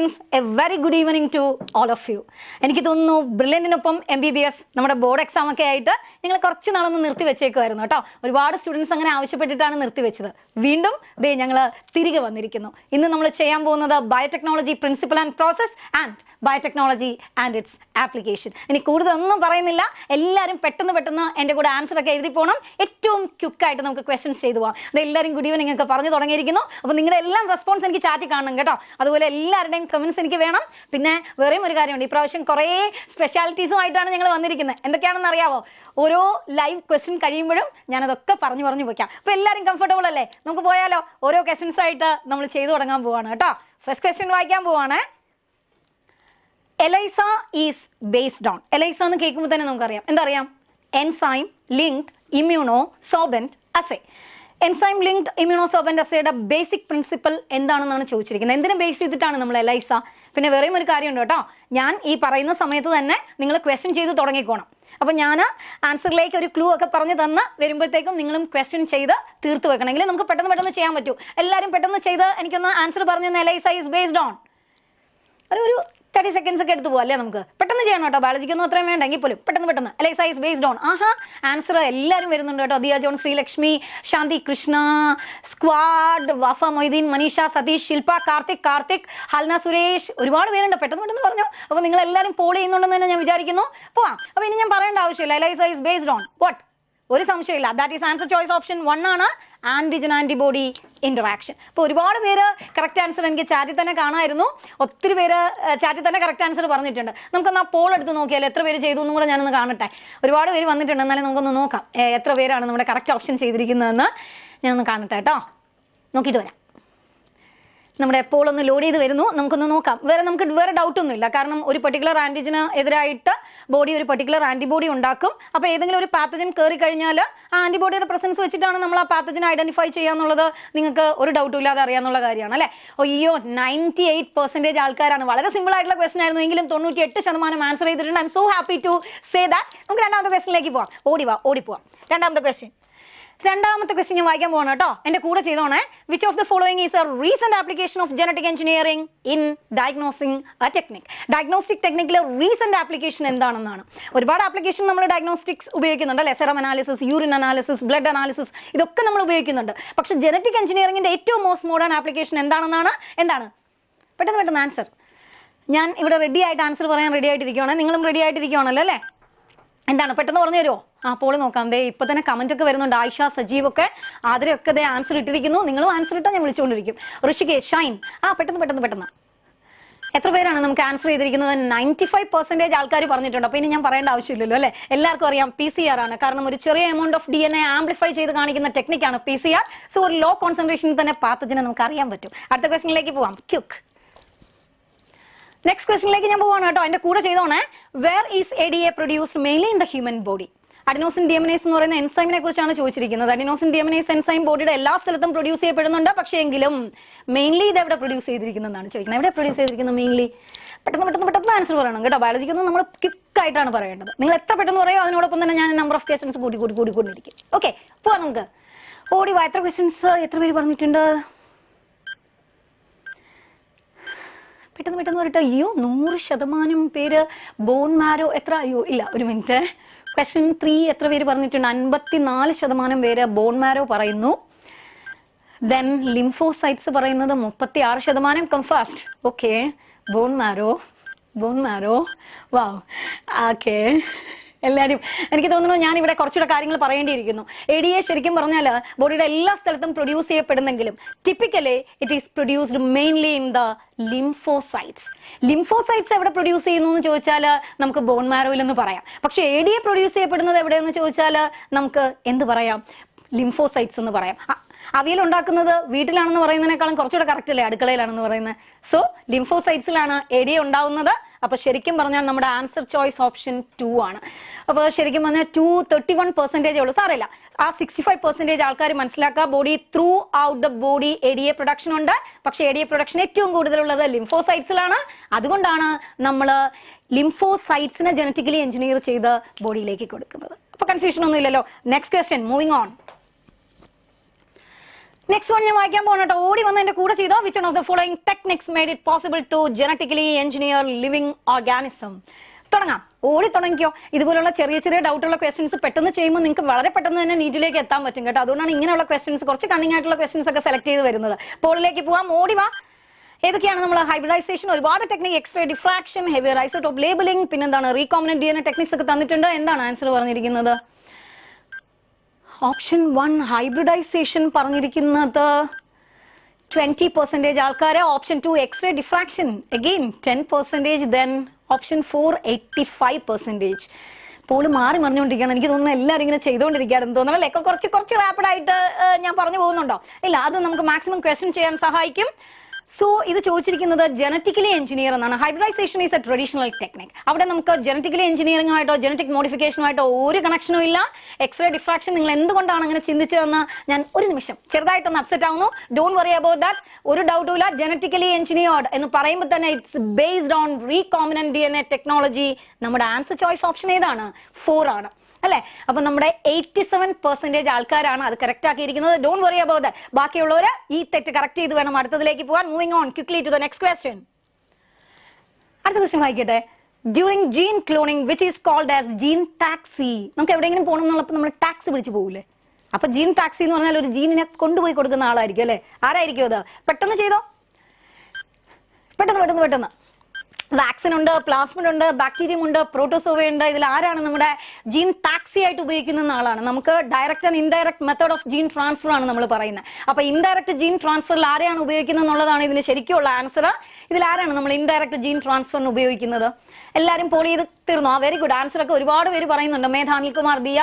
Students, a very good evening to all of you. എനിക്ക് തോന്നുന്നു ബ്രില്യൻറ്റിനൊപ്പം MBBS നമ്മുടെ ബോർഡ് എക്സാം ഒക്കെ ആയിട്ട് നിങ്ങൾ കുറച്ച് നാളൊന്ന് നിർത്തി വെച്ചേക്കുമായിരുന്നു കേട്ടോ. ഒരുപാട് സ്റ്റുഡൻസ് അങ്ങനെ ആവശ്യപ്പെട്ടിട്ടാണ് നിർത്തിവെച്ചത്. വീണ്ടും ദേ ഞങ്ങൾ തിരികെ വന്നിരിക്കുന്നു. ഇന്ന് നമ്മൾ ചെയ്യാൻ പോകുന്നത് biotechnology principal and process and biotechnology and its application. ഇനി കൂടുതലൊന്നും പറയുന്നില്ല, എല്ലാവരും പെട്ടെന്ന് എൻ്റെ കൂടെ ആൻസർ ഒക്കെ എഴുതി പോകണം. ഏറ്റവും ക്വിക്കായിട്ട് നമുക്ക് ക്വസ്റ്റ്യൻസ് ചെയ്തു പോകാം. എല്ലാവരും ഗുഡ് ഈവനിങ് ഒക്കെ പറഞ്ഞു തുടങ്ങിയിരിക്കുന്നു. അപ്പോൾ നിങ്ങളുടെ എല്ലാം റെസ്പോൺസ് എനിക്ക് ചാറ്റി കാണണം കേട്ടോ. അതുപോലെ എല്ലാവരുടെയും കമൻസ് എനിക്ക് വേണം. പിന്നെ വേറെയും ഒരു കാര്യമുണ്ട്, ഇപ്രാവശ്യം കുറേ സ്പെഷ്യാലിറ്റീസുമായിട്ടാണ് ഞങ്ങൾ വന്നിരിക്കുന്നത്. എന്തൊക്കെയാണെന്ന് അറിയാവോ? ഓരോ ലൈവ് ക്വസ്റ്റ്യൻ കഴിയുമ്പോഴും ഞാനതൊക്കെ പറഞ്ഞു വയ്ക്കാം. അപ്പോൾ എല്ലാവരും കംഫർട്ടബിൾ അല്ലേ? നമുക്ക് പോയാലോ? ഓരോ ക്വസ്റ്റ്യൻസ് ആയിട്ട് നമ്മൾ ചെയ്തു തുടങ്ങാൻ പോവാണ് കേട്ടോ. ഫസ്റ്റ് ക്വസ്റ്റ്യൻ വായിക്കാൻ പോവാണ്. ELISA is based on. ELISA എന്ന് കേൾക്കുമ്പോൾ തന്നെ നമുക്കറിയാം. എന്തറിയാം? Enzyme linked immuno sorbent assay. Enzyme linked immuno sorbent അസേയുടെ ബേസിക് പ്രിൻസിപ്പൽ എന്താണെന്നാണ് ചോദിച്ചിരിക്കുന്നത്. എന്തിനെ ബേസ് ചെയ്തിട്ടാണ് നമ്മൾ ELISA? പിന്നെ വേറെയും ഒരു കാര്യമുണ്ട് കേട്ടോ. ഞാൻ ഈ പറയുന്ന സമയത്ത് തന്നെ നിങ്ങൾ ക്വസ്റ്റ്യൻ ചെയ്ത് തുടങ്ങിക്കോണം. അപ്പോൾ ഞാൻ ആൻസറിലേക്ക് ഒരു ക്ലൂ ഒക്കെ പറഞ്ഞു തന്ന് വരുമ്പോഴത്തേക്കും നിങ്ങളും ക്വസ്റ്റ്യൻ ചെയ്ത് തീർത്ത് വെക്കണമെങ്കിൽ നമുക്ക് പെട്ടെന്ന് ചെയ്യാൻ പറ്റൂ. എല്ലാവരും പെട്ടെന്ന് ചെയ്ത് എനിക്കൊന്ന് ആൻസർ പറഞ്ഞു തന്നെ. ELISA is based on. ഒരു 30 seconds ഒക്കെ എടുത്ത് പോകാം അല്ലേ? നമുക്ക് പെട്ടെന്ന് ചെയ്യണം കേട്ടോ. ബയോളജിക്കൊന്നും അത്രയും വേണ്ടെങ്കിൽ പോലും പെട്ടെന്ന്. ELISA is based on. Answer എല്ലാവരും വരുന്നുണ്ട് കേട്ടോ. ദിയ ജോൺ, ശ്രീലക്ഷ്മി, ശാന്തി കൃഷ്ണ, സ്ക്വാഡ്, വാഫ മൊയ്തീൻ, മനീഷ, സതീഷ്, ശില്പ, കാർത്തിക്, ഹൽന സുരേഷ്, ഒരുപാട് പേരുണ്ട്. പെട്ടെന്ന് പറഞ്ഞു. അപ്പോൾ നിങ്ങൾ എല്ലാവരും പോൾ ചെയ്യുന്നുണ്ടെന്ന് തന്നെ ഞാൻ വിചാരിക്കുന്നു. പോവാം. അപ്പോൾ ഇനി ഞാൻ പറയേണ്ട ആവശ്യമില്ല. ELISA is based on what? ഒരു സംശയമില്ല. That is answer choice option 1 ആണ്. Antigen antibody interaction. അപ്പോൾ ഒരുപാട് പേര് കറക്റ്റ് ആൻസർ എനിക്ക് ചാറ്റിൽ തന്നെ കാണാമായിരുന്നു. ഒത്തിരി പേര് ചാറ്റിൽ തന്നെ കറക്റ്റ് ആൻസർ പറഞ്ഞിട്ടുണ്ട്. നമുക്കൊന്ന് ആ പോൾ എടുത്ത് നോക്കിയാൽ എത്ര പേര് ചെയ്തു എന്നും കൂടെ ഞാനൊന്ന് കാണട്ടെ. ഒരുപാട് പേര് വന്നിട്ടുണ്ട്. എന്നാലും നമുക്കൊന്ന് നോക്കാം എത്ര പേരാണ് നമ്മുടെ കറക്റ്റ് ഓപ്ഷൻ ചെയ്തിരിക്കുന്നതെന്ന് ഞാനൊന്ന് കാണട്ടെ കേട്ടോ. നോക്കിയിട്ട് വരാം. നമ്മുടെ പോൾ ഒന്ന് ലോഡ് ചെയ്ത് വരുന്നു. നമുക്കൊന്ന് നോക്കാം. നമുക്ക് വേറെ ഡൗട്ടൊന്നുമില്ല. കാരണം ഒരു പെർട്ടിക്കുലർ ആൻറ്റിജന് എതിരായിട്ട് ബോഡി ഒരു പെർട്ടിക്കുലർ ആൻറ്റിബോഡി ഉണ്ടാക്കും. അപ്പോൾ ഏതെങ്കിലും ഒരു പാത്തജൻ കയറി കഴിഞ്ഞാൽ ആ ആൻറ്റിബോഡിയുടെ പ്രസൻസ് വെച്ചിട്ടാണ് നമ്മൾ ആ പാത്തജൻ ഐഡന്റിഫൈ ചെയ്യാന്നുള്ളത് നിങ്ങൾക്ക് ഒരു ഡൗട്ടും ഇല്ലാതെ അറിയാവുന്ന കാര്യമാണ് അല്ലേ? അയ്യോ, 98% ആൾക്കാരാണ്. വളരെ സിമ്പിൾ ആയിട്ടുള്ള ക്വസ്റ്റൻ ആയിരുന്നു, എങ്കിലും 98% ആൻസർ ചെയ്തിട്ടുണ്ട്. I'm so happy to say that. നമുക്ക് രണ്ടാമത്തെ ക്വസ്റ്റനിലേക്ക് പോവാം. ഓടിപ്പോവാം. രണ്ടാമത്തെ ക്വസ്റ്റ്യൻ ഞാൻ വായിക്കാൻ പോകണം കേട്ടോ. എൻ്റെ കൂടെ ചെയ്തോണേ. Which of the following is a recent application of genetic engineering in diagnosing a technique? Diagnostic ടെക്നിക്കിലെ റീസെന്റ് ആപ്ലിക്കേഷൻ എന്താണെന്നാണ്. ഒരുപാട് ആപ്ലിക്കേഷൻ നമ്മൾ ഡയഗ്നോസ്റ്റിക്സ് ഉപയോഗിക്കുന്നുണ്ട് അല്ലേ? Serum analysis, urine analysis, blood analysis, ഇതൊക്കെ നമ്മൾ ഉപയോഗിക്കുന്നുണ്ട്. പക്ഷേ ജനറ്റിക് എഞ്ചിനീയറിംഗിന്റെ ഏറ്റവും മോസ്റ്റ് മോഡേൺ ആപ്ലിക്കേഷൻ എന്താണ്? പെട്ടെന്ന് ആൻസർ. ഞാൻ ഇവിടെ റെഡി ആയിട്ട് ആൻസർ പറയാൻ റെഡി ആയിട്ടിരിക്കുകയാണ്. നിങ്ങളും റെഡി ആയിട്ടിരിക്കുകയാണല്ലോ അല്ലേ? എന്താണ്? പെട്ടെന്ന് പറഞ്ഞു തരുമോ? പോൾ നോക്കാം. ഇപ്പൊ തന്നെ കമന്റ് ഒക്കെ വരുന്നുണ്ട്. ആയിഷ, സജീവ് ഒക്കെ, ആദ്യമൊക്കെ ആൻസർ ഇട്ടിരിക്കുന്നു. നിങ്ങളും ആൻസർ ഇട്ടാൽ ഞാൻ വിളിച്ചുകൊണ്ടിരിക്കും. ഋഷികേഷ്, ഷൈൻ, പെട്ടെന്ന്. എത്ര പേരാണ് നമുക്ക് ആൻസർ ചെയ്തിരിക്കുന്നത്? 95% ആൾക്കാർ പറഞ്ഞിട്ടുണ്ട്. അപ്പോൾ ഇനി ഞാൻ പറയേണ്ട ആവശ്യമില്ലല്ലോ അല്ലേ? എല്ലാവർക്കും അറിയാം PCR ആണ്. കാരണം ഒരു ചെറിയ എമൗണ്ട് ഓഫ് DNA ആംപ്ലിഫൈ ചെയ്ത് കാണിക്കുന്ന ടെക്നിക്കാണ് PCR. സോ ഒരു ലോ കോൺസെൻട്രേഷനിൽ തന്നെ പാത്തജനെ നമുക്ക് അറിയാൻ പറ്റും. അടുത്ത ക്വസ്റ്റ്യനിലേക്ക് പോവാം. ക്യുക്ക്. നെക്സ്റ്റ് ക്വസ്റ്റ്യനിലേക്ക് ഞാൻ പോവാണ് കേട്ടോ. എൻ്റെ കൂടെ ചെയ്തോണേ. Where is ADA produced mainly in the human body? Adenosine deaminase എന്ന് പറയുന്ന എൻസൈമിനെ കുറിച്ചാണ് ചോദിച്ചിരിക്കുന്നത്. അഡിനോസിൻ ഡിഎമിനേസ് എൻസൈം ബോഡിയുടെ എല്ലാ സ്ഥലത്തും പ്രൊഡ്യൂസ് ചെയ്യപ്പെടുന്നുണ്ട്. പക്ഷേ എങ്കിലും മെയിൻലി ഇത് എവിടെ പ്രൊഡ്യൂസ് ചെയ്തിരിക്കുന്നതാണ് ചോദിക്കുന്നത്. എവിടെ പ്രൊഡ്യൂസ് ചെയ്തിരിക്കുന്നത് മെയിൻലി? പെട്ടെന്ന് ആൻസർ പറയണം കേട്ടോ. ബയോളജിക്കൊന്നും നമ്മൾ ക്വിക്കായിട്ടാണ് പറയേണ്ടത്. നിങ്ങൾ എത്ര പെട്ടെന്ന് പറയോ അതിനോടൊപ്പം തന്നെ ഞാൻ നമ്പർ ഓഫ് ക്വസ്റ്റൻസ് കൂടിക്കൊണ്ടിരിക്കും. ഓക്കെ, പോവാം നമുക്ക്. എത്ര ക്വസ്റ്റൻസ് എത്ര പേര് പറഞ്ഞിട്ടുണ്ട്? പെട്ടെന്ന് പറയട്ടെ. 100% പേര് ബോൺ മാരോ എത്ര? ഇല്ല, ഒരു മിനിറ്റ്. ക്വസ്റ്റ്യൻ 3 എത്ര പേര് പറഞ്ഞിട്ടുണ്ട്? 54% പേര് ബോൺ മാരോ പറയുന്നു. ദെൻ ലിംഫോസൈറ്റ്സ് പറയുന്നത് 36%. Come fast. Okay, bone marrow. Wow. Okay, എല്ലാവരും എനിക്ക് തോന്നുന്നു ഞാൻ ഇവിടെ കുറച്ചുകൂടെ കാര്യങ്ങൾ പറയേണ്ടിയിരിക്കുന്നു. ADA ശരിക്കും പറഞ്ഞാൽ ബോഡിയുടെ എല്ലാ സ്ഥലത്തും പ്രൊഡ്യൂസ് ചെയ്യപ്പെടുന്നെങ്കിലും typically it is produced mainly in the lymphocytes. Lymphocytes എവിടെ പ്രൊഡ്യൂസ് ചെയ്യുന്നു എന്ന് ചോദിച്ചാൽ നമുക്ക് ബോൺ മാരോയിൽ എന്ന് പറയാം. പക്ഷേ ADA പ്രൊഡ്യൂസ് ചെയ്യപ്പെടുന്നത് എവിടെയെന്ന് ചോദിച്ചാൽ നമുക്ക് എന്ത് പറയാം? ലിംഫോസൈറ്റ്സ് എന്ന് പറയാം. അവിയൽ ഉണ്ടാക്കുന്നത് വീട്ടിലാണെന്ന് പറയുന്നതിനേക്കാളും കുറച്ചുകൂടെ കറക്റ്റ് അല്ലേ അടുക്കളയിലാണെന്ന് പറയുന്നത്? സോ ലിംഫോസൈറ്റ്സിലാണ് ADA ഉണ്ടാവുന്നത്. അപ്പോൾ ശരിക്കും പറഞ്ഞാൽ നമ്മുടെ ആൻസർ ചോയ്സ് ഓപ്ഷൻ 2 ആണ്. അപ്പോൾ ശരിക്കും പറഞ്ഞാൽ 31% ഉള്ളൂ. സാരമില്ല, ആ 65% ആൾക്കാർ മനസ്സിലാക്കുക. Body through out the body ADA production ഉണ്ട്. പക്ഷേ ADA പ്രൊഡക്ഷൻ ഏറ്റവും കൂടുതലുള്ളത് ലിംഫോസൈറ്റ്സിലാണ്. അതുകൊണ്ടാണ് നമ്മൾ ലിംഫോസൈറ്റ്സിനെ ജനറ്റിക്കലി എഞ്ചിനീയർ ചെയ്ത് ബോഡിയിലേക്ക് കൊടുക്കുന്നത്. അപ്പോൾ കൺഫ്യൂഷൻ ഒന്നും ഇല്ലല്ലോ. Next question, moving on. Next one ഞാൻ വായിക്കാൻ പോകണട്ടോ. ഓടി വന്ന് എന്റെ കൂടെ ചെയ്തോ. Which one of the following techniques made it possible to genetically engineer living organism? തുടങ്ങാം, ഓടി തുടങ്ങിക്കോ. ഇതുപോലുള്ള ചെറിയ ചെറിയ ഡൗട്ടുള്ള ക്വസ്റ്റ്യൻസ് പെട്ടെന്ന് ചെയ്യുമ്പോൾ നിങ്ങൾക്ക് വളരെ പെട്ടെന്ന് തന്നെ നീറ്റിലേക്ക് എത്താൻ പറ്റും കേട്ടോ. അതുകൊണ്ടാണ് ഇങ്ങനെയുള്ള ക്വസ്റ്റ്യൻസ്, കുറച്ച് കണ്ണിങ് ആയിട്ടുള്ള ക്വസ്റ്റ്യൻസ് ഒക്കെ സെലക്ട് ചെയ്ത് വരുന്നത്. പോളിലേക്ക് പോവാം, ഓടി വാ. ഏതൊക്കെയാണ് നമ്മൾ? ഹൈബ്രിഡൈസേഷൻ, ഒരുപാട് technique, x ray diffraction, heavier isotope labelling, പിന്നെന്താണ് റീകോമിനന്റ് DNA ടെക്നിക്സ് ഒക്കെ തന്നിട്ടുണ്ട്. എന്താണ് ആൻസർ പറഞ്ഞിരിക്കുന്നത്? ഓപ്ഷൻ 1 ഹൈബ്രിഡൈസേഷൻ പറഞ്ഞിരിക്കുന്നത് 20% ആൾക്കാര്. Option 2 x ray diffraction, again 10%. Then option 4 85%. Poll മാറി മറിഞ്ഞുകൊണ്ടിരിക്കുകയാണ്. എനിക്ക് തോന്നുന്നു എല്ലാവരും ഇങ്ങനെ ചെയ്തുകൊണ്ടിരിക്കുകയാണെന്ന് തോന്നുന്നു അല്ലേ? കുറച്ച് റാപ്പിഡായിട്ട് ഞാൻ പറഞ്ഞു പോകുന്നുണ്ടോ? ഇല്ല, അത് നമുക്ക് മാക്സിമം ക്വസ്റ്റ്യൻ ചെയ്യാൻ സഹായിക്കും. സോ ഇത് ചോദിച്ചിരിക്കുന്നത് ജനറ്റിക്കലി എഞ്ചിനീയർ എന്നാണ്. Hybridization is a traditional technique. അവിടെ നമുക്ക് ജനറ്റിക്കലി എഞ്ചിനീയറിംഗുമായിട്ടോ ജനറ്റിക് മോഡിഫിക്കേഷനുമായിട്ടോ ഒരു കണക്ഷനും ഇല്ല. എക്സ്റേ ഡിഫ്രാക്ഷൻ നിങ്ങൾ എന്തുകൊണ്ടാണ് അങ്ങനെ ചിന്തിച്ചതെന്ന് ഞാൻ ഒരു നിമിഷം ചെറുതായിട്ടൊന്ന് അപ്സെറ്റ് ആവുന്നു. Don't worry about that. ഒരു ഡൗട്ടും ഇല്ല. ജനറ്റിക്കലി എഞ്ചിനീയർഡ് എന്ന് പറയുമ്പോൾ തന്നെ it's based on recombinant DNA technology. നമ്മുടെ ആൻസർ ചോയ്സ് ഓപ്ഷൻ ഏതാണ്? 4 ആണ് അല്ലെ? അപ്പൊ നമ്മുടെ 87% ആൾക്കാരാണ് അത് കറക്റ്റ് ആക്കിയിരിക്കുന്നത്. Don't worry about that. ബാക്കിയുള്ളവർ ഈ തെറ്റ് കറക്റ്റ് ചെയ്ത് വേണം അടുത്തതിലേക്ക് പോകാൻ. Moving on quickly to the next question. അടുത്ത ക്വസ്റ്റ്യൻ വായിക്കട്ടെ. During gene cloning which is called as gene taxi. നമുക്ക് എവിടെയെങ്കിലും പോകണം എന്നുള്ളപ്പോൾ നമ്മൾ ടാക്സി പിടിച്ച് പോകൂലേ? അപ്പൊ ജീൻ ടാക്സി എന്ന് പറഞ്ഞാൽ ഒരു ജീനിനെ കൊണ്ടുപോയി കൊടുക്കുന്ന ആളായിരിക്കും അല്ലെ? ആരായിരിക്കും അത്? പെട്ടെന്ന് ചെയ്തോ, പെട്ടെന്ന്. വാക്സിൻ ഉണ്ട്, പ്ലാസ്മിഡ് ഉണ്ട്, ബാക്ടീരിയം ഉണ്ട്, പ്രോട്ടോസോവ ഉണ്ട്. ഇതിൽ ആരാണ് നമ്മുടെ ജീൻ ടാക്സി ആയിട്ട് ഉപയോഗിക്കുന്ന ആളാണ്? നമുക്ക് direct and indirect method of gene transfer ആണ് നമ്മൾ പറയുന്നത്. അപ്പൊ ഇൻഡയറക്റ്റ് ജീൻ ട്രാൻസ്ഫറിൽ ആരെയാണ് ഉപയോഗിക്കുന്നത് എന്നുള്ളതാണ് ഇതിന് ശരിക്കുള്ള ആൻസർ. ഇതിൽ ആരാണ് നമ്മൾ ഇൻഡയറക്റ്റ് ജീൻ ട്രാൻസ്ഫറിന് ഉപയോഗിക്കുന്നത്? എല്ലാവരും പോൾ ചെയ്ത് തീർന്നു. ആ വെരി ഗുഡ്. ആൻസർ ഒക്കെ ഒരുപാട് പേര് പറയുന്നുണ്ട്. മേധ, അനിൽകുമാർ, ദിയ,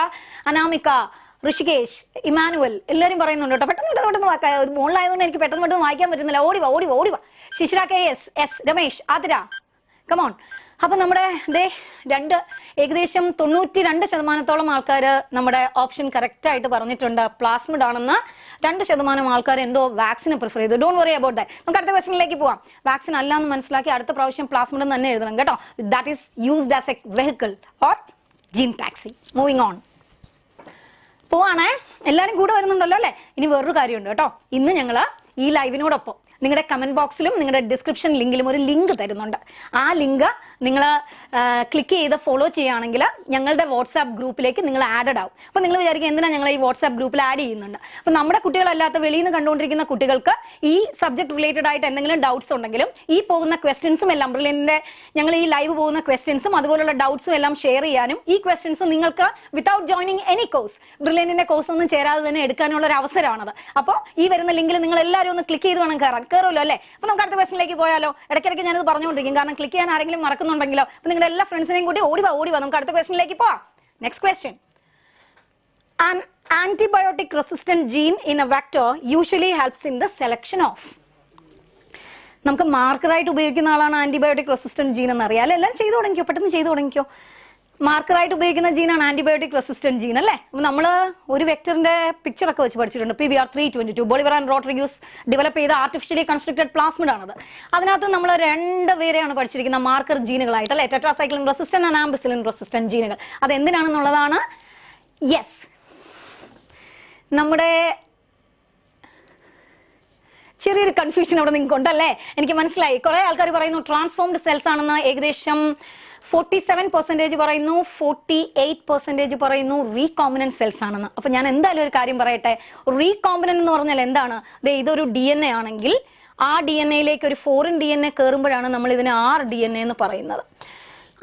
അനാമിക, ഋഷികേഷ്, ഇമാനുവൽ, എല്ലാവരും പറയുന്നുണ്ട് കേട്ടോ. പെട്ടെന്ന് മോളിലായതുകൊണ്ട് എനിക്ക് പെട്ടെന്ന് വായിക്കാൻ പറ്റുന്നില്ല. ഓടിവാ. ശിശിര KS, രമേശ്, ആതിര, കമോൺ. അപ്പൊ നമ്മുടെ ഏകദേശം 92% ആൾക്കാർ നമ്മുടെ ഓപ്ഷൻ കറക്റ്റ് ആയിട്ട് പറഞ്ഞിട്ടുണ്ട്. പ്ലാസ്മിഡ് ആണെന്ന് 2% ആൾക്കാർ എന്തോ വാക്സിനെ പ്രിഫർ ചെയ്തു. Don't worry about that. നമുക്ക് അടുത്ത ക്വസ്റ്റ്യനിലേക്ക് പോവാം. വാക്സിൻ അല്ല എന്ന് മനസ്സിലാക്കി അടുത്ത പ്രാവശ്യം പ്ലാസ്മിഡ് തന്നെ എഴുതണം കേട്ടോ. That is used as a vehicle or gene taxi. Moving on പോവാണേ. എല്ലാവരും കൂടെ വരുന്നുണ്ടല്ലോ അല്ലെ? ഇനി വേറൊരു കാര്യമുണ്ട് കേട്ടോ. ഇന്ന് ഞങ്ങൾ ഈ ലൈവിനോടൊപ്പം നിങ്ങളുടെ കമന്റ് ബോക്സിലും നിങ്ങളുടെ ഡിസ്ക്രിപ്ഷൻ ലിങ്കിലും ഒരു ലിങ്ക് തരുന്നുണ്ട്. ആ ലിങ്ക് നിങ്ങൾ ക്ലിക്ക് ചെയ്ത് ഫോളോ ചെയ്യുകയാണെങ്കിൽ ഞങ്ങളുടെ വാട്സാപ്പ് ഗ്രൂപ്പിലേക്ക് നിങ്ങൾ ആഡഡ് ആവും. അപ്പോൾ നിങ്ങൾ വിചാരിക്കും എന്തിനാ ഞങ്ങൾ ഈ വാട്സാപ്പ് ഗ്രൂപ്പിൽ ആഡ് ചെയ്യുന്നുണ്ട്? അപ്പോൾ നമ്മുടെ കുട്ടികളല്ലാത്ത വെളിയിൽ നിന്ന് കണ്ടുകൊണ്ടിരിക്കുന്ന കുട്ടികൾക്ക് ഈ സബ്ജക്ട് റിലേറ്റഡ് ആയിട്ട് എന്തെങ്കിലും ഡൗട്ട്സ് ഉണ്ടെങ്കിലും ഈ പോകുന്ന ക്വസ്റ്റ്യൻസും എല്ലാം ബ്രില്യൻ്റെ ഞങ്ങൾ ഈ ലൈവ് പോകുന്ന ക്വസ്റ്റ്യൻസും അതുപോലുള്ള ഡൗട്ട്സും എല്ലാം ഷെയർ ചെയ്യാനും ഈ ക്വസ്റ്റ്യൻസ് നിങ്ങൾക്ക് വിത്തൗട്ട് ജോയിനിങ് എനി കോഴ്സ് ബ്രില്യൻ്റെ കോഴ്സ് ഒന്നും ചേരാതെ തന്നെ എടുക്കാനുള്ള ഒരു അവസരമാണത്. അപ്പോൾ ഈ വരുന്ന ലിങ്കിൽ നിങ്ങൾ എല്ലാവരും ഒന്ന് ക്ലിക്ക് ചെയ്ത് വേണം കയറുമല്ലോ അല്ലേ? അപ്പോൾ നമുക്ക് അടുത്ത ക്വസ്റ്റ്യനിലേക്ക് പോയാലോ? ഇടയ്ക്കിടയ്ക്ക് ഞാനത് പറഞ്ഞുകൊണ്ടിരിക്കും, കാരണം ക്ലിക്ക് ചെയ്യാൻ ആരെങ്കിലും മറക്കുന്നുണ്ടെങ്കിലോ. അപ്പോൾ നിങ്ങളുടെ എല്ലാ ഫ്രണ്ട്സിനെയും കൂടി ഓടിവാ. നമുക്ക് അടുത്ത ക്വസ്റ്റ്യനിലേക്ക് പോവാം. Next question. An antibiotic resistant gene in a vector usually helps in the selection of. നമുക്ക് മാർക്കറായിട്ട് ഉപയോഗിക്കുന്ന ആളാണ് ആന്റിബയോട്ടിക് റെസിസ്റ്റന്റ് ജീൻ എന്നറിയാം അല്ലെ? എല്ലാം ചെയ്തു തുടങ്ങിക്കോ, പെട്ടെന്ന് ചെയ്തു തുടങ്ങിക്കോ. മാർക്കറായിട്ട് ഉപയോഗിക്കുന്ന ജീനാണ് ആന്റിബയോട്ടിക് റെസിസ്റ്റന്റ് ജീൻ അല്ലേ? നമ്മൾ ഒരു വെക്ടറിന്റെ പിക്ചർ ഒക്കെ വെച്ച് പഠിച്ചിട്ടുണ്ട്. PBR 322 Bolivar and Rodriguez develop ചെയ്ത ആർട്ടിഫിഷ്യലി കൺസ്ട്രക്റ്റഡ് പ്ലാസ്മിഡ് ആണത്. അതിനകത്ത് നമ്മൾ 2 പേരെയാണ് പഠിച്ചിരിക്കുന്ന മാർക്കർ ജീനുകളായിട്ട് അല്ലെ? Tetracycline resistant and ampicillin resistant ജീനുകൾ. അത് എന്തിനാണെന്നുള്ളതാണ്. യെസ്, നമ്മുടെ ചെറിയൊരു കൺഫ്യൂഷൻ അവിടെ നിങ്ങൾക്ക് ഉണ്ടല്ലേ? എനിക്ക് മനസ്സിലായി. കുറെ ആൾക്കാർ പറയുന്നു ട്രാൻസ്ഫോംഡ് സെൽസ് ആണെന്ന്. ഏകദേശം 47% പറയുന്നു, 48% പറയുന്നു റീകോമിനന്റ് സെൽസ് ആണെന്ന്. അപ്പൊ ഞാൻ എന്തായാലും ഒരു കാര്യം പറയട്ടെ. റീകോമിനന്റ് എന്ന് പറഞ്ഞാൽ എന്താണ്? ഇതൊരു DNA ആണെങ്കിൽ ആ DNA-യിലേക്ക് ഒരു ഫോറിൻ DNA കയറുമ്പോഴാണ് നമ്മൾ ഇതിന് rDNA എന്ന് പറയുന്നത്.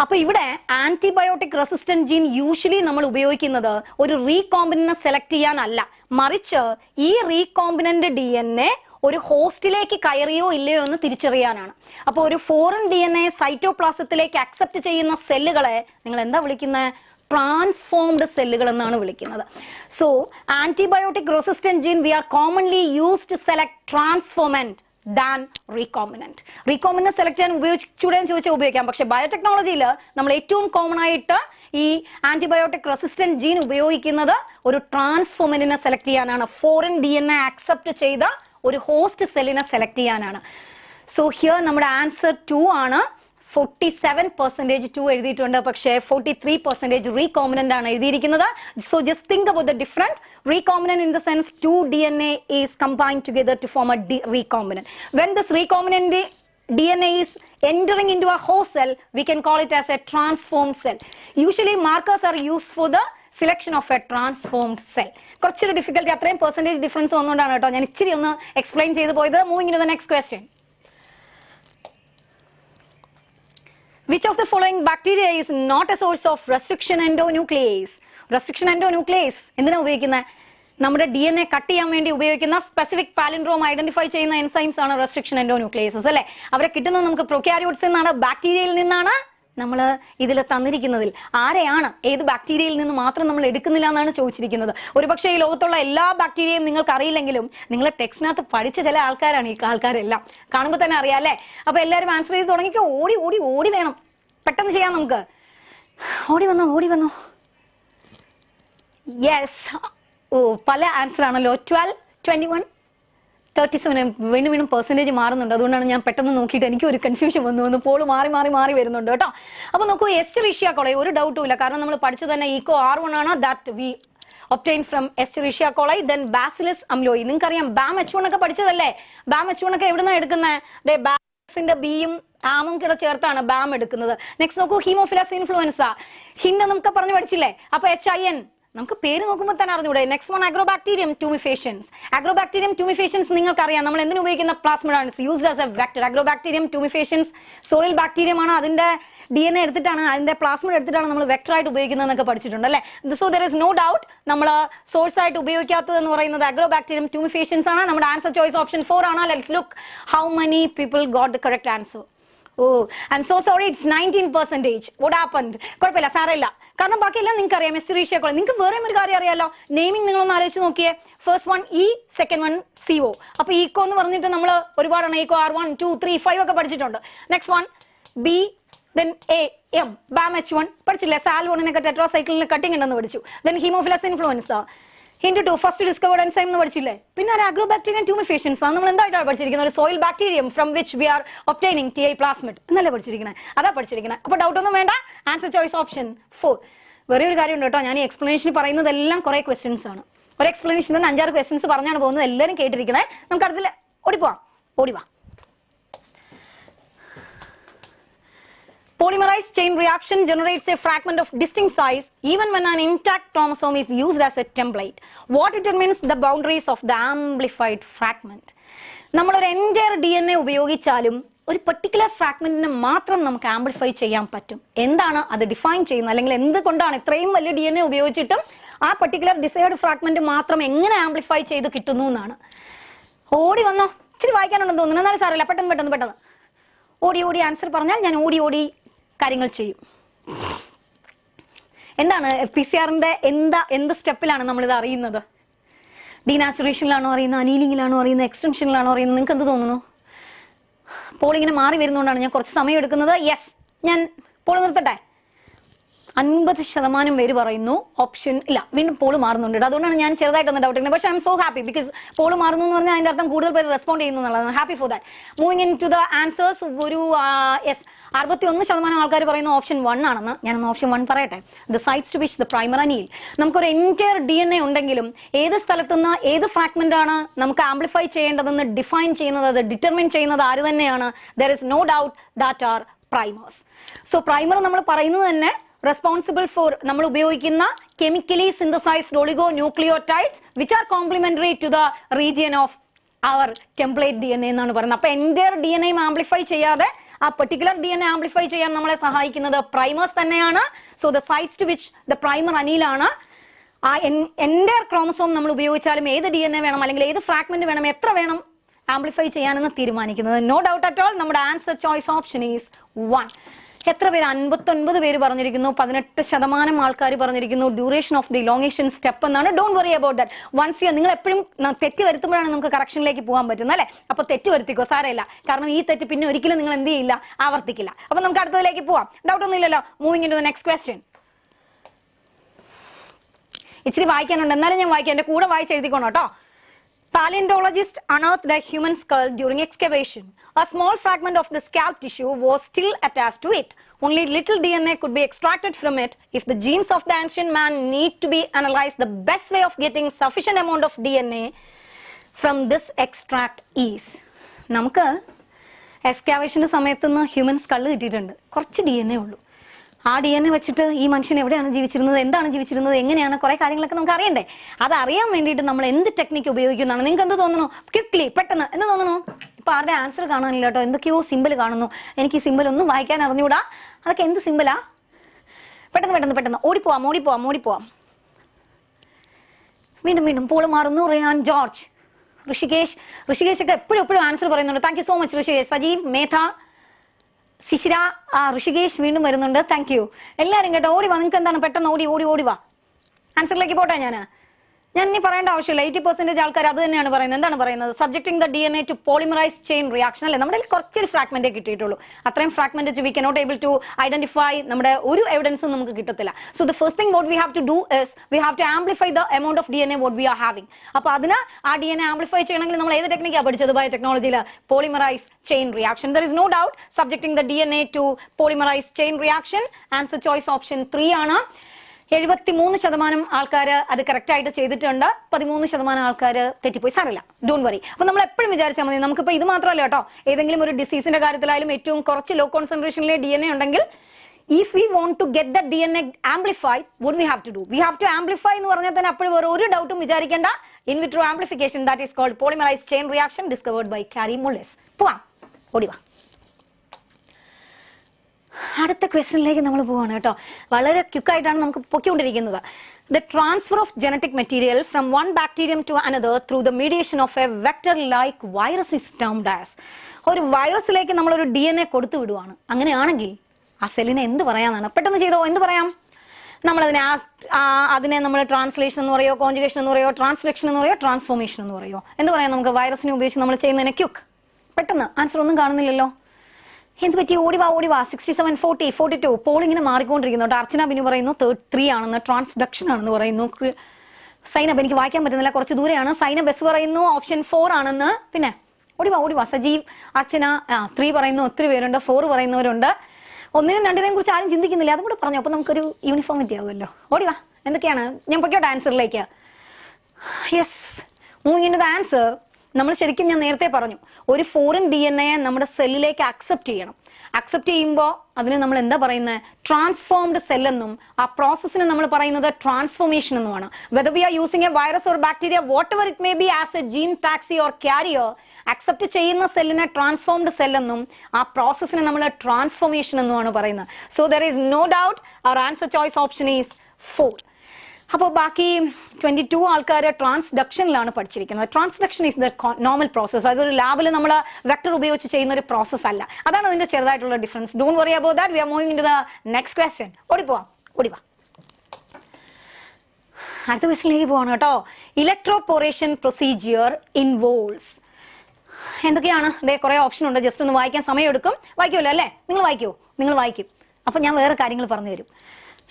അപ്പൊ ഇവിടെ ആന്റിബയോട്ടിക് റെസിസ്റ്റന്റ് ജീൻ യൂഷ്വലി നമ്മൾ ഉപയോഗിക്കുന്നത് ഒരു റീകോമ്പിനന്റിനെ സെലക്ട് ചെയ്യാനല്ല, മറിച്ച് ഈ റീകോമ്പിനന്റ് DNA ഒരു ഹോസ്റ്റിലേക്ക് കയറിയോ ഇല്ലയോ എന്ന് തിരിച്ചറിയാനാണ്. അപ്പോൾ ഒരു ഫോറിൻ DNA സൈറ്റോപ്ലാസത്തിലേക്ക് അക്സെപ്റ്റ് ചെയ്യുന്ന സെല്ലുകളെ നിങ്ങൾ എന്താ വിളിക്കുന്നത്? ട്രാൻസ്ഫോംഡ് സെല്ലുകൾ എന്നാണ് വിളിക്കുന്നത്. So antibiotic resistant gene we are commonly used to select transformant than recombinant. Recombinant select ചെയ്യാൻ ഉപയോഗിച്ചൂടെന്ന് ചോദിച്ചാൽ ഉപയോഗിക്കാം. പക്ഷെ ബയോടെക്നോളജിയിൽ നമ്മൾ ഏറ്റവും കോമൺ ആയിട്ട് ഈ ആന്റിബയോട്ടിക് റെസിസ്റ്റന്റ് ജീൻ ഉപയോഗിക്കുന്നത് ഒരു ട്രാൻസ്ഫോമന്റിനെ സെലക്ട് ചെയ്യാനാണ്. ഫോറിൻ DNA അക്സെപ്റ്റ് ചെയ്ത ഒരു ഹോസ്റ്റ് സെല്ലിനെ സെലക്ട് ചെയ്യാനാണ്. സോ ഹിയർ നമ്മുടെ ആൻസർ 2 ആണ്. 47% 2 എഴുതിയിട്ടുണ്ട്, പക്ഷേ 43% recombinant ആണ് എഴുതിയിരിക്കുന്നത്. So just think about the different. Recombinant in the sense 2 DNA is combined together to form a recombinant. When this recombinant DNA is entering into a host cell, we can call it as a transformed cell. Usually markers are used for the selection of a transformed cell. കുറച്ചൊരു difficulty, അത്രയും percentage difference വന്നുകൊണ്ടാണ് കേട്ടോ ഞാൻ ഇച്ചിരി ഒന്ന് explain ചെയ്ത് പോയത്. Moving to the next question. Which of the following bacteria is not a source of restriction endonuclease? Restriction endonuclease എന്തിനാ ഉപയോഗിക്കുന്നത്? നമ്മുടെ DNA കട്ട് ചെയ്യാൻ വേണ്ടി ഉപയോഗിക്കുന്ന സ്പെസിഫിക് പാലിൻഡ്രോം ഐഡന്റിഫൈ ചെയ്യുന്ന എൻസൈംസ് ആണ് റെസ്ട്രിക്ഷൻ എൻഡോന്യൂക്ലിയേസസ് അല്ലേ? അവരെ കിട്ടുന്നത് നമുക്ക് പ്രൊക്യാരിയോട്സിൽ നിന്നാണ്, ബാക്ടീരിയയിൽ നിന്നാണ് നമ്മൾ ഇതിൽ തന്നിരിക്കുന്നതിൽ. ആരെയാണ്, ഏത് ബാക്ടീരിയയിൽ നിന്ന് മാത്രം നമ്മൾ എടുക്കുന്നില്ല എന്നാണ് ചോദിച്ചിരിക്കുന്നത്. ഒരുപക്ഷെ ഈ ലോകത്തുള്ള എല്ലാ ബാക്ടീരിയയും നിങ്ങൾക്ക് അറിയില്ലെങ്കിലും നിങ്ങൾ ടെക്സ്റ്റിനകത്ത് പഠിച്ച ചില ആൾക്കാരാണ് ഈ ആൾക്കാരെല്ലാം. കാണുമ്പോൾ തന്നെ അറിയാം അല്ലേ? അപ്പൊ എല്ലാവരും ആൻസർ ചെയ്ത് തുടങ്ങിക്കോ. ഓടി ഓടി ഓടി വേണം, പെട്ടെന്ന് ചെയ്യാം നമുക്ക്. ഓടി വന്നു. യെസ്, ഓ പല ആൻസർ ആണല്ലോ. 12, 21, 37 വീണ്ടും പെർസെൻറ്റേജ് മാറുന്നുണ്ട്. അതുകൊണ്ടാണ് ഞാൻ പെട്ടെന്ന് നോക്കിയിട്ട് എനിക്ക് ഒരു കൺഫ്യൂഷൻ വന്നു. പോൾ മാറി വരുന്നുണ്ട് കേട്ടോ. അപ്പൊ നോക്കൂ, എസ്റ്റെറിഷ്യ കോളൈ ഒരു ഡൗട്ടും ഇല്ല, കാരണം നമ്മൾ പഠിച്ചത് തന്നെ ഈക്കോ R1 ആണ്. That we obtain from Escherichia coli. Then Bacillus അംലോയി, നിങ്ങൾക്കറിയാം ബാം H1 ഒക്കെ പഠിച്ചതല്ലേ? ബാം H1 ഒക്കെ എവിടുന്നാണ് എടുക്കുന്നത്? ബാസിന്റെ ബിയും ആമും കൂടെ ചേർത്താണ് ബാം എടുക്കുന്നത്. നെക്സ്റ്റ് നോക്കൂ, ഹീമോഫിലസ് ഇൻഫ്ലുവൻസ, ഹിൻഡ് നമുക്ക് പറഞ്ഞു പഠിച്ചില്ലേ? അപ്പൊ HIN നമുക്ക് പേര് നോക്കുമ്പോൾ തന്നെ അറിഞ്ഞൂടെ? Next one Agrobacterium tumefaciens. Agrobacterium tumefaciens നിങ്ങൾക്കറിയാം നമ്മൾ എന്തിനു ഉപയോഗിക്കുന്ന പ്ലാസ്മിഡാണ്. It's used as a vector. Agrobacterium tumefaciens soil bacterium ആണ്. അതിന്റെ DNA എടുത്തിട്ടാണ്, അതിന്റെ പ്ലാസ്മിഡ് എടുത്തിട്ടാണ് നമ്മൾ വെക്ടർ ആയിട്ട് ഉപയോഗിക്കുന്നതെന്നൊക്കെ പഠിച്ചിട്ടുണ്ട് അല്ലേ? So there is no doubt നമ്മൾ സോഴ്സ് ആയിട്ട് ഉപയോഗിക്കാത്തത് എന്ന് പറയുന്നത് അഗ്രോബാക്ടീരിയം ട്യൂമിഫേഷ്യൻസ് ആണ്. നമ്മുടെ ആൻസർ ചോയ്സ് ഓപ്ഷൻ 4 ആണ്. Let's look how many people got the correct answer. Oh, I'm so sorry, it's 19%. What happened? കുഴപ്പമില്ല, സാരമില്ല, കാരണം ബാക്കിയെല്ലാം നിങ്ങൾക്ക് അറിയാം. എസ്റ്റെറിഷ്യ കോളൈ നിങ്ങൾക്ക് വേറെ ഒരു കാര്യം അറിയാലോ. നെയിമിംഗ് നിങ്ങളൊന്ന് ആലോചിച്ച് നോക്കിയേ. First one E, second one CO. അപ്പൊ ഈക്കോ എന്ന് പറഞ്ഞിട്ട് നമ്മൾ ഒരുപാടാണ്. ഈക്കോ R1, 2, 3, 5 ഒക്കെ പഠിച്ചിട്ടുണ്ട്. Next one B, then A, M, balm H1 പഠിച്ചില്ലേ? സാൽവോണിനൊക്കെ ടെട്രാസൈക്ലിന് കട്ടിംഗ് ഉണ്ടെന്ന് പഠിച്ചു. Then Haemophilus influenza. Hint 2 first discovered enzyme എന്ന് പഠിച്ചില്ലേ? പിന്നെ ഒരു അഗ്രോബാക്ടീരിയം ട്യൂമിഫേഷ്യൻസ് ആണ് നമ്മൾ എന്തായിട്ടാണ് പഠിച്ചിരിക്കുന്നത്? ഒരു soil bacterium from which we are obtaining TI plasmid എന്നല്ലേ പഠിച്ചിരിക്കുന്നത്? അതാ പഠിച്ചിരിക്കുന്നത്. അപ്പൊ ഡൗട്ട് ഒന്നും വേണ്ട. Answer choice option 4. വേറെ ഒരു കാര്യം ഉണ്ട് കേട്ടോ, ഞാൻ ഈ എക്സ്പ്ലനേഷൻ പറയുന്നതെല്ലാം കുറെ ക്വസ്റ്റ്യൻസ് ആണ്. ഒരു എക്സ്പ്ലനേഷൻ തന്നെ 5-6 ക്വസ്റ്റ്യൻസ് പറഞ്ഞാണ് പോകുന്നത്. എല്ലാവരും കേട്ടിരിക്കണേ. നമുക്ക് അടുത്തിൽ ഓടിവാ. Polymerized chain reaction generates a fragment of distinct size even when an intact chromosome is used as a template. What determines the boundaries of the amplified fragment? നമ്മളൊരു എൻറ്റയർ DNA ഉപയോഗിച്ചാലും ഒരു particular ഫ്രാഗ്മെന്റിനെ മാത്രം നമുക്ക് amplify ചെയ്യാൻ പറ്റും. എന്താണ് അത് define ചെയ്യുന്നത്, അല്ലെങ്കിൽ എന്തുകൊണ്ടാണ് ഇത്രയും വലിയ DNA ഉപയോഗിച്ചിട്ടും ആ പെർട്ടിക്കുലർ ഡിസൈഡ് ഫ്രാഗ്മെന്റ് മാത്രം എങ്ങനെ ആംപ്ലിഫൈ ചെയ്ത് കിട്ടുന്നു എന്നാണ്. ഓടി വന്നോ, ഇച്ചിരി വായിക്കാനുണ്ടെന്ന് തോന്നുന്നു. എന്നാലും സാറില്ല, പെട്ടെന്ന് ഓടി ആൻസർ പറഞ്ഞാൽ ഞാൻ ഓടി കാര്യങ്ങൾ ചെയ്യും. എന്താണ് PCR-ന്റെ എന്ത് സ്റ്റെപ്പിലാണ് നമ്മളിത് അറിയുന്നത്? ഡീനാച്ചുറേഷനിലാണോ അറിയുന്നത്, അനീലിംഗിലാണോ അറിയുന്നത്, എക്സ്റ്റൻഷനിലാണോ അറിയുന്നത്? നിങ്ങൾക്ക് എന്ത് തോന്നുന്നു? പോൾ ഇങ്ങനെ മാറി വരുന്നതുകൊണ്ടാണ് ഞാൻ കുറച്ച് സമയം എടുക്കുന്നത്. യെസ്, ഞാൻ പോൾ നിർത്തട്ടെ. 50% പേര് പറയുന്നു ഓപ്ഷൻ ഇല്ല. വീണ്ടും പോള് മാറുന്നുണ്ട്. അതുകൊണ്ടാണ് ഞാൻ ചെറുതായിട്ടൊന്ന് ഡൗട്ട് ചെയ്യുന്നത്. പക്ഷേ I'm so happy because poll മാറുന്നു എന്ന് പറഞ്ഞാൽ അതിന്റെ അർത്ഥം കൂടുതൽ പേര് റെസ്പോണ്ട് ചെയ്യുന്നു എന്നുള്ളതാണ്. Happy for that. Moving in to the answers. ഒരു 61% ആൾക്കാർ പറയുന്ന ഓപ്ഷൻ 1 ആണെന്ന്. ഞാനൊന്ന് ഓപ്ഷൻ 1 പറയട്ടെ. The sites to which the primer anneal. നമുക്കൊരു എൻറ്റയർ DNA ഉണ്ടെങ്കിലും ഏത് സ്ഥലത്തുനിന്ന് ഏത് ഫ്രാഗ്മെന്റ് ആണ് നമുക്ക് ആംപ്ലിഫൈ ചെയ്യേണ്ടതെന്ന് ഡിഫൈൻ ചെയ്യുന്നത്, അത് ഡിറ്റർമിൻ ചെയ്യുന്നത് ആര് തന്നെയാണ്? There is no doubt that are primers. So primer നമ്മൾ പറയുന്നത് തന്നെ റെസ്പോൺസിബിൾ ഫോർ നമ്മൾ ഉപയോഗിക്കുന്ന chemically synthesised oligonucleotides which are complementary to the region of our template DNA എന്നാണ് പറയുന്നത്. അപ്പൊ എൻറ്റയർ DNA ആംപ്ലിഫൈ ചെയ്യാതെ ആ പെർട്ടിക്കുലർ DNA ആംപ്ലിഫൈ ചെയ്യാൻ നമ്മളെ സഹായിക്കുന്നത് പ്രൈമേഴ്സ് തന്നെയാണ്. So the sites to which the primer അനീലാണ്. ആ എൻറ്റയർ ക്രോമസോം നമ്മൾ ഉപയോഗിച്ചാലും ഏത് DNA വേണം, അല്ലെങ്കിൽ ഏത് ഫ്രാഗ്മെന്റ് വേണം, എത്ര വേണം ആംപ്ലിഫൈ ചെയ്യാനെന്ന് തീരുമാനിക്കുന്നത്. No doubt at all. നമ്മുടെ ആൻസർ ചോയ്സ് ഓപ്ഷൻ ഈസ് 1. എത്ര പേര്? 59 പേര് പറഞ്ഞിരിക്കുന്നു. 18% ആൾക്കാർ പറഞ്ഞിരിക്കുന്നു duration of the elongation step എന്നാണ്. Don't worry about that. Once you, നിങ്ങൾ എപ്പോഴും തെറ്റ് വരുത്തുമ്പോഴാണ് നമുക്ക് കറക്ഷനിലേക്ക് പോകാൻ പറ്റുന്നത് അല്ലേ? അപ്പൊ തെറ്റ് വരുത്തിക്കോ, സാരമില്ല. കാരണം ഈ തെറ്റ് പിന്നെ ഒരിക്കലും നിങ്ങൾ എന്ത് ചെയ്യില്ല, ആവർത്തിക്കില്ല. അപ്പൊ നമുക്ക് അടുത്തതിലേക്ക് പോവാം. ഡൗട്ട് ഒന്നും ഇല്ലല്ലോ. Moving in to the next question. ഇച്ചിരി വായിക്കാനുണ്ട്, എന്നാലും ഞാൻ വായിക്കാം. എന്റെ കൂടെ വായിച്ച് എഴുതിക്കോണം കേട്ടോ. Paleontologists unearthed a human skull during excavation. A small fragment of the scalp tissue was still attached to it. Only little DNA could be extracted from it. If the genes of the ancient man need to be analyzed, the best way of getting sufficient amount of DNA from this extract is. നമുക്ക് എക്സ്കാവേഷൻ്റെ സമയത്ത് നിന്ന് human skull കിട്ടിയിട്ടുണ്ട്. കുറച്ച് DNA ഉള്ളൂ. ആ DNA വെച്ചിട്ട് ഈ മനുഷ്യൻ എവിടെയാണ് ജീവിച്ചിരുന്നത്, എന്താണ് ജീവിച്ചിരുന്നത്, എങ്ങനെയാണ്, കുറേ കാര്യങ്ങളൊക്കെ നമുക്ക് അറിയണ്ടേ. അത് അറിയാൻ വേണ്ടിയിട്ട് നമ്മൾ എന്ത് ടെക്നിക്ക് ഉപയോഗിക്കുന്നതാണ്? നിങ്ങൾക്ക് എന്ത് തോന്നുന്നു? ക്വിക്ക്ലി പെട്ടെന്ന് എന്ത് തോന്നുന്നു? ഇപ്പം ആരുടെ ആൻസർ കാണാനില്ല കേട്ടോ, എന്തൊക്കെയോ സിമ്പിൾ കാണുന്നു. എനിക്ക് ഈ സിമ്പിൾ ഒന്നും വായിക്കാൻ അറിഞ്ഞുകൂടാ. അതൊക്കെ എന്ത് സിമ്പിളാ? പെട്ടെന്ന് പെട്ടെന്ന് പെട്ടെന്ന് ഓടിപ്പോവാം. വീണ്ടും പോള് മാറുന്നു. റിയാൻ ജോർജ്, ഋഷികേഷ് ഒക്കെ എപ്പോഴും ആൻസർ പറയുന്നുണ്ട്. Thank you so much Rishikesh. Sajeev, Medha, Shishira, Rishikesh വീണ്ടും വരുന്നുണ്ട്. താങ്ക് യു എല്ലാവരും കേട്ടോ. ഓടി വാ, നിങ്ങൾക്ക് എന്താണ് പെട്ടെന്ന് ഓടി വാ. ആൻസറിലേക്ക് പോട്ടെ. ഞാൻ ഇനി പറയേണ്ട ആവശ്യമില്ല. 80% ആൾക്കാർ അത് തന്നെയാണ് പറയുന്നത്. എന്താണ് പറയുന്നത്? Subjecting the DNA to polymerase chain reaction അല്ലേ. നമ്മുടെ കുറച്ചൊരു ഫ്രാഗ്മെന്റേ കിട്ടിയിട്ടുള്ളൂ. അത്രയും fragment we cannot able to identify. നമ്മുടെ ഒരു എവിഡൻസും നമുക്ക് കിട്ടത്തില്ല. So the first thing what we have to do is we have to amplify the amount of DNA what we are having. അപ്പോൾ അതിന് ആ DNA ആംപ്ലിഫൈ ചെയ്യണമെങ്കിൽ നമ്മൾ ഏത് ടെക്നിക്കാണ് പഠിച്ചത്? ബയോടെക്നോളജിയിൽ polymerase chain reaction. There is no doubt subjecting the DNA to polymerase chain reaction. Answer choice option 3 ആണ്. 73% ആൾക്കാർ അത് കറക്റ്റ് ആയിട്ട് ചെയ്തിട്ടുണ്ട്. 13% ആൾക്കാർ തെറ്റിപ്പോയി. സാറില്ല, ഡോണ്ട് വറി. അപ്പൊ നമ്മൾ എപ്പോഴും വിചാരിച്ചാൽ മതി. നമുക്കിപ്പോൾ ഇത് മാത്രമല്ല കേട്ടോ, ഏതെങ്കിലും ഒരു ഡിസീസിന്റെ കാര്യത്തിലായാലും ഏറ്റവും കുറച്ച് ലോ കോൺസെൻട്രേഷനിലെ DNA ഉണ്ടെങ്കിൽ if we want to get the DNA amplified, what we have to do? We have to amplify എന്ന് പറഞ്ഞാൽ തന്നെ അപ്പോഴും വേറെ ഒരു ഡൗട്ടും വിചാരിക്കേണ്ട. In vitro amplification, that is called polymerase chain reaction, discovered by Kary Mullis. പോവാം, ഓടിവാ. അടുത്ത ക്വസ്റ്റ്യനിലേക്ക് നമ്മൾ പോവാണ് കേട്ടോ. വളരെ ക്വിക്കായിട്ടാണ് നമുക്ക് പൊയ്ക്കൊണ്ടിരിക്കുന്നത്. The transfer of genetic material from one bacterium to another through the mediation of a vector-like virus is termed as. ഒരു വൈറസിലേക്ക് നമ്മളൊരു DNA കൊടുത്തു വിടുവാണ്. അങ്ങനെയാണെങ്കിൽ ആ സെല്ലിനെ എന്ത് പറയാനാണ്? പെട്ടെന്ന് ചെയ്തോ, എന്ത് പറയാം? അതിനെ നമ്മൾ ട്രാൻസ്ലേഷൻ എന്ന് പറയോ, കോൺജുഗേഷൻ എന്ന് പറയോ, ട്രാൻസ്ലക്ഷൻ എന്ന് പറയോ, ട്രാൻസ്ഫോർമേഷൻ എന്ന് പറയോ, എന്ത് പറയാം? നമുക്ക് വൈറസിനെ ഉപയോഗിച്ച് നമ്മൾ ചെയ്യുന്നതിനെ ക്യുക്ക്. പെട്ടെന്ന് ആൻസർ ഒന്നും കാണുന്നില്ലല്ലോ. എന്ത് പറ്റി? ഓടിവാ. 67, 40, 42 പോൾ ഇങ്ങനെ മാറിക്കൊണ്ടിരിക്കുന്നു. അർച്ചന ബിനു പറയുന്നു 3 ആണെന്ന്, ട്രാൻസ്ഡക്ഷൻ ആണെന്ന് പറയുന്നു. സൈനബ്, എനിക്ക് വായിക്കാൻ പറ്റുന്നില്ല, കുറച്ച് ദൂരെയാണ്. സൈനബ് എസ് പറയുന്നു ഓപ്ഷൻ 4 ആണെന്ന്. പിന്നെ ഓടിവാ. സജീവ്, അർച്ചന 3 പറയുന്നു. ഒത്തിരി പേരുണ്ട്. 4 പറയുന്നവരുണ്ട്. 1നും 2നെയും കുറിച്ച് ആരും ചിന്തിക്കുന്നില്ല. അതും കൂടെ പറഞ്ഞു, അപ്പോൾ നമുക്കൊരു യൂണിഫോമിറ്റി ആവുമല്ലോ. ഓടിവാ. എന്തൊക്കെയാണ്? ഞാൻ പൊയ്ക്കോട്ടെ ആൻസറിലേക്ക്. Yes, moving in to the answer. നമ്മൾ ശരിക്കും ഞാൻ നേരത്തെ പറഞ്ഞു, ഒരു ഫോറിൻ DNA നമ്മുടെ സെല്ലിലേക്ക് അക്സെപ്റ്റ് ചെയ്യണം. അക്സെപ്റ്റ് ചെയ്യുമ്പോൾ അതിന് നമ്മൾ എന്താ പറയുന്നത്? ട്രാൻസ്ഫോംഡ് സെൽ എന്നും ആ പ്രോസസ്സിന് നമ്മൾ പറയുന്നത് ട്രാൻസ്ഫോർമേഷൻ എന്നുമാണ്. Whether we are using a virus or bacteria, whatever it may be, as a gene taxi or carrier, accept ചെയ്യുന്ന സെല്ലിനെ ട്രാൻസ്ഫോംഡ് സെൽ എന്നും ആ പ്രോസസ്സിനെ നമ്മൾ ട്രാൻസ്ഫോർമേഷൻ എന്നുമാണ് പറയുന്നത്. So there is no doubt our answer choice option is 4. അപ്പോൾ ബാക്കി 22 ആൾക്കാർ ട്രാൻസ്ഡക്ഷനിലാണ് പഠിച്ചിരിക്കുന്നത്. Transduction is the normal process. അതൊരു ലാബിൽ നമ്മൾ വെക്ടർ ഉപയോഗിച്ച് ചെയ്യുന്ന ഒരു പ്രോസസ് അല്ല. അതാണ് അതിന്റെ ചെറുതായിട്ടുള്ള difference. Don't worry about that. We are moving in to the next question. ഓടിവാ. അടുത്ത ക്വസ്റ്റ്യനിലേക്ക് പോവാണ് കേട്ടോ. Electroporation procedure involves. എന്തൊക്കെയാണ്? അതേ കുറേ ഓപ്ഷൻ ഉണ്ട്. ജസ്റ്റ് ഒന്ന് വായിക്കാൻ സമയം എടുക്കും. വായിക്കുമല്ലോ അല്ലേ? നിങ്ങൾ വായിക്കും. അപ്പം ഞാൻ വേറെ കാര്യങ്ങൾ പറഞ്ഞു തരും.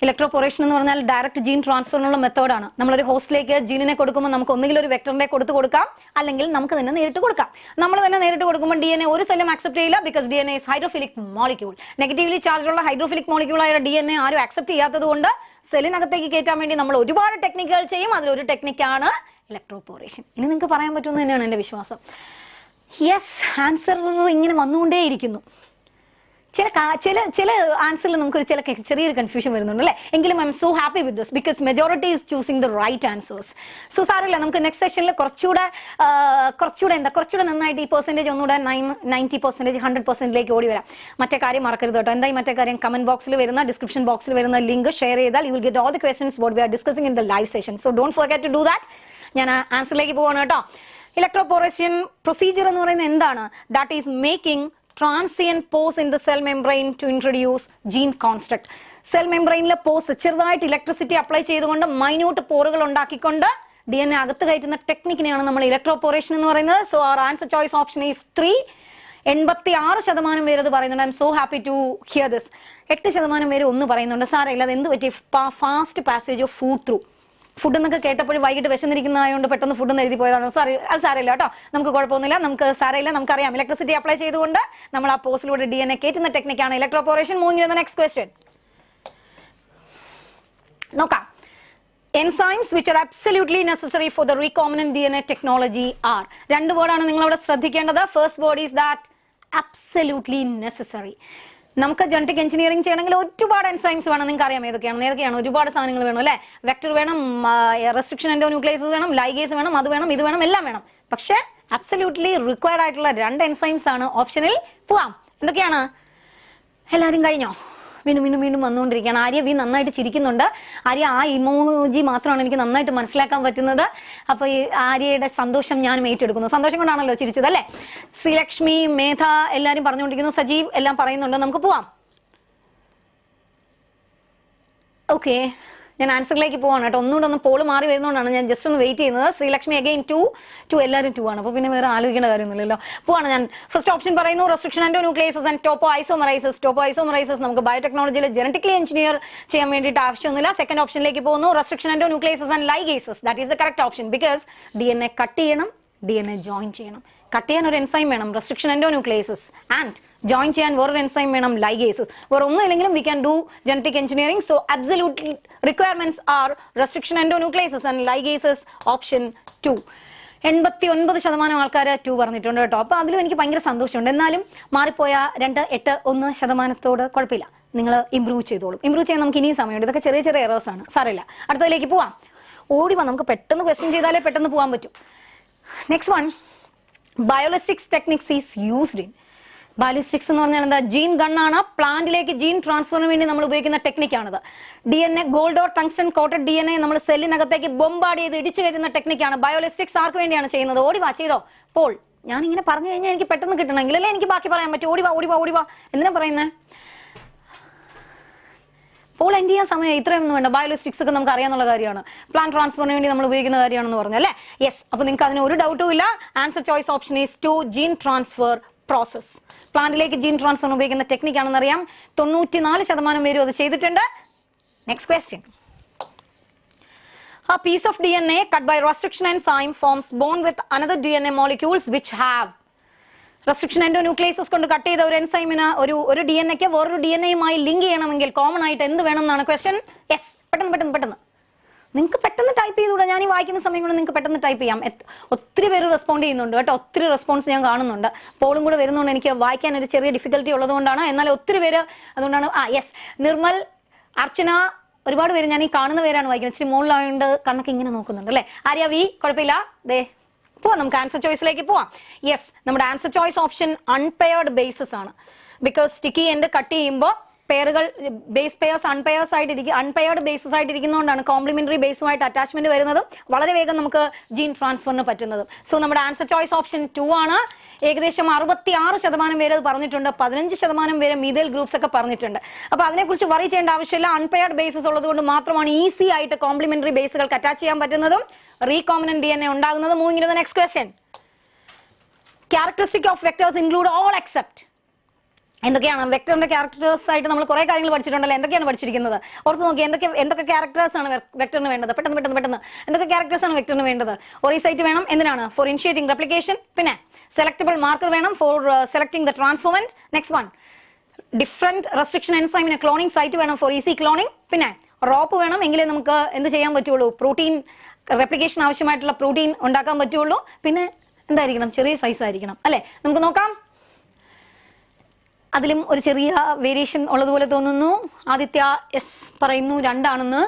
ഇലക്ട്രോപോറേഷൻ എന്ന് പറഞ്ഞാൽ ഡയറക്റ്റ് ജീൻ ട്രാൻസ്ഫറിനുള്ള മെത്തേഡാണ്. നമ്മളൊരു ഹോസ്റ്റിലേക്ക് ജീനിനെ കൊടുക്കുമ്പോൾ നമുക്ക് ഒന്നുകിൽ ഒരു വെക്ടറിനെ കൊടുക്കാം, അല്ലെങ്കിൽ നമുക്ക് തന്നെ നേരിട്ട് കൊടുക്കാം. നമ്മൾ തന്നെ നേരിട്ട് കൊടുക്കുമ്പോൾ DNA ഒരു സെല്ലും അക്സെപ്റ്റ് ചെയ്യില്ല. Because DNA is hydrophilic molecule. Negatively ചാർജുള്ള ഹൈഡ്രോഫിലിക് മോളിക്യൂളായ DNA ആരും അക്സെപ്റ്റ് ചെയ്യാത്തത് കൊണ്ട് സെല്ലിനകത്തേക്ക് കയറ്റാൻ വേണ്ടി നമ്മൾ ഒരുപാട് ടെക്നിക്കുകൾ ചെയ്യും. അതിലൊരു ടെക്നിക്കാണ് ഇലക്ട്രോപോറേഷൻ. ഇനി നിങ്ങൾക്ക് പറയാൻ പറ്റുമെന്ന് തന്നെയാണ് എൻ്റെ വിശ്വാസം. യെസ്, ആൻസർ ഇങ്ങനെ വന്നുകൊണ്ടേയിരിക്കുന്നു. ചില ആൻസറിൽ നമുക്കൊരു ചെറിയൊരു കൺഫ്യൂഷൻ വരുന്നുണ്ട് അല്ലേ? എങ്കിലും I'm so happy with this because majority is choosing the right answers. So സാറില്ല, നമുക്ക് നെക്സ്റ്റ് സെഷനിൽ കുറച്ചുകൂടെ നന്നായിട്ട് ഈ പെർസെൻറ്റേജ് ഒന്നുകൂടെ 90%, 100%ലേക്ക് ഓടി വരാം. മറ്റേ കാര്യം മറക്കരുത് കേട്ടോ. എന്തായി മറ്റേ കാര്യം? കമന്റ് ബോക്സിൽ വരുന്ന, ഡിസ്ക്രിപ്ഷൻ ബോക്സിൽ വരുന്ന ലിങ്ക് ഷെയർ ചെയ്താൽ you will get all the questions what we are discussing in the live session. So don't forget to do that. ഞാൻ ആൻസറിലേക്ക് പോവാണ് കേട്ടോ. ഇലക്ട്രോപോറേഷൻ പ്രൊസീജിയർ എന്ന് പറയുന്നത് എന്താണ്? That is making transient pores in the cell membrane to introduce gene construct. Cell മെംബ്രെയിനിലെ pores ചെറുതായിട്ട് electricity apply ചെയ്തുകൊണ്ട് മൈന്യൂട്ട് പോറുകൾ ഉണ്ടാക്കിക്കൊണ്ട് DNA അകത്ത് കയറ്റുന്ന ടെക്നിക്കിനെയാണ് നമ്മൾ ഇലക്ട്രോപോറേഷൻ എന്ന് പറയുന്നത്. So our answer choice option is 3. 86% പേര് അത് പറയുന്നുണ്ട്. I'm so happy to hear this. 8% പേര് ഒന്ന് പറയുന്നുണ്ട്. സാരമില്ല, അത് എന്ത് പറ്റി? Fast passage of food through. Food എന്നൊക്കെ കേട്ടപ്പോഴും വൈകിട്ട് വിശന്നിരിക്കുന്നതായതുകൊണ്ട് പെട്ടെന്ന് ഫുഡ് എന്ന് എഴുതി പോയതാണ്. സോറി, അത് സാരമില്ല കേട്ടോ, നമുക്ക് കുഴപ്പമൊന്നുമില്ല, നമുക്ക് സാരമില്ല, നമുക്കറിയാം ഇലക്ട്രിസിറ്റി അപ്ലൈ ചെയ്തുകൊണ്ട് നമ്മൾ ആ പോസ്റ്റിലൂടെ DNA കയറ്റുന്ന ടെക്നിക്കാണ് electroporation. Moving to the next question. നോക്കാം. Enzymes which are absolutely necessary for the recombinant DNA technology are. രണ്ട് വേർഡാണ് നിങ്ങളവിടെ ശ്രദ്ധിക്കേണ്ടത്. First word is that absolutely necessary. നമുക്ക് ജനറ്റിക് എഞ്ചിനീയറിംഗ് ചെയ്യണമെങ്കിൽ ഒരുപാട് എൻസൈംസ് വേണം. നിങ്ങൾക്ക് അറിയാം ഏതൊക്കെയാണ് ഒരുപാട് സാധനങ്ങൾ വേണം അല്ലേ. വെക്ടർ വേണം, റെസ്ട്രിക്ഷൻ എൻഡോന്യൂക്ലിയസ് വേണം, ലൈഗേസ് വേണം, അത് വേണം, ഇത് വേണം, എല്ലാം വേണം. പക്ഷേ അബ്സല്യൂട്ട്ലി റിക്വയർഡ് ആയിട്ടുള്ള 2 എൻസൈംസ് ആണ്. ഓപ്ഷനിൽ പോവാം. എന്തൊക്കെയാണ്? എല്ലാവരും കഴിഞ്ഞോ? വീണ്ടും വന്നുകൊണ്ടിരിക്കുകയാണ്. ആര്യ വി നന്നായിട്ട് ചിരിക്കുന്നുണ്ട്. ആര്യ ആ ഇമോജി മാത്രമാണ് എനിക്ക് നന്നായിട്ട് മനസ്സിലാക്കാൻ പറ്റുന്നത്. അപ്പൊ ഈ ആര്യയുടെ സന്തോഷം ഞാനും ഏറ്റെടുക്കുന്നു. സന്തോഷം കൊണ്ടാണല്ലോ ചിരിച്ചത് അല്ലേ. ശ്രീലക്ഷ്മി, മേധ എല്ലാവരും പറഞ്ഞുകൊണ്ടിരിക്കുന്നു, സജീവ് എല്ലാം പറയുന്നുണ്ട്. നമുക്ക് പോവാം. ഓക്കെ, ഞാൻ ആൻസറിലേക്ക് പോവാണ് കേട്ടോ. ഒന്നുകൂടെ ഒന്ന് പോള് മാറി വരുന്നതുകൊണ്ടാണ് ഞാൻ ജസ്റ്റ് ഒന്ന് വെയിറ്റ് ചെയ്യുന്നത്. ശ്രീലക്ഷ്മി അഗൈൻ 2 എല്ലാവരും 2 ആണ്. അപ്പോൾ പിന്നെ വേറെ ആലോചിക്കേണ്ട കാര്യമൊന്നുമില്ലല്ലോ. പോവാണ് ഞാൻ. ഫസ്റ്റ് ഓപ്ഷൻ പറയുന്നു റെസ്ട്രിക്ഷൻ എൻഡോന്യൂക്ലിയസസ് ആൻഡ് ടോപ്പോ ഐസോമറൈസസ്. നമുക്ക് ബയോടെക്നോളജിയിൽ ജനറ്റിക്കലി എഞ്ചിനീയർ ചെയ്യാൻ വേണ്ടിയിട്ട് ആവശ്യമൊന്നുമില്ല. സെക്കൻഡ് ഓപ്ഷനിലേക്ക് പോകുന്നു restriction endonucleases and ligases. That is the correct option. Because DNA cut ചെയ്യണം, DNA ജോയിൻ ചെയ്യണം. കട്ട് ചെയ്യാൻ ഒരു എൻസൈം വേണം, റെസ്ട്രിക്ഷൻ എൻഡോന്യൂക്ലിയസസ്, ആൻഡ് ജോയിൻ ചെയ്യാൻ വേറൊരു എൻസൈം വേണം, ലൈഗേസസ്. വേറെ ഒന്നും ഇല്ലെങ്കിലും we can do genetic engineering. So absolutely requirements are restriction endonucleases and ligases. Option 2. 89% ആൾക്കാർ 2 പറഞ്ഞിട്ടുണ്ട് കേട്ടോ. അപ്പോൾ അതിലും എനിക്ക് ഭയങ്കര സന്തോഷമുണ്ട്. എന്നാലും മാറിപ്പോയ 2.81% കുഴപ്പമില്ല, നിങ്ങൾ ഇംപ്രൂവ് ചെയ്തോളും. ഇംപ്രൂവ് ചെയ്യാൻ നമുക്ക് ഇനിയും സമയമുണ്ട്. ഇതൊക്കെ ചെറിയ എറേഴ്സ് ആണ്, സാരമില്ല. അടുത്തതിലേക്ക് പോവാം. ഓടി വാ, നമുക്ക് പെട്ടെന്ന് ക്വസ്റ്റ്യൻ ചെയ്താലേ പെട്ടെന്ന് പോകാൻ പറ്റും. Next one, biolistics techniques is used in. Biolistics എന്ന് പറഞ്ഞാൽ എന്താ? ജീൻ ഗണ്ണാണ്. പ്ലാന്റിലേക്ക് ജീൻ ട്രാൻസ്ഫറിന് വേണ്ടി നമ്മൾ ഉപയോഗിക്കുന്ന ടെക്നിക്കാണിത്. DNA gold or tungsten coated DNA നമ്മൾ സെല്ലിനകത്തേക്ക് ബോംബാർഡ് ചെയ്ത് ഇടിച്ചു കയറ്റുന്ന ടെക്നിക്കാണ്. ബയോളിസ്റ്റിക്സ് ആർക്ക് വേണ്ടിയാണ് ചെയ്യുന്നത്? ഓടി വാ, ചെയ്തോ. പോൾ, ഞാനിങ്ങനെ പറഞ്ഞു കഴിഞ്ഞാൽ എനിക്ക് പെട്ടെന്ന് കിട്ടണമെങ്കിൽ അല്ലേ എനിക്ക് ബാക്കി പറയാൻ പറ്റും. ഓടി വാ. എന്തിനാ പറയുന്നത്? പോൾ എൻഡ് ചെയ്യാൻ സമയം ഇത്രയൊന്നും വേണ്ട. ബയോളിസ്റ്റിക്സ് ഒക്കെ നമുക്ക് അറിയാനുള്ള കാര്യമാണ്. പ്ലാന്റ് ട്രാൻസ്ഫറിന് വേണ്ടി നമ്മൾ ഉപയോഗിക്കുന്ന കാര്യമാണെന്ന് പറഞ്ഞു അല്ലേ. യെസ്, അപ്പൊ നിങ്ങൾക്ക് അതിന് ഒരു ഡൗട്ടും ഇല്ല. Answer choice option is 2, gene transfer process. പ്ലാന്റിലേക്ക് ജീൻ ട്രാൻസ്ഫർ ഉപയോഗിക്കുന്ന ടെക്നിക്കാണെന്ന് അറിയാം. 94% പേരും അത് ചെയ്തിട്ടുണ്ട്. Next question. A piece of DNA cut by restriction enzyme forms bond with another DNA molecules which have. Restriction endonucleases കൊണ്ട് കട്ട് ചെയ്ത ഒരു എൻസൈമിന് ഒരു DNA-ക്ക് വേറൊരു DNA-യുമായി ലിങ്ക് ചെയ്യണമെങ്കിൽ കോമൺ ആയിട്ട് എന്ത് വേണം എന്നാണ് ക്വസ്റ്റ്യൻ. യെസ്, പെട്ടെന്ന് നിങ്ങൾക്ക് പെട്ടെന്ന് ടൈപ്പ് ചെയ്തുകൂടാ? ഞാൻ ഈ വായിക്കുന്ന സമയം കൊണ്ട് നിങ്ങൾക്ക് പെട്ടെന്ന് ടൈപ്പ് ചെയ്യാം. ഒത്തിരി പേര് റെസ്പോണ്ട് ചെയ്യുന്നുണ്ട് കേട്ടോ. ഒത്തിരി റെസ്പോൺസ് ഞാൻ കാണുന്നുണ്ട്. പോളും കൂടെ വരുന്നതുകൊണ്ട് എനിക്ക് വായിക്കാൻ ഒരു ചെറിയ ഡിഫിക്കൽറ്റി ഉള്ളതുകൊണ്ടാണ്. എന്നാൽ ഒത്തിരി പേര് അതുകൊണ്ടാണ്. യെസ്, നിർമ്മൽ, അർച്ചന, ഒരുപാട് പേര് ഞാൻ ഈ കാണുന്ന പേരാണ് വായിക്കുന്നത്. ഇച്ചിരി മുകളിലായതുകൊണ്ട് കണ്ണൊക്കെ ഇങ്ങനെ നോക്കുന്നുണ്ട് അല്ലേ. ആര്യ വി, കുഴപ്പമില്ല. പോവാം, നമുക്ക് ആൻസർ ചോയ്സിലേക്ക് പോവാം. യെസ്, നമ്മുടെ answer choice option unpaired bases ആണ്. ബിക്കോസ് സ്റ്റിക്കി എൻഡ് കട്ട് ചെയ്യുമ്പോൾ പേരുകൾ ബേസ് പെയർസ് അൺപെയർഡ് ബേസസ് ആയിട്ടിരിക്കുന്നതുകൊണ്ടാണ് കോംപ്ലിമെന്ററി ബേസുമായിട്ട് അറ്റാച്ച്മെന്റ് വരുന്നതും വളരെ വേഗം നമുക്ക് ജീൻ ട്രാൻസ്ഫറിന് പറ്റുന്നതും. സോ നമ്മുടെ ആൻസർ ചോയ്സ് ഓപ്ഷൻ 2 ആണ്. ഏകദേശം 66% പേര് അത് പറഞ്ഞിട്ടുണ്ട്. 15% പേര് മീഥൈൽ ഗ്രൂപ്പ്സ് ഒക്കെ പറഞ്ഞിട്ടുണ്ട്. അപ്പൊ അതിനെക്കുറിച്ച് വറി ചെയ്യേണ്ട ആവശ്യമില്ല. അൺപെയർഡ് ബേസസ് ഉള്ളതുകൊണ്ട് മാത്രമാണ് ഈസി ആയിട്ട് കോംപ്ലിമെന്ററി ബേസുകൾക്ക് അറ്റാച്ച് ചെയ്യാൻ പറ്റുന്നതും റീകോമിനന്റ് DNA ഉണ്ടാകുന്നതും. Moving to the next question. Characteristic of vectors include all except. എന്തൊക്കെയാണ് വെക്ടറിന്റെ ക്യാരക്ടേഴ്സ് ആയിട്ട് നമ്മൾ കുറെ കാര്യങ്ങൾ പഠിച്ചിട്ടുണ്ടല്ലോ. എന്തൊക്കെയാണ് പഠിച്ചിരിക്കുന്നത്? ഓർത്ത് നോക്കി, എന്തൊക്കെ ക്യാരക്ടേഴ്സ് ആണ് വെക്ടറിന് വേണ്ടത്? പെട്ടെന്ന് എന്തൊക്കെ ക്യാരക്ടേഴ്സ് ആണ് വെക്ടറിന് വേണ്ടത്? ഒറീസൈറ്റ് വേണം. എന്തിനാണ്? For initiating replication. പിന്നെ സെലക്ടബിൾ മാർക്കർ വേണം for selecting the transformant. Next one, different restriction എൻസൈമിന് ക്ലോണിംഗ് സൈറ്റ് വേണം ഫോർ ഈസി ക്ലോണിംഗ്. പിന്നെ റോപ്പ് വേണം, എങ്കിലേ നമുക്ക് എന്ത് ചെയ്യാൻ പറ്റുള്ളൂ? പ്രോട്ടീൻ റെപ്ലിക്കേഷൻ ആവശ്യമായിട്ടുള്ള പ്രോട്ടീൻ ഉണ്ടാക്കാൻ പറ്റുള്ളൂ. പിന്നെ എന്തായിരിക്കണം? ചെറിയ സൈസ് ആയിരിക്കണം അല്ലെ. നമുക്ക് നോക്കാം. അതിലും ഒരു ചെറിയ വേരിയേഷൻ ഉള്ളതുപോലെ തോന്നുന്നു. ആദിത്യ എസ് പറയുന്നു 2 ആണെന്ന്.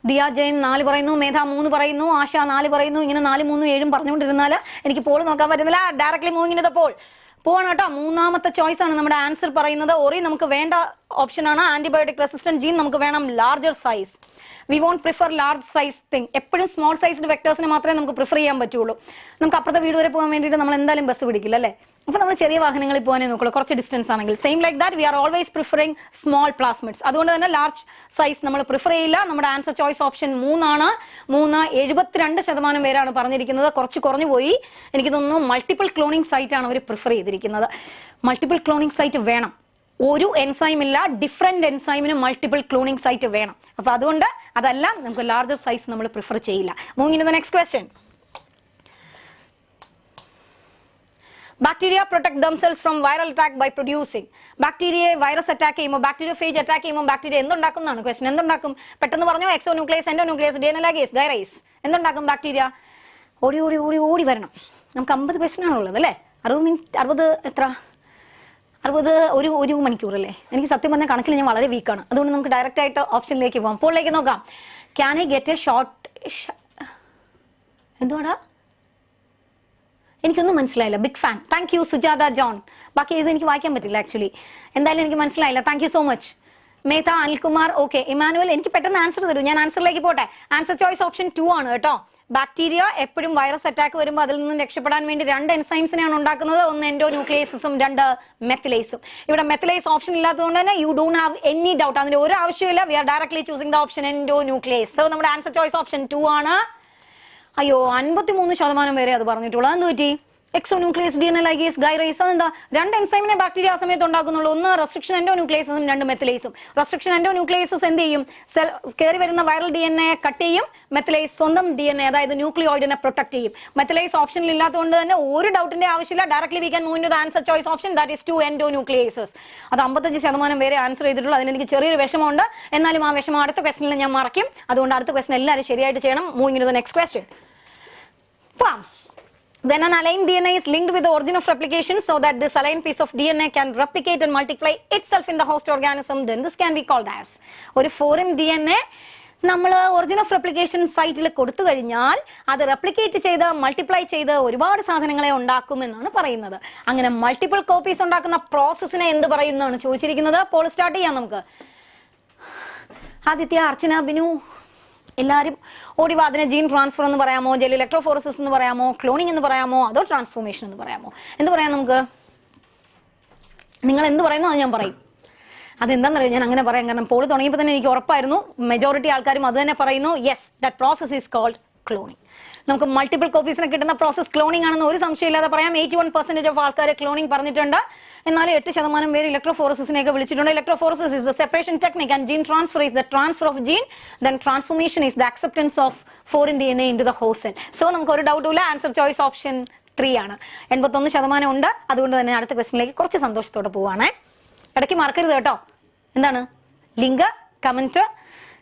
ദിയ ജയൻ 4 പറയുന്നു. മേധ 3 പറയുന്നു. ആശ 4 പറയുന്നു. ഇങ്ങനെ 4, 3, 7 പറഞ്ഞുകൊണ്ടിരുന്നാൽ എനിക്ക് പോൾ നോക്കാൻ പറ്റുന്നില്ല. Directly moving in the poll. പോവാണ് കേട്ടോ. 3ാമത്തെ ചോയ്സ് ആണ് നമ്മുടെ ആൻസർ പറയുന്നത്. ഒറി നമുക്ക് വേണ്ട ഓപ്ഷൻ ആണ്. ആന്റിബയോട്ടിക് റെസിസ്റ്റന്റ് ജീൻ നമുക്ക് വേണം larger size. We won't prefer large size thing. എപ്പോഴും സ്മോൾ സൈസ്ഡ് വെക്ടേഴ്സിനെ മാത്രമേ നമുക്ക് പ്രിഫർ ചെയ്യാൻ പറ്റുള്ളൂ. നമുക്ക് അപ്പുറത്തെ വീട് വരെ പോകാൻ വേണ്ടിയിട്ട് നമ്മൾ എന്തായാലും ബസ് പിടിക്കില്ല അല്ലേ. അപ്പൊ നമ്മൾ ചെറിയ വാഹനങ്ങളിൽ പോകാനേ നോക്കുള്ളൂ, കുറച്ച് ഡിസ്റ്റൻസ് ആണെങ്കിൽ. Same like that we are always preferring small plasmids. അതുകൊണ്ട് തന്നെ ലാർജ് സൈസ് നമ്മൾ പ്രിഫർ ചെയ്യില്ല. നമ്മുടെ ആൻസർ ചോയ്സ് ഓപ്ഷൻ 3 ആണ്. 72% പേരാണ് പറഞ്ഞിരിക്കുന്നത്. കുറച്ച് കുറഞ്ഞു പോയി. എനിക്ക് തോന്നുന്നു മൾട്ടിപ്പിൾ ക്ലോണിംഗ് സൈറ്റ് ആണ് അവർ പ്രിഫർ ചെയ്തിരിക്കുന്നത്. മൾട്ടിപ്പിൾ ക്ലോണിംഗ് സൈറ്റ് വേണം. ഒരു എൻസൈം ഇല്ല, ഡിഫറെന്റ് എൻസൈമിന് മൾട്ടിപ്പിൾ ക്ലോണിംഗ് സൈറ്റ് വേണം. അപ്പൊ അതുകൊണ്ട് അതല്ല നമുക്ക് ലാർജർ സൈസ് നമ്മൾ പ്രിഫർ ചെയ്യില്ല. Moving to the next question. Bacteria protect themselves from viral attack by producing. Bacteria virus attack ചെയ്യുമ്പോൾ bacteriophage attack ചെയ്യുമ്പോൾ ബാക്ടീരിയ എന്തുണ്ടാക്കും എന്നാണ് ക്വസ്റ്റൻ. എന്തുണ്ടാക്കും? പെട്ടെന്ന് പറഞ്ഞു. എക്സോന്യൂക്ലിയസ്, എൻഡോന്യൂക്ലിയസ്, DNA ligase, ഗൈറൈസ്. എന്തുണ്ടാക്കും ബാക്ടീരിയ? ഓടി ഓടി ഓടി ഓടി വരണം. നമുക്ക് 50 ക്വസ്റ്റൻ ആണുള്ളത് അല്ലേ? 60 മണിക്കൂർ അല്ലേ? എനിക്ക് സത്യം പറഞ്ഞ കണക്കിൽ ഞാൻ വളരെ വീക്കാണ്. അതുകൊണ്ട് നമുക്ക് ഡയറക്റ്റ് ആയിട്ട് ഓപ്ഷനിലേക്ക് പോകാം. പോളിലേക്ക് നോക്കാം. Can I get a short? എന്തുവാടാ? എനിക്കൊന്നും മനസ്സിലായില്ല. Big fan. Thank you Sujatha John. ബാക്കി ഇത് എനിക്ക് വായിക്കാൻ പറ്റില്ല ആക്ച്വലി. എന്തായാലും എനിക്ക് മനസ്സിലായില്ല. Thank you so much. Mehta Anilkumar. Okay. Emmanuel. എനിക്ക് പെട്ടെന്ന് ആൻസർ തരൂ. ഞാൻ ആൻസറിലേക്ക് പോട്ടെ. ആൻസർ ചോയ്സ് ഓപ്ഷൻ 2 ആണ് കേട്ടോ. ബാക്ടീരിയ എപ്പോഴും വൈറസ് അറ്റാക്ക് വരുമ്പോൾ അതിൽ നിന്നും രക്ഷപ്പെടാൻ വേണ്ടി 2 എൻസൈംസിനെയാണ് ഉണ്ടാക്കുന്നത്. ഒന്ന് എൻഡോന്യൂക്ലിയസും 2 മെത്തിലേസും. ഇവിടെ മെത്തിലേസ് ഓപ്ഷൻ ഇല്ലാത്തതുകൊണ്ട് തന്നെ you don't have any doubt. അതിന്റെ ഒരു ആവശ്യമില്ല. We are directly choosing the option endonuclease. So നമ്മുടെ ആൻസർ ചോയ്സ് ഓപ്ഷൻ 2 ആണ്. അയ്യോ 53% വരെ അത് പറഞ്ഞിട്ടുള്ളൂ. എന്ത് പറ്റി? എക്സോന്യൂക്ലിയസ്, DNA ligase, ഗൈറൈസ്. അതെന്താ? 2 എൻസൈമിനെ ബാക്ടീരിയ ആ സമയത്ത് ഉണ്ടാക്കുന്നുള്ളൂ. ഒന്ന് റെസ്ട്രിക്ഷൻ എൻഡോന്യൂക്ലിയസും 2 മെത്തിലേസും. റെസ്ട്രിക്ഷൻ എൻഡോന്യൂക്ലിയസസ് എന്ത് ചെയ്യും? കയറി വരുന്ന വൈറൽ DNA കട്ട് ചെയ്യും. മെത്തിലേസ് സ്വന്തം DNA അതായത് ന്യൂക്ലിയോയിഡിനെ പ്രൊട്ടക്ട് ചെയ്യും. മെത്തിലേസ് ഓപ്ഷനിൽ ഇല്ലാത്തതുകൊണ്ട് തന്നെ ഒരു ഡൗട്ടിന്റെ ആവശ്യമില്ല. Directly we can move to the answer choice option that is 2 endonucleases. അത് 55% വരെ ആൻസർ ചെയ്തിട്ടുള്ളൂ. അതിന് എനിക്ക് ചെറിയൊരു വിഷമമുണ്ട്. എന്നാലും ആ വിഷമം അടുത്ത ക്വസ്റ്റനിൽ ഞാൻ മറക്കും. അതുകൊണ്ട് അടുത്ത ക്വസ്റ്റൻ എല്ലാവരും ശരിയായിട്ട് ചെയ്യണം. Moving to the next question. When an aligned DNA is linked with the origin of replication so that this aligned piece of DNA can replicate and multiply itself in the host organism, then this can be called as. ഒരു foreign DNA നമ്മൾ origin of replication സൈറ്റിൽ കൊടുത്തു കഴിഞ്ഞാൽ അത് replicate ചെയ്ത് multiply ചെയ്ത് ഒരുപാട് സാധനങ്ങളെ ഉണ്ടാക്കുമെന്നാണ് പറയുന്നത്. അങ്ങനെ മൾട്ടിപ്പിൾ കോപ്പീസ് ഉണ്ടാക്കുന്ന പ്രോസസ്സിനെ എന്ത് പറയുന്നതാണ് ചോദിച്ചിരിക്കുന്നത്. പോൾ സ്റ്റാർട്ട് ചെയ്യാം നമുക്ക്. ആദിത്യ, അർച്ചന, ബിനു എല്ലാവരും ഓടി വാ. അതിനെ ജീൻ ട്രാൻസ്ഫർ എന്ന് പറയാമോ, ജെൽ ഇലക്ട്രോഫോറസിസ് എന്ന് പറയാമോ, ക്ലോണിംഗ് എന്ന് പറയാമോ, അതോ ട്രാൻസ്ഫോർമേഷൻ എന്ന് പറയാമോ? എന്ത് പറയാം നമുക്ക്? നിങ്ങൾ എന്ത് പറയുന്നു അത് ഞാൻ പറയും. അതെന്താണെന്നറിയാം, ഞാൻ അങ്ങനെ പറയാം. കാരണം പോൾ തുടങ്ങിയപ്പോൾ തന്നെ എനിക്ക് ഉറപ്പായിരുന്നു മെജോറിറ്റി ആൾക്കാരും അത് തന്നെ പറയുന്നു. Yes, that process is called cloning. നമുക്ക് മൾട്ടിപ്പിൾ കോപ്പീസിനെ കിട്ടുന്ന പ്രോസസ് ക്ലോണിംഗ് ആണെന്ന് ഒരു സംശയമില്ലാതെ പറയാം. 81% ഓഫ് ആൾക്കാർ ക്ലോണിംഗ് പറഞ്ഞിട്ടുണ്ട്. എന്നാലും 8% പേര് ഇലക്ട്രോഫോറസിനെയൊക്കെ വിളിച്ചിട്ടുണ്ട്. Electrophoresis is the separation technique and gene transfer is the transfer of gene. Then transformation is the acceptance of foreign DNA in to the host cell. So നമുക്ക് ഒരു ഡൗട്ടുമില്ല. ആൻസർ ചോയ്സ് ഓപ്ഷൻ 3 ആണ്. 81% ഉണ്ട്. അതുകൊണ്ട് തന്നെ അടുത്ത ക്വസ്റ്റനിലേക്ക് കുറച്ച് സന്തോഷത്തോടെ പോവാണ്. ഇടയ്ക്ക് മറക്കരുത് കേട്ടോ. എന്താണ്? ലിങ്ക്, കമന്റ്,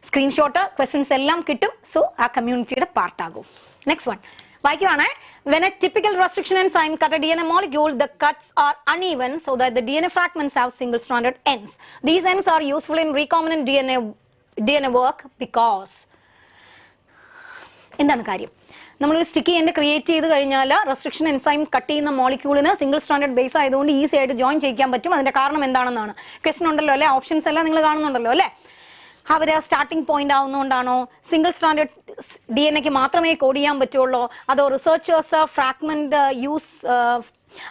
സ്ക്രീൻഷോട്ട്, ക്വസ്റ്റ്യൻസ് എല്ലാം കിട്ടും. സോ ആ കമ്മ്യൂണിറ്റിയുടെ പാർട്ടാകും. നെക്സ്റ്റ് വൺ വായിക്കുവാണ്. When a typical restriction enzyme cut a DNA molecule, the cuts are uneven so that the DNA fragments have single-stranded ends. These ends are useful in recombinant DNA work because. എന്താണ് കാര്യം? നമ്മളൊരു sticky end create ചെയ്ത് കഴിഞ്ഞാൽ restriction enzyme cut ചെയ്യുന്ന മോളിക്യൂളിന് single standard base ആയതുകൊണ്ട് easy ആയിട്ട് join ചെയ്യിക്കാൻ പറ്റും. അതിന്റെ കാരണം എന്താണെന്നാണ് ക്വസ്റ്റൻ ഉണ്ടല്ലോ അല്ലെ? ഓപ്ഷൻസ് എല്ലാം നിങ്ങൾ കാണുന്നുണ്ടല്ലോ അല്ലെ? അവർ സ്റ്റാർട്ടിംഗ് പോയിന്റ് ആവുന്നതുകൊണ്ടാണോ? സിംഗിൾ സ്റ്റാൻഡേർഡ് DNA മാത്രമേ കോഡ് ചെയ്യാൻ പറ്റുള്ളൂ? അതോ റിസർച്ചേഴ്സ് ഫ്രാഗ്മെന്റ്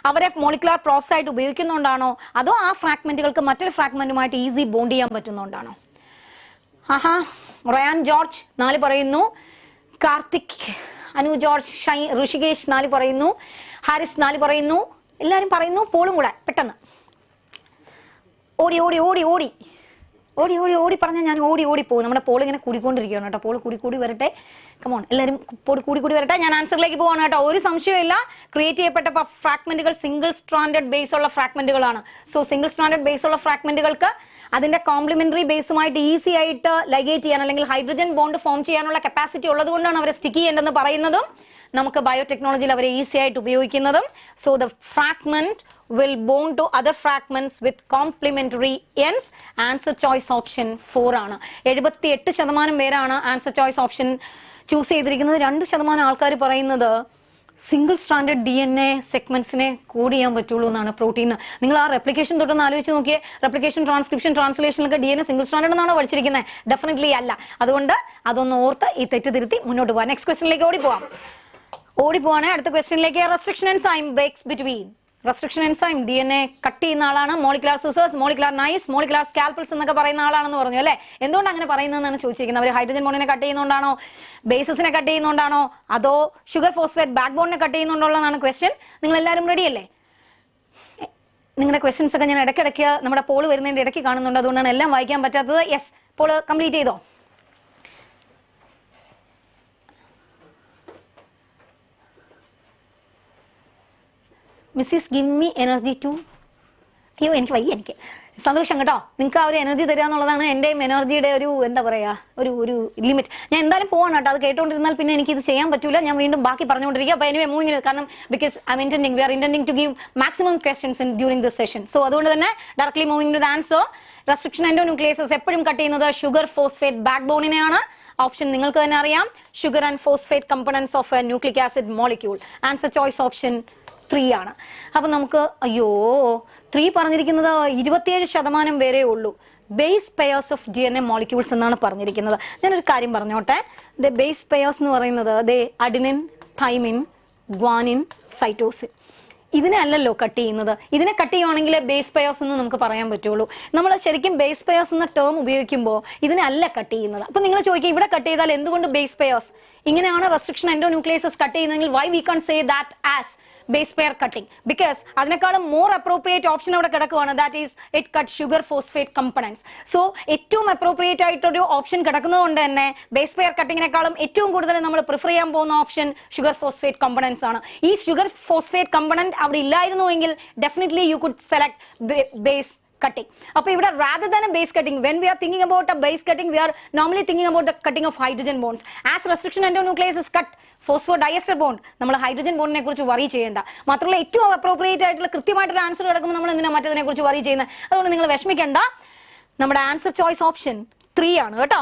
അവരെ മോളിക്കുലർ പ്രോസസ് ആയിട്ട് ഉപയോഗിക്കുന്നതുകൊണ്ടാണോ? അതോ ആ ഫ്രാഗ്മെന്റുകൾക്ക് മറ്റൊരു ഫ്രാഗ്മെന്റുമായിട്ട് ഈസി ബോണ്ട് ചെയ്യാൻ പറ്റുന്നതുകൊണ്ടാണോ? ആഹാ, റയാൻ ജോർജ് 4 പറയുന്നു. കാർത്തിക്, അനു ജോർജ്, ഋഷികേഷ് 4 പറയുന്നു. ഹാരിസ് 4 പറയുന്നു. എല്ലാവരും പറയുന്നു. പോളും കൂടെ പെട്ടെന്ന് ഓടി ഓടി ഓടി ഓടി ഓടി ഓടി ഓടി പറഞ്ഞാൽ ഞാൻ ഓടി ഓടി പോകും. നമ്മുടെ പോൾ ഇങ്ങനെ കൂടിക്കൊണ്ടിരിക്കുകയാണ് കേട്ടോ. പോൾ കൂടി വരട്ടെ. കമോൺ, എല്ലാവരും കൂടി വരട്ടെ. ഞാൻ ആൻസറിലേക്ക് പോവാണ് കേട്ടോ. ഒരു സംശയമില്ല. ക്രിയേറ്റ് ചെയ്യപ്പെട്ട ഫ്രാഗ്മെന്റുകൾ സിംഗിൾ സ്റ്റാൻഡേർഡ് ബേസ് ഉള്ള ഫ്രാഗ്മെന്റുകളാണ്. സോ സിംഗിൾ സ്റ്റാൻഡേർഡ് ബേസ് ഉള്ള ഫ്രാഗ്മെന്റുകൾക്ക് അതിന്റെ കോംപ്ലിമെന്ററി ബേസുമായിട്ട് ഈസി ആയിട്ട് ലൈഗേറ്റ് ചെയ്യാൻ അല്ലെങ്കിൽ ഹൈഡ്രജൻ ബോണ്ട് ഫോം ചെയ്യാനുള്ള കപ്പാസിറ്റി ഉള്ളത് കൊണ്ടാണ് അവരെ സ്റ്റിക്കി ചെയ്യേണ്ടെന്ന് പറയുന്നതും നമുക്ക് ബയോടെക്നോളജിയിൽ അവരെ ഈസി ആയിട്ട് ഉപയോഗിക്കുന്നതും. So the fragment will bond to other fragments with complementary ends. Answer choice option 4 ആണ്. 78% പേരാണ് ആൻസർ ചോയ്സ് ഓപ്ഷൻ ചൂസ് ചെയ്തിരിക്കുന്നത്. 2% ആൾക്കാർ പറയുന്നത് സിംഗിൾ സ്റ്റാൻഡേർഡ് DNA സെഗ്മെന്റ്സിനെ കോഡ് ചെയ്യാൻ പറ്റുള്ളൂ എന്നാണ് പ്രോട്ടീൻ. നിങ്ങൾ ആ റെപ്ലിക്കേഷൻ തൊട്ടൊന്ന് ആലോചിച്ച് നോക്കിയേ. റെപ്ലിക്കേഷൻ, ട്രാൻസ്ക്രിപ്ഷൻ, ട്രാൻസ്ലേഷനിലൊക്കെ DNA സിംഗിൾ സ്റ്റാൻഡേർഡ് എന്നാണോ പഠിച്ചിരിക്കുന്നത്? ഡെഫിനറ്റ്ലി അല്ല. അതുകൊണ്ട് അതൊന്ന് ഓർത്ത് ഈ തെറ്റ് തിരുത്തി മുന്നോട്ട് പോകാം. നെക്സ്റ്റ് ക്വസ്റ്റനിലേക്ക് ഓടിപ്പോവാണ്. അടുത്ത ക്വസ്റ്റനിലേക്ക്. Restriction enzyme breaks between. Restriction enzyme DNA cut ചെയ്യുന്ന ആളാണ്. Molecular scissors, molecular knives, molecular scalpels എന്നൊക്കെ പറയുന്ന ആളാണെന്ന് പറഞ്ഞു അല്ലെ? എന്തുകൊണ്ട് അങ്ങനെ പറയുന്നതെന്നാണ് ചോദിച്ചിരിക്കുന്നത്. അവർ ഹൈഡ്രജൻ ബോണ്ടിനെ കട്ട് ചെയ്യുന്നതുകൊണ്ടാണോ? ബേസസിനെ കട്ട് ചെയ്യുന്നതുകൊണ്ടാണോ? അതോ ഷുഗർ ഫോസ്ഫേറ്റ് ബാക്ക് ബോണിനെ കട്ട് ചെയ്യുന്നുണ്ടോന്നാണ് ക്വസ്റ്റ്യൻ. നിങ്ങൾ എല്ലാവരും റെഡി അല്ലേ? നിങ്ങളുടെ ക്വസ്റ്റ്യൻസ് ഒക്കെ ഞാൻ ഇടയ്ക്കിടയ്ക്ക് നമ്മുടെ പോൾ വരുന്നതിന്റെ ഇടയ്ക്ക് കാണുന്നുണ്ട്. അതുകൊണ്ടാണ് എല്ലാം വായിക്കാൻ പറ്റാത്തത്. യെസ്, പോൾ കംപ്ലീറ്റ് ചെയ്തോ? Mrs give me energy too. അയ്യോ എനിക്ക് വയ്യ, എനിക്ക് സന്തോഷം കേട്ടോ. നിങ്ങൾക്ക് ആ ഒരു എനർജി തരിക എന്നുള്ളതാണ് എൻ്റെയും എനർജിയുടെ ഒരു എന്താ പറയുക ഒരു ലിമിറ്റ്. ഞാൻ എന്തായാലും പോവാണ് കേട്ടോ. അത് കേട്ടോണ്ടിരുന്നാൽ പിന്നെ എനിക്ക് ഇത് ചെയ്യാൻ പറ്റൂല. ഞാൻ വീണ്ടും ബാക്കി പറഞ്ഞുകൊണ്ടിരിക്കുക. അപ്പോൾ എനിവേ മൂവിങ്, കാരണം because we are intending to give maximum questions during this session. So അതുകൊണ്ട് തന്നെ directly moving to the answer. Restriction endonucleases എപ്പോഴും കട്ട് ചെയ്യുന്നത് ഷുഗർ ഫോസ്ഫേറ്റ് ബാക്ക് ബോണിനെയാണ്. ഓപ്ഷൻ നിങ്ങൾക്ക് തന്നെ അറിയാം, sugar and phosphate components of a nucleic acid molecule. Answer choice option 3 ആണ്. അപ്പം നമുക്ക് 3 പറഞ്ഞിരിക്കുന്നത് 27% വരെ ഉള്ളൂ. Base pairs of DNA molecules എന്നാണ് പറഞ്ഞിരിക്കുന്നത്. ഞാനൊരു കാര്യം പറഞ്ഞോട്ടെ. ദ ബേസ് പെയേഴ്സ് എന്ന് പറയുന്നത് അഡിനിൻ, തൈമിൻ, ഗ്വാനിൻ, സൈറ്റോസിൻ. ഇതിനെ അല്ലല്ലോ കട്ട് ചെയ്യുന്നത്. ഇതിനെ കട്ട് ചെയ്യുവാണെങ്കിൽ ബേസ് പെയേഴ്സ് എന്ന് നമുക്ക് പറയാൻ പറ്റുള്ളൂ. നമ്മൾ ശരിക്കും ബേസ് പെയേഴ്സ് എന്ന ടേം ഉപയോഗിക്കുമ്പോൾ ഇതിനല്ല കട്ട് ചെയ്യുന്നത്. അപ്പൊ നിങ്ങൾ ചോദിക്കുക, ഇവിടെ കട്ട് ചെയ്താൽ എന്തുകൊണ്ട് ബേസ് പെയേഴ്സ്? ഇങ്ങനെയാണ് റെസ്ട്രിക്ഷൻ എൻഡോന്യൂക്ലിയേസസ് കട്ട് ചെയ്യുന്നതെങ്കിൽ why we can say that as base pair cutting? Because അതിനേക്കാളും മോർ അപ്രോപ്രിയേറ്റ് ഓപ്ഷൻ അവിടെ കിടക്കുവാണ്. That is it cut sugar phosphate components. So ഏറ്റവും അപ്രോപ്രിയേറ്റ് ആയിട്ടൊരു ഓപ്ഷൻ കിടക്കുന്നത് കൊണ്ട് തന്നെ ബേസ് പെയർ കട്ടിങ്ങിനേക്കാളും ഏറ്റവും കൂടുതൽ നമ്മൾ പ്രിഫർ ചെയ്യാൻ പോകുന്ന ഓപ്ഷൻ ഷുഗർ ഫോസ്ഫേറ്റ് കമ്പണൻസ് ആണ്. ഈ ഷുഗർ ഫോസ്ഫേറ്റ് കമ്പണന്റ് അവിടെ ഇല്ലായിരുന്നുവെങ്കിൽ definitely you could select base cutting. അപ്പോൾ ഇവിടെ rather than a base cutting, when we are thinking about a base cutting, we are normally thinking about the cutting of hydrogen bonds. As restriction endonucleases cut phosphodiester bond, നമ്മൾ hydrogen ബോണ്ടിനെ കുറിച്ച് worry ചെയ്യേണ്ട. മാത്രമല്ല ഏറ്റവും appropriate ആയിട്ടുള്ള കൃത്യമായിട്ടൊരു answer കിടക്കുമ്പോൾ നമ്മൾ എന്തിനാ മറ്റതിനെ കുറിച്ച് വറി ചെയ്യുന്നത്? അതുകൊണ്ട് നിങ്ങൾ വിഷമിക്കേണ്ട. നമ്മുടെ ആൻസർ ചോയ്സ് ഓപ്ഷൻ 3 ആണ് കേട്ടോ.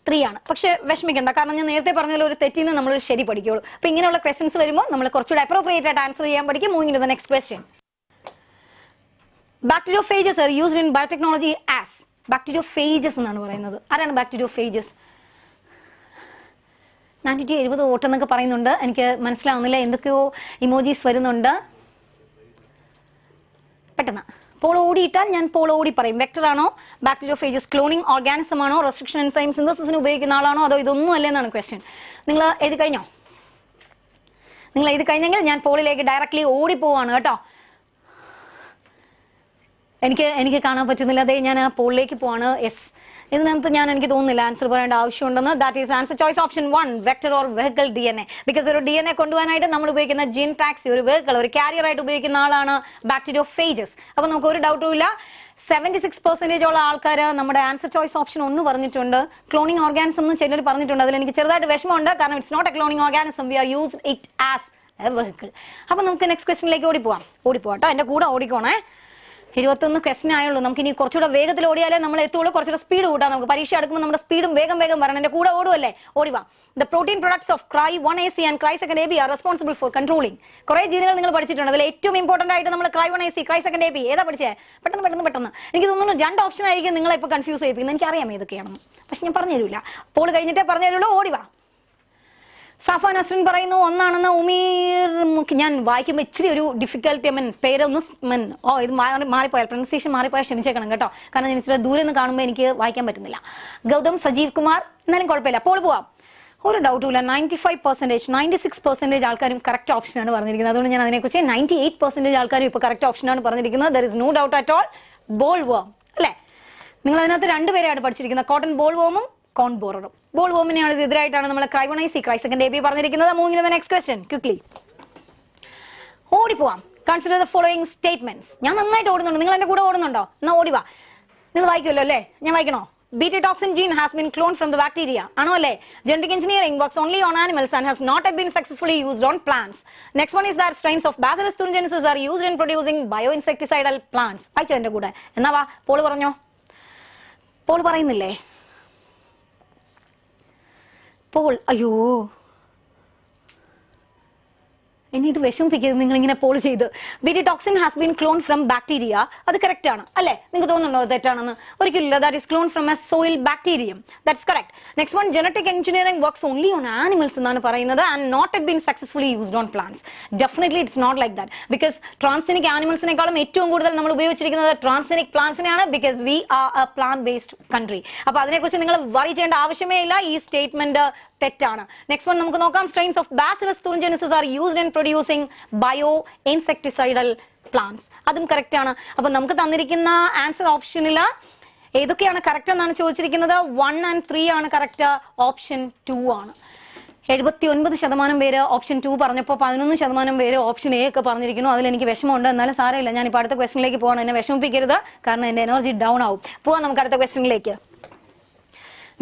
3 ആണ്. പക്ഷെ വിഷമിക്കേണ്ട, കാരണം ഞാൻ നേരത്തെ പറഞ്ഞ ഒരു തെറ്റിൽ നിന്ന് നമ്മൾ ശരി പഠിക്കുള്ളൂ. അപ്പോൾ ഇങ്ങനെയുള്ള ക്വസ്റ്റൻസ് വരുമ്പോൾ നമ്മൾ കുറച്ചുകൂടെ അപ്രോപ്രിയേറ്റ് ആയിട്ട് ആൻസർ ചെയ്യാൻ പഠിക്കും. Moving to the next question. Bacteriophages are used in biotechnology as. Bacteriophages എന്നാണ് പറയുന്നത്. ആരാണ് bacteriophages? 470 വോട്ട് എന്നൊക്കെ പറയുന്നുണ്ട്. എനിക്ക് മനസ്സിലാവുന്നില്ല, എന്തൊക്കെയോ ഇമോജീസ് വരുന്നുണ്ട്. പെട്ടെന്ന് പോൾ ഓടിയിട്ടാൽ ഞാൻ പോൾ ഓടി പറയും. വെക്ടർ ആണോ? ബാക്ടീരിയോഫേജസ് ക്ലോണിംഗ് ഓർഗാനിസം ആണോ? റെസ്ട്രിക്ഷൻ എൻസൈം സിന്തസിസിന് ഉപയോഗിക്കുന്ന ആളാണോ? അതോ ഇതൊന്നും അല്ലേന്നാണ് ക്വസ്റ്റ്യൻ. നിങ്ങൾ എഴുതി കഴിഞ്ഞോ? നിങ്ങൾ എഴുതി കഴിഞ്ഞെങ്കിൽ ഞാൻ പോളിലേക്ക് ഡയറക്ട്ലി ഓടിപ്പോവാണ് കേട്ടോ. എനിക്ക് കാണാൻ പറ്റുന്നില്ല. അതേ ഞാൻ ആ പോളിലേക്ക് പോവാണ്. യെസ്, ഇതിനകത്ത് എനിക്ക് തോന്നുന്നില്ല ആൻസർ പറയേണ്ട ആവശ്യമുണ്ടെന്ന്. That is answer choice option 1, vector or vehicle DNA. Because ഒരു DNA കൊണ്ടുപോകാനായിട്ട് നമ്മൾ ഉപയോഗിക്കുന്ന ജീൻ ടാക്സി, ഒരു വെഹിക്കിൾ, ഒരു കാരിയർ ആയിട്ട് ഉപയോഗിക്കുന്ന ആളാണ് ബാക്ടീരിയോഫേജസ്. അപ്പോൾ നമുക്ക് ഒരു ഡൗട്ടും ഇല്ല. 76% ഉള്ള ആൾക്കാർ നമ്മുടെ ആൻസർ ചോയ്സ് ഓപ്ഷൻ 1 പറഞ്ഞിട്ടുണ്ട്. ക്ലോണിംഗ് ഓർഗാനിസം എന്ന് ചിലർ പറഞ്ഞിട്ടുണ്ട്. അതിൽ എനിക്ക് ചെറുതായിട്ട് വിഷമമുണ്ട്, കാരണം it's not a cloning organism. We are used it as a vehicle. അപ്പോൾ നമുക്ക് നെക്സ്റ്റ് ക്വസ്റ്റ്യനിലേക്ക് ഓടിപ്പോവാം കേട്ടോ. എൻ്റെ കൂടെ ഓടിക്കോണേ. 21 ക്വസ്റ്റ്യൻ ആയുള്ളൂ. നമുക്ക് ഇനി കുറച്ചുകൂടെ വേഗത്തിൽ ഓടിയാലേ നമ്മൾ എത്തുള്ളൂ. കുറച്ചുകൂടെ സ്പീഡ് കൂട്ടാം. നമുക്ക് പരീക്ഷ എടുക്കുമ്പോൾ നമ്മുടെ സ്പീഡും വേഗം വരണം. എൻ്റെ കൂടെ ഓടുമല്ലേ? ഓടിവാ. The protein products of cry 1AC and cry 2AB are responsible for controlling. കുറേ ജീനുകൾ നിങ്ങൾ പഠിച്ചിട്ടുണ്ട്. അതിൽ ഏറ്റവും ഇമ്പോർട്ടന്റ് ആയിട്ട് നമ്മൾ ക്രൈ 1AC, ക്രൈ 2AB ഏതാ പഠിച്ചേ? പെട്ടെന്ന് എനിക്ക് തോന്നുന്നു 2 ഓപ്ഷൻ ആയിരിക്കും നിങ്ങളെ ഇപ്പോൾ കൺഫ്യൂസ് ചെയ്യിപ്പിക്കുന്നത്. എനിക്കറിയാം ഏതൊക്കെയാണെന്ന്, പക്ഷെ ഞാൻ പറഞ്ഞു തരില്ല. പോൾ കഴിഞ്ഞിട്ടേ പറഞ്ഞു തരുള്ളൂ. ഓടിവാ. സഫ നസ്രിൻ പറയുന്നു 1 ഉമീർ. ഞാൻ വായിക്കുമ്പോൾ ഇച്ചിരി ഒരു ഡിഫിക്കൽട്ടി, പേരൊന്ന് ഇത് മാറിപ്പോയാൽ, പ്രൊനൗൺസിയേഷൻ മാറിപ്പോയാൽ ക്ഷമിച്ചേക്കണം കേട്ടോ. കാരണം ഞാൻ ഇച്ചിരി ദൂരെ നിന്ന് കാണുമ്പോൾ എനിക്ക് വായിക്കാൻ പറ്റുന്നില്ല. ഗൗതം സജീവ് കുമാർ, എന്നാലും കുഴപ്പമില്ല. അപ്പോൾ പോവാം. ഒരു ഡൗട്ടും ഇല്ല. 95%, 96% ആൾക്കാരും കറക്റ്റ് ഓപ്ഷനാണ് പറഞ്ഞിരിക്കുന്നത്. അതുകൊണ്ട് ഞാൻ അതിനെക്കുറിച്ച് 98% ആൾക്കാരും ഇപ്പോൾ കറക്റ്റ് ഓപ്ഷനാണ് പറഞ്ഞിരിക്കുന്നത്. There is no doubt at all. Boll worm അല്ലേ? നിങ്ങൾ അതിനകത്ത് 2 പേരെയാണ് പഠിച്ചിരിക്കുന്നത്, കോട്ടൺ ബോൾ വോമും കോൺ ബോററും. ബോൾ വോമിനെയാണ് എതിരായിട്ടാണ് നമ്മൾ ക്രൈ 1AC, ക്രൈ 2AB പറഞ്ഞിരിക്കുന്നത്. Moving to the next question quickly. ഓടിപ്പോവാം. Consider the following statements. ഞാൻ നന്നായിട്ട് ഓടുന്നുണ്ട്. നിങ്ങൾ എൻ്റെ കൂടെ ഓടുന്നുണ്ടോ? എന്നാൽ ഓടിവാ. നിങ്ങൾ വായിക്കുമല്ലോ അല്ലേ? ഞാൻ വായിക്കണോ? Beta toxin gene has been cloned from the bacteria. ആണോ അല്ലേ? Genetic engineering works only on animals and has not yet been successfully used on plants. Next one is that strains of Bacillus thuringiensis are used in producing bioinsecticidal plants. വായിച്ചോ എൻ്റെ കൂടെ? എന്നാ വാ, Paul പറഞ്ഞോ. Paul പറയുന്നില്ലേ? Paul, അയ്യോ ഇനി ഇത് വിഷമിപ്പിക്കരുത് നിങ്ങളിങ്ങനെ പോൾ ചെയ്ത്. Beta toxin has been clone from bacteria. അത് കറക്റ്റ് ആണ് അല്ലേ? നിങ്ങൾക്ക് തോന്നുന്നുണ്ടോ തെറ്റാണെന്ന്? ഒരിക്കലില്ല. That is clone from a soil bacterium. That's correct. Next one, genetic engineering works only on animals എന്നാണ് പറയുന്നത് and not yet been successfully used on plants. Definitely it's not like that. Because transgenic ആനിമൽസിനേക്കാളും ഏറ്റവും കൂടുതൽ നമ്മൾ ഉപയോഗിച്ചിരിക്കുന്നത് transgenic പ്ലാന്റ്സിനെയാണ്. Because we are a plant based country. അപ്പോൾ അതിനെക്കുറിച്ച് നിങ്ങൾ വറി ചെയ്യേണ്ട ആവശ്യമേ ഇല്ല. ഈ സ്റ്റേറ്റ്മെന്റ് തെറ്റാണ്. നെക്സ്റ്റ് വൺ നമുക്ക് നോക്കാം. Strains of Bacillus thuringiensis are used in producing bio insecticidal plants. അതും കറക്റ്റ് ആണ്. അപ്പൊ നമുക്ക് തന്നിരിക്കുന്ന ആൻസർ ഓപ്ഷനിൽ ഏതൊക്കെയാണ് കറക്റ്റ് എന്നാണ് ചോദിച്ചിരിക്കുന്നത്. 1 and 3 ആണ് കറക്റ്റ്. ഓപ്ഷൻ 2 ആണ്. 79% പേര് ഓപ്ഷൻ 2 പറഞ്ഞപ്പോൾ 11% പേര് ഓപ്ഷൻ എ ഒക്കെ പറഞ്ഞിരിക്കുന്നു. അതിലെനിക്ക് വിഷമമുണ്ട്, എന്നാലും സാരമില്ല. ഞാനിപ്പോൾ അടുത്ത ക്വസ്റ്റനിലേക്ക് പോകണം. എന്നെ വിഷമിപ്പിക്കരുത്, കാരണം എൻ്റെ എനർജി ഡൗൺ ആവും. പോവാം നമുക്ക് അടുത്ത ക്വസ്റ്റനിലേക്ക്.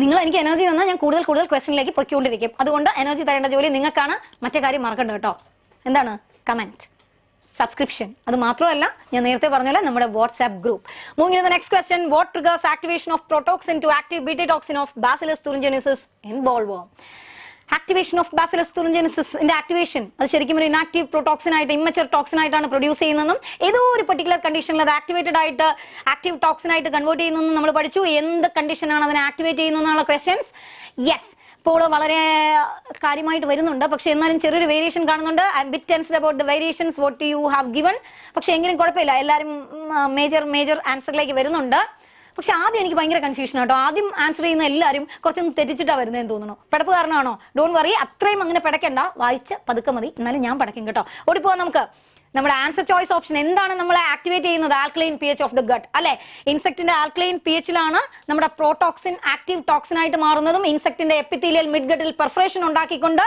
നിങ്ങൾ എനിക്ക് എനർജി തന്നാൽ ഞാൻ കൂടുതൽ ക്വസ്റ്റനിലേക്ക് പൊയ്ക്കൊണ്ടിരിക്കും. അതുകൊണ്ട് എനർജി തരേണ്ട ജോലി നിങ്ങൾക്കാണ്. മറ്റേ കാര്യം മറക്കണ്ട കേട്ടോ. എന്താണ്? Comment, subscription. അത് മാത്രമല്ല, ഞാൻ നേരത്തെ പറഞ്ഞ നമ്മുടെ WhatsApp group. Moving to the next question. What triggers activation of protoxin to active beta toxin of Bacillus thuringiensis in bollworm? Activation of Bacillus തുറിഞ്ചെനിസിന്റെ ആക്ടിവേഷൻ അത് ശരിക്കും ഒരു ഇനാക്റ്റീവ് പ്രോട്ടോക്സിൻ ആയിട്ട്, ഇമ്മച്ചുവർ ടോക്സിൻ ആയിട്ടാണ് പ്രൊഡ്യൂസ് ചെയ്യുന്നതെന്നും ഏതോ ഒരു പെർട്ടിക്കുലർ കണ്ടീഷനിൽ അത് ആക്ടിവേറ്റഡ് ആയിട്ട് ആക്റ്റീവ് ടോക്സിൻ ആയിട്ട് കൺവേർട്ട് ചെയ്യുന്നതെന്നും നമ്മൾ പഠിച്ചു. എന്ത് കണ്ടീഷനാണ് അതിനെ ആക്ടിവേറ്റ് ചെയ്യുന്നതെന്നുള്ള ക്വസ്റ്റ്യൻസ്. യെസ്, ഇപ്പോൾ വളരെ കാര്യമായിട്ട് വരുന്നുണ്ട്. പക്ഷെ എന്നാലും ചെറിയൊരു വേരിയേഷൻ കാണുന്നുണ്ട്. I M bit tensed about the variations what you have given. പക്ഷെ എങ്കിലും കുഴപ്പമില്ല, എല്ലാവരും മേജർ ആൻസറിലേക്ക് വരുന്നുണ്ട്. പക്ഷെ ആദ്യം എനിക്ക് ഭയങ്കര കൺഫ്യൂഷൻ കേട്ടോ. ആദ്യം ആൻസർ ചെയ്യുന്ന എല്ലാവരും കുറച്ചൊന്ന് തെറ്റിച്ചിട്ടാണ് വരുന്നതെന്ന് തോന്നുന്നു. പിടപ്പ് കാരണമാണോ? ഡോണ്ട് വറി, അത്രയും അങ്ങനെ പിടയ്ക്കണ്ട, വായിച്ച് പതുക്കെ മതി. എന്നാലും ഞാൻ പടയ്ക്കും കേട്ടോ. ഓടിപ്പോവാം നമുക്ക്. നമ്മുടെ ആൻസർ ചോയ്സ് ഓപ്ഷൻ എന്താണ് നമ്മളെ ആക്ടിവേറ്റ് ചെയ്യുന്നത്? Alkaline P H of the gut അല്ലെ. ഇൻസെക്ടിന്റെ ആൽക്കലൈൻ പി എച്ചിലാണ് നമ്മുടെ പ്രോടോക്സിൻ ആക്റ്റീവ് ടോക്സിൻ ആയിട്ട് മാറുന്നതും ഇൻസെക്ടിന്റെ എപ്പിത്തീലിയൽ മിഡ് ഗട്ടിൽ പെർഫറേഷൻ ഉണ്ടാക്കിക്കൊണ്ട്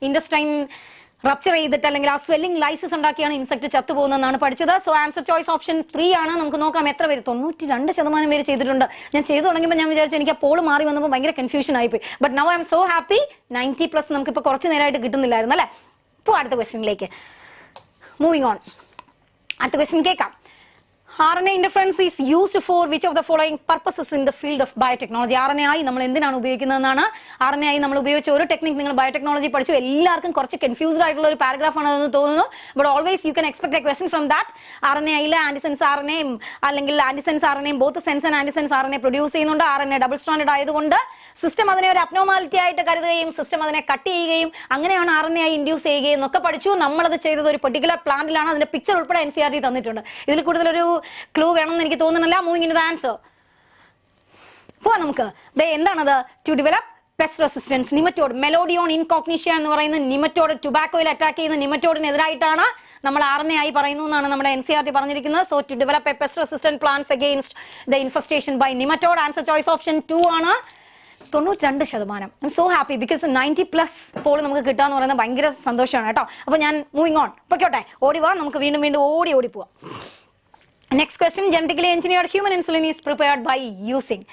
ഇൻഡസ്റ്റൈൻ റപ്ചർ ചെയ്തിട്ട് അല്ലെങ്കിൽ ആ സ്വെല്ലിംഗ് ലൈസിസ് ഉണ്ടാക്കിയാണ് ഇൻസെക്ട് ചത്തുപോകുന്നതെന്നാണ് പഠിച്ചത്. സോ ആൻസർ ചോയ്സ് ഓപ്ഷൻ 3 ആണ്. നമുക്ക് നോക്കാം എത്ര പേര്. 92% പേര് ചെയ്തിട്ടുണ്ട്. ഞാൻ ചെയ്തു തുടങ്ങിയപ്പോൾ ഞാൻ വിചാരിച്ചു എനിക്ക് ആ പോൾ മാറി വന്നപ്പോൾ ഭയങ്കര കൺഫ്യൂഷൻ ആയിപ്പോയി. But now I'm so happy. 90+ നമുക്കിപ്പോൾ കുറച്ച് നേരമായിട്ട് കിട്ടുന്നില്ലായിരുന്നു അല്ലേ. ഇപ്പോൾ അടുത്ത ക്വസ്റ്റ്യനിലേക്ക് മൂവിങ് ഓൺ. അടുത്ത ക്വസ്റ്റ്യൻ കേൾക്കാം. RNA interference is used for which of the following purposes in the field of biotechnology? RNA നമ്മൾ എന്തിനാണ് ഉപയോഗിക്കുന്നതെന്നാണ്. RNA നമ്മൾ ഉപയോഗിച്ച ഒരു ടെക്നിക് നിങ്ങൾ ബയോടെക്നോളജി പഠിച്ചു. എല്ലാവർക്കും കുറച്ച് കൺഫ്യൂസ്ഡ് ആയിട്ടുള്ള ഒരു പാരഗ്രാഫ് ആണ് അതെന്ന് തോന്നുന്നു. But always you can expect a question from that. RNA antisense RNA അല്ലെങ്കിൽ antisense RNA both sense and antisense RNA produce ചെയ്യുന്നുണ്ട്. RNA ഡബിൾ സ്ട്രാൻഡഡ് ആയതുകൊണ്ട് സിസ്റ്റം അതിനെ ഒരു അബ്നോർമാലിറ്റി ആയിട്ട് കരുതുകയും സിസ്റ്റം അതിനെ കട്ട് ചെയ്യുകയും അങ്ങനെയാണ് RNA ഇൻഡ്യൂസ് ചെയ്യുകയും എന്നൊക്കെ പഠിച്ചു. നമ്മളത് ചെയ്തത് ഒരു പെർട്ടിക്കുലർ പ്ലാന്റിലാണ്. അതിന്റെ പിക്ചർ ഉൾപ്പെടെ NCERT തന്നിട്ടുണ്ട്. ഇതിൽ കൂടുതലൊരു ക്ലൂ വേണമെന്ന് എനിക്ക് തോന്നുന്നില്ല. Moving to the answer. പോവാം നമുക്ക്. എന്താണത്? To develop pest resistance nematode. Meloidogyne incognita എന്ന് പറയുന്ന നിമറ്റോഡ്, ടുബാക്കോയിൽ അറ്റാക്ക് ചെയ്യുന്ന നിമറ്റോഡിനെതിരായിട്ടാണ് നമ്മൾ RNA ആയി പറയുന്നു എന്നാണ് നമ്മുടെ NCERT പറഞ്ഞിരിക്കുന്നത്. So to develop a pest resistant plants against the infestation by nematode. Answer choice option 2 ആണ്. 92%. I'm so happy because 90+ poll നമുക്ക് കിട്ടാന്ന് പറയുന്നത് ഭയങ്കര സന്തോഷമാണ് കേട്ടോ. അപ്പോൾ ഞാൻ മൂവിംഗ് ഓൺ പൊയ്ക്കോട്ടെ. ഓടിവാ, നമുക്ക് വീണ്ടും ഓടി പോവാം. Next question. Genetically engineered human insulin is prepared by using.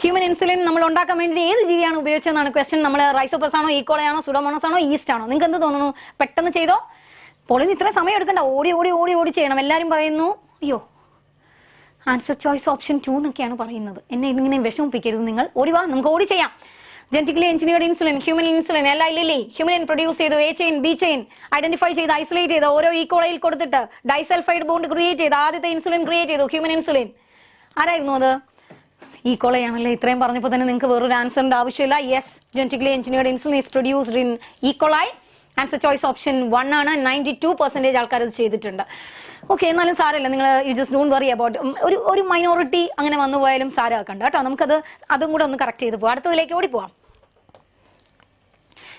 Human insulin നമ്മൾ ഉണ്ടാക്കാൻ വേണ്ടി ഏത് ജീവിയാണ് ഉപയോഗിച്ചതെന്നാണ് ക്വസ്റ്റ്യൻ. നമ്മൾ റൈസോപ്പസ് ആണോ, ഈക്കോള ആണോ, സുഡോമോണസ് ആണോ, ഈസ്റ്റ് ആണോ? നിങ്ങൾക്ക് എന്ത് തോന്നുന്നു? പെട്ടെന്ന് ചെയ്തോ. പോളിന് ഇത്ര സമയം എടുക്കണ്ട. ഓടി ചെയ്യണം. എല്ലാവരും പറയുന്നു അയ്യോ ആൻസർ ചോയ്സ് ഓപ്ഷൻ 2 എന്നൊക്കെയാണ് പറയുന്നത്. എന്നെ ഇങ്ങനെ വിഷമിപ്പിക്കരുത് നിങ്ങൾ. ഓടിവാ, നമുക്ക് ഓടി ചെയ്യാം. Genetically engineered insulin, human insulin, human produce ചെയ്തു. A chain, B chain identify ചെയ്ത് ഐസൊലേറ്റ് ചെയ്ത് ഓരോ ഈക്കോളയിൽ കൊടുത്തിട്ട് ഡൈസൾഫൈഡ് ബോണ്ട് ക്രിയേറ്റ് ചെയ്ത് ആദ്യത്തെ ഇൻസുലിൻ ക്രിയേറ്റ് ചെയ്തു. ഹ്യൂമൻ ഇൻസുലിൻ ആരായിരുന്നു അത്? ഈക്കോളയാണല്ലേ. ഇത്രയും പറഞ്ഞപ്പോൾ തന്നെ നിങ്ങൾക്ക് വേറൊരു ആൻസറിന്റെ ആവശ്യമില്ല. Yes, genetically engineered insulin is produced in E coli. Answer choice option 1 ആണ്. 92% ആൾക്കാർ ഇത് ചെയ്തിട്ടുണ്ട്. ഓക്കെ, എന്നാലും സാരമില്ല. നിങ്ങൾ you just don't worry about ഒരു മൈനോറിറ്റി അങ്ങനെ വന്നു പോയാലും സാരമാക്കണ്ട കേട്ടോ. നമുക്കത് അതും കൂടെ ഒന്ന് കറക്റ്റ് ചെയ്ത് പോകാം. അടുത്തതിലേക്ക് ഓടിപ്പോവാം.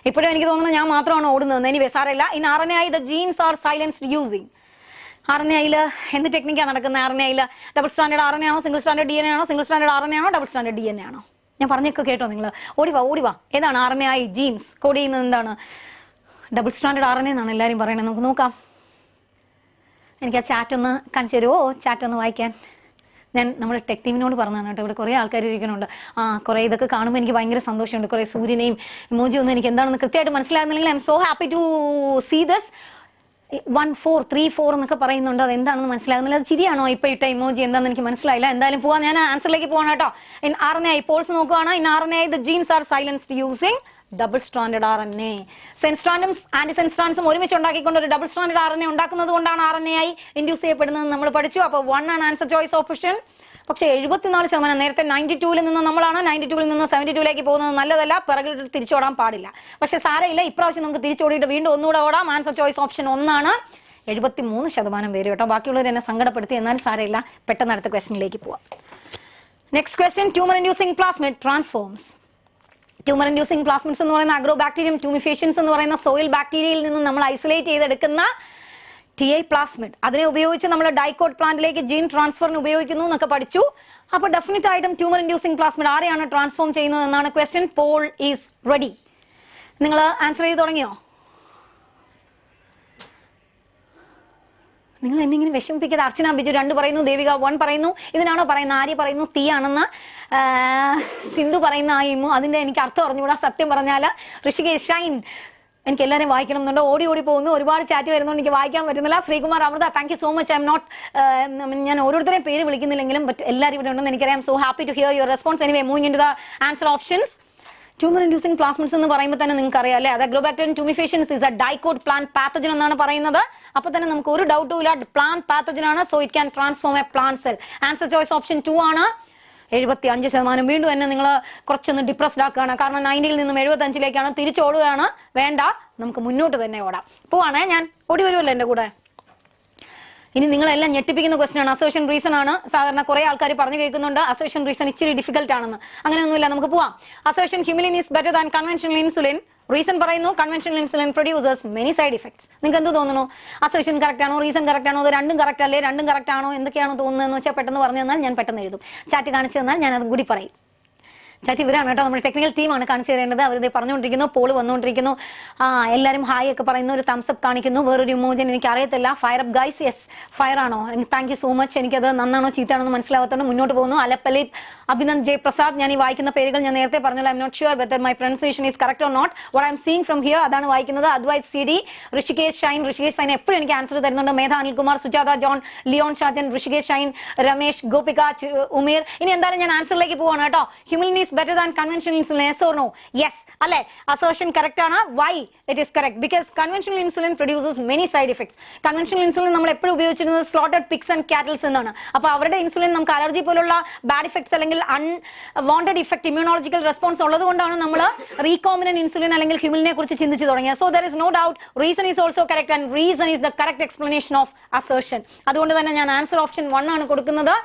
ഇപ്പോഴും എനിക്ക് തോന്നുന്നു ഞാൻ മാത്രമാണ് ഓടുന്നത്. എനിവേ സാരമില്ല. In RNA the genes are silenced using. RNA എന്ത് ടെക്നിക്കാണ് നടക്കുന്നത്? RNA ഡബിൾ സ്റ്റാൻഡേർഡ് RNA ആണോ, സിംഗിൾ സ്റ്റാൻഡേർഡ് DNA ആണോ, സിംഗിൾ സ്റ്റാൻഡേർഡ് RNA ആണോ, ഡബിൾ സ്റ്റാൻഡേർഡ് DNA ആണോ? ഞാൻ പറഞ്ഞൊക്കെ കേട്ടോ നിങ്ങൾ. ഓടിവാ. ഏതാണ് RNA ജീൻസ് കോഡ് ചെയ്യുന്നത്? എന്താണ്? ഡബിൾ സ്റ്റാൻഡേർഡ് RNA എന്നാണ് എല്ലാവരും പറയണത്. നമുക്ക് നോക്കാം. എനിക്ക് ആ ചാറ്റ് ഒന്ന് കാണിച്ചു തരുമോ? ചാറ്റ് ഒന്ന് വായിക്കാൻ. ഞാൻ നമ്മുടെ ടെക് ടീമിനോട് പറഞ്ഞതാണ് കേട്ടോ. ഇവിടെ കുറേ ആൾക്കാർ ഇരിക്കുന്നുണ്ട്. കുറേ ഇതൊക്കെ കാണുമ്പോൾ എനിക്ക് ഭയങ്കര സന്തോഷമുണ്ട്. കുറേ സൂര്യനെയും ഇമോജി ഒന്നും എനിക്ക് എന്താണെന്ന് കൃത്യമായിട്ട് മനസ്സിലാകുന്നില്ലെങ്കിൽ I'm so happy to see this. 1 4 3 4 എന്നൊക്കെ പറയുന്നുണ്ട്. അത് എന്താണെന്ന് മനസ്സിലാകുന്നില്ല. അത് ചിരിയാണോ ഇപ്പോൾ ഇട്ട ഇമോജി? എന്താണെന്ന് എനിക്ക് മനസ്സിലായില്ല. എന്തായാലും പോവാം. ഞാൻ ആൻസറിലേക്ക് പോകണം കേട്ടോ. ഇൻ RNA പോൾസ് നോക്കുകയാണ്. In RNA the genes are silenced using double stranded RNA. സെൻസ്ട്രാൻഡും ആന്റിസെൻസ്ട്രാൻസും ഒരുമിച്ച് ഉണ്ടാക്കിക്കൊണ്ട് ഒരു ഡബിൾ സ്ട്രാൻഡഡ് RNA ഉണ്ടാക്കുന്നത് കൊണ്ടാണ് RNA ഇൻഡ്യൂസ് ചെയ്യപ്പെടുന്നത് നമ്മൾ പഠിച്ചു. അപ്പോൾ 1 ആണ് ആൻസർ ചോയ്സ് ഓപ്ഷൻ. പക്ഷേ 74%. നേരത്തെ 92-ൽ നിന്ന് നമ്മളാണ് 92-ൽ നിന്ന് 72-ലേക്ക് പോകുന്നത് നല്ലതല്ല. പിറകിട്ട് തിരിച്ചോടാൻ പാടില്ല. പക്ഷെ സാരമില്ല, ഇപ്രാവശ്യം നമുക്ക് തിരിച്ചോടിയിട്ട് വീണ്ടും ഒന്നുകൂടെ ഓടാം. ആൻസർ ചോയ്സ് ഓപ്ഷൻ 1 ആണ്. 73% പേര് കേട്ടോ. ബാക്കിയുള്ളവർ എന്നെ സങ്കടപ്പെടുത്തി. എന്നാലും സാരമില്ല. പെട്ടെന്ന് അടുത്ത ക്വസ്റ്റനിലേക്ക് പോവാം. Next question. Tumour inducing plasmid transforms. Tumour inducing plasmids എന്ന് പറയുന്ന അഗ്രോബാക്ടീരിയം ട്യൂമിഫേഷ്യൻസ് എന്ന് പറയുന്ന സോയിൽ ബാക്ടീരിയയിൽ നിന്ന് നമ്മൾ ഐസൊലേറ്റ് ചെയ്തെടുക്കുന്ന TI പ്ലാസ്മിഡ്, അതിനെ ഉപയോഗിച്ച് നമ്മൾ ഡൈക്കോട്ട് പ്ലാന്റിലേക്ക് ജീൻ ട്രാൻസ്ഫറിന് ഉപയോഗിക്കുന്നു എന്നൊക്കെ പഠിച്ചു. അപ്പോൾ ഡെഫിനറ്റ് ആയിട്ടും ട്യൂമർ ഇൻഡ്യൂസിംഗ് പ്ലാസ്മിഡ് ആരെയാണ് ട്രാൻസ്ഫോം ചെയ്യുന്നത് എന്നാണ് ക്വസ്റ്റ്യൻ. Poll is ready. നിങ്ങൾ ആൻസർ ചെയ്ത് തുടങ്ങിയോ? നിങ്ങൾ എന്നെങ്കിലും വിഷമിപ്പിക്കാതെ. അർച്ചന ബിജു 2 പറയുന്നു, ദേവിക 1 പറയുന്നു. ഇതിനാണോ പറയുന്നത്? ആര്യ പറയുന്നു തീ ആണെന്ന്, സിന്ധു പറയുന്ന ആയിമു. അതിന്റെ എനിക്ക് അർത്ഥം അറിഞ്ഞുകൂടാ സത്യം പറഞ്ഞാൽ. ഋഷികേഷ് ഷൈൻ, എനിക്ക് എല്ലാവരും വായിക്കണം എന്നുണ്ട്. ഓടി പോകുന്നു, ഒരുപാട് ചാറ്റ് വരുന്നുണ്ട്, എനിക്ക് വായിക്കാൻ പറ്റുന്നില്ല. Sreekumar Amritha, thank you so much. I'm not, ഞാൻ ഓരോരുത്തരെയും പേര് വിളിക്കുന്നില്ലെങ്കിലും ബട്ട് എല്ലാവരും ഇവിടെ ഉണ്ടെന്ന് എനിക്കറിയാം. So happy to hear your response. Anyway moving in to the answer options. Tumour inducing plasmids എന്ന് പറയുമ്പോൾ തന്നെ നിങ്ങൾക്ക് അറിയാം അല്ലേ, അത് Agrobacterium tumefaciens is a dicot plant pathogen എന്നാണ് പറയുന്നത്. അപ്പൊ തന്നെ നമുക്ക് ഒരു ഡൗട്ടും ഇല്ല, പ്ലാന്റ് പാത്തജൻ ആണ്. So it can transform a plant cell. Answer choice option 2 ആണ്. 75%. വീണ്ടും എന്നെ നിങ്ങൾ കുറച്ചൊന്ന് ഡിപ്രസ്ഡ് ആക്കുകയാണ്, കാരണം 90-ൽ നിന്നും 75-ലേക്കാണ് തിരിച്ചോടുകയാണ്. വേണ്ട, നമുക്ക് മുന്നോട്ട് തന്നെ ഓടാം. പോവാണേ, ഞാൻ ഓടി വരുമല്ലോ എൻ്റെ കൂടെ. ഇനി നിങ്ങളെല്ലാം ഞെട്ടിപ്പിക്കുന്ന ക്വസ്റ്റൻ ആണ്. അസേർഷൻ റീസൺ ആണ്. സാധാരണ കുറെ ആൾക്കാർ പറഞ്ഞു കേൾക്കുന്നുണ്ട് അസേർഷൻ റീസൺ ഇച്ചിരി ഡിഫിക്കൽട്ട് ആണെന്ന്. അങ്ങനെയൊന്നുമില്ല, നമുക്ക് പോവാം. Assertion Humulin is better than conventional insulin. Reason പറയുന്നു conventional insulin producers many side effects. നിങ്ങൾക്ക് എന്ത് തോന്നുന്നു? അസേർഷൻ കറക്റ്റ് ആണോ, റീസൺ കറക്റ്റ് ആണോ, അത് രണ്ടും കറക്റ്റ് അല്ലേ, രണ്ടും കറക്റ്റ് ആണോ, എന്തൊക്കെയാണോ തോന്നുന്നതെന്ന് വെച്ചാൽ പെട്ടെന്ന് പറഞ്ഞു തന്നാൽ ഞാൻ പെട്ടെന്ന് എഴുതും. ചാറ്റ് കാണിച്ചു തന്നാൽ ഞാൻ അതും കൂടി പറയും. ചാറ്റ് ഇവരാണ് കേട്ടോ, നമ്മുടെ ടെക്നിക്കൽ ടീമാണ് കാണിച്ചു തരേണ്ടത്. അവരിത് പറഞ്ഞുകൊണ്ടിരിക്കുന്നു, പോള് വന്നുകൊണ്ടിരിക്കുന്നു. എല്ലാവരും ഹായ് ഒക്കെ പറയുന്നു, ഒരു തംസ് അപ്പ് കാണിക്കുന്നു. വേറൊരു ഇമോജൻ എനിക്ക് അറിയത്തില്ല. Fire up guys. Yes, fire ആണോ? Thank you so much. എനിക്കത് നന്നാണോ ചീത്താണോ എന്ന് മനസ്സിലാവാത്തതുകൊണ്ട് മുന്നോട്ട് പോകുന്നു. അലപ്പലീപ്, അഭിനന്ദ് ജയ് പ്രസാദ്. ഞാൻ ഈ വായിക്കുന്ന പേരുകൾ ഞാൻ നേരത്തെ പറഞ്ഞല്ലോ. I'm not sure whether my pronunciation is correct or not. What I'm seeing from here അതാണ് വായിക്കുന്നത്. Advaith C D, Rishikesh Shine. ഋഷികേഷ് ഷൈൻ എപ്പോഴും എനിക്ക് ആൻസർ തരുന്നുണ്ട്. Medha Anilkumar, Sujatha John, Leon Shajan, Rishikesh Shine, Ramesh, Gopika, Umer. ഇനി എന്തായാലും ഞാൻ ആൻസറിലേക്ക് പോവാണ് കേട്ടോ. Humulin is better than conventional insulin, yes or no? Yes, അല്ലേ? Assertion correct ആണ്. Why it is correct? Because conventional insulin produces many side effects. Conventional insulin നമ്മൾ എപ്പോഴും ഉപയോഗിച്ചിരുന്നത് slaughtered pigs and cattle എന്നാണ്. അപ്പോൾ അവരുടെ ഇൻസുലിൻ നമുക്ക് അലർജി പോലുള്ള ബാഡ് ഇഫക്ട്സ് അല്ലെങ്കിൽ അൺവാണ്ടഡ് ഇഫക്ട്, ഇമ്മ്യൂണോളജിക്കൽ റെസ്പോൺസ് ഉള്ളത് കൊണ്ടാണ് നമ്മൾ റീകോമിനന്റ് ഇൻസുലിൻ അല്ലെങ്കിൽ ഹ്യൂമിലിനെ കുറിച്ച് ചിന്തിച്ചു തുടങ്ങിയത്. So there is no doubt reason is also correct and reason is the correct explanation of assertion. അതുകൊണ്ട് തന്നെ ഞാൻ ആൻസർ ഓപ്ഷൻ 1 ആണ് കൊടുക്കുന്നത്.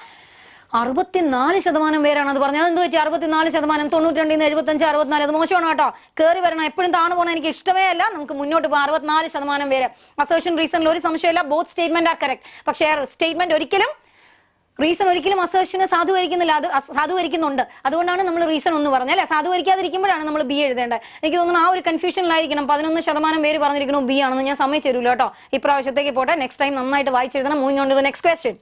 64% പേരാണ് അത് പറഞ്ഞത്. എന്ത് പറ്റി? 64%, 92-ൽ 75, 64. അത് മോശമാണ് കേട്ടോ. കയറി വരണം. എപ്പോഴും താണു പോകണം എനിക്ക് ഇഷ്ടമേ അല്ല. നമുക്ക് മുന്നോട്ട് പോകാം. 64% പേര്. അസേർഷൻ റീസണിൽ ഒരു സംശയമില്ല. Both statement are correct. പക്ഷേ സ്റ്റേറ്റ്മെന്റ് ഒരിക്കലും, റീസൺ ഒരിക്കലും അസേർഷനെ സാധൂകരിക്കുന്നില്ല, അത് സാധൂകരിക്കുന്നുണ്ട്. അതുകൊണ്ടാണ് നമ്മൾ റീസൺ ഒന്ന് പറഞ്ഞത് അല്ലെ. സാധൂകരിക്കാതിരിക്കുമ്പോഴാണ് നമ്മൾ ബി എഴുതേണ്ടത്. എനിക്ക് തോന്നുന്നു ആ ഒരു കൺഫ്യൂഷനിലായിരിക്കണം 11% പേര് പറഞ്ഞിരിക്കുന്നു ബി ആണെന്ന്. ഞാൻ സമ്മതിച്ചു തരൂല്ലോ കേട്ടോ. ഇപ്രാവശ്യത്തേക്ക് പോട്ടെ. നെക്സ്റ്റ് ടൈം നന്നായിട്ട് വായിച്ചെഴുതണം. Moving on to the next question.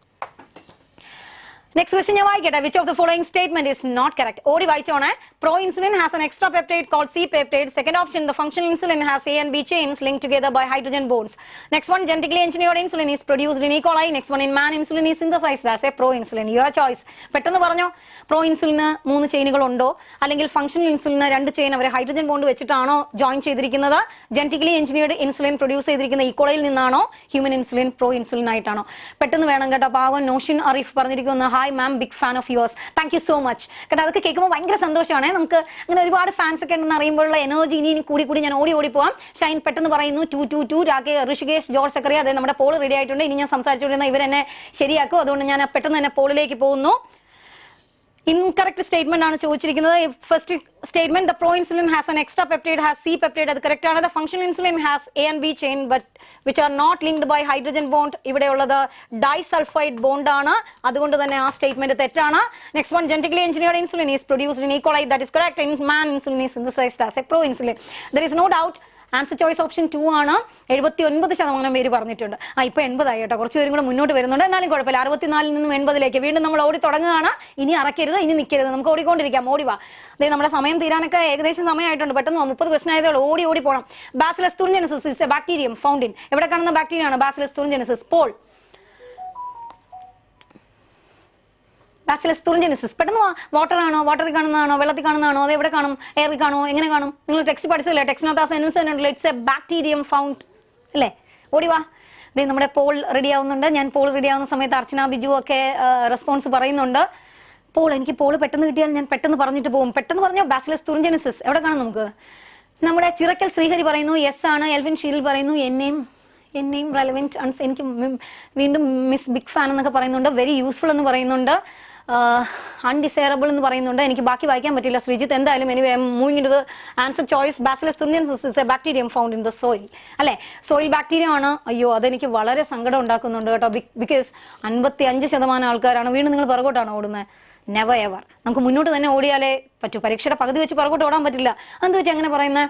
Next question ഞാൻ വായിക്കട്ടെ. Which of the following statement is not correct? ഓടി വായിച്ചോണേ. Pro insulin has an extra peptide called C peptide. Second option, the functional insulin has A and B chains linked together by hydrogen bonds. Next one, genetically engineered insulin is produced in E. coli. Next one, in man insulin is synthesized as a pro insulin. Your choice. പെട്ടെന്ന് പറഞ്ഞോ. Pro ഇൻസുലിന് 3 ചെയിനുകൾ ഉണ്ടോ, അല്ലെങ്കിൽ functional ഇൻസുലിന് 2 chain അവർ hydrogen bond വെച്ചിട്ടാണോ join ചെയ്തിരിക്കുന്നത്? Genetically engineered insulin produce ചെയ്തിരിക്കുന്ന ഈക്കോളയിൽ നിന്നാണോ? Human insulin pro insulin ആയിട്ടാണോ? പെട്ടെന്ന് വേണം കേട്ടോ. പാവൻ നോഷിൻ അറീഫ് പറഞ്ഞിരിക്കുന്ന hi ma'am, big fan of yours. Thank you so much കേട്ടോ. അതൊക്കെ കേൾക്കുമ്പോൾ ഭയങ്കര സന്തോഷമാണ്. നമുക്ക് അങ്ങനെ ഒരുപാട് ഫാൻസ് ഒക്കെ ഉണ്ടെന്ന് അറിയുമ്പോഴുള്ള എനർജി ഇനി കൂടി ഞാൻ ഓടി പോവാം. ഷൈൻ പെട്ടെന്ന് പറയുന്നു 222. ഋഷികേഷ്, ജോർജ് സക്കറിയ, അതെ നമ്മുടെ പോൾ റെഡി ആയിട്ടുണ്ട്. ഇനി ഞാൻ സംസാരിച്ചുകൊണ്ടിരുന്ന ഇവരെന്നെ ശരിയാക്കും. അതുകൊണ്ട് ഞാൻ പെട്ടെന്ന് തന്നെ പോളിലേക്ക് പോകുന്നു. ഇൻകറക്റ്റ് സ്റ്റേറ്റ്മെന്റ് ആണ് ചോദിച്ചിരിക്കുന്നത്. First statement, the pro insulin has an extra peptide, has C peptide. അത് കറക്റ്റ് ആണ്. The functional insulin has A and B chain but which are not linked by hydrogen bond. ഇവിടെയുള്ളത് disulphide bond ആണ്. അതുകൊണ്ട് തന്നെ ആ statement തെറ്റാണ്. Next one, genetically engineered insulin is produced in E. coli. That is correct. In man insulin is synthesized as a pro insulin. There is no doubt. Answer choice option 2 ആണ്. 79% പേര് പറഞ്ഞിട്ടുണ്ട്. ഇപ്പൊ 80 ആയി കേട്ടോ. കുറച്ച് പേരും കൂടെ മുന്നോട്ട് വരുന്നുണ്ട്. എന്നാലും കുഴപ്പമില്ല. 64-ൽ നിന്നും 80-ലേക്ക് വീണ്ടും നമ്മൾ ഓടി തുടങ്ങുകയാണ്. ഇനി അറക്കരുത്, ഇനി നിൽക്കരുത്. നമുക്ക് ഓടിക്കൊണ്ടിരിക്കാം. ഓടി വാ. അതായത് നമ്മുടെ സമയം തീരാനൊക്കെ ഏകദേശം സമയമായിട്ടുണ്ട്. പെട്ടെന്ന് 30 ക്വസ്റ്റൻ ആയതേ ഉള്ളൂ. ഓടി പോകണം. Bacillus thuringiensis is a bacterium found in. എവിടെ കാണുന്ന ബാക്ടീരിയ ആണ് Bacillus thuringiensis? Poll. Bacillus thuringiensis. പെട്ടെന്ന് വാട്ടർ ആണോ? വാട്ടറിൽ കാണുന്നതാണോ? വെള്ളത്തിൽ കാണുന്നതാണോ? അത് എവിടെ കാണും? എയറിൽ കാണോ? എങ്ങനെ കാണും? നിങ്ങൾ ടെക്സ്റ്റ് പഠിച്ചില്ലേ? ടെക്സ്റ്റിനകത്ത് ആ സെൻസ് ഉണ്ടല്ലോ. ഇറ്റ്സ് എ ബാക്ടീരിയം ഫൗണ്ട് അല്ലേ? ഓടി വാ. ഇത് നമ്മുടെ പോൾ റെഡി ആവുന്നുണ്ട്. ഞാൻ പോൾ റെഡി ആവുന്ന സമയത്ത് അർച്ചന, ബിജു ഒക്കെ റെസ്പോൺസ് പറയുന്നുണ്ട്. പോൾ, എനിക്ക് പോൾ പെട്ടെന്ന് കിട്ടിയാൽ ഞാൻ പെട്ടെന്ന് പറഞ്ഞിട്ട് പോകും. പെട്ടെന്ന് പറഞ്ഞോ. ബാസിലസ് തുറിഞ്ചെൻസിസ് എവിടെ കാണും നമുക്ക്? നമ്മുടെ ചിറക്കൽ ശ്രീഹരി പറയുന്നു യെസ് ആണ്. എൽവിൻ ഷീൽ പറയുന്നു എന്നെയും റെലവെന്റ്. എനിക്ക് വീണ്ടും മിസ് ബിഗ് ഫാൻ എന്നൊക്കെ പറയുന്നുണ്ട്. വെരി യൂസ്ഫുൾ എന്ന് പറയുന്നുണ്ട്. അൺഡിസൈറബിൾ എന്ന് പറയുന്നുണ്ട്. എനിക്ക് ബാക്കി വായിക്കാൻ പറ്റില്ല. ശ്രീജിത്ത് എന്തായാലും anyway moving in to the answer choice. Bacillus thuringiensis is a bacterium found in the soil അല്ലെ. സോയിൽ ബാക്ടീരിയ ആണ്. അയ്യോ, അതെനിക്ക് വളരെ സങ്കടം ഉണ്ടാക്കുന്നുണ്ട് കേട്ടോ. ബിക്കോസ് 55% ആൾക്കാരാണ്. വീണ്ടും നിങ്ങൾ പുറകോട്ടാണ് ഓടുന്നത്. Never ever. നമുക്ക് മുന്നോട്ട് തന്നെ ഓടിയാലേ പറ്റൂ. പരീക്ഷയുടെ പകുതി വെച്ച് പുറകോട്ട് ഓടാൻ പറ്റില്ല. എന്ത് പറ്റി അങ്ങനെ പറയുന്നത്?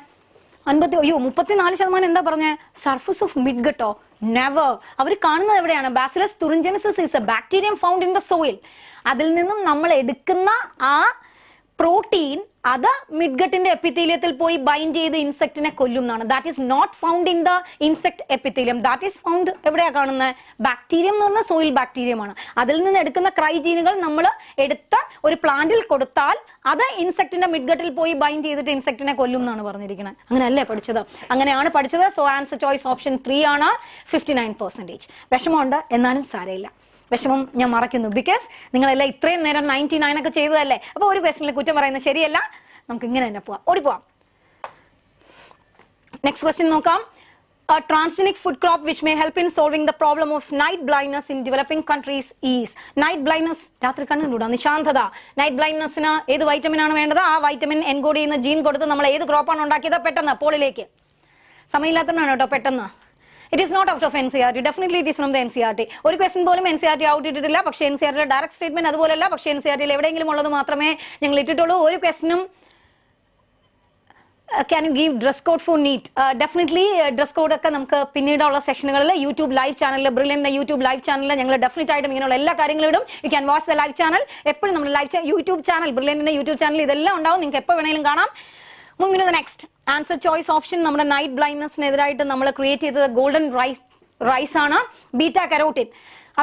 34% എന്താ പറഞ്ഞ സർഫസ് ഓഫ് മിഡ്ഗട്ടോ? നെവർ. അവർ കാണുന്നത് എവിടെയാണ്? Bacillus thuringiensis is a bacterium found in the soil. അതിൽ നിന്നും നമ്മൾ എടുക്കുന്ന ആ പ്രോട്ടീൻ അത് മിഡ്ഗട്ടിന്റെ എപ്പിത്തീലിയത്തിൽ പോയി ബൈൻഡ് ചെയ്ത് ഇൻസെക്റ്റിനെ കൊല്ലുന്നതാണ്. That is not found in the insect epithelium. That is found എവിടെയാ കാണുന്നത്? ബാക്ടീരിയം എന്ന് പറഞ്ഞാൽ സോയിൽ ബാക്ടീരിയമാണ്. അതിൽ നിന്ന് എടുക്കുന്ന ക്രൈജീനുകൾ നമ്മൾ എടുത്ത ഒരു പ്ലാന്റിൽ കൊടുത്താൽ അത് ഇൻസെക്റ്റിന്റെ മിഡ്ഗട്ടിൽ പോയി ബൈൻഡ് ചെയ്തിട്ട് ഇൻസെക്റ്റിനെ കൊല്ലും എന്നാണ് പറഞ്ഞിരിക്കുന്നത്. അങ്ങനെയല്ലേ പഠിച്ചത്? അങ്ങനെയാണ് പഠിച്ചത്. സോ ആൻസർ ചോയ്സ് ഓപ്ഷൻ 3 ആണ്. 59%. വിഷമമുണ്ട്, എന്നാലും സാരമില്ല. വിഷമം ഞാൻ മറക്കുന്നു. ബിക്കോസ് നിങ്ങളെല്ലാം ഇത്രയും നേരം 99 ഒക്കെ ചെയ്തതല്ലേ. അപ്പോൾ ഒരു ക്വസ്റ്റനിൽ കുറ്റം പറയുന്നത് ശരിയല്ല. നമുക്ക് ഇങ്ങനെ തന്നെ പോവാം, ഓടിപ്പോവാം. നെക്സ്റ്റ് ക്വസ്റ്റ്യൻ നോക്കാം. A transgenic food crop which may help in solving the problem of night blindness in developing countries is. Night blindness, രാത്രി കണ്ണുകൂടാ, നിശാന്തത. നൈറ്റ് ബ്ലൈൻഡ്നെസ്സിന് ഏത് വൈറ്റമിൻ ആണ് വേണ്ടത്? ആ വൈറ്റമിൻ എൻകോഡ് ചെയ്യുന്ന ജീൻ കൊടുത്ത് നമ്മൾ ഏത് ക്രോപ്പാണ് ഉണ്ടാക്കിയത്? പെട്ടെന്ന് പോളിലേക്ക്. സമയമില്ലാത്തതാണ് കേട്ടോ, പെട്ടെന്ന്. It is not out of NCERT. Definitely it is from the NCERT. ഒരു ക്വസ്റ്റൻ പോലും NCERT ഔട്ട് ഇട്ടിട്ടില്ല. പക്ഷേ NCERT ഡയറക്റ്റ് സ്റ്റേറ്റ്മെന്റ് അതുപോലല്ല. പക്ഷേ NCERT എവിടെയെങ്കിലും ഉള്ളത് മാത്രമേ ഞങ്ങൾ ഇട്ടിട്ടുള്ളൂ. ഒരു ക്വസ്റ്റനും can you give dress code for NEET? Definitely dress code ഒക്കെ നമുക്ക് പിന്നീടുള്ള സെഷനുകളിൽ യൂട്യൂബ് ലൈവ് ചാനലിൽ, ബ്രില്യന്റ് യൂട്യൂബ് ലൈവ് ചാനലിൽ ഞങ്ങൾ ഡെഫിനറ്റ് ആയിട്ടും ഇങ്ങനെയുള്ള എല്ലാ കാര്യങ്ങളും ഇടും. You can watch the live channel. എപ്പോഴും നമ്മൾ ലൈവ് യൂട്യൂബ് ചാനൽ, ബ്രില്യന്റിന്റെ യൂട്യൂബ് ചാനൽ ഇതെല്ലാം ഉണ്ടാവും. നിങ്ങൾക്ക് എപ്പോൾ വേണമെങ്കിലും കാണാം. Moving to the next answer choice option. നമ്മുടെ നൈറ്റ് ബ്ലൈൻഡ്നെസ്സിനെതിരായിട്ട് നമ്മൾ ക്രിയേറ്റ് ചെയ്തത് ഗോൾഡൻ റൈസ് ആണ്. ബീറ്റ കരോട്ടിൻ,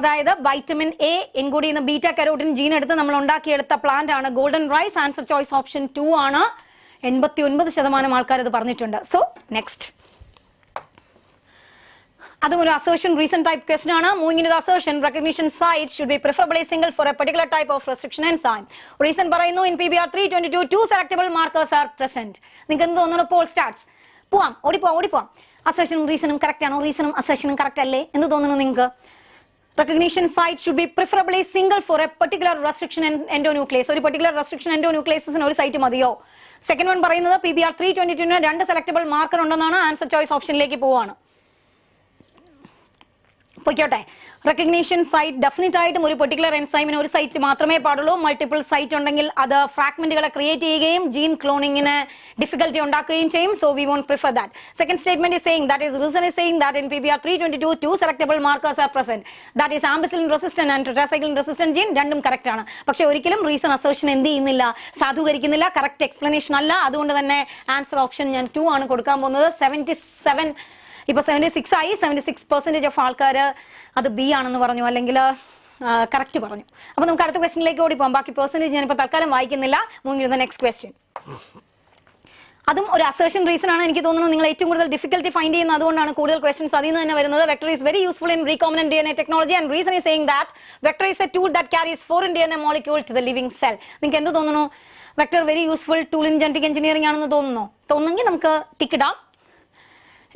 അതായത് വൈറ്റമിൻ എ എൻകോഡ് ചെയ്യുന്ന ബീറ്റ കരോട്ടിൻ ജീൻ എടുത്ത് നമ്മൾ ഉണ്ടാക്കിയെടുത്ത പ്ലാന്റ് ആണ് golden rice. Answer choice option 2 ആണ്. 89% ആൾക്കാർ ഇത് പറഞ്ഞിട്ടുണ്ട്. സോ നെക്സ്റ്റ്, അതും ഒരു അസേർഷൻ റീസൺ ടൈപ്പ് ക്വസ്റ്റൻ ആണ്. Moving in to the assertion, recognition site should be preferably single for a particular type of restriction enzyme. Reason പറയുന്നു in PBR 322 2 selectable markers are present. നിങ്ങൾക്ക് എന്ത് തോന്നുന്നു? Poll starts. പോവാം, ഓടിപ്പോവാം. അസേർഷനും റീസണും correct ആണോ? റീസണും അസേർഷനും correct അല്ലേ? എന്ത് തോന്നുന്നു നിങ്ങൾക്ക്? Recognition site should be preferably single for a particular restriction endonuclease. ഒരു particular restriction endonucleasന് ഒരു സൈറ്റ് മതിയോ? സെക്കൻഡ് വൺ പറയുന്നത് PBR 322 2 സെലക്ടബിൾ മാർക്കർ ഉണ്ടെന്നാണ്. ആൻസർ ചോയ്സ് ഓപ്ഷനിലേക്ക് പോവാണ്. പൊയ്ക്കോട്ടെ. റെക്കഗ്നീഷൻ സൈറ്റ് ഡെഫിനറ്റ് ആയിട്ടും ഒരു പെർട്ടിക്കുലർ എൻസൈമിന് ഒരു സൈറ്റ് മാത്രമേ പാടുള്ളൂ. മൾട്ടിപ്പിൾ സൈറ്റ് ഉണ്ടെങ്കിൽ അത് ഫ്രാഗ്മെന്റുകളെ ക്രിയേറ്റ് ചെയ്യുകയും ജീൻ ക്ലോണിങ്ങിന് ഡിഫിക്കൽട്ടി ഉണ്ടാക്കുകയും ചെയ്യും. So we won't prefer that. Second statement is saying, that is reason is saying that in PBR 322 2 selectable markers are present. That is ampicillin resistant and tetracycline resistant gene. രണ്ടും correct ആണ്. പക്ഷേ ഒരിക്കലും reason assertion എന്ത് ചെയ്യുന്നില്ല? സാധൂകരിക്കുന്നില്ല. Correct explanation അല്ല. അതുകൊണ്ട് തന്നെ answer option ഞാൻ 2 ആണ് കൊടുക്കാൻ പോകുന്നത്. 76 ആയി. 76% ഓഫ് ആൾക്കാർ അത് ബി ആണെന്ന് പറഞ്ഞു, അല്ലെങ്കിൽ കറക്റ്റ് പറഞ്ഞു. അപ്പൊ നമുക്ക് അടുത്ത ക്വസ്റ്റ്യനിലേക്ക് ഓടിപ്പോകാം. ബാക്കി പെർസെന്റേജ് ഞാനിപ്പോൾ തൽക്കാലം വായിക്കുന്നില്ല. Moving to the next question. അതും ഒരു അസേർഷൻ റീസൺ ആണ്. എനിക്ക് തോന്നുന്നു നിങ്ങൾ ഏറ്റവും കൂടുതൽ ഡിഫിക്കൽട്ടി ഫൈൻഡ് ചെയ്യുന്നത് അതുകൊണ്ടാണ് കൂടുതൽ ക്വസ്റ്റൻസ് അതിൽ നിന്ന് തന്നെ വരുന്നത്. Vector is very useful in recombinant DNA technology and reason is saying that vector is A tool that carries foreign DNA molecule to the living cell. നിങ്ങൾക്ക് എന്ത് തോന്നുന്നു? Vector very useful tool in genetic engineering ആണെന്ന് തോന്നുന്നെങ്കിൽ നമുക്ക് tick ഇടാം.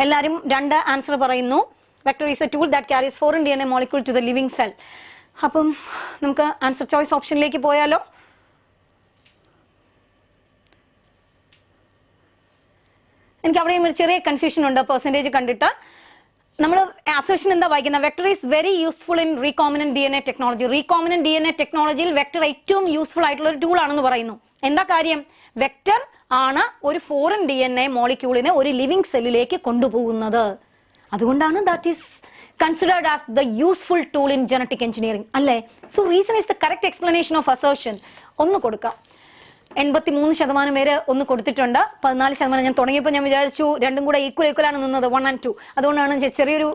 എല്ലാവരും 2 answer പറയുന്നു. Vector is A tool that carries foreign DNA molecule to the living cell. അപ്പം നമുക്ക് ആൻസർ ചോയ്സ് ഓപ്ഷനിലേക്ക് പോയാലോ? എനിക്ക് അവിടെയും ഒരു ചെറിയ കൺഫ്യൂഷൻ ഉണ്ട് പെർസെൻറ്റേജ് കണ്ടിട്ട്. നമ്മൾ അസേർഷൻ എന്താ വായിക്കുന്നത്? Vector is very useful in recombinant DNA technology. Recombinant DNA ടെക്നോളജിയിൽ വെക്ടർ ഏറ്റവും യൂസ്ഫുൾ ആയിട്ടുള്ള ഒരു ടൂൾ ആണെന്ന് പറയുന്നു. എന്താ കാര്യം? വെക്ടർ ആണ് ഒരു foreign DNA മോളിക്യൂളിനെ ഒരു ലിവിംഗ് സെല്ലിലേക്ക് കൊണ്ടുപോകുന്നത്. അതുകൊണ്ടാണ് that is considered as the useful tool in genetic engineering അല്ലേ? So reason is the correct explanation of assertion. ഒന്ന് കൊടുക്കാം. 83% പേര് ഒന്ന് കൊടുത്തിട്ടുണ്ട്. 14% ഞാൻ തുടങ്ങിയപ്പോൾ ഞാൻ വിചാരിച്ചു രണ്ടും കൂടെ ഈക്വലാണ് നിന്നത്, 1 and 2. അതുകൊണ്ടാണ് ചെറിയൊരു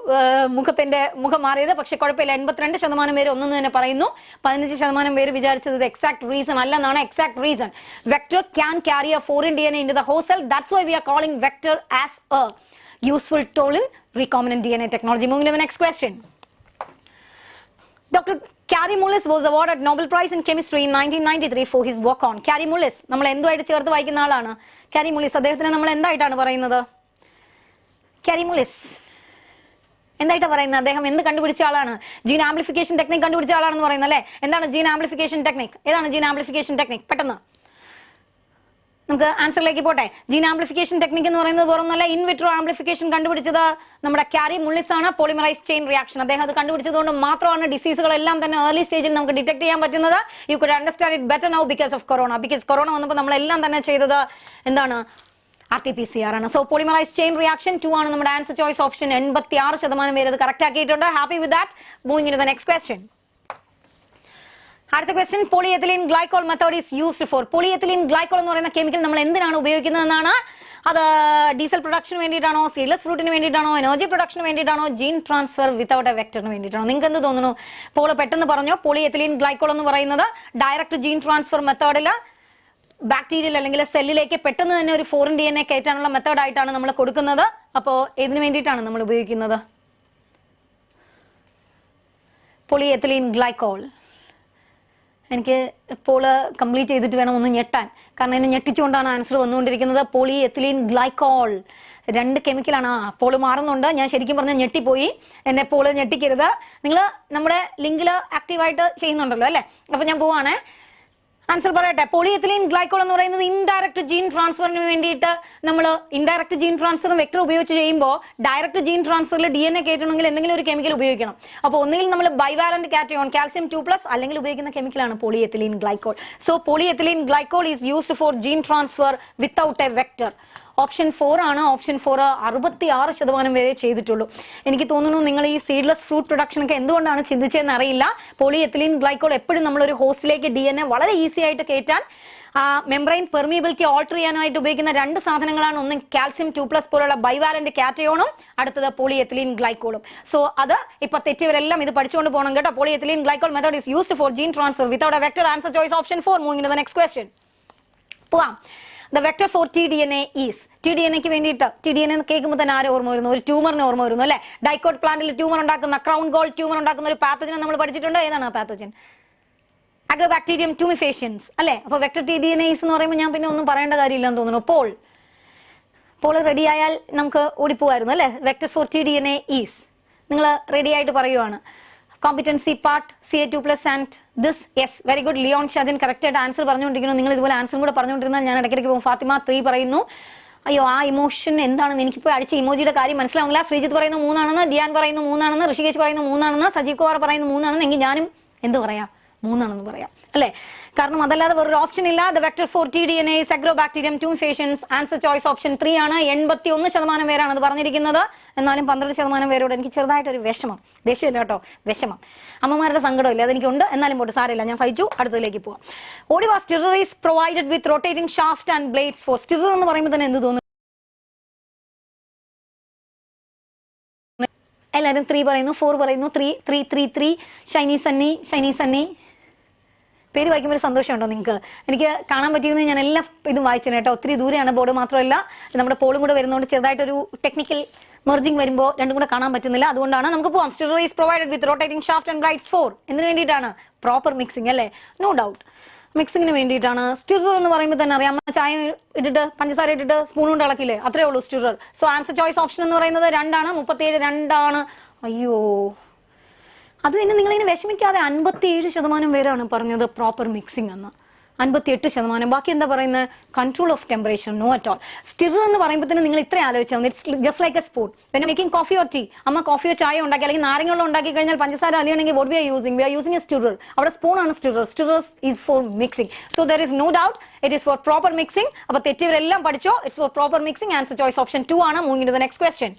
മുഖം മാറിയത്. പക്ഷെ കുഴപ്പമില്ല. 82% പേര് ഒന്നെന്ന് തന്നെ പറയുന്നു. 15% പേര് വിചാരിച്ചത് ഇത് എക്സാക്ട് റീസൺ അല്ലെന്നാണ്. Exact reason, vector can carry a foreign DNA into the host cell. That's why we are calling vector as a useful tool in recombinant DNA technology. Moving to the next question. Dr. Carey Mullis was awarded Nobel Prize in Chemistry in 1993 for his work on. Carey Mullis നമ്മൾ എന്തുമായിട്ട് ചേർത്ത് വായിക്കുന്ന ആളാണ്. Carey Mullis അദ്ദേഹത്തിന് നമ്മൾ എന്തായിട്ടാണ് പറയുന്നത്? Carey Mullis എന്തായിട്ടാണ് പറയുന്നത്? അദ്ദേഹം എന്ത് കണ്ടുപിടിച്ച ആളാണ്? ജീൻ ആംപ്ലിഫിക്കേഷൻ ടെക്നിക് കണ്ടുപിടിച്ച ആളാണെന്ന് പറയുന്നത് അല്ലേ? എന്താണ് ജീൻ ആംപ്ലിഫിക്കേഷൻ ടെക്നിക്? ഏതാണ് ജീൻ ആംപ്ലിഫിക്കേഷൻ ടെക്നിക്? പെട്ടെന്ന് നമുക്ക് ആൻസറിലേക്ക് പോട്ടെ. ജീൻ ആംപ്ലിഫിക്കേഷൻ ടെക്നിക് എന്ന് പറയുന്നത് വേറൊന്നല്ല, ഇൻവിട്രോ ആംപ്ലിഫിക്കേഷൻ കണ്ടുപിടിച്ചത് നമ്മുടെ ക്യാരി മുള്ളിസ് ആണ്. പോളിമറൈസ് ചെയിൻ റിയാക്ഷൻ അദ്ദേഹം അത് കണ്ടുപിടിച്ചതുകൊണ്ട് മാത്രമാണ് ഡിസീസുകളെല്ലാം തന്നെ ഏർലി സ്റ്റേജിൽ നമുക്ക് ഡിറ്റക്ട് ചെയ്യാൻ പറ്റുന്നത്. You could understand it better now because of corona. Because corona വന്നപ്പോൾ നമ്മളെല്ലാം തന്നെ ചെയ്തത് എന്താണ്? RT-PCR ആണ്. സോ പോളിമറൈസ് ചെയിൻ റിയാക്ഷൻ 2 ആണ് നമ്മുടെ ആൻസർ ചോയ്സ് ഓപ്ഷൻ. 86% പേര് അത് കറക്റ്റ് ആക്കിയിട്ടുണ്ട്. Happy with that. Moving in to the next question. അടുത്ത question, polyethylene glycol method is used for. Polyethylene glycol എന്ന് പറയുന്ന കെമിക്കൽ നമ്മൾ എന്തിനാണ് ഉപയോഗിക്കുന്നതെന്നാണ്. അത് ഡീസൽ പ്രൊഡക്ഷന് വേണ്ടിയിട്ടാണോ, സീഡ്ലെസ് ഫ്രൂട്ടിന് വേണ്ടിയിട്ടാണോ, എനർജി പ്രൊഡക്ഷന് വേണ്ടിയിട്ടാണോ, ജീൻ ട്രാൻസ്ഫർ വിത്തൗട്ട് എ വെക്ടറിന് വേണ്ടിയിട്ടാണോ? നിങ്ങൾക്ക് എന്ത് തോന്നുന്നു? പോൾ പെട്ടെന്ന് പറഞ്ഞോ. പോളിയെത്തിലീൻ ഗ്ലൈക്കോൾ എന്ന് പറയുന്നത് ഡയറക്റ്റ് ജീൻ ട്രാൻസ്ഫർ മെത്തേഡിൽ ബാക്ടീരിയൽ അല്ലെങ്കിൽ സെല്ലിലേക്ക് പെട്ടെന്ന് തന്നെ ഒരു ഫോറിൻ DNA കയറ്റാനുള്ള മെത്തേഡായിട്ടാണ് നമ്മൾ കൊടുക്കുന്നത്. അപ്പോൾ ഏതിനു വേണ്ടിയിട്ടാണ് നമ്മൾ ഉപയോഗിക്കുന്നത്? Polyethylene glycol. എനിക്ക് ഇപ്പോൾ കംപ്ലീറ്റ് ചെയ്തിട്ട് വേണം ഒന്ന് ഞെട്ടാൻ, കാരണം എന്നെ ഞെട്ടിച്ചുകൊണ്ടാണ് ആൻസർ വന്നുകൊണ്ടിരിക്കുന്നത്. Polyethylene glycol 2 കെമിക്കലാണ്. പോള് മാറുന്നുണ്ട്. ഞാൻ ശരിക്കും പറഞ്ഞാൽ ഞെട്ടിപ്പോയി. എന്നെ പോള് ഞെട്ടിക്കരുത്. നിങ്ങൾ നമ്മുടെ ലിങ്കിൽ ആക്റ്റീവായിട്ട് ചെയ്യുന്നുണ്ടല്ലോ അല്ലേ? അപ്പോൾ ഞാൻ പോവാണ്. ആൻസർ പറയട്ടെ. പോളിയെത്തിലീൻ ഗ്ലൈക്കോൾ എന്ന് പറയുന്നത് ഇൻഡയറക്റ്റ് ജീൻ ട്രാൻസ്ഫറിന് വേണ്ടിയിട്ട് നമ്മൾ ഇൻഡയറക്റ്റ് ജീൻ ട്രാൻസ്ഫറും വെക്ടർ ഉപയോഗിച്ച് ചെയ്യുമ്പോൾ ഡയറക്റ്റ് ജീൻ ട്രാൻസ്ഫറിൽ DNA കയറ്റണമെങ്കിൽ എന്തെങ്കിലും ഒരു കെമിക്കൽ ഉപയോഗിക്കണം. അപ്പോൾ ഒന്നുകിൽ നമ്മൾ ബൈവാലന്റ് കാറ്റയോൺ കാൽസ്യം 2+ അല്ലെങ്കിൽ ഉപയോഗിക്കുന്ന കെമിക്കലാണ് polyethylene glycol. So polyethylene glycol is used for gene transfer without a vector. Option 4 ആണ്. ഓപ്ഷൻ 4 66% വരെ ചെയ്തിട്ടുള്ളൂ. എനിക്ക് തോന്നുന്നു നിങ്ങൾ ഈ സീഡ്ലെസ് ഫ്രൂട്ട് പ്രൊഡക്ഷൻ ഒക്കെ എന്തുകൊണ്ടാണ് ചിന്തിച്ചതെന്ന് അറിയില്ല. പോളിയെത്തിലീൻ ഗ്ലൈക്കോൾ എപ്പോഴും നമ്മളൊരു ഹോസ്റ്റിലേക്ക് DNA വളരെ ഈസി ആയിട്ട് കയറ്റാൻ മെംബ്രെയിൻ പെർമിയബിലിറ്റി ഓൾട്ടർ ചെയ്യാനായിട്ട് ഉപയോഗിക്കുന്ന 2 സാധനങ്ങളാണ്. ഒന്ന് കാൽസ്യം 2+ പോലുള്ള ബൈവാലന്റ് കാറ്റയോണും അടുത്തത് പോളിയെത്തിലീൻ ഗ്ലൈക്കോളും. സോ അത് ഇപ്പൊ തെറ്റിയവരെല്ലാം ഇത് പഠിച്ചുകൊണ്ട് പോകണം കേട്ടോ. Polyethylene glycol method is used for gene transfer without a vector. Answer choice option 4. Moving to the next question. പോവാം. The vector for tDNA is. tDNAക്ക് വേണ്ടിയിട്ട് tDNA കേൾക്കുമ്പോൾ തന്നെ ആരെ ഓർമ്മ വരുന്നു? ഒരു ട്യൂമറിന് ഓർമ്മ വരുന്നു അല്ലെ? ഡൈക്കോട്ട് പ്ലാന്റിൽ ട്യൂമർ ഉണ്ടാക്കുന്ന, ക്രൗൺ ഗോൾ ട്യൂമർ ഉണ്ടാക്കുന്ന ഒരു പാത്തോജൻ നമ്മൾ പഠിച്ചിട്ടുണ്ട്. ഏതാണ് ആ പാത്തോജൻ? അഗ്രോബാക്ടീരിയം ട്യൂമിഫേഷ്യൻസ് അല്ലെ? അപ്പോൾ വെക്ടർ tDNAs എന്ന് പറയുമ്പോൾ ഞാൻ പിന്നെ ഒന്നും പറയേണ്ട കാര്യമില്ലെന്ന് തോന്നുന്നു. പോൾ റെഡി ആയാൽ നമുക്ക് ഓടിപ്പോവായിരുന്നു അല്ലെ? Vector for tDNA is. നിങ്ങൾ റെഡി ആയിട്ട് പറയുവാണ്. Competency part CA2+ and this. Yes, very good. Leon Shadin correct ആയിട്ട് ആൻസർ പറഞ്ഞുകൊണ്ടിരിക്കുന്നു. നിങ്ങൾ ഇതുപോലെ ആൻസറും കൂടെ പറഞ്ഞുകൊണ്ടിരുന്നാൽ ഞാൻ ഇടയ്ക്കിടയ്ക്ക് പോകും. ഫാത്തിമ 3 പറയുന്നു. അയ്യോ, ആ ഇമോഷൻ എന്താണെന്ന് എനിക്കിപ്പോൾ അടിച്ച ഇമോജിയുടെ കാര്യം മനസ്സിലാവുന്നില്ല. ശ്രീജിത്ത് പറയുന്നു 3 ആണെന്ന്, ഡിയാൻ പറയുന്നു 3 ആണെന്ന്, ഋഷികേശ് പറയുന്നു 3 ആണെന്ന്, സജീവ് കുമാർ പറയുന്നു 3 ആണെന്ന്. എങ്കിൽ ഞാനും എന്ത് പറയാം? 3 ആണെന്ന് പറയാം അല്ലേ? കാരണം അതല്ലാതെ വേറൊരു ഓപ്ഷൻ ഇല്ല. The vector for tDNA is agrobacterium tumefaciens. Answer choice option 3 ആണ്. 81% പേരാണ് അത് പറഞ്ഞിരിക്കുന്നത്. എന്നാലും 12% പേരോട് എനിക്ക് ചെറുതായിട്ടൊരു വിഷമം. ദേഷ്യമില്ല കേട്ടോ, വിഷമം. അമ്മമാരുടെ സങ്കടമില്ല, അതെനിക്കുണ്ട്. എന്നാലും പോട്ട് സാരമില്ല, ഞാൻ സഹിച്ചു. അടുത്തതിലേക്ക് പോവാം. ഓഡിവ stirrer is provided with rotating shaft and blades for. Stirrer എന്ന് പറയുമ്പോൾ തന്നെ എന്ത് തോന്നുന്നു? എല്ലാവരും 3 പറയുന്നു, 4 പറയുന്നു, 3 ഷൈനി സണ്ണി. പേര് വായിക്കുമ്പോൾ ഒരു സന്തോഷമുണ്ടോ നിങ്ങൾക്ക്? എനിക്ക് കാണാൻ പറ്റിയിരുന്നത് ഞാൻ എല്ലാം ഇതും വായിച്ചേനെ കേട്ടോ. ഒത്തിരി ദൂരെയാണ് ബോർഡ്. മാത്രമല്ല നമ്മുടെ പോളും കൂടെ വരുന്നതുകൊണ്ട് ചെറുതായിട്ടൊരു ടെക്നിക്കൽ മെർജിങ് വരുമ്പോൾ രണ്ടും കൂടെ കാണാൻ പറ്റുന്നില്ല. അതുകൊണ്ടാണ് നമുക്ക് പോവാം. Stirrer is provided with rotating shaft and blades for. എന്തിനു വേണ്ടിയിട്ടാണ്? പ്രോപ്പർ മിക്സിംഗ് അല്ലേ? നോ ഡൗട്ട് മിക്സിങ്ങിന് വേണ്ടിയിട്ടാണ്. സ്റ്റിറർ എന്ന് പറയുമ്പോൾ തന്നെ അറിയാം, ചായ ഇട്ടിട്ട് പഞ്ചസാര ഇട്ടിട്ട് സ്പൂൺ കൊണ്ട് ഇളക്കില്ലേ, അത്രേ ഉള്ളൂ stirrer. So answer choice option എന്ന് പറയുന്നത് 2 ആണ്. 37 2 ആണ്. അയ്യോ, അത് തന്നെ നിങ്ങളിങ്ങനെ വിഷമിക്കാതെ 57% പേരാണ് പറഞ്ഞത് പ്രോപ്പർ മിക്സിംഗ് എന്ന്. 58%. ബാക്കി എന്താ പറയുന്നത്? Control of temperature. No at all. Stirrer എന്ന് പറയുമ്പോൾ തന്നെ നിങ്ങൾ ഇത്രയും ആലോചിച്ചാൽ it's just like a spoon. പിന്നെ മേക്കിംഗ് കോഫി ഓർ ടീ, അമ്മ കോഫിയോ ചായ ഉണ്ടാക്കി അല്ലെങ്കിൽ നാരങ്ങ വെള്ളം ഉണ്ടാക്കി കഴിഞ്ഞാൽ പഞ്ചസാര അലിയണമെങ്കിൽ what we are using a stirrer. അവിടെ സ്പൂൺ ആണ് stirrer. Stirrer is for mixing. So there is no doubt it is for proper mixing. അപ്പോൾ തെറ്റിയവരെല്ലാം പഠിച്ചോ, it's for proper mixing. Answer choice option 2 ആണ്. Moving to the next question.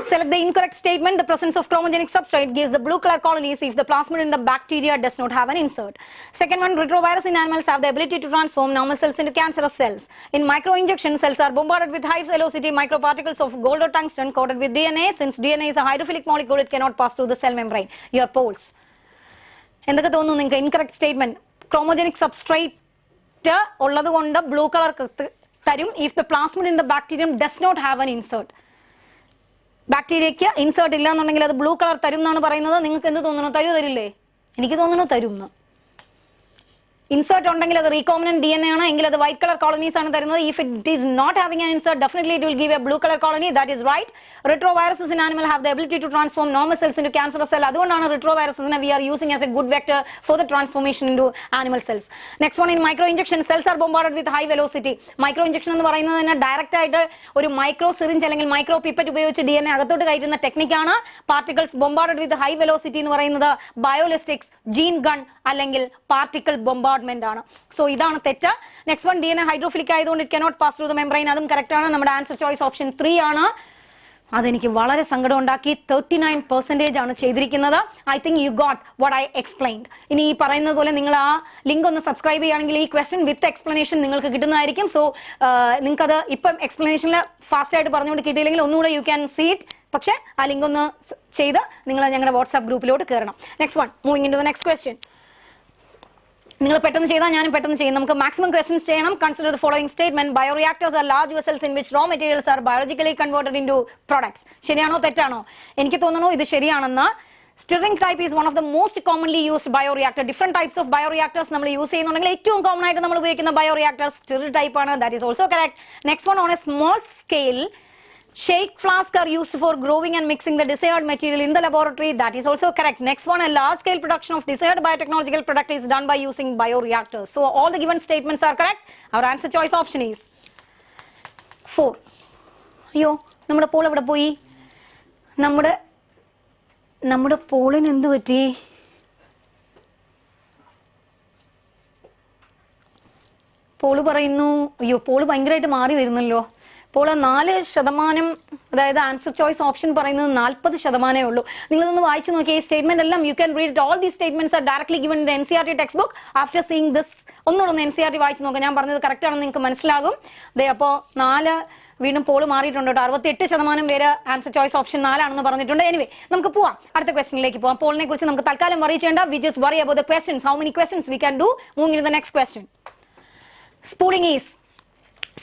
Select the incorrect statement. The presence of chromogenic substrate gives the blue color colonies if the plasmid in the bacteria does not have an insert. Second one, retrovirus in animals have the ability to transform normal cells into cancerous cells. In microinjection, cells are bombarded with high velocity microparticles of gold or tungsten coated with DNA. Since DNA is a hydrophilic molecule, it cannot pass through the cell membrane. Your poles. എന്തൊക്കെ തോന്നുന്നു നിങ്ങൾക്ക്? Incorrect statement. Chromogenic substrate ഉള്ളത് കൊണ്ട് blue colour തരും if the plasmid in the bacterium does not have an insert. ബാക്ടീരിയയ്ക്ക് insert ഇല്ല എന്നുണ്ടെങ്കിൽ അത് ബ്ലൂ കളർ തരും എന്നാണ് പറയുന്നത്. നിങ്ങൾക്ക് എന്ത് തോന്നുന്നു? തരില്ലേ? എനിക്ക് തോന്നുന്നു തരും. ഇൻസേർട്ട് ഉണ്ടെങ്കിൽ അത് റീകോമിനന്റ് DNA ആണ്, എങ്കിൽ അത് വൈറ്റ് കളർ കോളനീസ് ആണ് തരുന്നത്. If it is not having an insert, definitely it will give a blue colour colony. That is right. Retroviruses in animal have the ability to transform normal cells into cancerous cell. അതുകൊണ്ടാണ് റിട്രോവൈറസസിനെ we are using as a good vector for the transformation into animal cells. Next one, in micro injection cells are bombarded with high velocity. Micro injection എന്ന് പറയുന്നത് തന്നെ direct ആയിട്ട് ഒരു micro syringe അല്ലെങ്കിൽ micro pipette ഉപയോഗിച്ച് DNA അകത്തോട്ട് കയറ്റുന്ന ടെക്നിക്കാണ്. Particles ബോംബാർഡഡ് with high velocity എന്ന് പറയുന്നത് ബയോലിസ്റ്റിക്സ്, ജീൻ ഗൺ അല്ലെങ്കിൽ പാർട്ടിക്കിൾ ബോംബാർഡ് കമ്പാർട്ട്മെന്റ് ആണ്. സോ ഇതാണ് തെറ്റ്. നെക്സ്റ്റ് വൺ DNA ഹൈഡ്രോഫിലിക് ആയതുകൊണ്ട് it cannot pass through the membrane, അതും കറക്റ്റ് ആണ്. നമ്മുടെ ആൻസർ ചോയ്സ് ഓപ്ഷൻ 3 ആണ്. അതെനിക്ക് വളരെ സങ്കടം ഉണ്ടാക്കി. 39% ആണ് ചെയ്തിരിക്കുന്നത്. I think you got what I explained. ഇനി ഈ പറയുന്നത് പോലെ നിങ്ങൾ ആ ലിങ്ക് ഒന്ന് സബ്സ്ക്രൈബ് ചെയ്യുകയാണെങ്കിൽ ഈ ക്വസ്റ്റ്യൻ വിത്ത് എക്സ്പ്ലനേഷൻ നിങ്ങൾക്ക് കിട്ടുന്നതായിരിക്കും. സോ നിങ്ങൾക്കത് ഇപ്പം എക്സ്പ്ലനേഷനിൽ ഫാസ്റ്റ് ആയിട്ട് പറഞ്ഞുകൊണ്ട് കിട്ടിയില്ലെങ്കിൽ ഒന്നുകൂടെ യു ക്യാൻ സീ ഇറ്റ്. പക്ഷേ ആ ലിങ്ക് ഒന്ന് ചെയ്ത് നിങ്ങൾ ഞങ്ങളുടെ വാട്സാപ്പ് ഗ്രൂപ്പിലോട്ട് കയറണം. Next one, moving in to the next question. നിങ്ങൾ പെട്ടെന്ന് ചെയ്താൽ ഞാനും പെട്ടെന്ന് ചെയ്യും. നമുക്ക് മാക്സിമം ക്വസ്റ്റ്യൻസ് ചെയ്യണം. Consider the following statement. Bioreactors are large vessels in which raw materials are biologically converted into products. ശരിയാണോ തെറ്റാണോ? എനിക്ക് തോന്നുന്നു ഇത് ശരിയാണെന്ന്. Stirring type is one of the most commonly used bioreactor. Different types of bioreactors നമ്മൾ use ചെയ്യുന്നുണ്ടെങ്കിൽ ഏറ്റവും common ആയിട്ട് നമ്മൾ ഉപയോഗിക്കുന്ന ബയോറിയാക്ടർ stirred type ആണ്. That is also correct. Next one, on a small scale, shake flask are used for growing and mixing the desired material in the laboratory. That is also correct. Next one, a large scale production of desired biotechnological product is done by using bioreactors. So all the given statements are correct. Our answer choice option is 4. അയ്യോ, നമ്മുടെ Paul എവിടെ പോയി? നമ്മുടെ പോളിന് എന്ത് പറ്റി? Paul പറയുന്നു, അയ്യോ Paul ഭയങ്കരമായിട്ട് മാറി വരുന്നല്ലോ. അപ്പോൾ 4%, അതായത് ആൻസർ ചോയ്സ് ഓപ്ഷൻ പറയുന്നത് 40% ഉള്ളൂ. നിങ്ങളിതൊന്ന് വായിച്ചു നോക്കിയാൽ ഈ സ്റ്റേറ്റ്മെന്റ് എല്ലാം you can read. All the statements are directly given in the NCERT text book. After seeing this ഒന്നുകൂടെ ഒന്ന് NCERT വായിച്ചു നോക്കാം. ഞാൻ പറഞ്ഞത് കറക്റ്റ് ആണെന്ന് നിങ്ങൾക്ക് മനസ്സിലാകും. അതെ, അപ്പോൾ 4 വീണ്ടും പോള് മാറിയിട്ടുണ്ട് കേട്ടോ. 68% പേര് ആൻസർ ചോയ്സ് ഓപ്ഷൻ 4 ആണെന്ന് പറഞ്ഞിട്ടുണ്ട്. എനിവേ നമുക്ക് പോവാം, അടുത്ത ക്വസ്റ്റ്യനിലേക്ക് പോവാം. പോളിനെ കുറിച്ച് നമുക്ക് തൽക്കാലം വറി ചെയ്യേണ്ട. We just worry about the questions. How many questions we can do. Moving in the next question.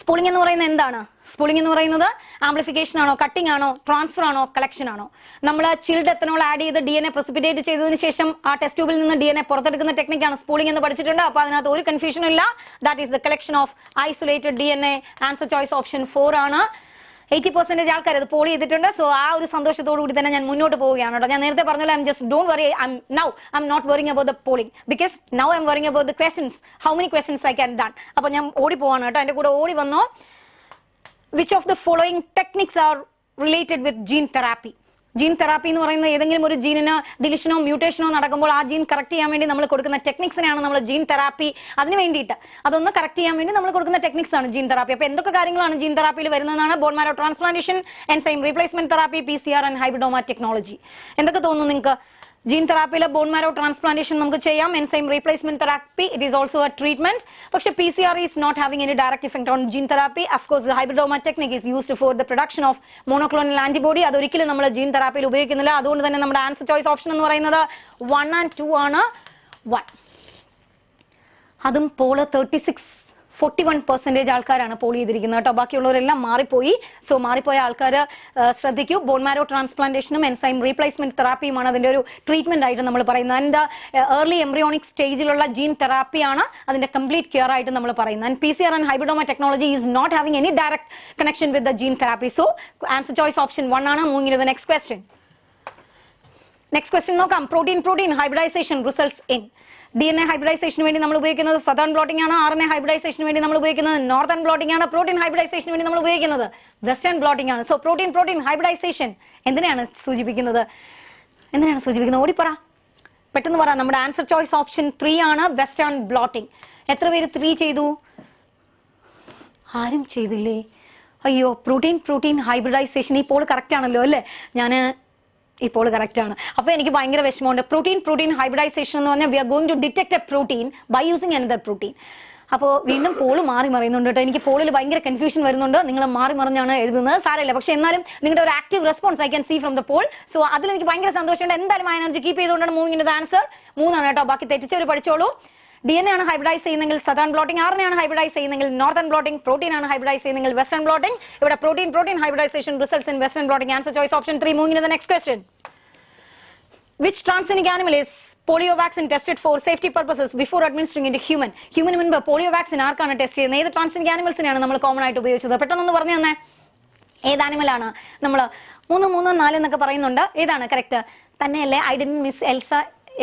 Spooling എന്ന് പറയുന്നത് എന്താണ്? സ്പൂളിംഗ് എന്ന് പറയുന്നത് ആംപ്ലിഫിക്കേഷൻ ആണോ, കട്ടിംഗ് ആണോ, ട്രാൻസ്ഫർ ആണോ, കളക്ഷൻ ആണോ? നമ്മൾ ചിൽഡ് എത്തനോൾ ആഡ് ചെയ്ത് DNA പ്രസിപ്പിറ്റേറ്റ് ചെയ്തതിന് ശേഷം ആ ടെസ്റ്റ് ട്യൂബിൽ നിന്ന് DNA പുറത്തെടുക്കുന്ന ടെക്നിക്കാണ് സ്പൂളിംഗ് എന്ന് പഠിച്ചിട്ടുണ്ട്. അപ്പോൾ അതിനകത്ത് ഒരു കൺഫ്യൂഷനും ഇല്ല. That is the collection of isolated DNA. Answer choice option 4 ആണ്. 80% ആൾക്കാർ അത് പോൾ ചെയ്തിട്ടുണ്ട്. സോ ആ ഒരു സന്തോഷത്തോടു കൂടി തന്നെ ഞാൻ മുന്നോട്ട് പോവുകയാണ് കേട്ടോ. ഞാൻ നേരത്തെ പറഞ്ഞല്ലോ, I'm just don't worry. I'm not worrying about the polling because now I'm worrying about the questions. How many questions I can done. അപ്പോൾ ഞാൻ ഓടി പോവാണ് കേട്ടോ. എൻ്റെ കൂടെ ഓടി വന്നോ. Which of the following techniques are related with gene therapy? Gene therapy എന്ന് പറയുന്നത് ഏതെങ്കിലും ഒരു ജീനിന് ഡിലിഷനോ മ്യൂട്ടേഷനോ നടക്കുമ്പോൾ ആ ജീൻ കറക്റ്റ് ചെയ്യാൻ വേണ്ടി നമ്മൾ കൊടുക്കുന്ന ടെക്നിക്സിനെയാണ് നമ്മൾ ജീൻ തെറാപ്പി. അതിന് വേണ്ടിയിട്ട് അതൊന്ന് കറക്റ്റ് ചെയ്യാൻ വേണ്ടി നമ്മൾ കൊടുക്കുന്ന ടെക്നിക്സ് ആണ് ജീൻ തെറാപ്പി. അപ്പോൾ എന്തൊക്കെ കാര്യങ്ങളാണ് ജീൻ തെറാപ്പിയിൽ വരുന്നതാണ്? Bone marrow transplantation, enzyme replacement therapy, PCR and hybridoma technology. എന്തൊക്കെ തോന്നുന്നു നിങ്ങൾക്ക്? ജീൻ തെറാപ്പിയിലെ ബോൺ മാരോ ട്രാൻസ്പ്ലാന്റേഷൻ നമുക്ക് ചെയ്യാം. Enzyme replacement therapy, it is also a treatment. പക്ഷേ PCR is not having any direct effect on gene therapy. Of course the hybridoma technique is used for the production of monoclonal antibody. അതൊരിക്കലും നമ്മൾ gene തെറാപ്പിയിൽ ഉപയോഗിക്കുന്നില്ല. അതുകൊണ്ട് തന്നെ നമ്മുടെ answer choice option എന്ന് പറയുന്നത് 1 and 2 ആണ്. 1 അതും പോള് 41% ആൾക്കാരാണ് പോൾ ചെയ്തിരിക്കുന്നത് കേട്ടോ. ബാക്കിയുള്ളവരെല്ലാം മാറിപ്പോയി. സോ മാറിപ്പോയ ആൾക്കാർ ശ്രദ്ധിക്കൂ. ബോൺ മാരോ ട്രാൻസ്പ്ലാന്റേഷനും എൻസൈം റീപ്ലേസ്മെന്റ് തെറാപ്പിയുമാണ് അതിന്റെ ഒരു ട്രീറ്റ്മെന്റ് ആയിട്ട് നമ്മൾ പറയുന്നത്. അതിന്റെ ഏർലി എംബ്രിയോണിക് സ്റ്റേജിലുള്ള ജീൻ തെറാപ്പിയാണ് അതിന്റെ കംപ്ലീറ്റ് കെയർ ആയിട്ട് നമ്മൾ പറയുന്നത്. And PCR and hybridoma technology is not having any direct connection with the gene therapy. So answer choice option 1 ആണ്. Moving to the next question. Next question നോക്കാം. Protein hybridization results in. DNA ഹൈബ്രിഡൈസേഷന് വേണ്ടി നമ്മൾ ഉപയോഗിക്കുന്നത് southern blotting ആണ്. RNA ഹൈബ്രിഡൈസേഷന് വേണ്ടി നമ്മൾ ഉപയോഗിക്കുന്നത് നോർത്തേൺ ബ്ലോട്ടിംഗ് ആണ്. പ്രോട്ടീൻ ഹൈബ്രിഡൈസേഷന് വേണ്ടി നമ്മൾ ഉപയോഗിക്കുന്നത് വെസ്റ്റേൺ ബ്ലോട്ടിംഗ് ആണ്. സോ പ്രോട്ടീൻ ഹൈബ്രിഡൈസേഷൻ എന്തിനാണ് സൂചിപ്പിക്കുന്നത്? ഓടിപ്പറ, പെട്ടെന്ന് പറ. നമ്മുടെ ആൻസർ ചോയ്സ് ഓപ്ഷൻ 3 ആണ്, വെസ്റ്റേൺ ബ്ലോട്ടിംഗ്. എത്ര പേര് 3 ചെയ്തു? ആരും ചെയ്തില്ലേ? അയ്യോ, പ്രോട്ടീൻ ഹൈബ്രിഡൈസേഷൻ. ഈ പോൾ കറക്റ്റ് ആണല്ലോ അല്ലേ? ഇപ്പോൾ കറക്റ്റ് ആണ്. അപ്പോൾ എനിക്ക് ഭയങ്കര വിഷമമുണ്ട്. പ്രോട്ടീൻ ഹൈബ്രിഡൈസേഷൻ എന്ന് പറഞ്ഞാൽ we are going to detect a protein by using another protein. അപ്പോൾ വീണ്ടും പോള് മാറി മറിയുന്നുണ്ട് കേട്ടോ. എനിക്ക് പോളിൽ ഭയങ്കര കൺഫ്യൂഷൻ വരുന്നുണ്ട്. നിങ്ങൾ മാറി മറിഞ്ഞാണ് എഴുതുന്നത്. സാരമില്ല. പക്ഷേ എന്നാലും നിങ്ങളുടെ ഒരു active response I can see from the poll. So അതിൽ എനിക്ക് ഭയങ്കര സന്തോഷമുണ്ട്. എന്തായാലും ആ എനർജി കീപ്പ് ചെയ്തുകൊണ്ടാണ് മൂവിങ് ഇൻ ദ ആൻസർ 3 ആണ് കേട്ടോ. ബാക്കി തെറ്റിച്ചവർ പഠിച്ചോളൂ. DNA ആണ് ഹൈബ്രിഡൈസ് ചെയ്യുന്നെങ്കിൽ സദേൺ ബ്ലോട്ടിംഗ്, RNA ആണ് ഹൈബ്രിഡൈസ് ചെയ്യുന്നെങ്കിൽ നോർത്തേൺ ബ്ലോട്ടിംഗ്, പ്രോട്ടീൻ ആണ് ഹൈബ്രിഡൈസ് ചെയ്യുന്നെങ്കിൽ വെസ്റ്റേൺ ബ്ലോട്ടിംഗ്. ഇവിടെ protein hybridization results in western blotting. Answer choice option 3. Moving in the next question. Which transgenic animal is polio vaccine tested for safety purposes before administering into human? Human മുൻപ് polio vaccine ആർക്കാണ് test ചെയ്യുന്നത്? ഏത് transgenic ആനിമൽസിനെയാണ് നമ്മൾ common ആയിട്ട് ഉപയോഗിച്ചത്? പെട്ടെന്നൊന്ന് പറഞ്ഞു തന്നെ. ഏത് ആനിമലാണ്? നമ്മൾ 3, 4 എന്നൊക്കെ പറയുന്നുണ്ട്. ഏതാണ് കറക്റ്റ്? തന്നെയല്ലേ? I didn't miss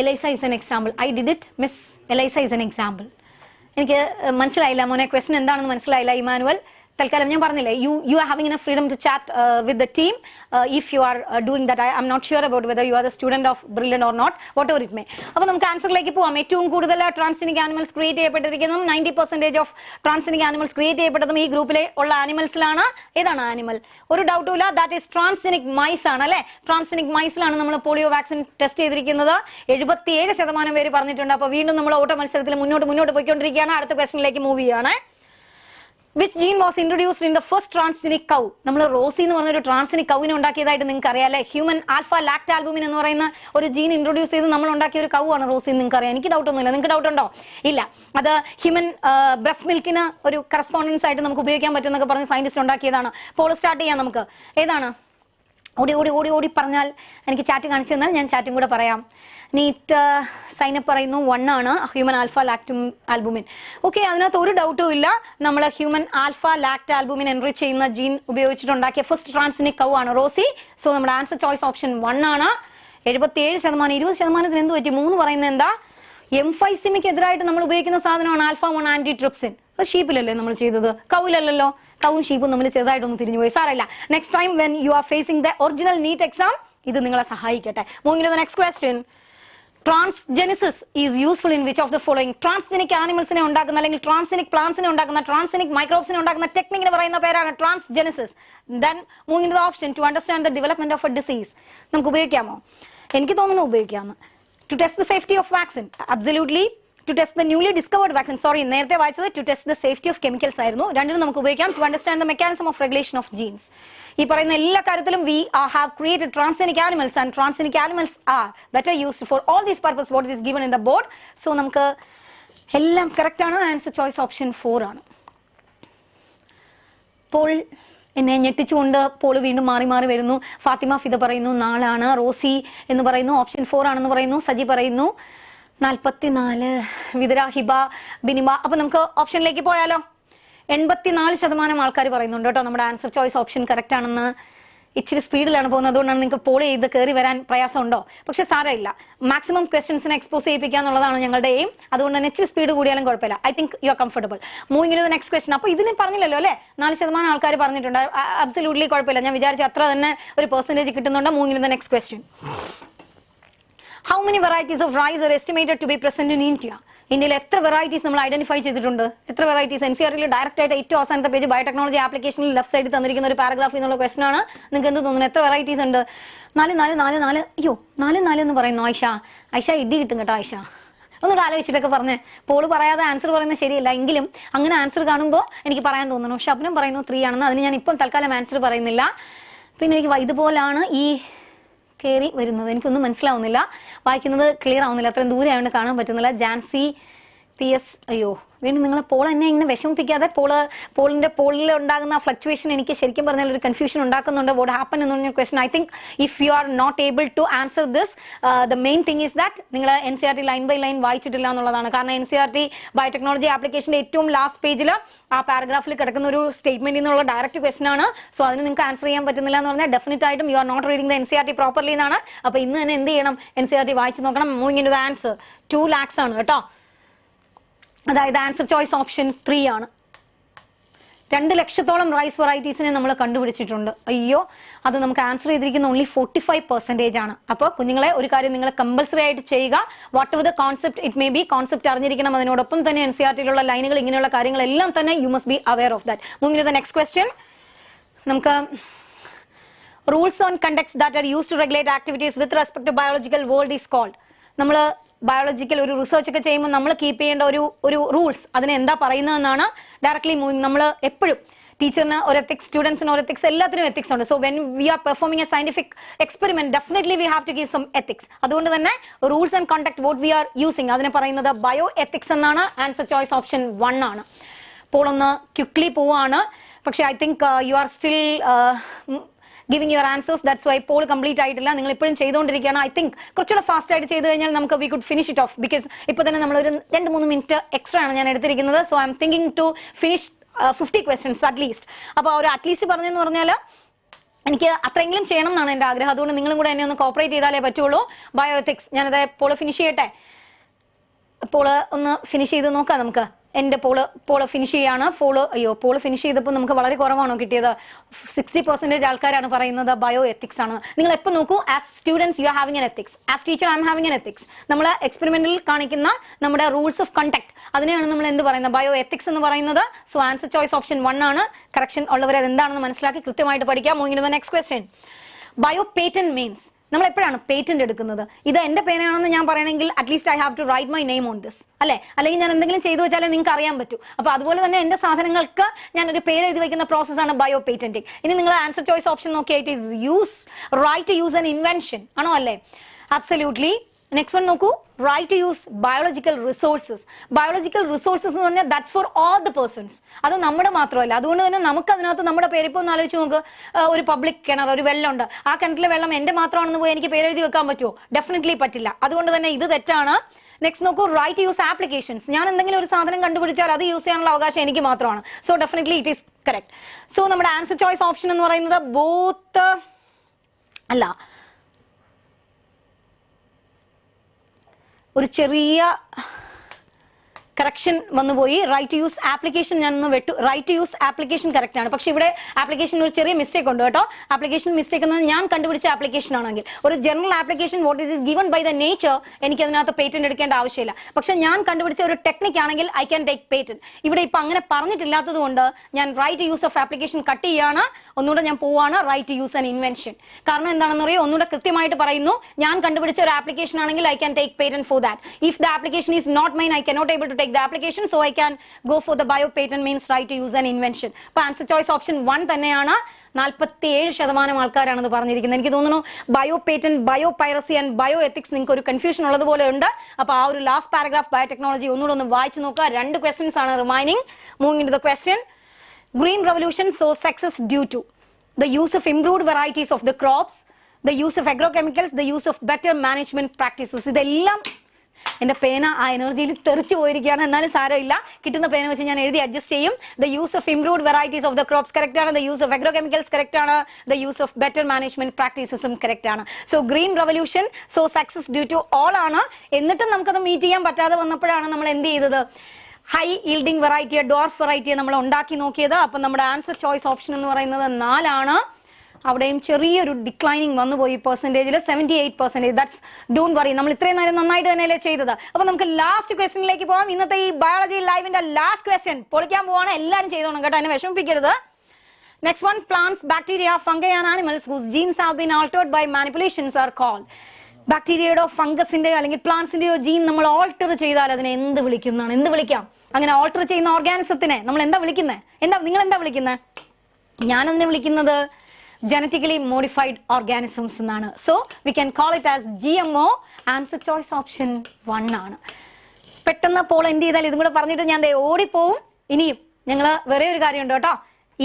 Eliza is an example. I did it miss Eliza is an example. എനിക്ക് മനസ്സിലായില്ല മോനെ, ക്വസ്റ്റ്യൻ എന്താണെന്ന് മനസ്സിലായില്ല. ഇമാനുവൽ തൽക്കാലം ഞാൻ പറഞ്ഞില്ലേ, you are having enough freedom to chat with the team if you are doing that. I'm not sure about whether you are the student of Brilliant or not, whatever it may. അപ്പോൾ നമുക്ക് ആൻസറിലേക്ക് പോവാം. ഏറ്റവും കൂടുതൽ transgenic animals create ചെയ്യപ്പെട്ടിരിക്കുന്നതും 90% of transgenic animals create ചെയ്യപ്പെട്ടതും ഈ ഗ്രൂപ്പിലെ ഉള്ള ആനിമൽസിലാണ്. ഏതാണ് ആനിമൽ? ഒരു ഡൗട്ടും ഇല്ല, ദാറ്റ് ഈസ് ട്രാൻസ്ജനിക് മൈസ് ആണ് അല്ലെ. ട്രാൻസ്ജനിക് മൈസിലാണ് നമ്മൾ പോളിയോ വാക്സിൻ ടെസ്റ്റ് ചെയ്തിരിക്കുന്നത്. 77% പേര് പറഞ്ഞിട്ടുണ്ട്. അപ്പോൾ വീണ്ടും നമ്മൾ ഓട്ട മത്സരത്തിൽ മുന്നോട്ട് പോയിക്കൊണ്ടിരിക്കുകയാണ്. അടുത്ത ക്വസ്റ്റനിലേക്ക് മൂവ് ചെയ്യാണ്. Which gene was introduced in the first transgenic cow? നമ്മൾ റോസി എന്ന് പറഞ്ഞൊരു ട്രാൻസ്ജനിക് കൗവിനെ ഉണ്ടാക്കിയതായിട്ട് നിങ്ങൾക്ക് അറിയാം അല്ലെ. ഹ്യൂമൻ ആൽഫ ലാക്ട് ആൽബുമിൻ എന്ന് പറയുന്ന ഒരു ജീൻ ഇൻട്രൊഡ്യൂസ് ചെയ്ത് നമ്മൾ ഉണ്ടാക്കിയ ഒരു കൗ ആണ് റോസി എന്ന് നിങ്ങൾക്ക് അറിയാം. എനിക്ക് ഡൗട്ട് ഒന്നുമില്ല. നിങ്ങൾക്ക് ഡൗട്ട് ഉണ്ടോ? ഇല്ല. അത് ഹ്യൂമൻ ബ്രസ്റ്റ് മിൽക്കിന് ഒരു കറസ്പോണ്ടൻസ് ആയിട്ട് നമുക്ക് ഉപയോഗിക്കാൻ പറ്റുമെന്നൊക്കെ പറഞ്ഞ് സയന്റിസ്റ്റ് ഉണ്ടാക്കിയതാണ്. അപ്പോൾ സ്റ്റാർട്ട് ചെയ്യാം നമുക്ക്. ഏതാണ്? ഓടി പറഞ്ഞാൽ എനിക്ക് ചാറ്റ് കാണിച്ചു തന്നാൽ ഞാൻ ചാറ്റും കൂടെ പറയാം. നീറ്റ് സൈനപ്പ് പറയുന്നു 1 ആണ് ഹ്യൂമൻ ആൽഫ ലാക്ടും ആൽബുമിൻ. ഓക്കെ, അതിനകത്ത് ഒരു ഡൗട്ടും ഇല്ല. നമ്മൾ human alpha lacked albumin enrich ചെയ്യുന്ന ജീൻ ഉപയോഗിച്ചിട്ടുണ്ടാക്കിയ ഫസ്റ്റ് ട്രാൻസ്ജനിക് കൗ ആണ് റോസി. സോ നമ്മുടെ ആൻസർ ചോയ്സ് ഓപ്ഷൻ 1 ആണ്. 77%. 20% എന്ത് പറ്റി? 3 പറയുന്നത് എന്താ? എംഫൈസിമിക്ക് എതിരായിട്ട് നമ്മൾ ഉപയോഗിക്കുന്ന സാധനമാണ് ആൽഫ-1 ആന്റി ട്രിപ്സിൻ. അത് ഷീപ്പിലല്ലേ നമ്മൾ ചെയ്തത്, കൗവിലല്ലോ. കൗവും ഷീപ്പും നമ്മൾ ചെറുതായിട്ടൊന്ന് തിരിഞ്ഞു പോയി. സാരമില്ല. Next time when you are facing the original NEET exam ഇത് നിങ്ങളെ സഹായിക്കട്ടെ. Moving to the next question. Transgenesis is useful in which of the following? Transgenic ആനിമൽസിനെ ഉണ്ടാക്കുന്ന അല്ലെങ്കിൽ ട്രാൻസ്ജനിക് പ്ലാന്റ്സിനെ ഉണ്ടാക്കുന്ന ട്രാൻസ്ജനിക് മൈക്രോബ്സിനെ ഉണ്ടാക്കുന്ന ടെക്നിക്കിന് പറയുന്ന പേരാണ് transgenesis. Then moving to the option to understand the development of a disease. നമുക്ക് ഉപയോഗിക്കാമോ? എനിക്ക് തോന്നുന്നു ഉപയോഗിക്കാമെന്ന്. To test the safety of vaccine, absolutely. To test the newly discovered vaccine, sorry നേരത്തെ വായിച്ചത് to test the safety of chemicals ആയിരുന്നു. രണ്ടിനും നമുക്ക് ഉപയോഗിക്കാം. To understand the mechanism of regulation of genes. ഈ പറയുന്ന എല്ലാ കാര്യത്തിലും we have created transgenic animals and transgenic animals are better used for all these purposes what is given in the board. So നമുക്ക് എല്ലാം കറക്റ്റ് ആണ്. Answer choice option 4 ആണ്. Paul എന്നെ ഞെട്ടിച്ചുകൊണ്ട് പോൾ വീണ്ടും മാറി വരുന്നു. ഫാത്തിമ ഫിദ പറയുന്നു 4 ആണ്. റോസി എന്ന് പറയുന്നു ഓപ്ഷൻ 4 ആണെന്ന് പറയുന്നു. സജി പറയുന്നു 44. വിദര, ഹിബ, ബിനിമ. അപ്പൊ നമുക്ക് ഓപ്ഷനിലേക്ക് പോയാലോ? 84% ആൾക്കാർ പറയുന്നുണ്ട് കേട്ടോ നമ്മുടെ ആൻസർ ചോയ്സ് ഓപ്ഷൻ കറക്റ്റ് ആണെന്ന്. ഇച്ചിരി സ്പീഡിലാണ് പോകുന്നത്, അതുകൊണ്ടാണ് നിങ്ങൾക്ക് പോൾ ചെയ്ത് കയറി വരാൻ പ്രയാസമുണ്ടോ? പക്ഷെ സാരമില്ല, മാക്സിമം ക്വസ്റ്റ്യൻസിനെ എക്സ്പോസ് ചെയ്യിപ്പിക്കുക എന്നുള്ളതാണ് ഞങ്ങളുടെ എയിം. അതുകൊണ്ട് തന്നെ ഇച്ചിരി സ്പീഡ് കൂടിയാലും കുഴപ്പമില്ല. I think you are comfortable. Moving to the next question. അപ്പോൾ ഇതിന് പറഞ്ഞില്ലല്ലോ അല്ലേ, 4% ആൾക്കാർ പറഞ്ഞിട്ടുണ്ട്. അബ്സല്യൂട്ട്ലി കുഴപ്പമില്ല. ഞാൻ വിചാരിച്ച അത്ര തന്നെ ഒരു പെർസെന്റേജ് കിട്ടുന്നുണ്ട്. Moving to the next question. How many varieties of rice are estimated to be present in India? ഇന്ത്യയിൽ എത്ര വെറൈറ്റീസ് നമ്മൾ ഐഡന്റിഫൈ ചെയ്തിട്ടുണ്ട്? എത്ര വെറൈറ്റീസ്? NCERT ഡയറക്റ്റ് ആയിട്ട് ഏറ്റവും അവസാനത്തെ പേജ് ബയോടെക്നോളജി ആപ്ലിക്കേഷനിൽ ലെഫ്റ്റ് സൈഡിൽ തന്നിരിക്കുന്ന ഒരു പാരഗ്രാഫിൽ നിന്നുള്ള ക്വസ്റ്റൻ ആണ്. നിങ്ങൾക്ക് എന്ത് തോന്നുന്നു? എത്ര വെറൈറ്റീസ് ഉണ്ട്? 4 അയ്യോ 4 എന്ന് പറയുന്നു. ഐഷ ഇടി കിട്ടും കേട്ടോ. ഐഷ ഒന്നുകൂടെ ആലോചിച്ചിട്ടൊക്കെ പറഞ്ഞ്. പോള് പറയാതെ ആൻസർ പറയുന്നത് ശരിയല്ല, എങ്കിലും അങ്ങനെ ആൻസർ കാണുമ്പോൾ എനിക്ക് പറയാൻ തോന്നുന്നു. ഷബ്നം പറയുന്നു 3 ആണെന്ന്. അതിന് ഞാൻ ഇപ്പം തൽക്കാലം ആൻസർ പറയുന്നില്ല. പിന്നെ എനിക്ക് ഇതുപോലാണ് ഈ കയറി വരുന്നത്, എനിക്കൊന്നും മനസ്സിലാവുന്നില്ല, വായിക്കുന്നത് ക്ലിയർ ആവുന്നില്ല, അത്രയും ദൂരെ ആയതുകൊണ്ട് കാണാൻ പറ്റുന്നില്ല. ജാൻസി PS. അയ്യോ വീണ്ടും നിങ്ങൾ പോൾ എന്നെ ഇങ്ങനെ വിഷമിപ്പിക്കാതെ. പോളിൽ ഉണ്ടാകുന്ന ഫ്ലക്ച്വേഷൻ എനിക്ക് ശരിക്കും പറഞ്ഞാൽ ഒരു കൺഫ്യൂഷൻ ഉണ്ടാക്കുന്നുണ്ട്. വോട്ട് ഹാപ്പൻ എന്ന് പറഞ്ഞ question. I think if you are not able to answer this, the main thing is that നിങ്ങൾ NCERT ലൈൻ ബൈ ലൈൻ വായിച്ചിട്ടില്ല എന്നുള്ളതാണ്. കാരണം NCERT ബയോടെക്നോളജി ആപ്ലിക്കേഷൻ്റെ ഏറ്റവും ലാസ്റ്റ് പേജിൽ ആ പാരഗ്രാഫിൽ കിടക്കുന്ന ഒരു സ്റ്റേറ്റ്മെന്റിൽ നിന്നുള്ള ഡയറക്റ്റ് ക്വസ്റ്റൻ ആണ്. സോ അതിന് നിങ്ങൾക്ക് ആൻസർ ചെയ്യാൻ പറ്റുന്നില്ല എന്ന് പറഞ്ഞാൽ ഡെഫിനറ്റ് ആയിട്ടും you are not reading the NCERT properly എന്നാണ്. അപ്പോൾ ഇന്ന് തന്നെ എന്ത് ചെയ്യണം? NCERT വായിച്ച് നോക്കണം. Moving to the answer. 2 lakhs ആണ് കേട്ടോ. അതായത് ആൻസർ ചോയ്സ് ഓപ്ഷൻ 3 ആണ്. 2 ലക്ഷത്തോളം റൈസ് വെറൈറ്റീസിനെ നമ്മൾ കണ്ടുപിടിച്ചിട്ടുണ്ട്. അയ്യോ, അത് നമുക്ക് ആൻസർ ചെയ്തിരിക്കുന്ന ഓൺലി 45% ആണ്. അപ്പോൾ കുഞ്ഞുങ്ങളെ ഒരു കാര്യം നിങ്ങൾ കമ്പൽസറി ആയിട്ട് ചെയ്യുക. Whatever the concept it may be, concept അറിഞ്ഞിരിക്കണം. അതിനോടൊപ്പം തന്നെ NCERTയിലുള്ള ലൈനുകൾ ഇങ്ങനെയുള്ള കാര്യങ്ങളെല്ലാം തന്നെ you must be aware of that. Moving to the next question. നമുക്ക് rules on conducts that are used to regulate activities with respect to biological world is called. നമ്മൾ ബയോളജിക്കൽ ഒരു റിസർച്ച് ഒക്കെ ചെയ്യുമ്പോൾ നമ്മൾ കീപ്പ് ചെയ്യേണ്ട ഒരു റൂൾസ്, അതിനെ എന്താ പറയുന്നതെന്നാണ്. ഡയറക്ട്ലി നമ്മൾ എപ്പോഴും ടീച്ചറിന് ഒരു എത്തിക്സ്, സ്റ്റുഡൻസിന് ഒരു എത്തിക്സ്, എല്ലാത്തിനും എത്തിക്സ് ഉണ്ട്. So when we are performing a scientific experiment definitely we have to give some ethics. അതുകൊണ്ട് തന്നെ rules and conduct what we are using അതിനെ പറയുന്നത് ബയോ എത്തിക്സ് എന്നാണ്. ആൻസർ ചോയ്സ് ഓപ്ഷൻ 1 ആണ്. അപ്പോൾ ഒന്ന് ക്വിക്ലി പോവാണ്. പക്ഷേ I think you are still giving your answers. That's why poll complete ആയിട്ടില്ല. നിങ്ങൾ ഇപ്പോഴും ചെയ്തുകൊണ്ടിരിക്കുകയാണ്. ഐ തിങ്ക് കുറച്ചുകൂടെ ഫാസ്റ്റ് ആയിട്ട് ചെയ്തു കഴിഞ്ഞാൽ നമുക്ക് we could finish it off. Because ഇപ്പോൾ തന്നെ നമ്മളൊരു 2-3 മിനിറ്റ് എക്സ്ട്രാ ആണ് ഞാൻ എടുത്തിരിക്കുന്നത്. So I am thinking to finish 50 questions at least. അപ്പോൾ ഒരു അറ്റ്ലീസ്റ്റ് പറഞ്ഞെന്ന് പറഞ്ഞാൽ എനിക്ക് അത്രയെങ്കിലും ചെയ്യണം എന്നാണ് എൻ്റെ ആഗ്രഹം. അതുകൊണ്ട് നിങ്ങളും കൂടെ എന്നെ ഒന്ന് കോപ്പറേറ്റ് ചെയ്താലേ പറ്റുള്ളൂ. ബയോ എത്തിക്സ് ഞാനത് പോള് ഫിനിഷ് ചെയ്യട്ടെ. പോള് ഒന്ന് ഫിനിഷ് ചെയ്ത് നോക്കാം നമുക്ക്. എൻ്റെ പോള് ഫിനിഷ് ചെയ്യാണ്. പോള് ഫിനിഷ് ചെയ്തപ്പോൾ നമുക്ക് വളരെ കുറവാണോ കിട്ടിയത്? 60% ആൾക്കാരാണ് പറയുന്നത് ബയോ എത്തിക്സ് ആണ്. നിങ്ങൾ എപ്പോൾ നോക്കൂ, as students you are having N ethics, as teacher I M having N ethics. നമ്മൾ എക്സ്പെരിമെന്റിൽ കാണിക്കുന്ന നമ്മുടെ റൂൾസ് ഓഫ് കണ്ടക്ട്, അതിനെയാണ് നമ്മൾ എന്ത് പറയുന്നത്? ബയോ എത്തിക്സ് എന്ന് പറയുന്നത്. സോ ആൻസർ ചോയ്സ് ഓപ്ഷൻ 1 ആണ്. കറക്ഷൻ ഉള്ളവർ അത് എന്താണെന്ന് മനസ്സിലാക്കി കൃത്യമായിട്ട് പഠിക്കാം. Moving to the next question. Bio patent means, നമ്മൾ എപ്പോഴാണ് പേറ്റന്റ് എടുക്കുന്നത്? ഇത് എന്റെ പേനാണെന്ന് ഞാൻ പറയണമെങ്കിൽ at least I have to write my name on this, അല്ലെ? അല്ലെങ്കിൽ ഞാൻ എന്തെങ്കിലും ചെയ്തു വെച്ചാലേ നിങ്ങൾക്ക് അറിയാൻ പറ്റൂ. അപ്പൊ അതുപോലെ തന്നെ എന്റെ സാധനങ്ങൾക്ക് ഞാൻ ഒരു പേര് എഴുതി വെക്കുന്ന പ്രോസസ്സാണ് ബയോ പേറ്റന്റിങ്. ഇനി നിങ്ങൾ ആൻസർ ചോയ്സ് ഓപ്ഷൻ നോക്കിയായിട്ട് right to use an invention ആണോ, അല്ലേ? അബ്സല്യൂട്ട്ലി. നെക്സ്റ്റ് വൺ നോക്കൂ, right to use biological resources. Biological resources എന്ന് പറഞ്ഞാൽ that's for all the persons, അത് നമ്മുടെ മാത്രമല്ല. അതുകൊണ്ട് തന്നെ നമുക്ക് അതിനകത്ത് നമ്മുടെ പേര് ഇപ്പോൾ ഒന്ന് ആലോചിച്ച് നോക്ക്, ഒരു പബ്ലിക് കിണർ, ഒരു വെള്ളമുണ്ട്, ആ കിണറ്റിലെ വെള്ളം എൻ്റെ മാത്രമാണെന്ന് പോയി എനിക്ക് പേരെഴുതി വെക്കാൻ പറ്റുമോ? ഡെഫിനറ്റ്ലി പറ്റില്ല. അതുകൊണ്ട് തന്നെ ഇത് തെറ്റാണ്. നെക്സ്റ്റ് നോക്കൂ, റൈറ്റ് ടു യൂസ് ആപ്ലിക്കേഷൻസ്. ഞാൻ എന്തെങ്കിലും ഒരു സാധനം കണ്ടുപിടിച്ചാൽ അത് യൂസ് ചെയ്യാനുള്ള അവകാശം എനിക്ക് മാത്രമാണ്. So definitely it is correct. So നമ്മുടെ ആൻസർ ചോയ്സ് ഓപ്ഷൻ എന്ന് പറയുന്നത് ബോത്ത് അല്ല, ഒരു ചെറിയ കറക്ഷൻ വന്നുപോയി. റൈറ്റ് ടു യൂസ് ആപ്ലിക്കേഷൻ ഞാൻ ഒന്ന് വെട്ടു. Right to use application correct ആണ്, പക്ഷെ ഇവിടെ ആപ്ലിക്കേഷൻ ഒരു ചെറിയ മിസ്റ്റേക്ക് ഉണ്ട് കേട്ടോ. ആപ്ലിക്കേഷൻ മിസ്റ്റേക്ക് എന്നത് ഞാൻ കണ്ടുപിടിച്ച ആപ്ലിക്കേഷൻ ആണെങ്കിൽ, ഒരു general application what is given by the nature, എനിക്ക് അതിനകത്ത് പേറ്റന്റ് എടുക്കേണ്ട ആവശ്യമില്ല. പക്ഷെ ഞാൻ കണ്ടുപിടിച്ച ഒരു ടെക്നിക് ആണെങ്കിൽ ഐ ക്യാൻ ടേക്ക് പേറ്റന്റ്. ഇവിടെ ഇപ്പൊ അങ്ങനെ പറഞ്ഞിട്ടില്ലാത്തത് കൊണ്ട് ഞാൻ right to use of application cut ചെയ്യാണ്. ഒന്നുകൂടെ ഞാൻ പോവാണ് right to use an invention. കാരണം എന്താണെന്ന് അറിയോ, ഒന്നുകൂടെ കൃത്യമായിട്ട് പറയുന്നു, ഞാൻ കണ്ടുപിടിച്ച ഒരു ആപ്ലിക്കേഷൻ ആണെങ്കിൽ I can take patent for that. If the application is not mine, I cannot able to the application, so I can go for the bio patent means right to use an invention. അപ്പോൾ answer choice option 1 തന്നെയാണ്. 47% ആൾക്കാരാണ് ഇത് പറഞ്ഞിരിക്കുന്നത്. എനിക്ക് തോന്നുന്നു bio patent, bio piracy and bio ethics നിങ്ങൾക്ക് ഒരു confusion ഉള്ളതുപോലെ ഉണ്ട്. അപ്പോൾ ആ ഒരു ലാസ്റ്റ് പാരഗ്രാഫ് ബയോടെക്നോളജി ഒന്നുകൂടെ ഒന്ന് വായിച്ചു നോക്കുക. 2 ക്വസ്റ്റ്യൻസ് ആണ് remaining. Moving to the question. Green revolution saw success due to the use of improved varieties of the crops, the use of agrochemicals, the use of better management practices. ഇതെല്ലാം എൻ്റെ പേന ആ എനർജിയിൽ തെറിച്ചു പോയിരിക്കുകയാണ്. എന്നാലും സാരമില്ല, കിട്ടുന്ന പേന വെച്ച് ഞാൻ എഴുതി അഡ്ജസ്റ്റ് ചെയ്യും. The use of improved varieties of the crops correct ആണ്. The use of agrochemicals correct ആണ്. The use of better management പ്രാക്ടീസസും കറക്റ്റ് ആണ്. So green revolution so success due to all ആണ്. എന്നിട്ടും നമുക്കത് മീറ്റ് ചെയ്യാൻ പറ്റാതെ വന്നപ്പോഴാണ് നമ്മൾ എന്ത് ചെയ്തത്? ഹൈ ഈൽഡിംഗ് വെറൈറ്റിയെ, ഡോർഫ് വെറൈറ്റിയെ നമ്മൾ ഉണ്ടാക്കി നോക്കിയത്. അപ്പം നമ്മുടെ ആൻസർ ചോയ്സ് ഓപ്ഷൻ എന്ന് പറയുന്നത് 4 ആണ്. അവിടെയും ചെറിയൊരു ഡിക്ലൈനിങ് വന്നുപോയി പെർസെൻറ്റേജിൽ, 78%. ദാറ്റ്സ് ഡോണ്ട് വറി, നമ്മൾ ഇത്രയും നേരം നന്നായിട്ട് തന്നെയല്ലേ ചെയ്തത്. അപ്പൊ നമുക്ക് ലാസ്റ്റ് ക്വസ്റ്റ്യനിലേക്ക് പോകാം. ഇന്നത്തെ ഈ ബയോളജി ലൈവിന്റെ ലാസ്റ്റ് ക്വസ്റ്റ്യൻ പൊളിക്കാൻ പോവാണ്. എല്ലാവരും ചെയ്തോണം കേട്ടോ, അതിനെ വിഷമിപ്പിക്കരുത്. Next one, plants, bacteria, fungi and animals whose genes have been altered by manipulations are called. ബാക്ടീരിയയുടെയോ ഫംഗസിന്റെയോ അല്ലെങ്കിൽ പ്ലാന്റ്സിന്റെയോ ജീൻ നമ്മൾ ഓൾട്ടർ ചെയ്താൽ അതിനെ എന്ത് വിളിക്കുന്നതാണ്? എന്ത് വിളിക്കാം? അങ്ങനെ ഓൾട്ടർ ചെയ്യുന്ന ഓർഗാനിസത്തിനെ നമ്മൾ എന്താ വിളിക്കുന്നത്? നിങ്ങൾ എന്താ വിളിക്കുന്നത്? ഞാനതിനെ വിളിക്കുന്നത് genetically modified organisms എന്നാണ്. So we can call it as GMO. Answer choice option 1 ആണ്. പെട്ടെന്ന് പോൾ എന്ത് ചെയ്താൽ ഇതും കൂടെ പറഞ്ഞിട്ട് ഞാൻ ഓടിപ്പോവും. ഇനിയും ഞങ്ങൾ വേറെ ഒരു കാര്യമുണ്ട് കേട്ടോ.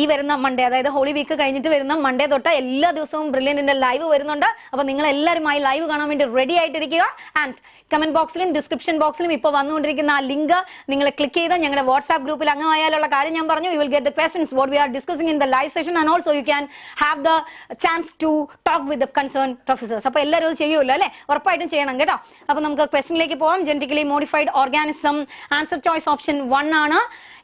ഈ വരുന്ന മൺഡേ, അതായത് ഹോളി വീക്ക് കഴിഞ്ഞിട്ട് വരുന്ന മൺഡേ തൊട്ട് എല്ലാ ദിവസവും ബ്രില്യന്റിന്റെ ലൈവ് വരുന്നുണ്ട്. അപ്പൊ നിങ്ങൾ എല്ലാവരും ആ ലൈവ് കാണാൻ വേണ്ടി റെഡി ആയിട്ടിരിക്കുക. ആൻഡ് കമന്റ് ബോക്സിലും ഡിസ്ക്രിപ്ഷൻ ബോക്സിലും ഇപ്പോൾ വന്നുകൊണ്ടിരിക്കുന്ന ആ ലിങ്ക് നിങ്ങൾ ക്ലിക്ക് ചെയ്ത് ഞങ്ങളുടെ വാട്സ്ആപ്പ് ഗ്രൂപ്പിൽ അംഗമായാലുള്ള കാര്യം ഞാൻ പറഞ്ഞു. You will get the questions what we are discussing in the live session and also you can have the chance to talk with the concern professors. അപ്പോൾ എല്ലാവരും അത് ചെയ്യുമല്ലോ അല്ലേ? ഉറപ്പായിട്ടും ചെയ്യണം കേട്ടോ. അപ്പോൾ നമുക്ക് ക്വസ്റ്റനിലേക്ക് പോകാം. Genetically modified organism, answer choice option 1 ആണ്.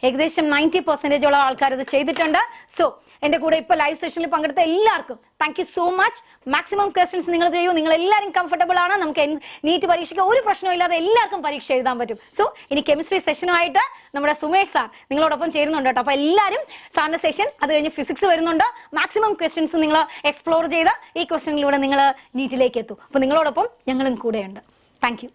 ഏകദേശം 90% ആൾക്കാർ ഇത് ചെയ്തിട്ടുണ്ട്. സോ എന്റെ കൂടെ ഇപ്പൊ ലൈവ് സെഷനിൽ പങ്കെടുത്ത എല്ലാവർക്കും thank you so much. Maximum questions നിങ്ങൾ ചെയ്യൂ. നിങ്ങൾ എല്ലാവരും കംഫർട്ടബിൾ ആണ്. നമുക്ക് നീറ്റ് പരീക്ഷയ്ക്ക് ഒരു പ്രശ്നമില്ലാതെ എല്ലാവർക്കും പരീക്ഷ എഴുതാൻ പറ്റും. സോ ഇനി കെമിസ്ട്രി സെഷനുമായിട്ട് നമ്മുടെ സുമേഷ് സാർ നിങ്ങളോടൊപ്പം ചേരുന്നുണ്ട് കേട്ടോ. അപ്പൊ എല്ലാവരും സാറിന്റെ സെഷൻ, അത് കഴിഞ്ഞ് ഫിസിക്സ് വരുന്നുണ്ട്. മാക്സിമം ക്വസ്റ്റൻസ് നിങ്ങൾ എക്സ്പ്ലോർ ചെയ്ത് ഈ ക്വസ്റ്റനിലൂടെ നിങ്ങൾ നീറ്റിലേക്ക് എത്തും. അപ്പൊ നിങ്ങളോടൊപ്പം ഞങ്ങളും കൂടെയുണ്ട്. Thank you.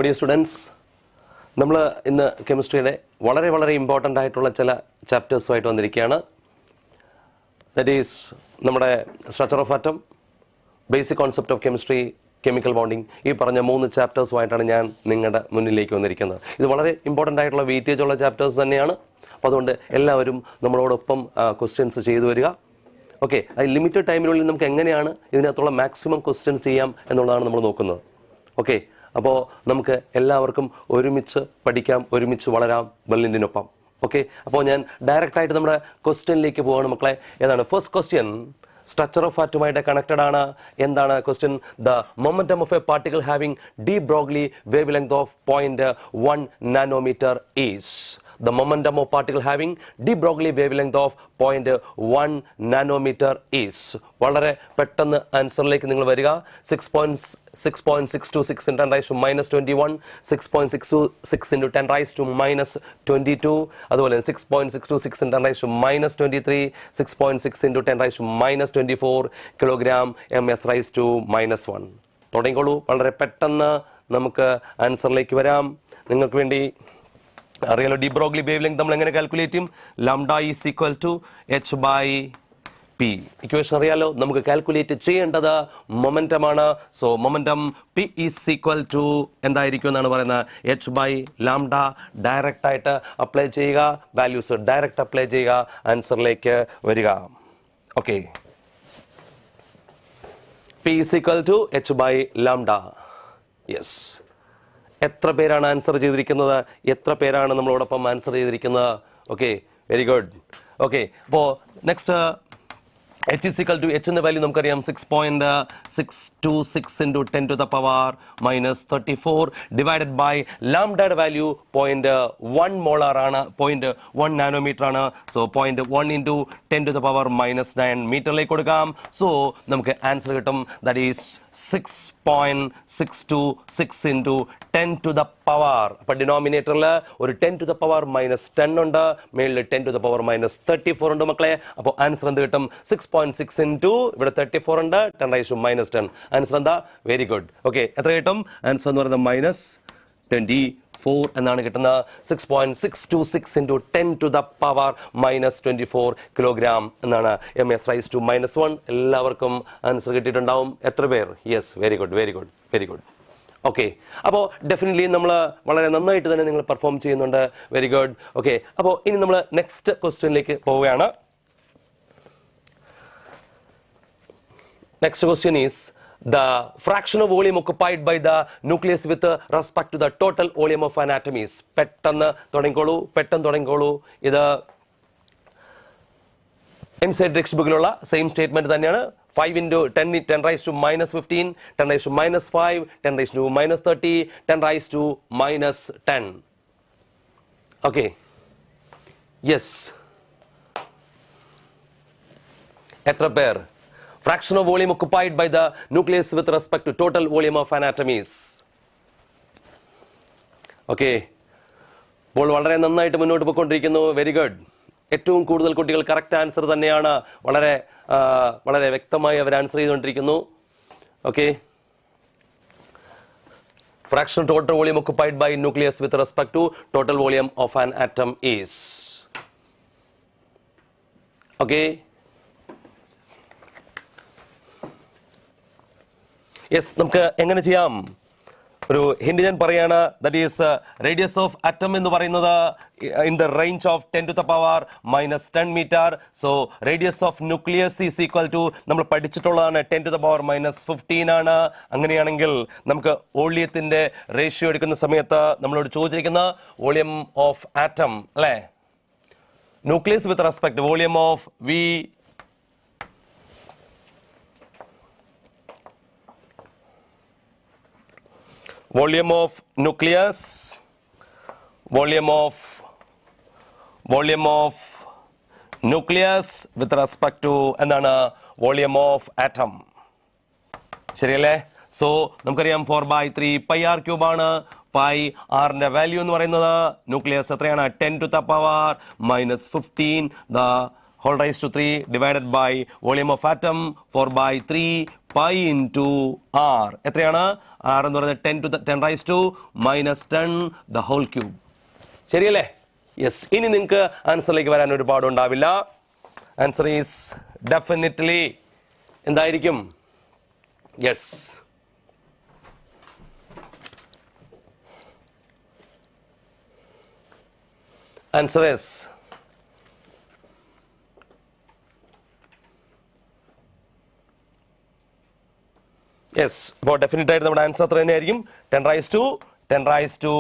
dear students, നമ്മൾ ഇന്ന് കെമിസ്ട്രിയുടെ വളരെ വളരെ ഇമ്പോർട്ടൻ്റ് ആയിട്ടുള്ള ചില ചാപ്റ്റേഴ്സുമായിട്ട് വന്നിരിക്കുകയാണ്. ദാറ്റ് ഈസ് നമ്മുടെ structure of atom, basic concept of chemistry, chemical bonding, ഈ പറഞ്ഞ 3 ചാപ്റ്റേഴ്സുമായിട്ടാണ് ഞാൻ നിങ്ങളുടെ മുന്നിലേക്ക് വന്നിരിക്കുന്നത്. ഇത് വളരെ ഇമ്പോർട്ടൻ്റ് ആയിട്ടുള്ള വെയിറ്റേജ് ഉള്ള ചാപ്റ്റേഴ്സ് തന്നെയാണ്. അപ്പോൾ അതുകൊണ്ട് എല്ലാവരും നമ്മളോടൊപ്പം ക്വസ്റ്റ്യൻസ് ചെയ്തു വരിക. ഓക്കെ, അത് ലിമിറ്റഡ് ടൈമിനുള്ളിൽ നമുക്ക് എങ്ങനെയാണ് ഇതിനകത്തുള്ള മാക്സിമം ക്വസ്റ്റ്യൻസ് ചെയ്യാം എന്നുള്ളതാണ് നമ്മൾ നോക്കുന്നത്. ഓക്കെ, അപ്പോൾ നമുക്ക് എല്ലാവർക്കും ഒരുമിച്ച് പഠിക്കാം, ഒരുമിച്ച് വളരാം വെല്ലിൻ്റിനൊപ്പം. ഓക്കെ, അപ്പോൾ ഞാൻ ഡയറക്റ്റായിട്ട് നമ്മുടെ ക്വസ്റ്റ്യനിലേക്ക് പോവാണ് മക്കളെ. ഏതാണ് ഫസ്റ്റ് ക്വസ്റ്റ്യൻ? സ്ട്രക്ചർ ഓഫ് ആറ്റമായിട്ട് കണക്റ്റഡ് ആണ്. എന്താണ് question? The momentum of a particle having de Broglie wavelength of 0.1 nanometre is. The momentum of particle having de Broglie wavelength of 0.1 nanometer is. വളരെ പെട്ടെന്ന് ആൻസറിലേക്ക് നിങ്ങൾ വരിക. 6.626 into 10 raised to minus 21, 6.626 into 10 raised to minus 22, അതുപോലെ 6.626 into 10 raised to minus 23, 6.6 into 10 raised to minus 24 kilogram ms raised to minus 1. തുടങ്ങിക്കോളൂ, വളരെ പെട്ടെന്ന് നമുക്ക് ആൻസറിലേക്ക് വരാം. നിങ്ങൾക്ക് വേണ്ടി അറിയാലോ ഡി ബ്രോഗ്ലി വേവ് ലെങ്ത് നമ്മൾ എങ്ങനെ കാൽക്കുലേറ്റ് ചെയ്യും? Lambda is equal to H by P. Equation അറിയാലോ. നമുക്ക് കാൽക്കുലേറ്റ് ചെയ്യേണ്ടത് മൊമെന്റം ആണ്. So momentum P is equal to എന്തായിരിക്കും എന്നാണ് പറയുന്നത്? H by lambda. ഡയറക്റ്റ് ആയിട്ട് അപ്ലൈ ചെയ്യുക, വാല്യൂസ് ഡയറക്റ്റ് അപ്ലൈ ചെയ്യുക, ആൻസറിലേക്ക് വരിക. Okay, P is equal to H by lambda. Yes. എത്ര പേരാണ് ആൻസർ ചെയ്തിരിക്കുന്നത്? എത്ര പേരാണ് നമ്മളോടൊപ്പം ആൻസർ ചെയ്തിരിക്കുന്നത്? Okay, very good. ഓക്കെ, അപ്പോൾ next h is equal to h എന്ന വാല്യൂ നമുക്കറിയാം 6.626 into 10 to the power minus 34 divided by ലാംഡയുടെ വാല്യൂ 0.1 മോളാർ ആണ്, 0.1 നാനോമീറ്റർ ആണ്. So 0.1 into 10 to the power minus 9 മീറ്ററിലേക്ക് കൊടുക്കാം. സോ നമുക്ക് ആൻസർ കിട്ടും. That is 6.626 into 10 to the power. അപ്പോൾ ഡിനോമിനേറ്ററിൽ ഒരു 10 to the power minus 10 ഉണ്ട്, മേളിൽ 10 to the power minus 34 ഉണ്ട് മക്കളെ. അപ്പോൾ ആൻസർ എന്ത് കിട്ടും? 6.6 into ഇവിടെ 34 ഉണ്ട്, 10 raised to minus 10. ആൻസർ എന്താ? Very good. ഓക്കെ, എത്ര കിട്ടും? ആൻസർ എന്ന് പറയുന്നത് മൈനസ് 24 എന്നാണ് കിട്ടുന്നത്. 6.626 into 10 to the power minus 24 kilogram എന്നാണ് ms raised to minus 1. എല്ലാവർക്കും ആൻസർ കിട്ടിയിട്ടുണ്ടാവും. എത്ര പേർ? Yes, very good, very good, very good. Okay, അപ്പോൾ ഡെഫിനറ്റ്ലി നമ്മൾ വളരെ നന്നായിട്ട് തന്നെ നിങ്ങൾ പെർഫോം ചെയ്യുന്നുണ്ട്. Very good. ഓക്കെ, അപ്പോൾ ഇനി നമ്മൾ നെക്സ്റ്റ് ക്വസ്റ്റ്യനിലേക്ക് പോവുകയാണ്. Next question is the fraction of volume occupied by the nucleus with respect to the total volume of an atom is. പെട്ടെന്ന് തുടങ്ങിക്കോളൂ, പെട്ടെന്ന് തുടങ്ങിക്കോളൂ. ഇത് NCERT ടെക്സ്റ്റ് ബുക്കിലുള്ള സെയിം സ്റ്റേറ്റ്മെന്റ് തന്നെയാണ്. 5 into 10 raised to minus 15, 10 raised to minus 5, 10 raised to minus 30, 10 raised to minus 10. Okay. Yes. എത്ര പേർ? Fraction of volume occupied by the nucleus with respect to total volume of an atom is. Okay, അപ്പോൾ വളരെ നന്നായിട്ട് മുന്നോട്ട് പോയിക്കൊണ്ടിരിക്കുന്നു. Very good. ഏറ്റവും കൂടുതൽ കുട്ടികൾ കറക്റ്റ് ആൻസർ തന്നെയാണ്. വളരെ വളരെ വ്യക്തമായി അവർ ആൻസർ ചെയ്തുകൊണ്ടിരിക്കുന്നു. Okay, fraction of total volume occupied by nucleus with respect to total volume of an atom is. Okay. Yes, നമുക്ക് എങ്ങനെ ചെയ്യാം? ഒരു ഹിന്റ് ഞാൻ പറയാണ്. That is radius of atom എന്ന് പറയുന്നത് in the range of 10 to the power minus 10 metre. So radius of nucleus is equal to നമ്മൾ പഠിച്ചിട്ടുള്ളതാണ് 10 to the power minus 15 ആണ്. അങ്ങനെയാണെങ്കിൽ നമുക്ക് വോളിയത്തിന്റെ റേഷ്യോ എടുക്കുന്ന സമയത്ത് നമ്മളോട് ചോദിച്ചിരിക്കുന്ന വോളിയം ഓഫ് ആറ്റം അല്ലേ? Nucleus with respect volume of we volume of nucleus, volume of nucleus with respect to എന്താണ്? Volume of atom. ശരിയല്ലേ? സോ നമുക്കറിയാം 4/3 പൈ ആർ ക്യൂബ് ആണ്. പൈ ആറിന്റെ വാല്യൂ എന്ന് പറയുന്നത് ന്യൂക്ലിയസ് എത്രയാണ്? 10 to the power minus 15 the whole raised to 3 divided by volume of atom 4/3 pi into r. എത്രയാണ്? r എന്ന് പറയുന്നത് 10 to the 10 raised to minus 10 the whole cube. ശരിയല്ലേ? Yes. ഇനി നിങ്ങൾക്ക് ആൻസറിലേക്ക് വരാൻ ഒരുപാട് ഉണ്ടാവില്ല. ആൻസർ ഈസ് ഡെഫിനറ്റ്ലി എന്തായിരിക്കും? Yes, answer is yes. അപ്പോൾ ഡെഫിനറ്റ് ആയിട്ട് നമ്മുടെ ആൻസർ അത്ര തന്നെയായിരിക്കും. 10 raised to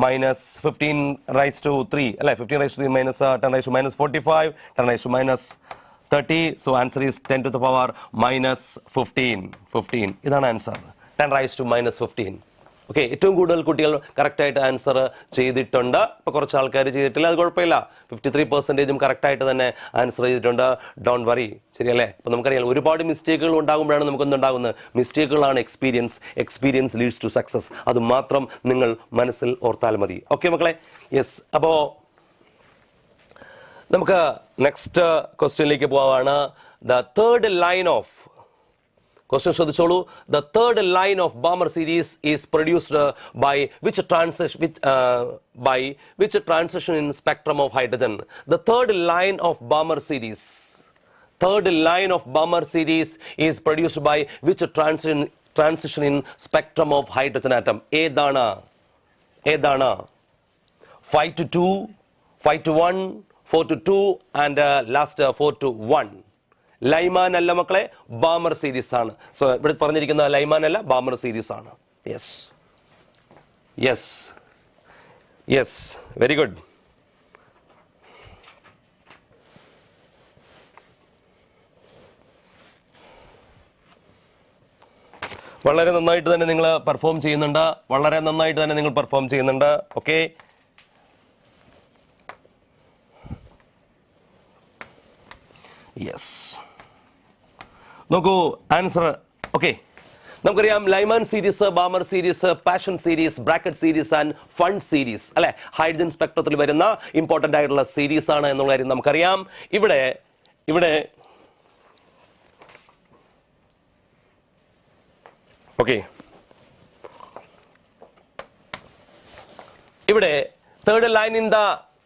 minus 15 raised to 3 അല്ലേ? 15 raised to 3 minus 10 raised to minus 45, 10 raised to minus 30. So answer is 10 to the power minus 15. ഇതാണ് answer. 10 raised to minus 15. Okay, ഏറ്റവും കൂടുതൽ കുട്ടികൾ കറക്റ്റായിട്ട് ആൻസർ ചെയ്തിട്ടുണ്ട്. ഇപ്പോൾ കുറച്ച് ആൾക്കാർ ചെയ്തിട്ടില്ല, അത് കുഴപ്പമില്ല. 53% കറക്റ്റായിട്ട് തന്നെ ആൻസർ ചെയ്തിട്ടുണ്ട്. Don't worry. ശരിയല്ലേ? അപ്പോൾ നമുക്കറിയാം ഒരുപാട് മിസ്റ്റേക്കുകൾ ഉണ്ടാകുമ്പോഴാണ് നമുക്കൊന്നുണ്ടാകുന്നത്. മിസ്റ്റേക്കുകളാണ് എക്സ്പീരിയൻസ് ലീഡ്സ് ടു സക്സസ്. അത് മാത്രം നിങ്ങൾ മനസ്സിൽ ഓർത്താൽ മതി. ഓക്കെ മക്കളെ? യെസ്. അപ്പോൾ നമുക്ക് നെക്സ്റ്റ് ക്വസ്റ്റ്യനിലേക്ക് പോവാണ്. The third line of question ശ്രദ്ധിച്ചോളൂ. The third line of Balmer series is produced by which transition in spectrum of hydrogen? The third line of Balmer series is produced by which transition in spectrum of hydrogen atom? ഏതാണ്? 5 to 2, 5 to 1, 4 to 2 and last 4 to 1. Lyman അല്ല മക്കളെ, Balmer series ആണ്. So ഇവിടെ പറഞ്ഞിരിക്കുന്ന Lyman അല്ല, Balmer series ആണ്. Yes, very good. വളരെ നന്നായിട്ട് തന്നെ നിങ്ങൾ പെർഫോം ചെയ്യുന്നുണ്ട്. Okay, yes. നോക്കൂ ആൻസർ. ഓക്കെ, നമുക്കറിയാം Lyman series, Balmer series, passion series, bracket series and fund series അല്ലെ ഹൈഡ്രജൻ സ്പെക്ട്രത്തിൽ വരുന്ന ഇമ്പോർട്ടൻ്റ് ആയിട്ടുള്ള സീരീസ് ആണ് എന്നുള്ള കാര്യം നമുക്കറിയാം. ഇവിടെ ഓക്കെ, ഇവിടെ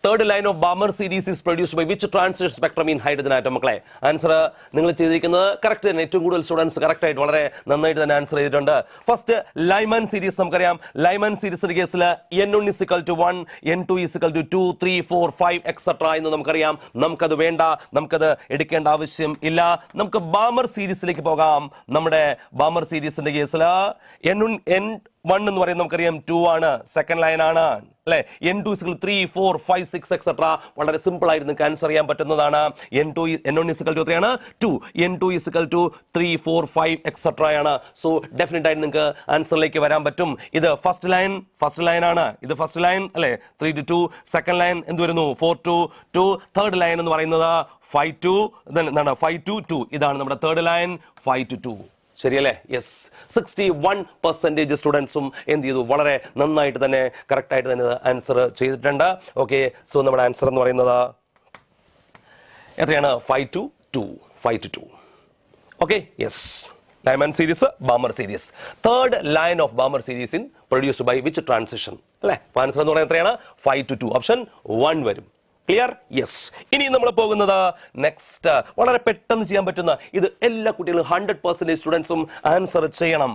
third line of Balmer series is produced by which transition spectrum in hydrogen atom? മക്കളെ ആൻസർ നിങ്ങൾ ചെയ്തിരിക്കുന്നത് കറക്റ്റ് തന്നെ. ഏറ്റവും കൂടുതൽ സ്റ്റുഡൻസ് കറക്റ്റ് ആയിട്ട് വളരെ നന്നായിട്ട് തന്നെ ആൻസർ ചെയ്തിട്ടുണ്ട്. ഫസ്റ്റ് ലൈമാൻ സീരീസ് നമുക്കറിയാം. ലൈമാൻ സീരീസിന്റെ കേസിൽ N1 = 1, N2 = 2, 3, 4, 5 എക്സെട്ര എന്ന് നമുക്കറിയാം. നമുക്കത് വേണ്ട, നമുക്കത് എടുക്കേണ്ട ആവശ്യം ഇല്ല. നമുക്ക് ബാമർ സീരീസിലേക്ക് പോകാം. നമ്മുടെ ബാമർ സീരീസിന്റെ കേസിൽ N1 എന്ന് പറയുന്നത് നമുക്കറിയാം 2 ആണ്, സെക്കൻഡ് ലൈൻ ആണ് അല്ലെ. N2 = 3, 4, 5, 6 etcetera. വളരെ സിമ്പിൾ ആയിട്ട് നിങ്ങൾക്ക് ആൻസർ ചെയ്യാൻ പറ്റുന്നതാണ്. N1 = എത്രയാണ്? 2. N2 = 3, 4, 5 എക്സെട്ര ആണ്. സോ ഡെഫിനറ്റ് ആയിട്ട് നിങ്ങൾക്ക് ആൻസറിലേക്ക് വരാൻ പറ്റും. ഇത് ഫസ്റ്റ് ലൈൻ ആണ്. ഇത് ഫസ്റ്റ് ലൈൻ അല്ലെ, 3 to 2. സെക്കൻഡ് ലൈൻ എന്ത് വരുന്നു? 4 to 2. തേർഡ് ലൈൻ എന്ന് പറയുന്നത് 5 to 2. ഇതാണ് നമ്മുടെ തേർഡ് ലൈൻ, 5 to 2. ശരിയല്ലേ? യെസ്. 61% സ്റ്റുഡൻസും എന്ത് ചെയ്തു? വളരെ നന്നായിട്ട് തന്നെ കറക്റ്റായിട്ട് തന്നെ ആൻസർ ചെയ്തിട്ടുണ്ട്. ഓക്കെ, സോ നമ്മുടെ ആൻസർ എന്ന് പറയുന്നത് എത്രയാണ്? 5 to 2. Okay, yes. Lyman series, Balmer series. Third line of Balmer series in produced by which transition അല്ലേ? ആൻസർ എന്ന് പറയുന്നത് എത്രയാണ്? 5 to 2. ഓപ്ഷൻ 1 വരും. ക്ലിയർ? യെസ്. ഇനി നമ്മൾ പോകുന്നത് നെക്സ്റ്റ്, വളരെ പെട്ടെന്ന് ചെയ്യാൻ പറ്റുന്ന, ഇത് എല്ലാ കുട്ടികളും 100% സ്റ്റുഡൻസും ആൻസർ ചെയ്യണം.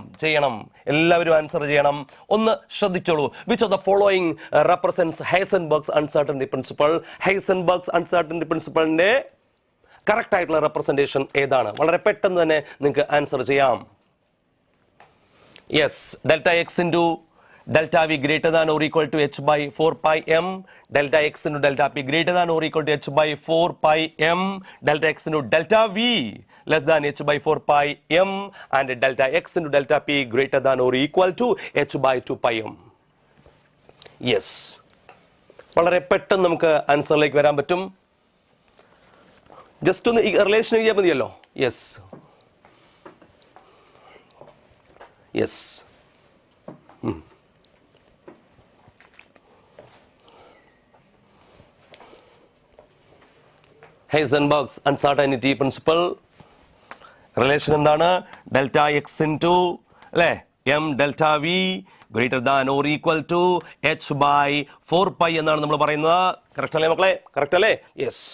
എല്ലാവരും ആൻസർ ചെയ്യണം. ഒന്ന് ശ്രദ്ധിച്ചോളൂ. Which of the following represents Heisenberg's uncertainty principle? Heisenberg's uncertainty പ്രിൻസിപ്പളിന്റെ കറക്റ്റ് ആയിട്ടുള്ള റെപ്രസെന്റേഷൻ ഏതാണ്? വളരെ പെട്ടെന്ന് തന്നെ നിങ്ങൾക്ക് ആൻസർ ചെയ്യാം. Yes. Delta x into delta v greater than or equal to h by 4 pi m, delta x into delta p greater than or equal to h by 4 pi m, delta x into delta v less than h by 4 pi m, and delta x into delta p greater than or equal to h by 2 pi m. Yes. വളരെ പെട്ടെന്ന് നമുക്ക് ആൻസറിലേക്ക് വരാൻ പറ്റും. Just ഒന്ന് relation ചെയ്യാൻ മതിയല്ലോ. Yes. Heisenberg's uncertainty principle relation എന്താണ്? Delta x into അല്ലേ m delta v greater than or equal to H by 4π എന്നാണ് നമ്മൾ പറയുന്നത്. കറക്റ്റ് അല്ലേ മക്കളെ? കറക്റ്റ് അല്ലേ? യെസ്.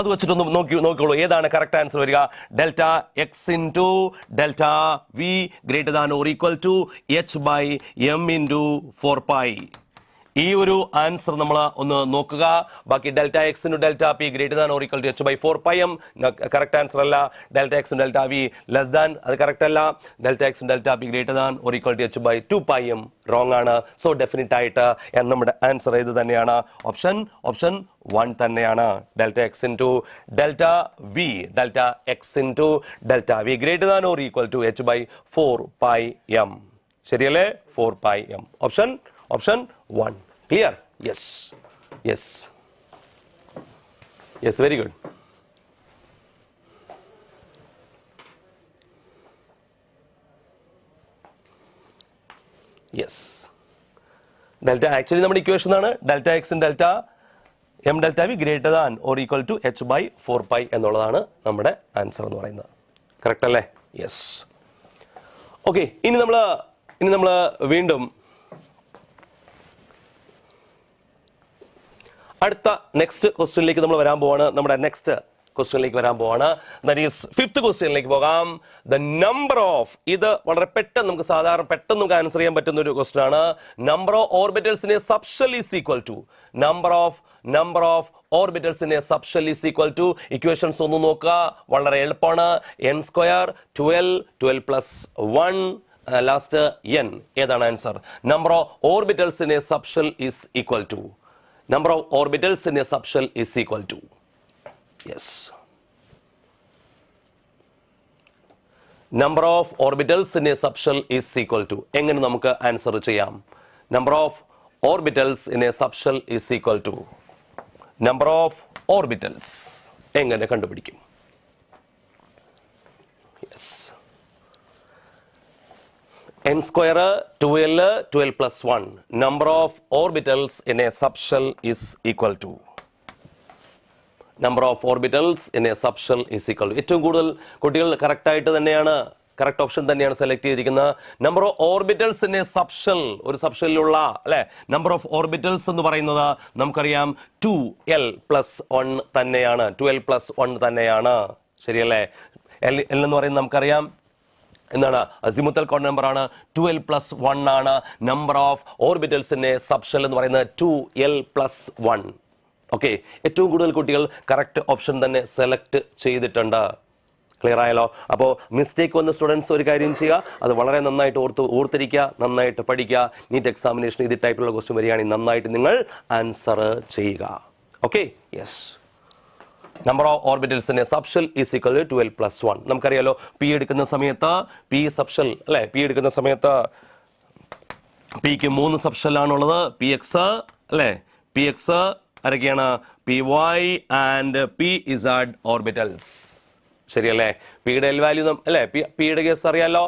അത് വെച്ചിട്ടൊന്ന് നോക്കിക്കോളൂ ഏതാണ് കറക്റ്റ് ആൻസർ വരിക. Delta x into delta v greater than or equal to H by m into 4π. ഈ ഒരു ആൻസർ നമ്മൾ ഒന്ന് നോക്കുക. ബാക്കി delta x into delta p greater than or equal to H by 4π m correct answer അല്ല. Delta x delta v less than അത് correct അല്ല. Delta x delta p greater than or equal to H by 2π m wrong ആണ്. So definite ആയിട്ട് നമ്മുടെ answer ഏത് തന്നെയാണ്? Option 1 തന്നെയാണ്. Delta x into delta v delta x into delta v greater than or equal to H by 4π m. ശരിയല്ലേ? 4π m. Option 1. Clear? Yes, very good. Yes. Delta actually നമ്മുടെ equation ആണ് delta x delta m delta v greater than or equal to H by 4π എന്നുള്ളതാണ് നമ്മുടെ answer എന്ന് പറയുന്നത്. Correct അല്ലേ? Yes. Okay, ഇനി നമ്മൾ വീണ്ടും അടുത്ത നെക്സ്റ്റ് ക്വസ്റ്റ്യനിലേക്ക് നമ്മൾ വരാൻ പോവാണ്. നമ്മുടെ നെക്സ്റ്റ് ക്വസ്റ്റ്യനിലേക്ക് വരാൻ പോവാണ്. ദാറ്റ് ഈസ് 5th ക്വസ്റ്റ്യനിലേക്ക് പോകാം. ദ നമ്പർ ഓഫ്, ഇത് വളരെ പെട്ടെന്ന് നമുക്ക് സാധാരണ പെട്ടെന്ന് നമുക്ക് ആൻസർ ചെയ്യാൻ പറ്റുന്ന ഒരു ക്വസ്റ്റ്യൻ ആണ്. Number of orbitals in a subshell is equal to number of orbitals in a subshell is equal to. Equations ഒന്ന് നോക്കുക, വളരെ എളുപ്പമാണ്. n square 12 plus 1 last n. ഏതാണ് answer? Number of orbitals in a subshell is equal to number of orbitals in a subshell is equal to, yes, number of orbitals in a subshell is equal to. എങ്ങനെ നമുക്ക് answer ചെയ്യാം? number of orbitals in a subshell is equal to number of orbitals എങ്ങനെ കണ്ടുപിടിക്കും? yes, n square 12 plus 1 number of orbitals in a subshell is equal to number of orbitals in a subshell is equal to. ഏറ്റവും കൂടുതൽ കുട്ടികൾ correct ആയിട്ട് തന്നെയാണ് correct option തന്നെയാണ് select ചെയ്തിരിക്കുന്നത്. Number of orbitals in a subshell, ഒരു സബ്ഷെല്ലിലുള്ള അല്ലെ number of orbitals എന്ന് പറയുന്നത് നമുക്കറിയാം 2l plus 1 തന്നെയാണ്. 12 plus 1 തന്നെയാണ്. ശരിയല്ലേ? l എന്ന് പറയുന്നത് നമുക്കറിയാം എന്താണ്? അസിമുത്തൽ കോഡ് നമ്പർ ആണ്. 12 plus 1 ആണ്. Number of orbitals in a subshell എന്ന് പറയുന്നത് 2l plus 1. ഓക്കെ, ഏറ്റവും കൂടുതൽ കുട്ടികൾ കറക്റ്റ് ഓപ്ഷൻ തന്നെ സെലക്ട് ചെയ്തിട്ടുണ്ട്. ക്ലിയർ ആയല്ലോ? അപ്പോൾ മിസ്റ്റേക്ക് വന്ന സ്റ്റുഡൻസ് ഒരു കാര്യം ചെയ്യുക, അത് വളരെ നന്നായിട്ട് ഓർത്തിരിക്കുക, നന്നായിട്ട് പഠിക്കുക. നീറ്റ് എക്സാമിനേഷൻ ഇത് ടൈപ്പിലുള്ള ക്വസ്റ്റ്യൻ വരികയാണെങ്കിൽ നന്നായിട്ട് നിങ്ങൾ ആൻസർ ചെയ്യുക. Okay, yes. Number of orbitals in a subshell is equal to 12 plus 1. നമുക്കറിയാലോ പി എടുക്കുന്ന സമയത്ത് പി സബ്ഷെൽ അല്ലെ, പി എടുക്കുന്ന സമയത്ത് പിക്ക് 3 സബ്ഷെല്ലാണുള്ളത്. പി എക്സ് അല്ലെ, പി എക്സ് ആരൊക്കെയാണ്? P Y and P Z orbitals. ശരിയല്ലേ? പിയുടെ എൽ വാല്യൂ അല്ലെ, പിയുടെ കേസ് അറിയാലോ.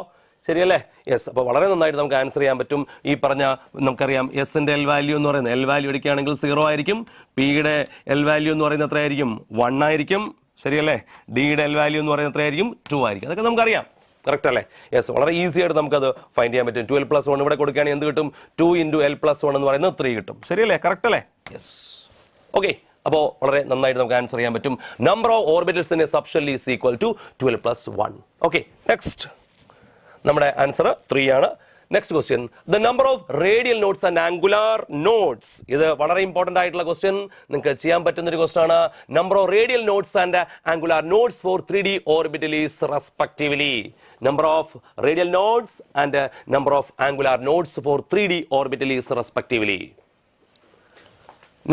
ശരിയല്ലേ? യെസ്. അപ്പോൾ വളരെ നന്നായിട്ട് നമുക്ക് ആൻസർ ചെയ്യാൻ പറ്റും. ഈ പറഞ്ഞ നമുക്കറിയാം എസിൻ്റെ എൽ വാല്യൂ എന്ന് പറയുന്നത്, എൽ വാല്യൂ എടുക്കുകയാണെങ്കിൽ 0 ആയിരിക്കും. പിയുടെ എൽ വാല്യൂ എന്ന് പറയുന്നത് എത്രയായിരിക്കും? 1 ആയിരിക്കും. ശരിയല്ലേ? ഡിയുടെ എൽ വാല്യൂ എന്ന് പറയുന്നത് എത്രയായിരിക്കും? 2 ആയിരിക്കും. അതൊക്കെ നമുക്കറിയാം. കറക്റ്റ് അല്ലേ? യെസ്. വളരെ ഈസി ആയിട്ട് നമുക്കത് ഫൈൻഡ് ചെയ്യാൻ പറ്റും. 12 plus 1 ഇവിടെ കൊടുക്കുകയാണെങ്കിൽ എന്ത് കിട്ടും? 2 into l plus 1 എന്ന് പറയുന്നത് 3 കിട്ടും. ശരിയല്ലേ? കറക്റ്റ് അല്ലേ? യെസ്. ഓക്കെ, അപ്പോൾ വളരെ നന്നായിട്ട് നമുക്ക് ആൻസർ ചെയ്യാൻ പറ്റും. Number of orbitals in a subshell is equal to 12 plus 1. Okay, next നമ്മുടെ ആൻസർ 3 ആണ്. Next question, the number of radial nodes and angular nodes. ഇത് വളരെ ഇമ്പോർട്ടന്റ് ആയിട്ടുള്ള ക്വസ്റ്റ്യൻ, നിങ്ങൾക്ക് ചെയ്യാൻ പറ്റുന്ന ഒരു ക്വസ്റ്റ്യൻ ആണ്. Number of radial nodes and angular nodes for 3D orbitals respectively. Number of radial nodes and number of angular nodes for 3D orbitals respectively.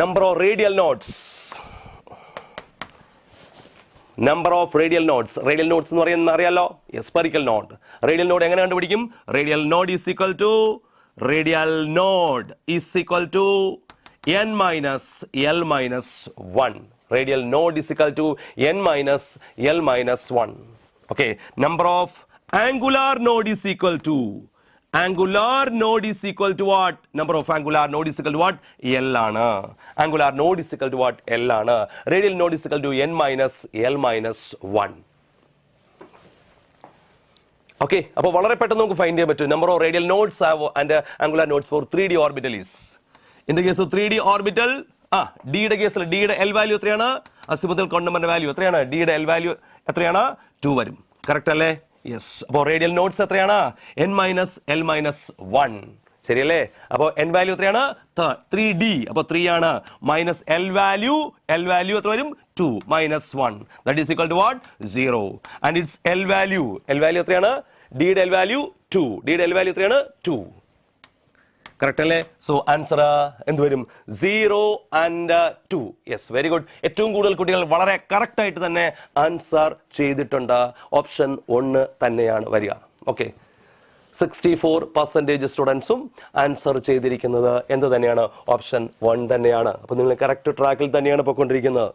Number of radial nodes. Number of radial nodes. Radial nodes എന്ന് പറയുന്നത് അറിയാലോ? spherical node. Radial node എങ്ങനെ കണ്ടുപിടിക്കും? Radial node is equal to n minus l minus 1. Radial node is equal to n minus l minus 1. Okay. Number of angular node is equal to angular node is equal to what? Number of angular node is equal to what? L ആണ്. Angular node is equal to what? L ആണ്. Radial node is equal to n minus L minus 1. Okay, അപ്പോൾ വളരെ പെട്ടെന്ന് നമുക്ക് find ചെയ്യാൻ പറ്റും. Number of radial nodes and angular nodes for 3D orbital is. In the case of 3D orbital, D യുടെ കേസിൽ D യുടെ L വാല്യൂ എത്രയാണ്? അസിമുതൽ കോണ്ടമ്പന്റെ വാല്യൂ എത്രയാണ്? D യുടെ L വാല്യൂ എത്രയാണ്? 2 വരും. കറക്റ്റ് അല്ലേ? യെസ്. അപ്പോൾ റേഡിയൽ നോഡ്സ് എത്രയാണ്? n minus L minus 1. ശരിയല്ലേ? അപ്പോൾ n വാല്യൂ എത്രയാണ്? 3D. അപ്പോൾ 3 ആണ്. മൈനസ് L വാല്യൂ എത്ര വരും? 2 minus 1. That is equal to what? 0. And its L value എത്രയാണ്? D യുടെ L വാല്യൂ 2. D യുടെ L വാല്യൂ എത്രയാണ്? 2. കറക്റ്റ് അല്ലേ? സോ ആൻസർ എന്ത് വരും? 0 and 2. Yes, very good. ഏറ്റവും കൂടുതൽ കുട്ടികൾ വളരെ കറക്റ്റ് ആയിട്ട് തന്നെ ആൻസർ ചെയ്തിട്ടുണ്ട്. ഓപ്ഷൻ 1 തന്നെയാണ് വരിക. ഓക്കെ, 64% സ്റ്റുഡൻസും ആൻസർ ചെയ്തിരിക്കുന്നത് എന്ത് തന്നെയാണ്? ഓപ്ഷൻ 1 തന്നെയാണ്. അപ്പോൾ നിങ്ങൾ കറക്റ്റ് ട്രാക്കിൽ തന്നെയാണ് പോയിക്കൊണ്ടിരിക്കുന്നത്.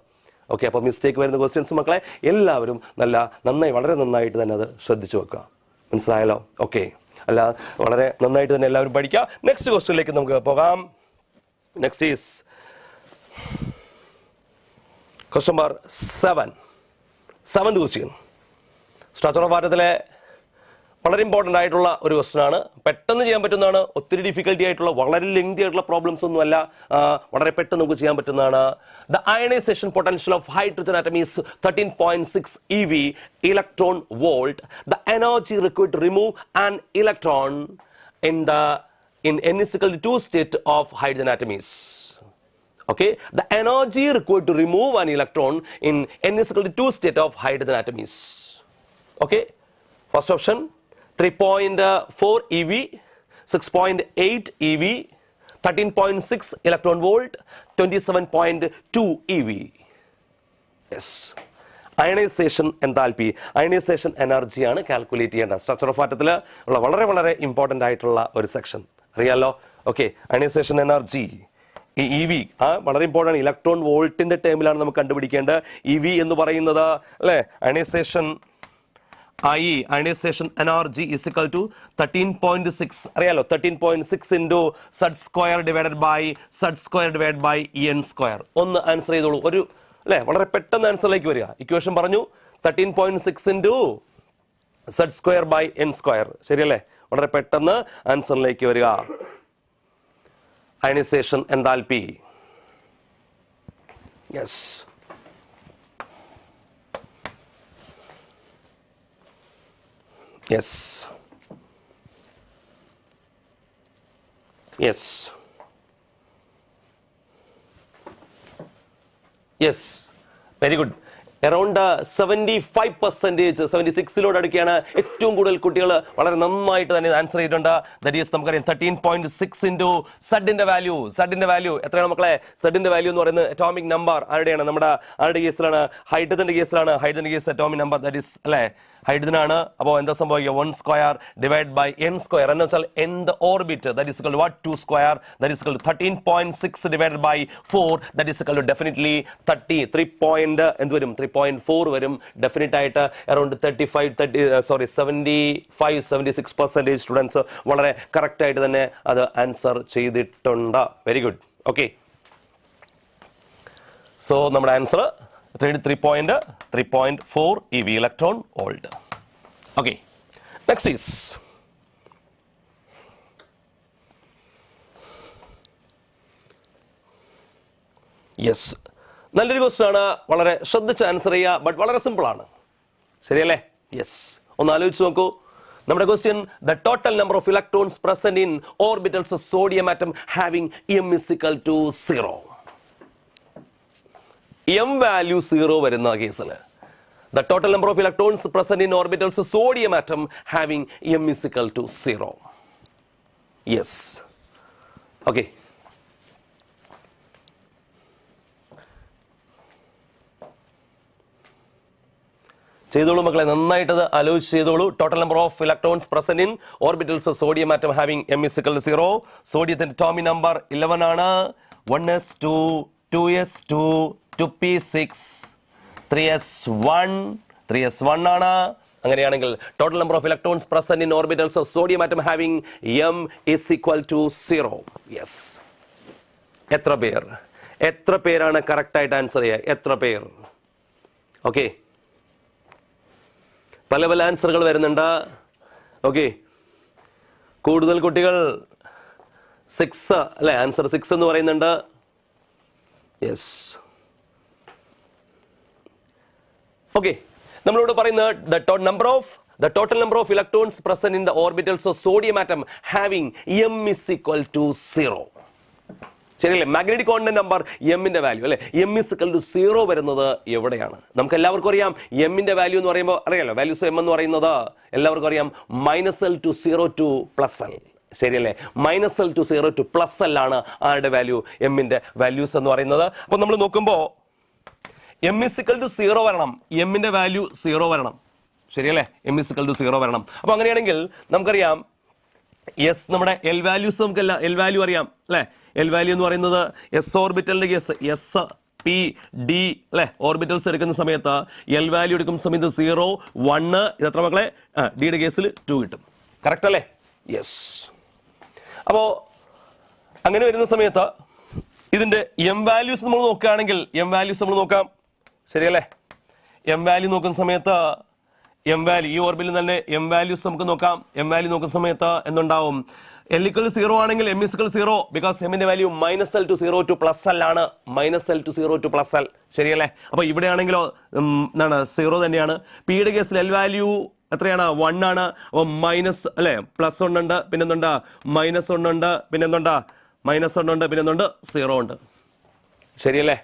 ഓക്കെ, അപ്പോൾ മിസ്റ്റേക്ക് വരുന്ന ക്വസ്റ്റ്യൻസ് മക്കളെ എല്ലാവരും നന്നായി വളരെ നന്നായിട്ട് തന്നെ അത് ശ്രദ്ധിച്ചു വെക്കുക. മനസ്സിലായല്ലോ? ഓക്കെ, അല്ല വളരെ നന്നായിട്ട് തന്നെ എല്ലാവരും പഠിക്കുക. നെക്സ്റ്റ് ക്വസ്റ്റ്യനിലേക്ക് നമുക്ക് പോകാം. Next is question number 7. 7th question structure of ആറ്റത്തിലെ വളരെ ഇമ്പോർട്ടൻ്റ് ആയിട്ടുള്ള ഒരു ക്വസ്റ്റ്യൻ ആണ്. പെട്ടെന്ന് ചെയ്യാൻ പറ്റുന്നതാണ്. ഒത്തിരി ഡിഫിക്കൽട്ടി ആയിട്ടുള്ള വളരെ ലെങ്തി ആയിട്ടുള്ള പ്രോബ്ലംസ് ഒന്നുമല്ല. വളരെ പെട്ടെന്ന് നമുക്ക് ചെയ്യാൻ പറ്റുന്നതാണ്. The ionization potential of hydrogen atom is 13.6 eV electron volt. The energy required to remove an electron in n is equal to 2 state of hydrogen atom is. Okay, the energy required to remove an electron in n is equal to 2 state of hydrogen atom is. Okay, first option 3.4 eV, 6.8 eV, 13.6 electron volt, 27.2 eV. Yes. Ionization enthalpy, ionization എനർജിയാണ് calculate ചെയ്യേണ്ടത്. Structure of ആറ്റത്തിൽ ഉള്ള വളരെ വളരെ important ആയിട്ടുള്ള ഒരു section അറിയാലോ. Okay, ionization energy ഈ ഇ വി വളരെ ഇമ്പോർട്ടൻ്റ്. ഇലക്ട്രോൺ വോൾട്ടിൻ്റെ ടേമിലാണ് നമുക്ക് കണ്ടുപിടിക്കേണ്ടത്. ഇ വി എന്ന് പറയുന്നത് അല്ലേ, ionization ionization energy is equal to 13.6. അറിയാലോ, 13.6 into z square divided by n square. ഒന്ന് ആൻസർ ചെയ്തോളൂ. ഒരു അല്ലേ വളരെ പെട്ടെന്ന് ആൻസറിലേക്ക് വരിക. ഇക്വേഷൻ പറഞ്ഞു 13.6 into z square by n square. ശരിയല്ലേ? വളരെ പെട്ടെന്ന് ആൻസറിലേക്ക് വരിക. Ionization enthalpy. Yes, yes, yes, yes, very good. Around 75%, 76 അടുക്കുകയാണ്. ഏറ്റവും കൂടുതൽ കുട്ടികൾ വളരെ നന്നായിട്ട് തന്നെ ആൻസർ ചെയ്തിട്ടുണ്ട്. ദാറ്റ് ഈസ് നമുക്കറിയാം 13.6 into സെഡിന്റെ വാല്യൂ എത്രയാണ് മക്കളെ? സെഡിന്റെ വാല്യൂ എന്ന് പറയുന്നത് അറ്റോമിക് നമ്പർ ആരുടെയാണ്? നമ്മുടെ ആരുടെ കേസിലാണ്? ഹൈഡ്രജന്റെ കേസിലാണ്. ഹൈഡ്രജന്റെ case atomic number that is അല്ലേ ഹൈഡ്രജൻ ആണ്. അപ്പോൾ എന്താ സംഭവിക്കുക? 1 square divided by n square എന്ന് വെച്ചാൽ n the orbit that is equal to what? 2 square that is equal to 13.6 divided by 4 that is equal to definitely 3.4 വരും. Definite ആയിട്ട് around 75-76% students വളരെ കറക്റ്റ് ആയിട്ട് തന്നെ അത് ആൻസർ ചെയ്തിട്ടുണ്ട്. Very good. ഓക്കെ, സോ നമ്മുടെ answer 3.4 eV electron volt. Okay, next is yes, നല്ലൊരു question ആണ്. വളരെ ശ്രദ്ധിച്ച് ആൻസർ ചെയ്യുക. ബട്ട് വളരെ സിമ്പിൾ ആണ്. ശരിയല്ലേ? യെസ്, ഒന്ന് ആലോചിച്ച് നോക്കൂ. നമ്മുടെ question the total number of electrons present in orbitals sodium atom having m is equal to 0. m value 0 വരുന്ന കേസിൽ the total number of electrons present in orbitals sodium atom having m is equal to 0. Yes. Okay. ചെയ്തോളൂ മക്കളെ, നന്നായിട്ടത് ആലോചിച്ച് ചെയ്തോളൂ. Total number of electrons present in orbitals sodium atom having m is equal to 0. സോഡിയത്തിന്റെ atomic number 11 ആണ്. 1s2, 2s2, 2p6, 3s1 ആണ്. അങ്ങനെയാണെങ്കിൽ total number of electrons present in orbitals of sodium atom having m is equal to 0. Yes. എത്ര പേരാണ് correct ആയിട്ട് answer ചെയ്യുക? എത്ര പേർ? ഓക്കെ, പല ആൻസറുകൾ വരുന്നുണ്ട്. ഓക്കെ, കൂടുതൽ കുട്ടികൾ 6 അല്ലെ, ആൻസർ 6 എന്ന് പറയുന്നുണ്ട്. യെസ്. ഓക്കെ, നമ്മളോട് പറയുന്നത് the total number of electrons present in the orbitals of sodium atom having m is equal to 0. ശരിയല്ലേ? മാഗ്നറ്റിക് കോണ്ടന്റ് നമ്പർ എമ്മിന്റെ വാല്യൂ അല്ലെ, m is equal to 0 വരുന്നത് എവിടെയാണ്? നമുക്ക് എല്ലാവർക്കും അറിയാം എമ്മിന്റെ വാല്യൂ എന്ന് പറയുമ്പോൾ അറിയാലോ, വാല്യൂസ് എം എന്ന് പറയുന്നത് എല്ലാവർക്കും അറിയാം -L to 0 to +L. ശരിയല്ലേ? -L to 0 to +L ആണ് ആരുടെ വാല്യൂ? എമ്മിന്റെ വാല്യൂസ് എന്ന് പറയുന്നത്. അപ്പോൾ നമ്മൾ നോക്കുമ്പോൾ m is equal to 0 വരണം, എമ്മിന്റെ വാല്യൂ 0 വരണം. ശരിയല്ലേ? m is equal to 0 വരണം. അപ്പോൾ അങ്ങനെയാണെങ്കിൽ നമുക്കറിയാം യെസ്, നമ്മുടെ എൽ വാല്യൂസ് നമുക്കല്ല എൽ വാല്യൂ അറിയാം അല്ലേ? എൽ വാല്യൂ എന്ന് പറയുന്നത് എസ് ഓർബിറ്റലിന്റെ കേസ് എസ് പി ഡി അല്ലെ, ഓർബിറ്റൽസ് എടുക്കുന്ന സമയത്ത് എൽ വാല്യൂ എടുക്കുന്ന സമയത്ത് 0 1 ഇത് എത്ര മക്കളെ? ഡിയുടെ കേസിൽ 2 കിട്ടും. കറക്റ്റ് അല്ലേ? യെസ്. അപ്പോൾ അങ്ങനെ വരുന്ന സമയത്ത് ഇതിന്റെ എം വാല്യൂസ് നമ്മൾ നോക്കുകയാണെങ്കിൽ എം വാല്യൂസ് നമ്മൾ നോക്കാം. ശരിയല്ലേ? എം വാല്യൂ നോക്കുന്ന സമയത്ത് എം വാല്യൂ ഈ ഓർബിറ്റിൽ തന്നെ എം വാല്യൂസ് നമുക്ക് നോക്കാം. എം വാല്യൂ നോക്കുന്ന സമയത്ത് എന്തുണ്ടാവും? L equal 0 ആണെങ്കിൽ m is equal 0 ബിക്കോസ് എമ്മിന്റെ value -L to 0 to +L ആണ്. -L to 0 to +L. ശരിയല്ലേ? അപ്പോൾ ഇവിടെ ആണെങ്കിലോ എന്താണ്? 0 തന്നെയാണ്. പിയുടെ കേസിൽ എൽ വാല്യൂ എത്രയാണ്? 1 ആണ്. അപ്പോൾ മൈനസ് അല്ലേ, +1 ഉണ്ട്, പിന്നെന്തുണ്ട്? -1 ഉണ്ട്, പിന്നെന്തുണ്ട്? -1 ഉണ്ട്, പിന്നെന്തുണ്ട്? 0 ഉണ്ട്. ശരിയല്ലേ?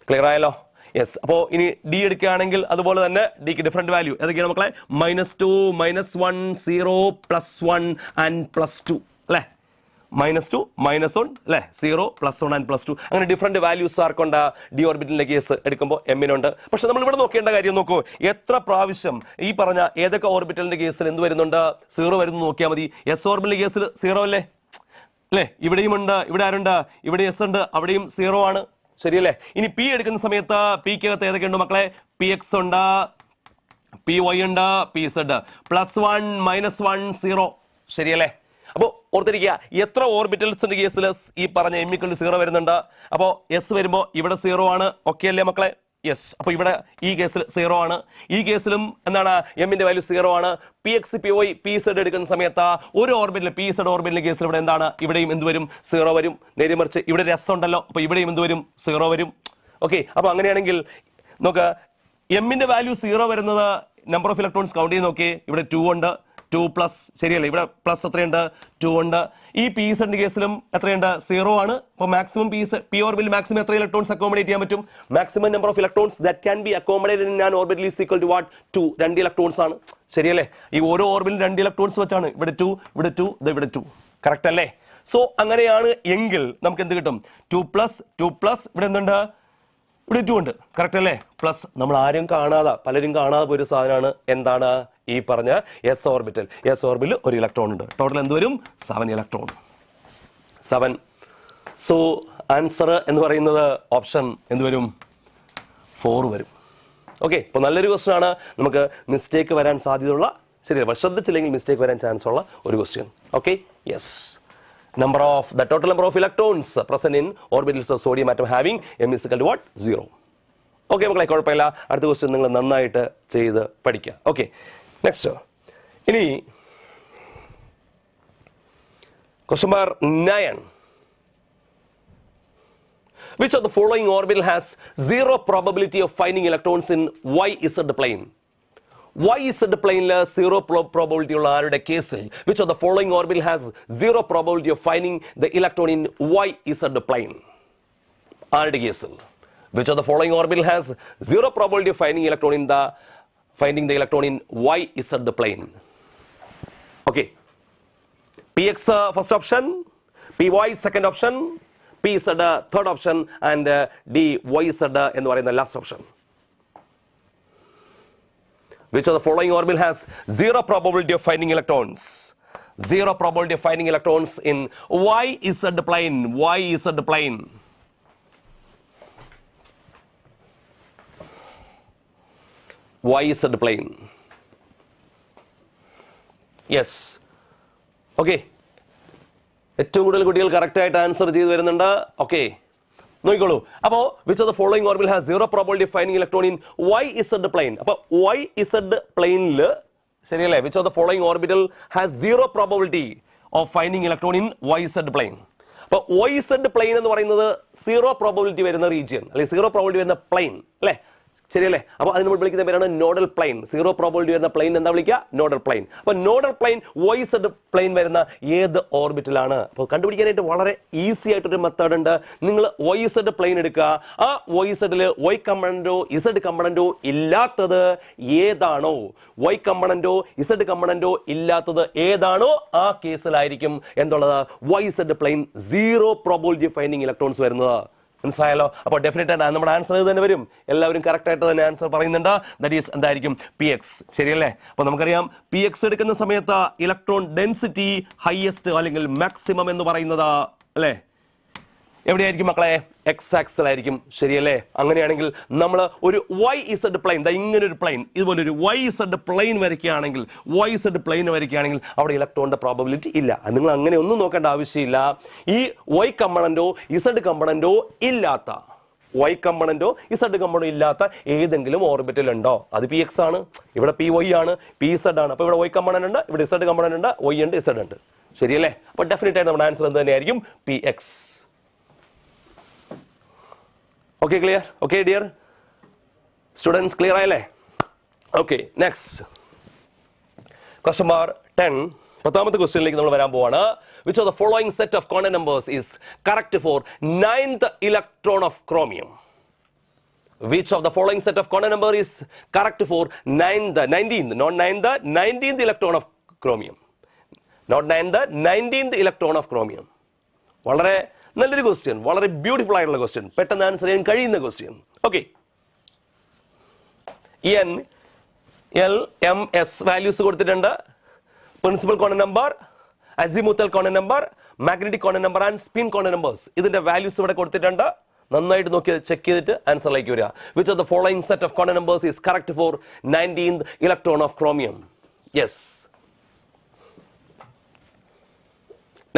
ക്ലിയർ ആയല്ലോ? യെസ്. അപ്പോൾ ഇനി ഡി എടുക്കുകയാണെങ്കിൽ അതുപോലെ തന്നെ ഡിക്ക് ഡിഫറെന്റ് വാല്യൂ ഏതൊക്കെയാണ് മക്കളെ? -2 -1 0 +1 and +2 അല്ലേ? -2 -1 അല്ലേ, 0 +1 and +2 അങ്ങനെ ഡിഫറെന്റ് വാല്യൂസ് ആർക്കുണ്ട്? ഡി ഓർബിറ്റലിന്റെ കേസ് എടുക്കുമ്പോൾ എമ്മിനുണ്ട്. പക്ഷെ നമ്മൾ ഇവിടെ നോക്കേണ്ട കാര്യം നോക്കൂ, എത്ര പ്രാവശ്യം ഈ പറഞ്ഞ ഏതൊക്കെ ഓർബിറ്റലിന്റെ കേസിൽ എന്ത് വരുന്നുണ്ട്? 0 വരുന്നു നോക്കിയാൽ മതി. എസ് ഓർബിറ്റലിന്റെ കേസിൽ 0 അല്ലേ? ഇവിടെയും ഉണ്ട്, ഇവിടെ ആരുണ്ട്? ഇവിടെ എസ് ഉണ്ട്, അവിടെയും 0 ആണ്. ശരിയല്ലേ? ഇനി പി എടുക്കുന്ന സമയത്ത് പിക്കകത്ത് ഏതൊക്കെ ഉണ്ട് മക്കളെ? PX ഉണ്ട്, PY ഉണ്ട്, PZ +1 -1 0. ശരിയല്ലേ? അപ്പോൾ ഓർത്തിരിക്കുക, എത്ര ഓർബിറ്റൽസിന്റെ കേസിൽ ഈ പറഞ്ഞ m = 0 വരുന്നുണ്ട്? അപ്പോൾ എസ് വരുമ്പോൾ ഇവിടെ 0 ആണ്. ഓക്കെ അല്ലേ മക്കളെ? യെസ്. അപ്പോൾ ഇവിടെ ഈ കേസിൽ 0 ആണ്. ഈ കേസിലും എന്താണ്? എമ്മിന്റെ വാല്യൂ 0 ആണ്. PX PY PZ എടുക്കുന്ന സമയത്ത് ഒരു ഓർബിറ്റിൽ PZ ഓർബിറ്റിലെ കേസിൽ ഇവിടെ എന്താണ്? ഇവിടെയും എന്ത് വരും? 0 വരും. നേരെ മറിച്ച് ഇവിടെ രസം ഉണ്ടല്ലോ, അപ്പോൾ ഇവിടെയും എന്ത് വരും? 0 വരും. ഓക്കെ, അപ്പോൾ അങ്ങനെയാണെങ്കിൽ നോക്ക്, എമ്മിന്റെ വാല്യൂ 0 വരുന്നത് നമ്പർ ഓഫ് ഇലക്ട്രോൺസ് കൗണ്ട് ചെയ്ത് നോക്കി. ഇവിടെ 2 ഉണ്ട്, 2+, ശരിയല്ലേ? ഇവിടെ പ്ലസ് എത്രയുണ്ട്? 2 ഉണ്ട്. ഈ PZ കേസിലും എത്രയുണ്ട്? 0 ആണ്. അപ്പോൾ മാക്സിമം പി ഓർബിറ്റിൽ മാക്സിമം എത്ര ഇലക്ട്രോൺസ് അക്കോമഡേറ്റ് ചെയ്യാൻ പറ്റും? Maximum number of electrons that can be accommodated in an orbital is equal to what? 2. 2 electrons ആണ്. ശരിയല്ലേ? ഈ ഓരോ ഓർബിറ്റിലും 2 ഇലക്ട്രോൺസ് വെച്ചാണ്. ഇവിടെ 2, ഇവിടെ 2, ഇവിടെ 2. കറക്റ്റ് അല്ലേ? സോ അങ്ങനെയാണ് എങ്കിൽ നമുക്ക് എന്ത് കിട്ടും? 2+, ഇവിടെ എന്തുണ്ട്? ഇവിടെ 2 ഉണ്ട്. കറക്റ്റ് അല്ലേ? പ്ലസ് നമ്മൾ ആരും കാണാതെ, പലരും കാണാതെ ഒരു സാധനമാണ് എന്താണ്? ഈ പറഞ്ഞ എസ് ഓർബിറ്റൽ. എസ് ഓർബിറ്റിൽ ഒരു ഇലക്ട്രോൺ ഉണ്ട്. ടോട്ടൽ എന്ത് വരും? 7 ഇലക്ട്രോൺ. 7. സോ ആൻസർ എന്ന് പറയുന്നത് ഓപ്ഷൻ എന്ത് വരും? 4 വരും. ഓക്കെ, ഇപ്പോൾ നല്ലൊരു ക്വസ്റ്റ്യൻ ആണ്. നമുക്ക് മിസ്റ്റേക്ക് വരാൻ സാധ്യതയുള്ള, ശരിയല്ല, ശ്രദ്ധിച്ചില്ലെങ്കിൽ മിസ്റ്റേക്ക് വരാൻ ചാൻസ് ഉള്ള ഒരു question. Okay, yes. total number of electrons present in orbitals of sodium atom having m is equal to what? 0. Okay മക്കളെ, കുഴപ്പമില്ല. അടുത്ത ക്വസ്റ്റ്യൻ നിങ്ങൾ നന്നായിട്ട് ചെയ്ത് പഠിക്കുക. Okay, next. ഇനി question number 9. Which of the following orbital has 0 probability of finding electrons in YZ plane? YZ plane 0 probability ഉള്ള ആരുടെ കേസിൽ which of the following orbital has 0 probability of finding the electron in YZ plane? ആരുടെ കേസിൽ which of the following orbital has 0 probability of finding the electron in YZ plane? Okay, PX first option, PY second option, PZ third option and DYZ എന്ന് പറയുന്ന last option. Which of the following orbital has 0 probability of finding electrons? 0 probability of finding electrons in YZ plane. YZ plane. YZ plane. Yes. Okay, ഏറ്റവും കൂടുതൽ കുട്ടികൾ correct ആയിട്ട് answer ചെയ്ത് വരുന്നുണ്ട്. Okay, നോക്കിക്കോളൂ. അപ്പോൾ which of the following orbital has zero probability of finding electron in YZ plane? അപ്പോൾ YZ പ്ലെയിനിൽ ശരിയല്ലേ, which of the following orbital has zero probability of finding electron in YZ plane? അപ്പോൾ YZ plane എന്ന് പറയുന്നത് zero probability വരുന്ന region, അല്ലെങ്കിൽ zero probability വരുന്ന plane അല്ലേ, ശരിയല്ലേ? അപ്പോൾ അതിന് നമ്മൾ വിളിക്കുന്ന പേരാണ് നോഡൽ പ്ലെയിൻ. സീറോ പ്രോബബിലിറ്റി വരുന്ന പ്ലെയിൻ എന്താ വിളിക്കുക? Nodal plane. അപ്പോൾ നോഡൽ പ്ലെയിൻ YZ പ്ലെയിൻ വരുന്ന ഏത് ഓർബിറ്റിലാണ്? അപ്പോൾ കണ്ടുപിടിക്കാനായിട്ട് വളരെ ഈസി ആയിട്ടൊരു മെത്തേഡ് ഉണ്ട്. നിങ്ങൾ YZ പ്ലെയിൻ എടുക്കുക, ആ YZ-ൽ Y കമ്പണന്റോ Z കമ്പണന്റോ ഇല്ലാത്തത് ഏതാണോ, Y കമ്പണന്റോ Z കമ്പണന്റോ ഇല്ലാത്തത് ഏതാണോ ആ കേസിലായിരിക്കും എന്തുള്ളത്? YZ plane zero probability finding electrons വരുന്നത്. മനസ്സിലായല്ലോ? അപ്പോൾ ഡെഫിനറ്റ് ആയിട്ട് നമ്മുടെ ആൻസർ തന്നെ വരും. എല്ലാവരും കറക്റ്റ് ആയിട്ട് തന്നെ ആൻസർ പറയുന്നുണ്ട്. ദാറ്റ് ഈസ് എന്തായിരിക്കും? PX. ശരിയല്ലേ? അപ്പോൾ നമുക്കറിയാം PX എടുക്കുന്ന സമയത്ത് ഇലക്ട്രോൺ ഡെൻസിറ്റി ഹയസ്റ്റ് അല്ലെങ്കിൽ മാക്സിമം എന്ന് പറയുന്നത് അല്ലേ എവിടെയായിരിക്കും മക്കളെ? X ആക്സിലായിരിക്കും. ശരിയല്ലേ? അങ്ങനെയാണെങ്കിൽ നമ്മൾ ഒരു YZ പ്ലെയിൻ, ഇങ്ങനൊരു പ്ലെയിൻ, ഇതുപോലൊരു YZ പ്ലെയിൻ വരയ്ക്കുകയാണെങ്കിൽ, YZ പ്ലെയിൻ വരയ്ക്കുകയാണെങ്കിൽ അവിടെ ഇലക്ട്രോണിന്റെ പ്രോബബിലിറ്റി ഇല്ല. നിങ്ങൾ അങ്ങനെ ഒന്നും നോക്കേണ്ട ആവശ്യമില്ല. ഈ Y കമ്പണന്റോ Z കമ്പണന്റോ ഇല്ലാത്ത, Y കമ്പണന്റോ Z കമ്പണന്റോ ഇല്ലാത്ത ഏതെങ്കിലും ഓർബിറ്റൽ ഉണ്ടോ? അത് PX ആണ്. ഇവിടെ PY ആണ്, PZ ആണ്. അപ്പോൾ ഇവിടെ Y കമ്പണന്റ് ഉണ്ട്, ഇവിടെ Z കമ്പണന്റ് ഉണ്ട്, Y ഉണ്ട്, Z ഉണ്ട്. ശരിയല്ലേ? അപ്പോൾ ഡെഫിനറ്റ് ആയിട്ട് നമ്മുടെ ആൻസർ എന്ത് തന്നെയായിരിക്കും? PX. Okay, clear? Okay, dear students, clear ആയല്ലേ? Okay, next question number 10. പത്താമത്തെ ക്വസ്റ്റ്യനിലേക്ക് നമ്മൾ വരാൻ പോവാണ്. Which of the following set of quantum numbers is correct for 9th electron of chromium? Which of the following set of quantum number is correct for 19th electron of chromium? Not 9th, 19th electron of chromium. വളരെ നല്ലൊരു question, വളരെ beautiful ആയിട്ടുള്ള question, പെട്ടെന്ന് answer ചെയ്യാൻ കഴിയുന്ന question. Okay, NLMS values കൊടുത്തിട്ടുണ്ട്. Principal quantum number, azimuthal quantum number, magnetic quantum number and spin quantum numbers. ഇതിന്റെ values ഇവിടെ കൊടുത്തിട്ടുണ്ട്. നന്നായിട്ട് നോക്കി ചെക്ക് ചെയ്തിട്ട് ആൻസറിലേക്ക് വരിക. Which of the following set of quantum numbers is correct for 19th electron of chromium? Yes,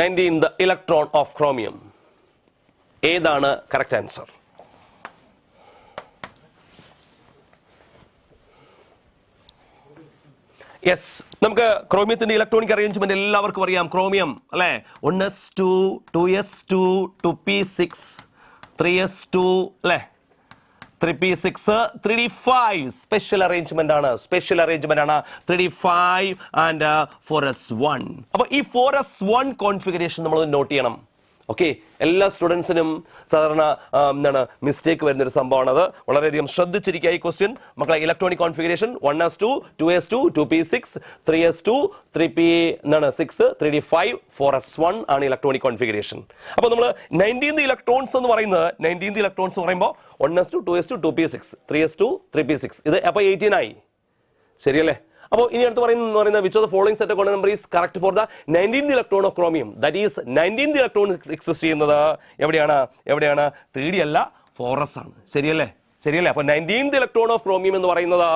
19th electron of chromium ഏതാണ് correct answer? Yes, നമുക്ക് ക്രോമിയത്തിന്റെ ഇലക്ട്രോണിക് അറേഞ്ച്മെന്റ് എല്ലാവർക്കും അറിയാം. ക്രോമിയം അല്ലെ, 1s2, 2s2, 2p6, 3s2 അല്ലെ, 3p6, 3d5. സ്പെഷ്യൽ അറേഞ്ച്മെന്റ് ആണ്, 3d5 and 4s1. അപ്പൊ ഈ 4s1 കോൺഫിഗറേഷൻ നമ്മൾ നോട്ട് ചെയ്യണം. ഓക്കെ, എല്ലാ സ്റ്റുഡൻസിനും സാധാരണ എന്താണ് മിസ്റ്റേക്ക് വരുന്നൊരു സംഭവമാണത്. വളരെയധികം ശ്രദ്ധിച്ചിരിക്കുക ഈ ക്വസ്റ്റ്യൻ മക്കളെ. Electronic configuration 1s2, 2s2, 2p6, 3s2, 3p6, 3d5, 4s1 ആണ് ഇലക്ട്രോണിക് കോൺഫിഗറേഷൻ. അപ്പോൾ നമ്മൾ 19th ഇലക്ട്രോൺസ് എന്ന് പറയുന്നത്, 19th ഇലക്ട്രോൺസ് എന്ന് പറയുമ്പോൾ 1s2, 2s2, 2p6, 3s2, 3p6, ഇത് അപ്പോൾ 18 ആയി. ശരിയല്ലേ? അപ്പോൾ ഇനി അടുത്ത് പറയുന്നത് which of the following set of quantum number is correct for the 19th electron of chromium? That is 19th electron exist ചെയ്യുന്നത് എവിടെയാണ്? 3d അല്ല, 4s ആണ്. ശരിയല്ലേ? അപ്പോൾ 19th ഇലക്ട്രോൺ ഓഫ് ക്രോമിയം എന്ന് പറയുന്നത്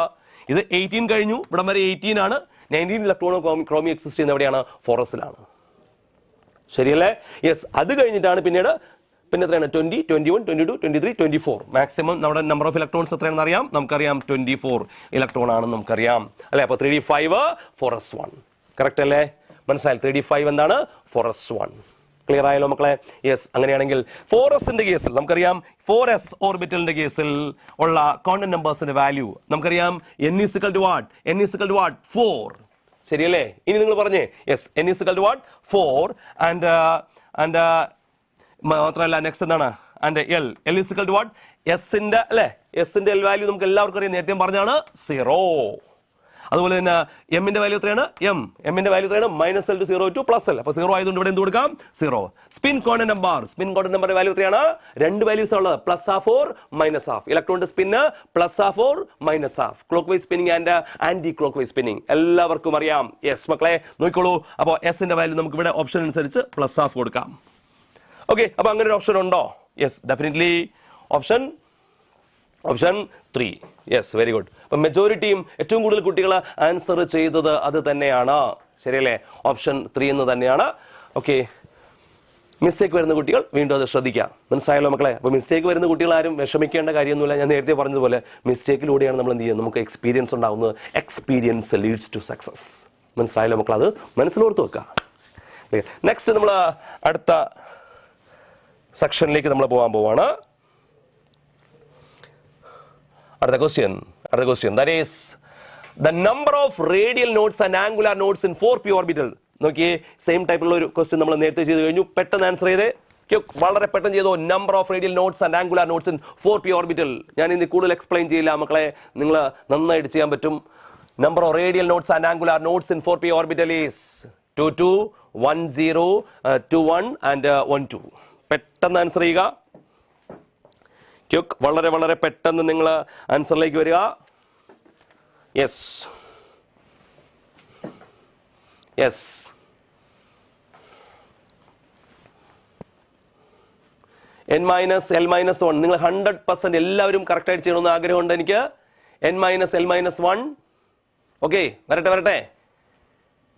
ഇത് 18 കഴിഞ്ഞു, ഇവിടം വരെ 18 ആണ്. 19th electron of chromium exist ചെയ്യുന്നത് എവിടെയാണ്? 4sലാണ്. ശരിയല്ലേ? യെസ്, അത് കഴിഞ്ഞിട്ടാണ് പിന്നെ എത്രയാണ്? 20, 21, 22, 23, 24. മാക്സിമം നമ്മുടെ നമ്പർ ഓഫ് ഇലക്ട്രോൺസ് എത്രയാണെന്ന് അറിയാം. നമുക്കറിയാം 24 ഇലക്ട്രോൺ ആണെന്ന് നമുക്കറിയാം അല്ലെ. അപ്പോൾ 3d5, 4s1. കറക്റ്റ് അല്ലേ? മനസ്സിലായി? 3d5 എന്താണ്? 4s1. ക്ലിയർ ആയല്ലോ മക്കളെ? യെസ്, അങ്ങനെയാണെങ്കിൽ 4sന്റെ കേസിൽ നമുക്കറിയാം, 4s ഓർബിറ്റലിന്റെ കേസിൽ ഉള്ള ക്വാണ്ടം നമ്പേഴ്സിന്റെ വാല്യൂ നമുക്കറിയാം. n is equal to what? 4. ശരിയല്ലേ? ഇനി നിങ്ങൾ പറഞ്ഞേ. Yes, n is equal to what? 4 and മാത്രമല്ല നെക്സ്റ്റ് എന്താണ്? And L is equal to what? എസിന്റെ അല്ലെ, എസിന്റെ L വാല്യൂ നമുക്ക് എല്ലാവർക്കും അറിയാം, നേരത്തെ പറഞ്ഞാണ് 0. അതുപോലെ തന്നെ എമ്മിന്റെ വാല്യൂ എത്രയാണ്? എമ്മിന്റെ വാല്യൂ എത്രയാണ്? -L to 0 to +L. അപ്പോൾ 0 ആയതുകൊണ്ട് ഇവിടെ എന്ത് കൊടുക്കാം? 0. സ്പിൻ ക്വാണ്ടം നമ്പറിന്റെ വാല്യൂ എത്രയാണ്? രണ്ട് വാല്യൂസ് ഉള്ളത്, +half or -half. ഇലക്ട്രോണിന്റെ spin +half or -half. Clock vice spinning and anti clock vice spinning എല്ലാവർക്കും അറിയാം. യെസ് മക്കളെ, നോക്കിക്കോളൂ. അപ്പോൾ എസിന്റെ വാല്യൂ നമുക്ക് ഇവിടെ ഓപ്ഷൻ അനുസരിച്ച് +half കൊടുക്കാം. ഓക്കെ, അപ്പൊ അങ്ങനെ ഒരു ഓപ്ഷൻ ഉണ്ടോ? Yes, definitely option 3. Yes, very good. അപ്പം മെജോറിറ്റിയും ഏറ്റവും കൂടുതൽ കുട്ടികൾ ആൻസർ ചെയ്തത് അത് തന്നെയാണ്. ശരിയല്ലേ? ഓപ്ഷൻ 3 എന്ന് തന്നെയാണ്. ഓക്കെ, മിസ്റ്റേക്ക് വരുന്ന കുട്ടികൾ വീണ്ടും അത് ശ്രദ്ധിക്കുക. മനസ്സിലായല്ലോ മക്കളെ? അപ്പോൾ മിസ്റ്റേക്ക് വരുന്ന കുട്ടികൾ ആരും വിഷമിക്കേണ്ട കാര്യമൊന്നുമില്ല. ഞാൻ നേരത്തെ പറഞ്ഞതുപോലെ മിസ്റ്റേക്കിലൂടെയാണ് നമ്മൾ എന്ത് ചെയ്യുന്നത്, നമുക്ക് എക്സ്പീരിയൻസ് ഉണ്ടാകുന്നത്. Experience leads to success. മനസ്സിലായല്ലോ മക്കൾ? അത് മനസ്സിലോർത്ത് വെക്കുക. നെക്സ്റ്റ് നമ്മൾ അടുത്ത സെക്ഷനിലേക്ക് നമ്മൾ പോകാൻ പോവാണ്. അടുത്ത question that is the number of radial nodes and angular notes in 4p orbital. നോക്കിയേ, സെയിം ടൈപ്പുള്ള ഒരു ക്വസ്റ്റ്യൻ നമ്മൾ നേരത്തെ ചെയ്ത് കഴിഞ്ഞു. പെട്ടെന്ന് ആൻസർ ചെയ്തേ, വളരെ പെട്ടെന്ന് ചെയ്തോ. Number of radial nodes and angular notes in 4p orbital. ഞാൻ ഇന്ന് കൂടുതൽ എക്സ്പ്ലെയിൻ ചെയ്യില്ല മക്കളെ, നിങ്ങൾ നന്നായിട്ട് ചെയ്യാൻ പറ്റും. Number of radial nodes and angular notes in 4p orbital is 22, 10, 21 and 12. പെട്ടെന്ന് ആൻസർ ചെയ്യുക. വളരെ വളരെ പെട്ടെന്ന് നിങ്ങൾ ആൻസറിലേക്ക് വരിക. യെസ് N-L-1 നിങ്ങൾ 100% എല്ലാവരും കറക്റ്റായിട്ട് ചെയ്യണമെന്ന് ആഗ്രഹമുണ്ട് എനിക്ക്. N-L-1. ഓക്കെ, വരട്ടെ.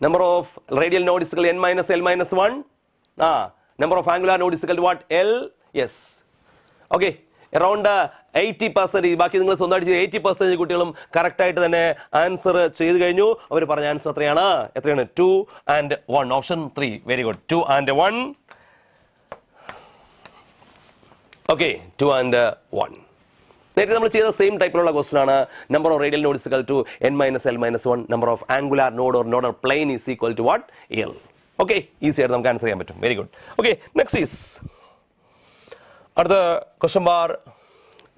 Number of radial node is N-L-1. Number of angular node is what? L. Yes. Okay, around 80%. ബാക്കി നിങ്ങൾ സ്വന്തമായിട്ട് 80% കുട്ടികളും കറക്റ്റായിട്ട് തന്നെ ആൻസർ ചെയ്ത് കഴിഞ്ഞു. അവർ പറഞ്ഞ ആൻസർ എത്രയാണ്? 2 and 1. Option 3. Very good. 2 and 1. Okay, 2 and 1. നേരത്തെ നമ്മൾ ചെയ്ത സെയിം ടൈപ്പിലുള്ള ക്വസ്റ്റൻ ആണ്. Number of radial node is to N-L-1. Number of angular node or nodal plane is equal to what? L. Okay, easy ആയിട്ട് നമുക്ക് answer ചെയ്യാൻ പറ്റും. Very good. Okay, next is അടുത്ത ക്വസ്റ്റ്യൻ ബാർ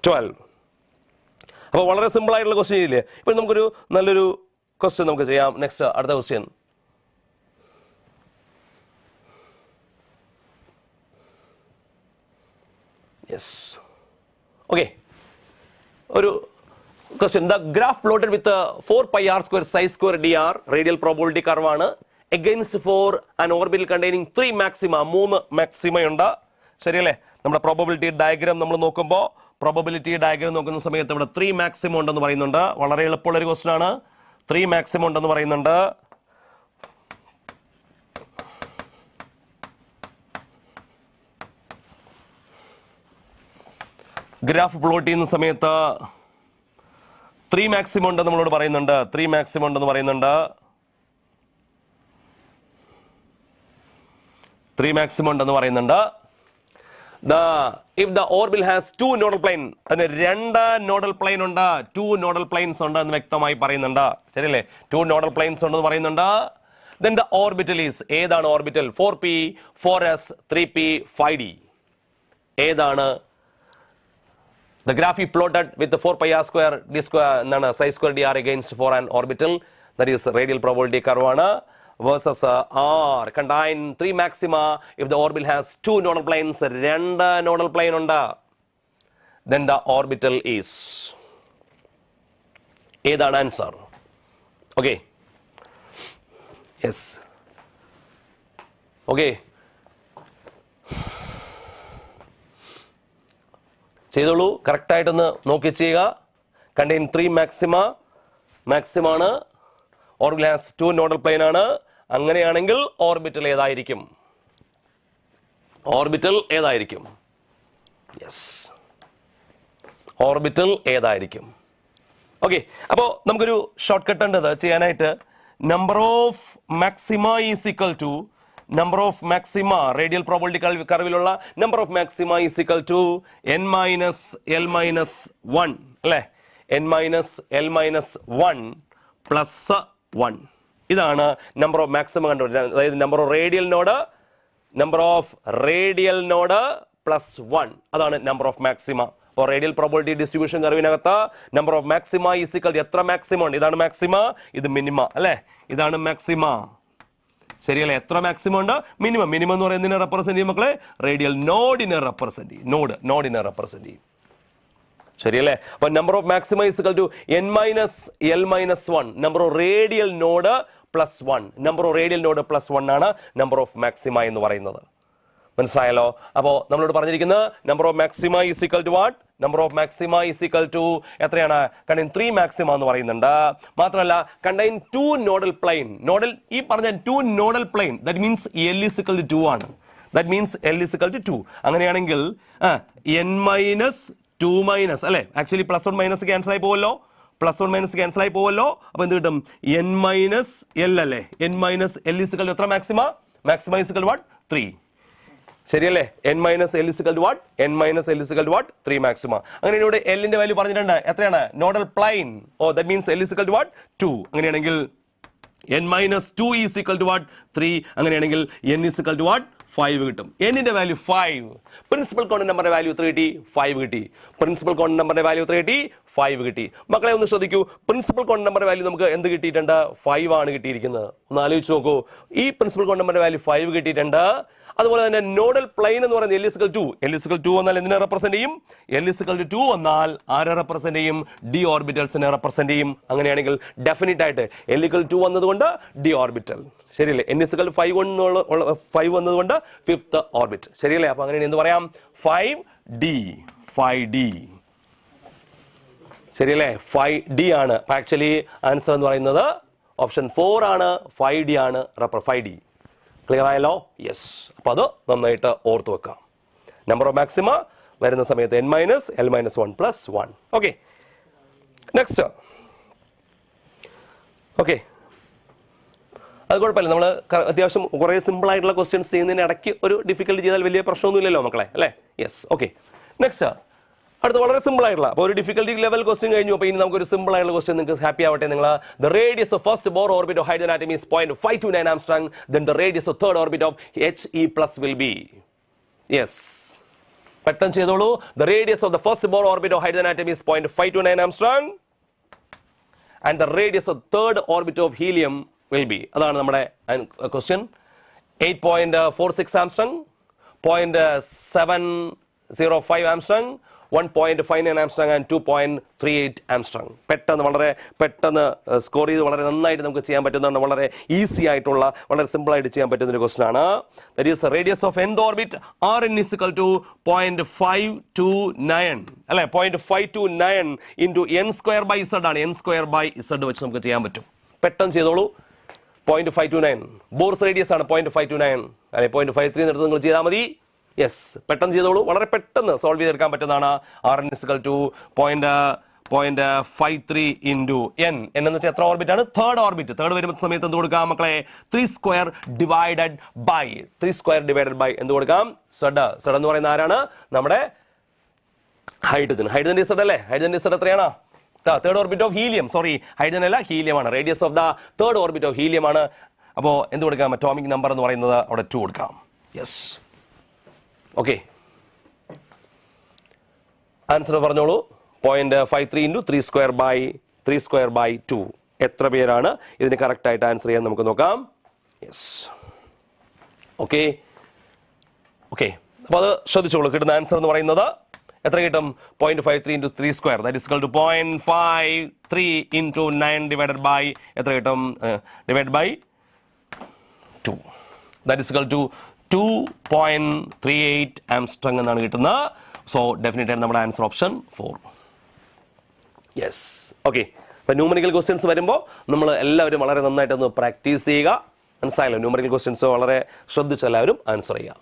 12. അപ്പോൾ വളരെ simple ആയിട്ടുള്ള question ഇല്ലേ? ഇപ്പം നമുക്കൊരു നല്ലൊരു ക്വസ്റ്റ്യൻ നമുക്ക് ചെയ്യാം. നെക്സ്റ്റ് അടുത്ത ക്വസ്റ്റ്യൻ. യെസ്. ഓക്കെ, ഒരു question. The graph plotted with 4πr² ψ² dr radial probability curve ആണ്. Against for an orbital containing 3 maxima. 3 മാക്സിമയുണ്ട്. ശരിയല്ലേ? നമ്മുടെ പ്രോബബിലിറ്റി ഡയഗ്രാം നമ്മൾ നോക്കുമ്പോൾ നോക്കുന്ന സമയത്ത് ഇവിടെ 3 മാക്സിമം ഉണ്ടെന്ന് പറയുന്നുണ്ട്. വളരെ എളുപ്പമുള്ള ഒരു ക്വസ്റ്റൻ ആണ്. 3 മാക്സിമം ഉണ്ടെന്ന് പറയുന്നുണ്ട്. ഗ്രാഫ് പ്ലോട്ട് ചെയ്യുന്ന സമയത്ത് 3 മാക്സിമം ഉണ്ടെന്ന് നമ്മളോട് പറയുന്നുണ്ട്. 3 മാക്സിമം ഉണ്ടെന്ന് പറയുന്നുണ്ട്. 3 മാക്സിമം ഉണ്ടെന്ന് പറയുന്നുണ്ട്. If the orbital has 2 nodal plane, അതിന് 2 നോഡൽ പ്ലെയിൻ ഉണ്ട്. 2 നോഡൽ പ്ലെയിൻസ് ഉണ്ട് എന്ന് വ്യക്തമായി പറയുന്നുണ്ട്. ശരിയല്ലേ? 2 നോഡൽ പ്ലെയിൻസ് ഉണ്ടെന്ന് പറയുന്നുണ്ട്. Then the orbital is, ഏതാണ് orbital? 4p, 4s, 3p, 5d. ഏതാണ്? The graph is plotted with the 4πr² d² എന്താണ്? ψ² dr against for an orbital, that is radial probability curve ആണ്. Versus R contain 3 maxima if the orbital has 2 nodal planes. 2 nodal plane ഉണ്ട്. Then the orbital is, ഏതാണ് answer? Okay, yes. Okay, ചെയ്തോളൂ. കറക്റ്റായിട്ടൊന്ന് നോക്കി ചെയ്യുക. Contain 3 മാക്സിമാണ്. Orbital has 2 nodal plane ആണ്. അങ്ങനെയാണെങ്കിൽ ഓർബിറ്റൽ ഏതായിരിക്കും? യെസ്, ഓർബിറ്റൽ ഏതായിരിക്കും? ഓക്കെ, അപ്പോൾ നമുക്കൊരു ഷോർട്ട് കട്ട് ഉണ്ട് ചെയ്യാനായിട്ട്. Number of maxima is equal to number of maxima, radial probability കർവിലുള്ള number of maxima is equal to N-L-1 അല്ലേ? N-L-1 plus 1. ഇതാണ് നമ്പർ ഓഫ് മാക്സിമം കണ്ടുപിടിച്ചത്. അതായത് number of radial node plus 1. അതാണ് നമ്പർ ഓഫ് മാക്സിമ. അപ്പോൾ radial probability distribution കർവിനകത്ത് number of maxima is equal to എത്ര maximum ഉണ്ട്? ഇതാണ് മാക്സിമ, ഇത് മിനിമ അല്ലേ? ഇതാണ് മാക്സിമ. ശരിയല്ലേ? എത്ര മാക്സിമം ഉണ്ട്? മിനിമം. മിനിമം എന്ന് പറയുന്നതിനെ റെപ്രസെന്റ് ചെയ്യും മക്കളെ, റേഡിയൽ നോഡിനെ റെപ്രസെന്റ് ചെയ്യും. നോഡിനെ റെപ്രസെന്റ് ചെയ്യും. ശരിയല്ലേ? അപ്പോൾ number of maxima is equal to N-L-1. Number of radial node plus 1. Number of radial node plus 1 ആണ് നമ്പർ ഓഫ് മാക്സിമ എന്ന് പറയുന്നത്. മനസ്സിലായല്ലോ? അപ്പോൾ നമ്മളോട് പറഞ്ഞിരിക്കുന്നത് number of maxima is equal to what? Number of maxima is equal to എത്രയാണ്? Contain 3 maxima എന്ന് പറയുന്നുണ്ട്. മാത്രമല്ല കണ്ടെയ്ൻ 2 നോഡൽ പ്ലെയിൻ. നോഡൽ ഈ പറഞ്ഞ 2 nodal plane that means L is equal to 2 ആണ്. That means L is equal to 2. അങ്ങനെയാണെങ്കിൽ n minus 2 minus അല്ലേ, actually plus 1 minus cancel ആയി പോവല്ലോ, പ്ലസ് 1 മൈനസ് ക്യാൻസൽ ആയി പോവല്ലോ. അപ്പൊ എന്ത് കിട്ടും? n മൈനസ് L അല്ലേ, n minus L is equal to എത്ര maxima? Maxima is equal to what? 3. ശരിയല്ലേ? n minus L is equal to what? n minus L is equal to what? 3 maxima. അങ്ങനെ ഇവിടെ L ന്റെ value പറഞ്ഞിട്ടുണ്ട്. എത്രയാണ്? Nodal plane. Oh that means L is equal to what? 2. അങ്ങനെയാണെങ്കിൽ n minus 2 is equal to what? 3. അങ്ങനെയാണെങ്കിൽ n is equal to what? 5 കിട്ടും. n ന്റെ value 5. Principal constant നമ്പറിന്റെ വാല്യൂ എത്ര കിട്ടി? 5 കിട്ടി. പ്രിൻസിപ്പൽ കോൺസ്റ്റന്റ് നമ്പറിന്റെ വാല്യൂ എത്ര കിട്ടി? 5 കിട്ടി. മക്കളെ ഒന്ന് ശ്രദ്ധിക്കൂ, പ്രിൻസിപ്പൽ കോൺസ്റ്റന്റ് നമ്പറിന്റെ വാല്യൂ നമുക്ക് എന്ത് കിട്ടിയിട്ടുണ്ട്? 5 ആണ് കിട്ടിയിരിക്കുന്നത്. ഒന്ന് ആലോചിച്ച് നോക്കൂ, ഈ പ്രിൻസിപ്പൽ കോൺസ്റ്റന്റ് നമ്പറിന്റെ വാല്യൂ 5 കിട്ടിയിട്ടുണ്ട്. അതുപോലെ തന്നെ നോഡൽ പ്ലെയിൻ എന്ന് പറയുന്നത് L ഈക്വൽ 2. L ഈക്വൽ 2 വന്നാൽ എന്തിനെ റെപ്രസെന്റ് ചെയ്യും? L ഈക്വൽ 2 വന്നാൽ ആരെ റെപ്രസെന്റ് ചെയ്യും? ഡി ഓർബിറ്റൽസിനെ റെപ്രസെന്റ് ചെയ്യും. അങ്ങനെയാണെങ്കിൽ ഡെഫിനിറ്റ് ആയിട്ട് L ഈക്വൽ 2 വന്നതുകൊണ്ട് ഡി ഓർബിറ്റൽ. ശരിയല്ലേ? n ഈക്വൽ 5 വന്നതുകൊണ്ട് 5th ഓർബിറ്റ്. ശരിയല്ലേ? അപ്പൊ അങ്ങനെ എന്ത് പറയാം? 5D. ശരിയല്ലേ? 5D ആണ്. ആക്ച്വലി ആൻസർ എന്ന് പറയുന്നത് ഓപ്ഷൻ 4 ആണ്. 5D ആണ്. 5D. ക്ലിയർ ആയല്ലോ? യെസ്. അപ്പൊ അത് നന്നായിട്ട് ഓർത്ത് വെക്കാം. നമ്പർ ഓഫ് മാക്സിമ വരുന്ന സമയത്ത് n minus L minus 1 plus 1. Okay, next. Okay, അത് കുഴപ്പമില്ല. നമ്മൾ അത്യാവശ്യം കുറേ സിമ്പിൾ ആയിട്ടുള്ള ക്വസ്റ്റ്യൻസ് ചെയ്യുന്നതിന് ഇടയ്ക്ക് ഒരു ഡിഫിക്കൽട്ട് ചെയ്താൽ വലിയ പ്രശ്നമൊന്നുമില്ലല്ലോ മക്കളെ, അല്ലേ? യെസ്. Okay, next. അടുത്ത വളരെ സിമ്പിൾ ആയിട്ടുള്ള, അപ്പോൾ ഒരു ഡിഫിക്കൽട്ടി ലെവൽ ക്വസ്റ്റ്യൻ കഴിഞ്ഞു. അപ്പോൾ ഇനി നമുക്കൊരു സിമ്പിൾ ആയിട്ടുള്ള ക്വസ്റ്റ്യൻ. നിങ്ങൾക്ക് ഹാപ്പി ആവട്ടെ. നിങ്ങൾ the radius of first Bohr orbit of hydrogen atom is 0.529 angstrom. Then the radius of third orbit of HE+ will be. Yes, പെട്ടെന്ന് ചെയ്തോളൂ. The radius of the first Bohr orbit of hydrogen atom is 0.529 angstrom and the radius of third orbit of helium will be. അതാണ് നമ്മുടെ question. 8.46 angstrom, 0.705 angstrom, 1.59 angstrom and 2.38 angstrom. പെട്ടെന്ന് വളരെ പെട്ടെന്ന് score ചെയ്ത് വളരെ നന്നായിട്ട് നമുക്ക് ചെയ്യാൻ പറ്റുന്നതാണ്. വളരെ ഈസി ആയിട്ടുള്ള, വളരെ സിമ്പിൾ ആയിട്ട് ചെയ്യാൻ പറ്റുന്ന ഒരു ക്വസ്റ്റൻ ആണ്. That is radius of nth orbit Rn is equal to 0.529 അല്ലെ, 0.529 into n square by z ആണ്. n square by z വെച്ച് നമുക്ക് ചെയ്യാൻ പറ്റും. പെട്ടെന്ന് ചെയ്തോളൂ. 0.529 ബോർസ് റേഡിയസ് ആണ്. 0.529 അല്ലെ, 0.53 എടുത്ത് നിങ്ങൾ ചെയ്താൽ മതി. യെസ്, പെട്ടെന്ന് ചെയ്തോളൂ. വളരെ പെട്ടെന്ന് സോൾവ് ചെയ്തെടുക്കാൻ പറ്റുന്നതാണ്. Rn is equal to 0.53 into n. എന്ന് വെച്ചാൽ എത്ര ഓർബിറ്റ് ആണ്? Third orbit. തേർഡ് വരുന്ന സമയത്ത് എന്ത് കൊടുക്കാം മക്കളെ? 3² divided by എന്ത് കൊടുക്കാം? Z എന്ന് പറയുന്ന ആരാണ്? നമ്മുടെ ഹൈഡ്രജൻ. ഹൈഡ്രജൻ Z അല്ലേ? ഹൈഡ്രജൻ Z എത്രയാണ്? Third orbit of helium. Sorry, hydrogen അല്ല, ഹീലിയം ആണ്. Radius of the third orbit of helium ആണ്. അപ്പോൾ എന്ത് കൊടുക്കാം? അറ്റോമിക് നമ്പർ എന്ന് പറയുന്നത് അവിടെ 2 കൊടുക്കാം. യെസ്. ഓക്കെ, ആൻസർ പറഞ്ഞോളൂ. 0.53 into 3² by 2. എത്ര പേരാണ് ഇതിന് കറക്റ്റ് ആയിട്ട് ആൻസർ ചെയ്യാൻ നമുക്ക് നോക്കാം. യെസ്. ഓക്കെ, അപ്പോൾ അത് ശ്രദ്ധിച്ചോളൂ. കിട്ടുന്ന ആൻസർ എന്ന് പറയുന്നത് എത്ര കിട്ടും? 0.53 into 3². That is equal to 0.53 into 9 divided by എത്ര കിട്ടും? Divided by 2. That is equal to 2.38 Armstrong എന്നാണ് കിട്ടുന്നത്. സോ ഡെഫിനറ്റ് ആയിട്ട് നമ്മുടെ ആൻസർ ഓപ്ഷൻ 4. യെസ്. ഓക്കെ, അപ്പോൾ ന്യൂമറിക്കൽ ക്വസ്റ്റ്യൻസ് വരുമ്പോൾ നമ്മൾ എല്ലാവരും വളരെ നന്നായിട്ടൊന്ന് പ്രാക്ടീസ് ചെയ്യുക. മനസ്സിലായല്ലോ? ന്യൂമറിക്കൽ ക്വസ്റ്റ്യൻസ് വളരെ ശ്രദ്ധിച്ച് എല്ലാവരും ആൻസർ ചെയ്യാം.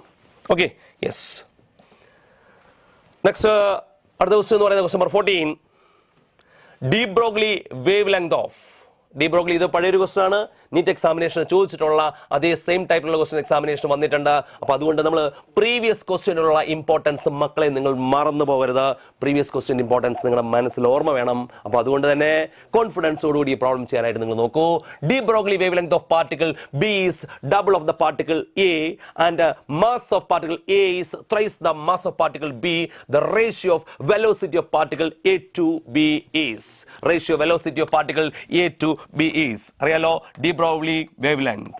Okay, yes. നെക്സ്റ്റ്, അടുത്ത ക്വസ്റ്റ്യൻ എന്ന് പറയുന്നത് question number 14. D Broglie wavelength of. D Broglie ഇത് പഴയൊരു ക്വസ്റ്റ്യൻ ആണ്. നീറ്റ് എക്സാമിനേഷൻ ചോദിച്ചിട്ടുള്ള അതേ സെയിം ടൈപ്പിലുള്ള ക്വസ്റ്റ്യൻ എക്സാമിനേഷൻ വന്നിട്ടുണ്ട്. അപ്പോൾ അതുകൊണ്ട് നമ്മൾ പ്രീവിയസ് ക്വസ്റ്റ്യനുള്ള ഇമ്പോർട്ടൻസ് മക്കളെ നിങ്ങൾ മറന്നു പോകരുത്. പ്രീവിയസ് ക്വസ്റ്റ്യൻ ഇമ്പോർട്ടൻസ് നിങ്ങളുടെ മനസ്സിൽ ഓർമ്മ വേണം. അപ്പോൾ അതുകൊണ്ട് തന്നെ കോൺഫിഡൻസോടുകൂടി ഈ പ്രോബ്ലം ചെയ്യാനായിട്ട് നിങ്ങൾ നോക്കൂ. D Broglie wavelength of particle B is double of the particle A and mass of particle A is thrice the mass of particle B. The ratio of velocity of particle A to B is. Ratio velocity of particle A to B is. അറിയാലോ? D Broglie wave length.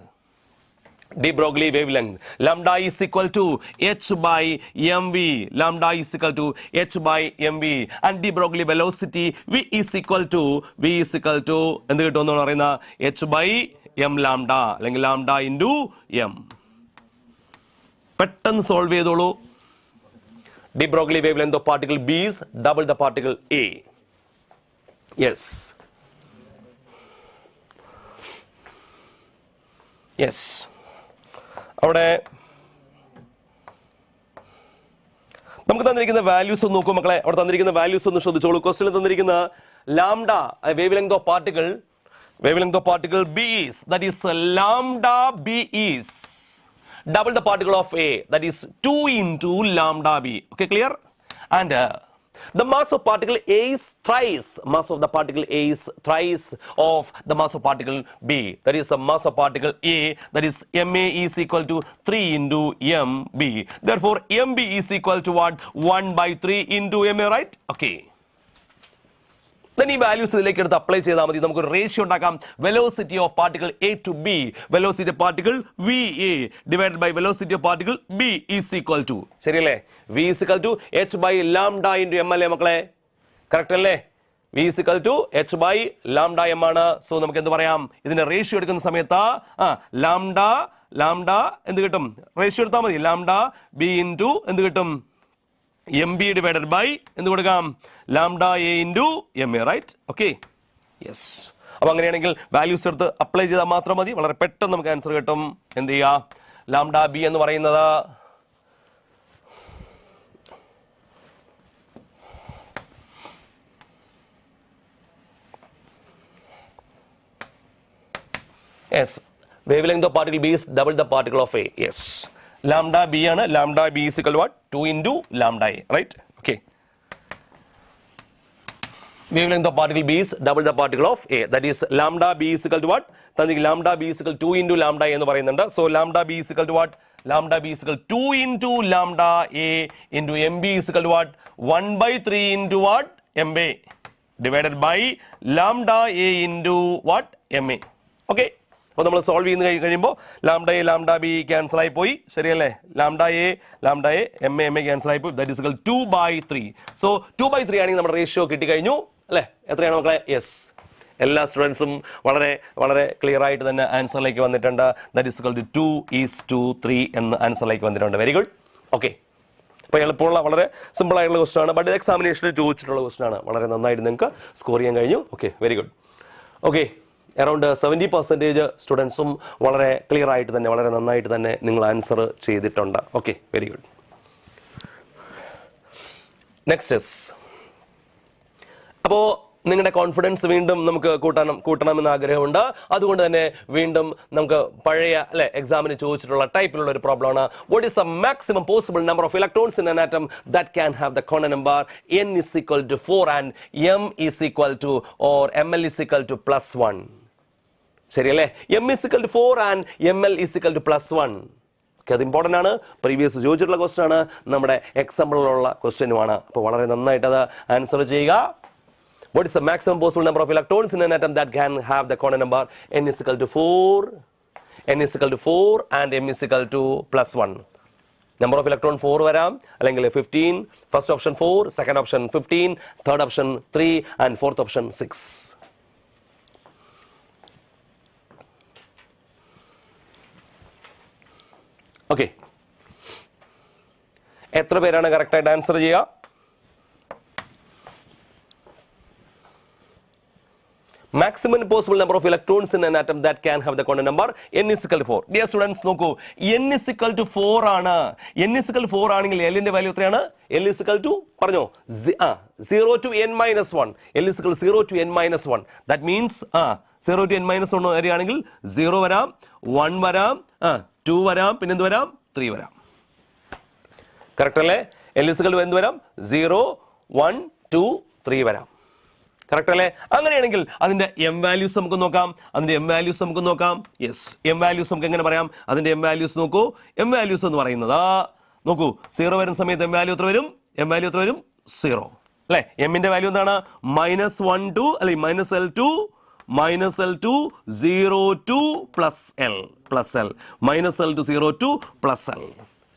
De Broglie wavelength. Lambda is equal to h by mv. Lambda is equal to h by mv. And De Broglie velocity v is equal to എന്ത് കിട്ടുമെന്ന് പറയുന്ന h by m lambda അല്ലെങ്കിൽ lambda into m. പെട്ടെന്ന് solve ചെയ്തോളൂ. de Broglie wavelength of particle B is double the particle A. Yes. Yes. അവിടെ നമുക്ക് തന്നിരിക്കുന്ന values ഒന്ന് നോക്കൂ മക്കളെ. അവിടെ തന്നിരിക്കുന്ന വാല്യൂസ് ഒന്ന് ശ്രദ്ധിച്ചോളൂ. ക്വസ്റ്റ്യനിൽ തന്നിരിക്കുന്ന lambda wavelength of particle B is, that is lambda B is double the particle of A, that is 2 into lambda B. Okay, clear? And the mass of particle A is thrice mass of the particle A is thrice of the mass of particle B. That is the mass of particle A, that is MA is equal to 3 into MB. Therefore MB is equal to what? 1 by 3 into MA, right? Okay. Then ഈ values ഇതിലേക്ക് എടുത്ത് apply ചെയ്താൽ മതി. നമുക്ക് ഒരു ratio ഉണ്ടാക്കാം. Velocity of particle A to B, velocity of particle VA divided by velocity of particle B is equal to, ശരിയല്ലേ? V is equal to h by lambda into m അല്ലേ മക്കളെ? കറക്റ്റ് അല്ലേ? V is equal to h by lambda m ആണ്. So നമുക്ക് എന്ത് പറയാം? ഇതിന്റെ ratio എടുക്കുന്ന സമയത്ത് ലാംഡ എന്ത് കിട്ടും? റേഷ്യോ എടുത്താൽ മതി. ലാംഡ B into എന്ത് കിട്ടും? MB divided by എന്ത് കൊടുക്കാം? Lambda A into MA, right? Okay. Yes. അപ്പോൾ അങ്ങനെയാണെങ്കിൽ വാല്യൂസ് എടുത്ത് അപ്ലൈ ചെയ്താൽ മാത്രം മതി. വളരെ പെട്ടെന്ന് നമുക്ക് ആൻസർ കിട്ടും. എന്ത് ചെയ്യുക? ലാംഡ B എന്ന് പറയുന്നത് yes, wavelength of particle B is double the particle of A. Yes. Lambda B ആണ്. Lambda B is equal to what? 2 into lambda A, right? Okay. Wavelength of particle B is double the particle of A. That is lambda B is equal to what? Lambda B is equal to 2 into lambda A എന്ന് പറയുന്നുണ്ട്. So lambda B is equal to what? Lambda B is equal to 2 into lambda A into MB is equal to what? 1 by 3 into what? MB divided by lambda A into what? MA. Okay. അപ്പോൾ നമ്മൾ solve ചെയ്യുന്ന കഴിയുമ്പോൾ lambda B cancel ആയി പോയി, ശരിയല്ലേ? Lambda A M A cancel ആയി പോയി. That is 2/3. So 2/3 ആണെങ്കിൽ നമ്മുടെ റേഷ്യോ കിട്ടിക്കഴിഞ്ഞു അല്ലേ? എത്രയാണ് മക്കളെ? യെസ്, എല്ലാ സ്റ്റുഡൻസും വളരെ വളരെ ക്ലിയർ ആയിട്ട് തന്നെ ആൻസറിലേക്ക് വന്നിട്ടുണ്ട്. ദാറ്റ് ഈസ് 2:3 എന്ന് ആൻസറിലേക്ക് വന്നിട്ടുണ്ട്. Very good. ഓക്കെ, അപ്പോൾ എളുപ്പമുള്ള വളരെ സിമ്പിൾ ആയിട്ടുള്ള ക്വസ്റ്റൻ ആണ്. ബട്ട് എക്സാമിനേഷനിൽ ചോദിച്ചിട്ടുള്ള ക്വസ്റ്റൻ ആണ്. വളരെ നന്നായിട്ട് നിങ്ങൾക്ക് സ്കോർ ചെയ്യാൻ കഴിഞ്ഞു. Okay, very good. Okay, around 70% സ്റ്റുഡൻസും വളരെ ക്ലിയർ ആയിട്ട് തന്നെ വളരെ നന്നായിട്ട് തന്നെ നിങ്ങൾ ആൻസർ ചെയ്തിട്ടുണ്ട്. Okay, very good. Next is, അപ്പോൾ നിങ്ങളുടെ കോൺഫിഡൻസ് വീണ്ടും നമുക്ക് കൂട്ടണമെന്ന് ആഗ്രഹമുണ്ട്. അതുകൊണ്ട് തന്നെ വീണ്ടും നമുക്ക് പഴയ അല്ലെ എക്സാമിന് ചോദിച്ചിട്ടുള്ള ടൈപ്പിലുള്ള ഒരു പ്രോബ്ലം ആണ്. What is the maximum possible number of electrons in an atom that can have the corner number n is equal to 4 and m is equal to or ml is equal to +1. ശരിയല്ലേ? m is equal to 4 and ml is equal to +1. അത് important ആണ്. Previous ചോദിച്ചിട്ടുള്ള question ആണ്, നമ്മുടെ എക്സാമ്പിളിലുള്ള ക്വസ്റ്റ്യനുമാണ്. അപ്പോൾ വളരെ നന്നായിട്ട് അത് ആൻസർ ചെയ്യുക. What is the maximum possible number of electrons in an atom that can have the quantum number n is equal to 4 and m is equal to +1. Number of electron 4 വരാം, അല്ലെങ്കിൽ 15. First option 4, second option 15, third option 3 and fourth option 6. Okay, എത്ര പേരാണ് കറക്റ്റായിട്ട് answer ചെയ്യുക? Maximum possible number of electrons in an atom that can have the quantum number n is equal to 4. Dear students, നോക്കൂ, n is equal to 4 ആണ്. n is equal to 4 ആണെങ്കിൽ l ന്റെ value എത്രയാണ്? l is equal to പറഞ്ഞോ 0 to n minus 1. l is equal to 0 to n minus 1. That means 0 to n minus 1 വരെയാണെങ്കിൽ 0 വരാം, 1 വരാം, 2 വരാം, പിന്നെ എന്ത് വരാം? 3 വരാം. കറക്റ്റ് അല്ലേ? l is equal to എന്ത് വരാം? 0, 1, 2, 3 വരാം. കറക്റ്റ് അല്ലേ? അങ്ങനെയാണെങ്കിൽ അതിന്റെ എം വാല്യൂസ് നമുക്ക് നോക്കാം. യെസ്, എം വാല്യൂസ് നമുക്ക് എങ്ങനെ പറയാം? അതിന്റെ എം വാല്യൂസ് നോക്കൂ. എം വാല്യൂസ് എന്ന് പറയുന്നത് നോക്കൂ, 0 വരുന്ന സമയത്ത് എം വാല്യൂ എത്ര വരും? 0 അല്ലേ? എമ്മിന്റെ വാല്യൂ എന്താണ്? -1 അല്ലെങ്കിൽ -L2 0 to +L -L to 0 to +L.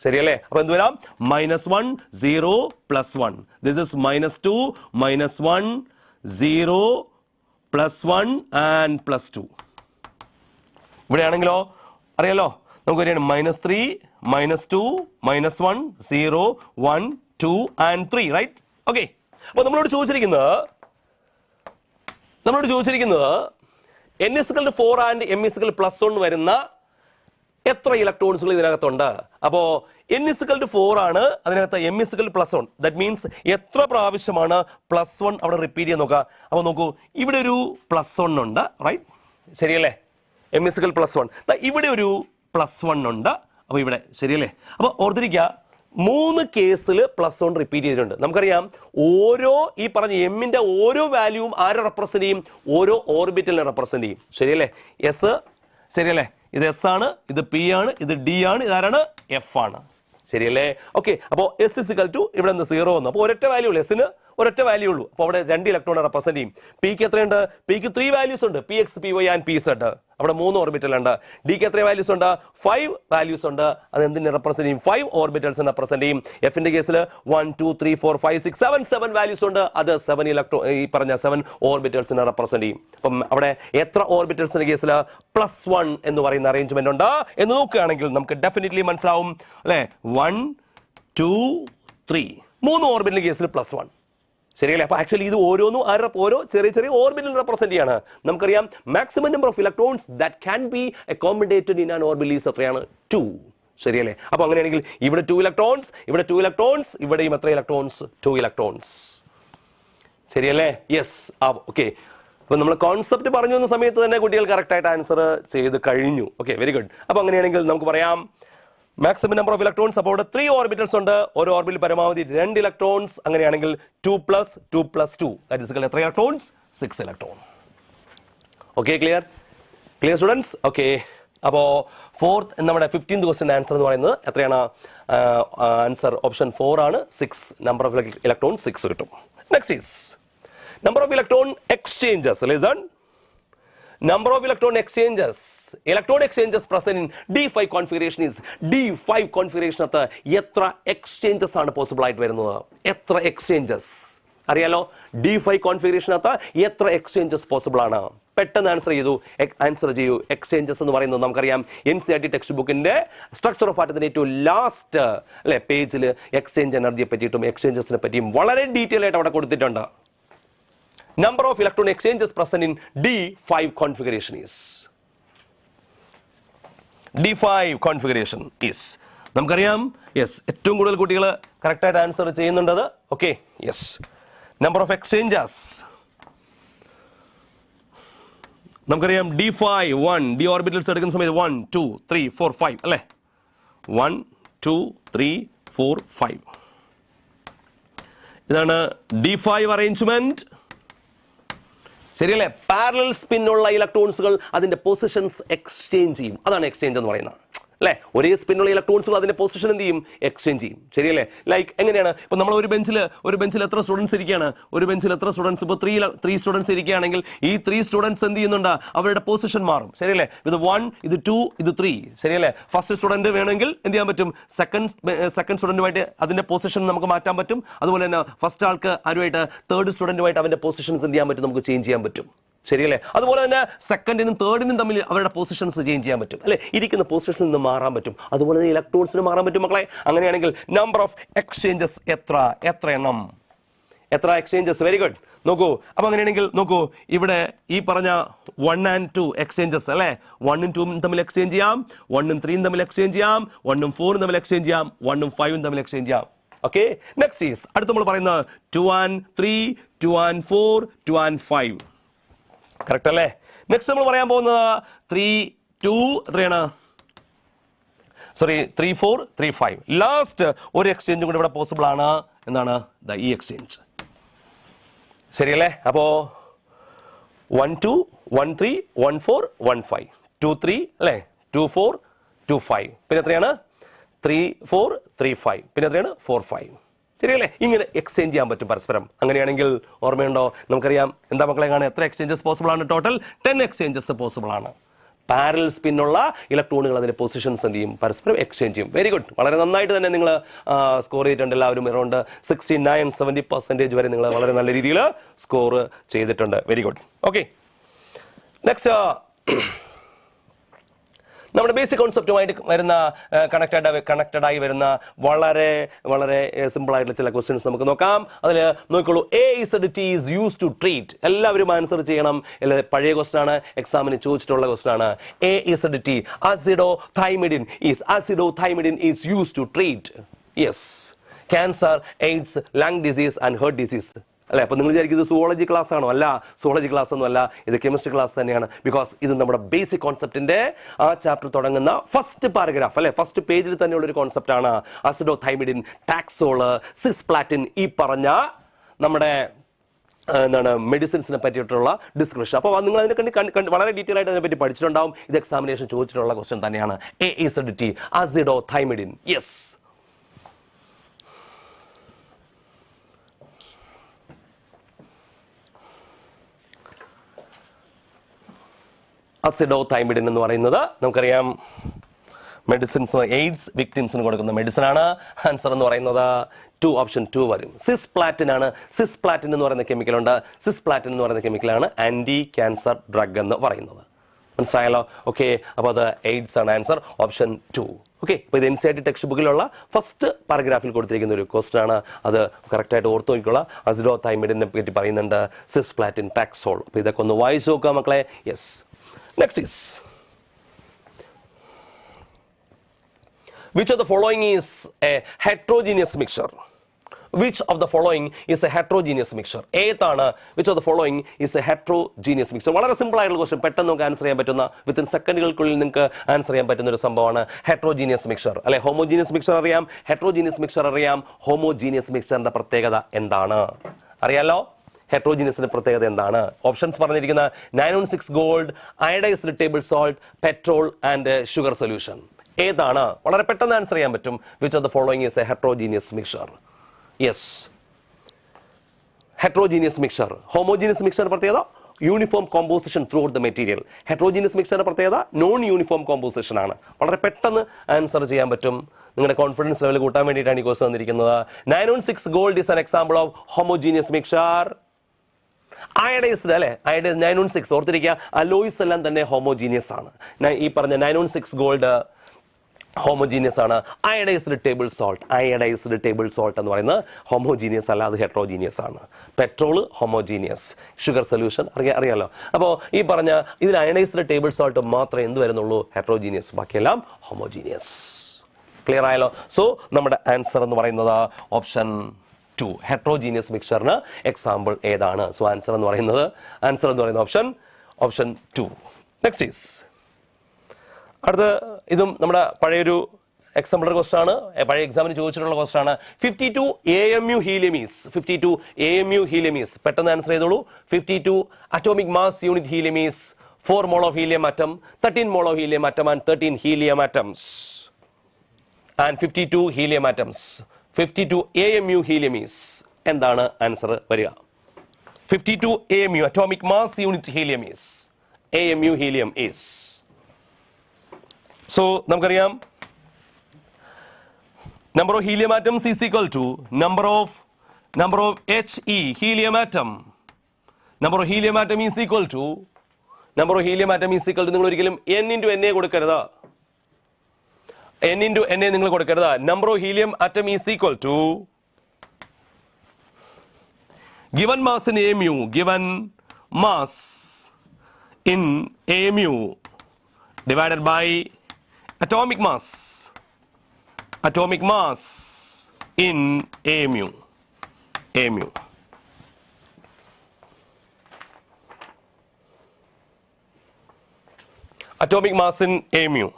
ശരിയല്ലേ? അപ്പൊ എന്ത് വരാം? -1 0 +1. This is -2 -1 0 +1 and +2. ഇവിടെയാണെങ്കിലോ അറിയാലോ, നമുക്ക് വരികയാണ് -3 -2 -1 0 1 2 and 3, right? Okay. അപ്പോൾ നമ്മളോട് ചോദിച്ചിരിക്കുന്നത് n is equal to 4 and m is equal to +1 വരുന്ന എത്ര ഇലക്ട്രോൺസുകൾ ഇതിനകത്തുണ്ട്? അപ്പോൾ n is equal to 4 ആണ്, അതിനകത്ത് m is equal to +1. That means എത്ര പ്രാവശ്യമാണ് +1 അവിടെ റിപ്പീറ്റ് ചെയ്യാൻ നോക്കുക. അപ്പോൾ നോക്കൂ, ഇവിടെ ഒരു +1 ഉണ്ട്, റൈറ്റ്? ശരിയല്ലേ? m is equal to +1. ഇവിടെ ഒരു +1 ഉണ്ട്, അപ്പോൾ ഇവിടെ ശരിയല്ലേ? അപ്പോൾ ഓർത്തിരിക്കുക, 3 കേസിൽ +1 റിപ്പീറ്റ് ചെയ്തിട്ടുണ്ട്. നമുക്കറിയാം ഓരോ ഈ പറഞ്ഞ എമ്മിൻ്റെ ഓരോ വാല്യൂവും ആരെ റെപ്രസെൻ്റ് ചെയ്യും? ഓരോ ഓർബിറ്റലിനെ റെപ്രസെൻ്റ് ചെയ്യും. ശരിയല്ലേ? എസ് ശരിയല്ലേ? ഇത് എസ് ആണ്, ഇത് പി ആണ്, ഇത് ഡി ആണ്, ഇതാരാണ്? എഫ് ആണ്. ശരിയല്ലേ? ഓക്കെ. അപ്പോൾ എസ് ഇസ് ഇക്വൽ ടു ഇവിടെ നിന്ന് 0 വന്നു. അപ്പോൾ ഒരൊറ്റ വാല്യൂ ഉള്ളൂ, എസിന് ഒരൊറ്റ വാല്യൂ ഉള്ളൂ. അപ്പോൾ അവിടെ 2 ഇലക്ട്രോണെ റെപ്രസെന്റ് ചെയ്യും. പിക്ക് എത്രയുണ്ട്? പിക്ക് 3 വാല്യൂസ് ഉണ്ട്, P X, P Y and P Z. അവിടെ 3 ഓർബിറ്റൽ ഉണ്ട്. ഡിക്ക് എത്ര വാല്യൂസ് ഉണ്ട്? 5 വാല്യൂസ് ഉണ്ട്. അത് എന്തിനെ റെപ്രസെന്റ് ചെയ്യും? 5 ഓർബിറ്റൽസിനെ റെപ്രസെന്റ് ചെയ്യും. എഫിന്റെ കേസിൽ 1 2 3 4 5 6 7 വാല്യൂസ് ഉണ്ട്. അത് 7 ഇലക്ട്രോ ഈ പറഞ്ഞ 7 ഓർബിറ്റൽസിനെ റെപ്രസെന്റ് ചെയ്യും. അപ്പം അവിടെ എത്ര ഓർബിറ്റൽസിന്റെ കേസിൽ +1 എന്ന് പറയുന്ന അറേഞ്ച്മെന്റ് ഉണ്ട് എന്ന് നോക്കുകയാണെങ്കിൽ നമുക്ക് ഡെഫിനറ്റ്ലി മനസ്സിലാവും അല്ലേ? 1 2 3 3 ഓർബിറ്റൽ കേസിൽ +1. ശരിയല്ലേ? അപ്പോൾ ആക്ച്വലി ഇത് ഓരോന്നും ഓരോ ചെറിയ ഓർബിറ്റൽ റെപ്രസെന്റ് ചെയ്യാണ്. നമുക്കറിയാം maximum number of electrons that can be accommodated in an orbital is എത്രയാണ്? 2. ശരിയല്ലേ? അപ്പോൾ അങ്ങനെയാണെങ്കിൽ ഇവിടെ 2 ഇലക്ട്രോൺസ്, ഇവിടെ 2 ഇലക്ട്രോൺസ്, ഇവിടെയും എത്ര ഇലക്ട്രോൺസ്? 2 ഇലക്ട്രോൺസ്. ശരിയല്ലേ? യെസ്. ഓക്കെ. അപ്പോൾ നമ്മൾ കോൺസെപ്റ്റ് പറഞ്ഞു വന്ന സമയത്ത് തന്നെ കുട്ടികൾ കറക്റ്റായിട്ട് ആൻസർ ചെയ്ത് കഴിഞ്ഞു. Okay, very good. അപ്പോൾ അങ്ങനെയാണെങ്കിൽ നമുക്ക് പറയാം മാക്സിമം നമ്പർ ഓഫ് ഇലക്ട്രോൺസ്. അപ്പോൾ അവിടെ 3 ഓർബിറ്റൽസ് ഉണ്ട്. ഓരോ ഓർബിറ്റിൽ പരമാവധി 2 ഇലക്ട്രോൺസ്. അങ്ങനെയാണെങ്കിൽ 2 + 2 + 2 ദാറ്റ് ഈസ് എത്ര electrons? 6 electron. Okay, clear students? Okay. അപ്പോൾ നമ്മുടെ 15th ക്വസ്റ്റ്യൻ ആൻസർ എന്ന് പറയുന്നത് എത്രയാണ്? ആൻസർ ഓപ്ഷൻ 4 ആണ്. 6 നമ്പർ ഓഫ് ഇലക്ട്രോൺ 6 കിട്ടും. Next is number of electron exchanges. Listen, number of electron exchanges present in d5 configuration is d5 configuration at എത്ര exchanges ആണ് possible ആയിട്ട് വരുന്നത്? എത്ര എക്സ്ചേഞ്ചസ് അറിയാലോ? d5 configuration at എത്ര എക്സ്ചേഞ്ചസ് പോസിബിൾ ആണ്? പെട്ടെന്ന് ആൻസർ ചെയ്യൂ. എക്സ്ചേഞ്ചസ് എന്ന് പറയുന്നത് നമുക്കറിയാം NCERT ടെക്സ്റ്റ് ബുക്കിന്റെ സ്ട്രക്ചർ ഓഫ് ആറ്റത്തിന്റെ ഏറ്റവും ലാസ്റ്റ് അല്ലെ പേജിൽ എക്സ്ചേഞ്ച് എനർജിയെ പറ്റിയിട്ടും എക്സ്ചേഞ്ചസിനെ പറ്റിയും വളരെ ഡീറ്റെയിൽ ആയിട്ട് അവിടെ കൊടുത്തിട്ടുണ്ട്. Number of electron exchanges present in D5 configuration is നമുക്കറിയാം. യെസ്, ഏറ്റവും കൂടുതൽ കുട്ടികൾ കറക്റ്റായിട്ട് ആൻസർ ചെയ്യുന്നുണ്ടത്. Okay, yes. Number of exchanges നമുക്കറിയാം D5 1 ഡി ഓർബിറ്റൽസ് എടുക്കുന്ന സമയത്ത് 1 2 3 4 5 അല്ലേ? 1 2 3 4 5 ഇതാണ് D5 അറേഞ്ച്മെന്റ്. ശരിയല്ലേ? പാരലൽ സ്പിൻ ഉള്ള ഇലക്ട്രോൺസുകൾ അതിന്റെ പൊസിഷൻസ് എക്സ്ചേഞ്ച് ചെയ്യും. അതാണ് എക്സ്ചേഞ്ച് എന്ന് പറയുന്നത് അല്ലേ? ഒരേ സ്പിന്നുള്ള ഇലക്ട്രോൺസുകൾ അതിന്റെ പൊസിഷൻ എന്ത് ചെയ്യും? എക്സ്ചേഞ്ച് ചെയ്യും. ശരിയല്ലേ? ലൈക്ക് എങ്ങനെയാണ്? ഇപ്പൊ നമ്മൾ ഒരു ബെഞ്ചിൽ എത്ര സ്റ്റുഡൻസ് ഇരിക്കുകയാണ്? ഒരു ബെഞ്ചിൽ എത്ര സ്റ്റുഡൻസ്? ഇപ്പോൾ 3 സ്റ്റുഡൻസ് ഇരിക്കുകയാണെങ്കിൽ ഈ 3 സ്റ്റുഡൻസ് എന്ത് ചെയ്യുന്നുണ്ട്? അവരുടെ പൊസിഷൻ മാറും. ശരിയല്ലേ? ഇത് 1 ഇത് 2 ഇത് 3. ശരിയല്ലേ? ഫസ്റ്റ് സ്റ്റുഡന്റ് വേണമെങ്കിൽ എന്ത് ചെയ്യാൻ പറ്റും? സെക്കൻഡ് സ്റ്റുഡന്റുമായിട്ട് അതിന്റെ പൊസിഷൻ നമുക്ക് മാറ്റാൻ പറ്റും. അതുപോലെ തന്നെ ഫസ്റ്റ് ആൾക്ക് ആരുമായിട്ട് തേർഡ് സ്റ്റുഡന്റുമായിട്ട് അവന്റെ പൊസിഷൻസ് എന്ത് ചെയ്യാൻ പറ്റും? നമുക്ക് ചേഞ്ച് ചെയ്യാൻ പറ്റും. ശരിയല്ലേ? അതുപോലെ തന്നെ സെക്കൻഡിനും തേർഡിനും തമ്മിൽ അവരുടെ പൊസിഷൻസ് ചേഞ്ച് ചെയ്യാൻ പറ്റും അല്ലെ? ഇരിക്കുന്ന പൊസിഷനിൽ നിന്ന് മാറാൻ പറ്റും. അതുപോലെ തന്നെ ഇലക്ട്രോൺസിന് മാറാൻ പറ്റും മക്കളെ. അങ്ങനെയാണെങ്കിൽ നമ്പർ ഓഫ് എക്സ്ചേഞ്ചസ് എത്ര എണ്ണം? എത്ര എക്സ്ചേഞ്ചസ്? Very good. നോക്കൂ, അപ്പൊ അങ്ങനെയാണെങ്കിൽ നോക്കൂ, ഇവിടെ ഈ പറഞ്ഞ 1 and 2 എക്സ്ചേഞ്ചസ് അല്ലെ? 1 ഉം 2 ഉം തമ്മിൽ എക്സ്ചേഞ്ച് ചെയ്യാം, 1 ഉം 3 ഉം തമ്മിൽ എക്സ്ചേഞ്ച് ചെയ്യാം, 1 ഉം 4 ഉം തമ്മിൽ എക്സ്ചേഞ്ച് ചെയ്യാം, 1 ഉം 5 ഉം തമ്മിൽ എക്സ്ചേഞ്ച് ചെയ്യാം. ഓക്കെ, നെക്സ്റ്റ് ഈസ് അടുത്ത് നമ്മൾ പറയുന്നത് 2 and 3 2 and 4 2 and 5 കറക്റ്റ് അല്ലേ? നെക്സ്റ്റ് നമ്മൾ പറയാൻ പോകുന്നത് 3 2 എത്രയാണ്? 3 4 3 5. ലാസ്റ്റ് ഒരു എക്സ്ചേഞ്ചും കൂടെ ഇവിടെ പോസിബിൾ ആണ്. എന്താണ്? ഈ എക്സ്ചേഞ്ച്. ശരിയല്ലേ? അപ്പോ 1 2 1 3 1 4 1 5 2 3 അല്ലേ? 2 4 2 5 പിന്നെ എത്രയാണ്? 3 4 3 5 പിന്നെ എത്രയാണ്? 4 5. ശരിയല്ലേ? ഇങ്ങനെ എക്സ്ചേഞ്ച് ചെയ്യാൻ പറ്റും പരസ്പരം. അങ്ങനെയാണെങ്കിൽ ഓർമ്മയുണ്ടോ? നമുക്കറിയാം എന്താ മക്കളെ കാണാൻ എത്ര എക്സ്ചേഞ്ചസ് പോസിബിൾ ആണ്? ടോട്ടൽ 10 എക്സ്ചേഞ്ചസ് പോസിബിൾ ആണ്. പാരലൽ സ്പിന്നുള്ള ഇലക്ട്രോണുകൾ അതിന്റെ പൊസിഷൻസ് എന്ത് ചെയ്യും? പരസ്പരം എക്സ്ചേഞ്ച് ചെയ്യും. Very good. വളരെ നന്നായിട്ട് തന്നെ നിങ്ങൾ സ്കോർ ചെയ്തിട്ടുണ്ട്. എല്ലാവരും അറൗണ്ട് 69-70% വരെ നിങ്ങൾ വളരെ നല്ല രീതിയിൽ സ്കോർ ചെയ്തിട്ടുണ്ട്. Very good. ഓക്കെ, നെക്സ്റ്റ് നമ്മുടെ ബേസിക് കോൺസെപ്റ്റുമായിട്ട് വരുന്ന കണക്റ്റഡ് ആയി വരുന്ന വളരെ വളരെ സിമ്പിൾ ആയിട്ടുള്ള ചില ക്വസ്റ്റ്യൻസ് നമുക്ക് നോക്കാം. അതിൽ നോക്കിക്കോളൂ. AECT is use to treat. എല്ലാവരും ആൻസർ ചെയ്യണം. പഴയ ക്വസ്റ്റൻ ആണ്, എക്സാമിന് ചോദിച്ചിട്ടുള്ള ക്വസ്റ്റൻ ആണ്. AECT acidothymidine is used to treat cancer, AIDS, lung disease and heart disease. അല്ലെ? അപ്പോൾ നിങ്ങൾ വിചാരിക്കും ഇത് സുവോളജി ക്ലാസ് ആണോ? അല്ല, സുവോളജി ക്ലാസ് ഒന്നും അല്ല, ഇത് കെമിസ്ട്രി ക്ലാസ് തന്നെയാണ്. ബിക്കോസ് ഇത് നമ്മുടെ ബേസിക് കോൺസെപ്റ്റിന്റെ ആ ചാപ്റ്റർ തുടങ്ങുന്ന ഫസ്റ്റ് പാരഗ്രാഫ് അല്ലെ, ഫസ്റ്റ് പേജിൽ തന്നെയുള്ള ഒരു കോൺസെപ്റ്റ് ആണ്. അസിഡോഥൈമിഡിൻ, ടാക്സോള്, സിസ്പ്ലാറ്റിൻ, ഈ പറഞ്ഞ നമ്മുടെ എന്താണ് മെഡിസിൻസിനെ പറ്റിയിട്ടുള്ള ഡിസ്ക്രിപ്ഷൻ. അപ്പോൾ നിങ്ങൾ അതിനെ വളരെ ഡീറ്റെയിൽ ആയിട്ട് അതിനെപ്പറ്റി പഠിച്ചിട്ടുണ്ടാവും. ഇത് എക്സാമിനേഷൻ ചോദിച്ചിട്ടുള്ള ക്വസ്റ്റ്യൻ തന്നെയാണ്. AECT അസിഡോഥൈമിഡിൻ. യെസ്, അസിഡോഥൈമിഡിൻ എന്ന് പറയുന്നത് നമുക്കറിയാം മെഡിസിൻസ്, എയ്ഡ്സ് വിക്ടിംസിന് കൊടുക്കുന്ന മെഡിസിൻ ആണ്. ആൻസർ എന്ന് പറയുന്നത് ഓപ്ഷൻ 2 വരും. സിസ്പ്ലാറ്റിൻ ആണ്. സിസ്പ്ലാറ്റിൻ എന്ന് പറയുന്ന കെമിക്കലുണ്ട്. സിസ്പ്ലാറ്റിൻ എന്ന് പറയുന്ന കെമിക്കലാണ് ആന്റി ക്യാൻസർ ഡ്രഗ് എന്ന് പറയുന്നത്. മനസ്സിലായല്ലോ? ഓക്കെ, അപ്പോൾ അത് എയ്ഡ്സ് ആണ്. Answer option 2. ഓക്കെ, അപ്പോൾ ഇത് NCERT ടെക്സ്റ്റ് ബുക്കിലുള്ള ഫസ്റ്റ് പാരഗ്രാഫിൽ കൊടുത്തിരിക്കുന്ന ഒരു ക്വസ്റ്റൻ ആണ്. അത് കറക്റ്റായിട്ട് ഓർത്ത് നോക്കിക്കോളാം. അസിഡോഥൈമിഡിനെ പറ്റി പറയുന്നുണ്ട്, സിസ്പ്ലാറ്റിൻ, ടാക്സോൾ. അപ്പോൾ ഇതൊക്കെ ഒന്ന് വായിച്ചു നോക്കുക മക്കളെ. Yes, next is, which of the following is a heterogeneous mixture? Which of the following is a heterogeneous mixture? ഏതാണ് which of the following is a heterogeneous mixture? വളരെ സിമ്പിൾ ആയിട്ടുള്ള ക്വസ്റ്റ്യൻ, പെട്ടെന്ന് നമുക്ക് ആൻസർ ചെയ്യാൻ പറ്റുന്ന, വിത്തിൻ സെക്കൻഡുകൾക്കുള്ളിൽ നിങ്ങൾക്ക് answer ചെയ്യാൻ പറ്റുന്ന ഒരു സംഭവമാണ് ഹെട്രോജീനിയസ് മിക്സർ. അല്ലെ, ഹോമോജീനിയസ് മിക്സർ അറിയാം, ഹെട്രോജീനിയസ് മിക്സർ അറിയാം. ഹോമോജീനിയസ് മിക്സറിന്റെ പ്രത്യേകത എന്താണ് അറിയാലോ? ഹെട്രോജീനിയസിന്റെ പ്രത്യേകത എന്താണ്? ഓപ്ഷൻസ് പറഞ്ഞിരിക്കുന്ന 916 gold, iodised table salt, petrol and sugar solution. ഏതാണ്? വളരെ പെട്ടെന്ന് ആൻസർ ചെയ്യാൻ പറ്റും. Which of the following is a heterogeneous mixture? Yes, heterogeneous mixture. Homogeneous മിക്സറിന്റെ പ്രത്യേകത uniform composition throughout the material. Heterogeneous മിക്സറിന്റെ പ്രത്യേകത നോൺ യൂണിഫോം കോമ്പോസിഷൻ ആണ്. വളരെ പെട്ടെന്ന് ആൻസർ ചെയ്യാൻ പറ്റും. നിങ്ങളുടെ കോൺഫിഡൻസ് ലെവൽ കൂട്ടാൻ വേണ്ടിയിട്ടാണ് ഈ ക്വസ്റ്റൻ വന്നിരിക്കുന്നത്. 916 gold is an example of homogeneous mixer. Iodised അല്ലെ, അയഡൈസ് 916 ഓർത്തിരിക്കുക. അലോയ്സ് എല്ലാം തന്നെ ഹോമോജീനിയസ് ആണ്. ഈ പറഞ്ഞ 916 ഗോൾഡ് ഹോമോജീനിയസ് ആണ്. Iodised table salt, iodised table salt എന്ന് പറയുന്നത് ഹോമോജീനിയസ് അല്ല, അത് ഹെട്രോജീനിയസ് ആണ്. പെട്രോൾ ഹോമോജീനിയസ്, ഷുഗർ സൊല്യൂഷൻ അറിയാലോ. അപ്പോൾ ഈ പറഞ്ഞ ഇതിൽ അയഡൈസ്ഡ് ടേബിൾ സോൾട്ട് മാത്രമേ എന്ത് വരുന്നുള്ളൂ? ഹെട്രോജീനിയസ്, ബാക്കിയെല്ലാം ഹോമോജീനിയസ്. ക്ലിയർ ആയല്ലോ? സോ നമ്മുടെ ആൻസർ എന്ന് പറയുന്നത് ഓപ്ഷൻ 2, ഹെട്രോജീനിയസ് മിക്സറിന് എക്സാമ്പിൾ ഏതാണ്? സോ ആൻസർ എന്ന് പറയുന്നത് ഓപ്ഷൻ 2. നെക്സ്റ്റ് ഈസ്, അടുത്ത ഇതും നമ്മുടെ പഴയൊരു എക്സാമ്പിളർ ക്വസ്റ്റൻ ആണ്, പഴയ എക്സാമിന് ചോദിച്ചിട്ടുള്ള ക്വസ്റ്റൻ ആണ്. 52 AMU helium is 52 AMU helium is, പെട്ടെന്ന് ആൻസർ ചെയ്തോളൂ. 52 atomic mass unit helium is 4 mole of helium atom, 13 mole of helium atom and 13 helium atoms and 52 helium atoms. 52 AMU helium is, എന്താണ് answer വരിക? 52 AMU atomic mass unit helium is, AMU helium is. So നമുക്കറിയാം number of helium atoms is equal to number of He helium atom. Number of helium atom is equal to നിങ്ങൾ ഒരിക്കലും n into na കൊടുക്കരുത്. n into na നിങ്ങൾ കൊടുക്കരുത്. number of helium atom is equal to given mass in AMU, given mass in AMU divided by atomic mass in AMU. Atomic mass in AMU.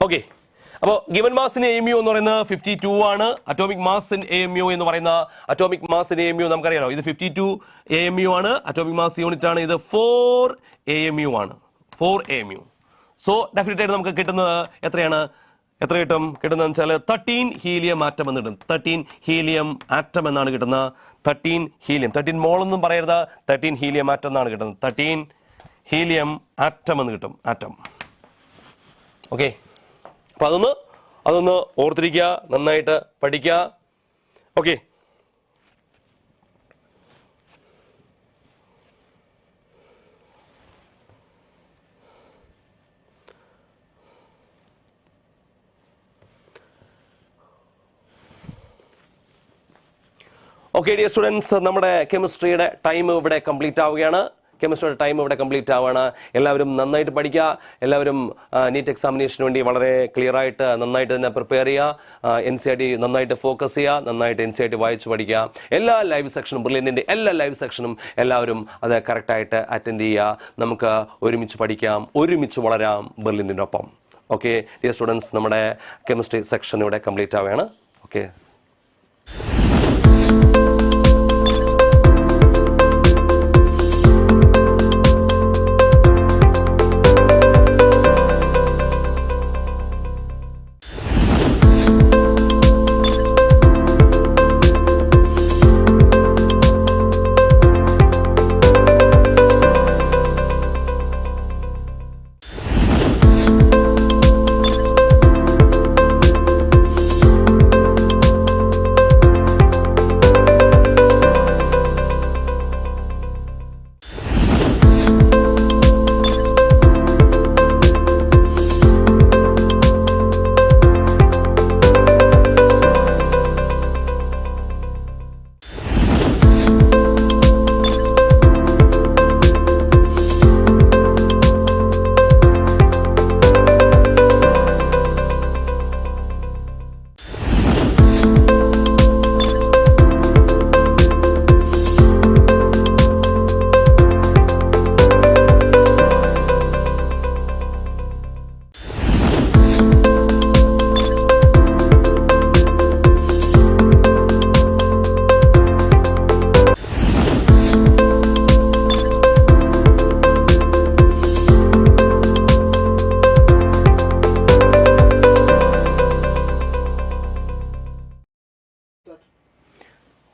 Okay, അപ്പോൾ given mass in AMU എന്ന് പറയുന്നത് 52 ആണ്. Atomic mass in AMU എന്ന് പറയുന്ന atomic mass in AMU നമുക്കറിയാലോ, ഇത് 52 AMU ആണ്. Atomic mass unit ആണ്. ഇത് 4 AMU ആണ്. 4 AMU. സോ ഡെഫിനറ്റ് ആയിട്ട് നമുക്ക് കിട്ടുന്നത് എത്ര കിട്ടും? കിട്ടുന്നതെന്ന് വെച്ചാൽ 13 ഹീലിയം ആറ്റം എന്ന് കിട്ടും. 13 ഹീലിയം ആറ്റം എന്നാണ് കിട്ടുന്നത്. 13 ഹീലിയം, 13 മോൾ ഒന്നും പറയരുത്, 13 ഹീലിയം ആറ്റം എന്നാണ് കിട്ടുന്നത്. 13 ഹീലിയം ആറ്റം എന്ന് കിട്ടും. ആറ്റം. ഓക്കെ, അപ്പൊ അതൊന്ന് ഓർത്തിരിക്കുക, നന്നായിട്ട് പഠിക്കുക. ഓക്കെ, ഓക്കെ ഡിയർ സ്റ്റുഡൻസ്, നമ്മുടെ കെമിസ്ട്രിയുടെ ടൈം ഇവിടെ കംപ്ലീറ്റ് ആവുകയാണ്. കെമിസ്ട്രിയുടെ ടൈം ഇവിടെ കംപ്ലീറ്റ് ആവുകയാണ്. എല്ലാവരും നന്നായിട്ട് പഠിക്കുക. എല്ലാവരും നീറ്റ് എക്സാമിനേഷന് വേണ്ടി വളരെ ക്ലിയർ ആയിട്ട് നന്നായിട്ട് തന്നെ പ്രിപ്പയർ ചെയ്യുക. NCERT നന്നായിട്ട് ഫോക്കസ് ചെയ്യുക. നന്നായിട്ട് NCERT വായിച്ച് പഠിക്കുക. എല്ലാ ലൈവ് സെക്ഷനും, ബ്രില്യൻറ്റിൻ്റെ എല്ലാ ലൈവ് സെക്ഷനും എല്ലാവരും അത് കറക്റ്റായിട്ട് അറ്റൻഡ് ചെയ്യുക. നമുക്ക് ഒരുമിച്ച് പഠിക്കാം, ഒരുമിച്ച് വളരാം ബ്രില്യൻറ്റിൻ്റെ ഒപ്പം. ഓക്കെ ഡിയർ സ്റ്റുഡൻസ്, നമ്മുടെ കെമിസ്ട്രി സെക്ഷൻ ഇവിടെ കംപ്ലീറ്റ് ആവുകയാണ്. Okay.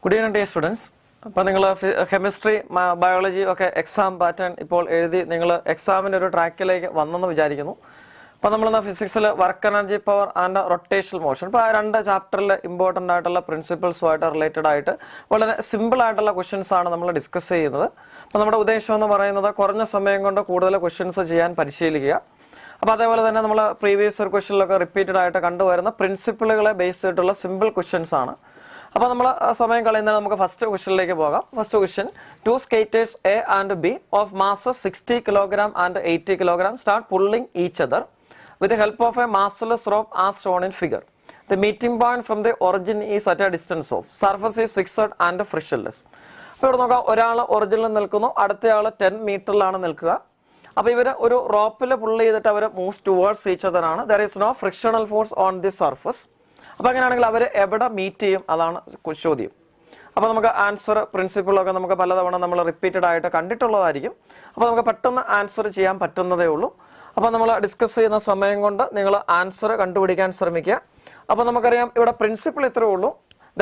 Good evening, dear students. അപ്പോൾ നിങ്ങൾ കെമിസ്ട്രി, ബയോളജി ഒക്കെ എക്സാം പാറ്റേൺ ഇപ്പോൾ എഴുതി നിങ്ങൾ എക്സാമിൻ്റെ ഒരു ട്രാക്കിലേക്ക് വന്നെന്ന് വിചാരിക്കുന്നു. അപ്പോൾ നമ്മളിന്ന് ഫിസിക്സിൽ work energy, power and rotational motion, ഇപ്പോൾ ആ രണ്ട് ചാപ്റ്ററിൽ ഇമ്പോർട്ടൻ്റ് ആയിട്ടുള്ള പ്രിൻസിപ്പിൾസുമായിട്ട് റിലേറ്റഡ് ആയിട്ട് വളരെ സിമ്പിൾ ആയിട്ടുള്ള ക്വസ്റ്റ്യൻസ് ആണ് നമ്മൾ ഡിസ്കസ് ചെയ്യുന്നത്. അപ്പോൾ നമ്മുടെ ഉദ്ദേശം എന്ന് പറയുന്നത് കുറഞ്ഞ സമയം കൊണ്ട് കൂടുതൽ ക്വസ്റ്റ്യൻസ് ചെയ്യാൻ പരിശീലിക്കുക. അപ്പോൾ അതേപോലെ തന്നെ നമ്മൾ പ്രീവിയസ് ഇയർ ക്വസ്റ്റ്യനിലൊക്കെ റിപ്പീറ്റഡ് ആയിട്ട് കണ്ടുവരുന്ന പ്രിൻസിപ്പിളുകളെ ബേസ് ചെയ്തിട്ടുള്ള സിമ്പിൾ ക്വസ്റ്റ്യൻസ് ആണ്. അപ്പോൾ നമ്മൾ സമയം കളയുന്നതിന് നമുക്ക് ഫസ്റ്റ് ക്വസ്റ്റ്യനിലേക്ക് പോകാം. First question, 2 skaters A and B of masses 60 kg and 80 kg start pulling each other with the help of a massless rope as shown in figure. The meeting point from the origin is at a distance of, surface is fixed and frictionless. അപ്പോൾ ഇവിടെ നോക്കാം, ഒരാൾ ഒറിജിനിൽ നിൽക്കുന്നു, അടുത്തയാൾ 10 മീറ്ററിലാണ് നിൽക്കുക. അപ്പോൾ ഇവർ ഒരു റോപ്പിൽ പുള്ള് ചെയ്തിട്ട് അവർ മൂവ്സ് ടുവേർഡ്സ് ഈച്ച് അതർ ആണ്. There is no frictional force on the surface. അപ്പോൾ അങ്ങനെയാണെങ്കിൽ അവർ എവിടെ മീറ്റ് ചെയ്യും, അതാണ് ചോദ്യം. അപ്പോൾ നമുക്ക് ആൻസർ പ്രിൻസിപ്പിളൊക്കെ നമുക്ക് പലതവണ നമ്മൾ റിപ്പീറ്റഡ് ആയിട്ട് കണ്ടിട്ടുള്ളതായിരിക്കും. അപ്പോൾ നമുക്ക് പെട്ടെന്ന് ആൻസർ ചെയ്യാൻ പറ്റുന്നതേ ഉള്ളൂ. അപ്പോൾ നമ്മൾ ഡിസ്കസ് ചെയ്യുന്ന സമയം കൊണ്ട് നിങ്ങൾ ആൻസർ കണ്ടുപിടിക്കാൻ ശ്രമിക്കുക. അപ്പോൾ നമുക്കറിയാം ഇവിടെ പ്രിൻസിപ്പിൾ ഇത്രയേ ഉള്ളൂ.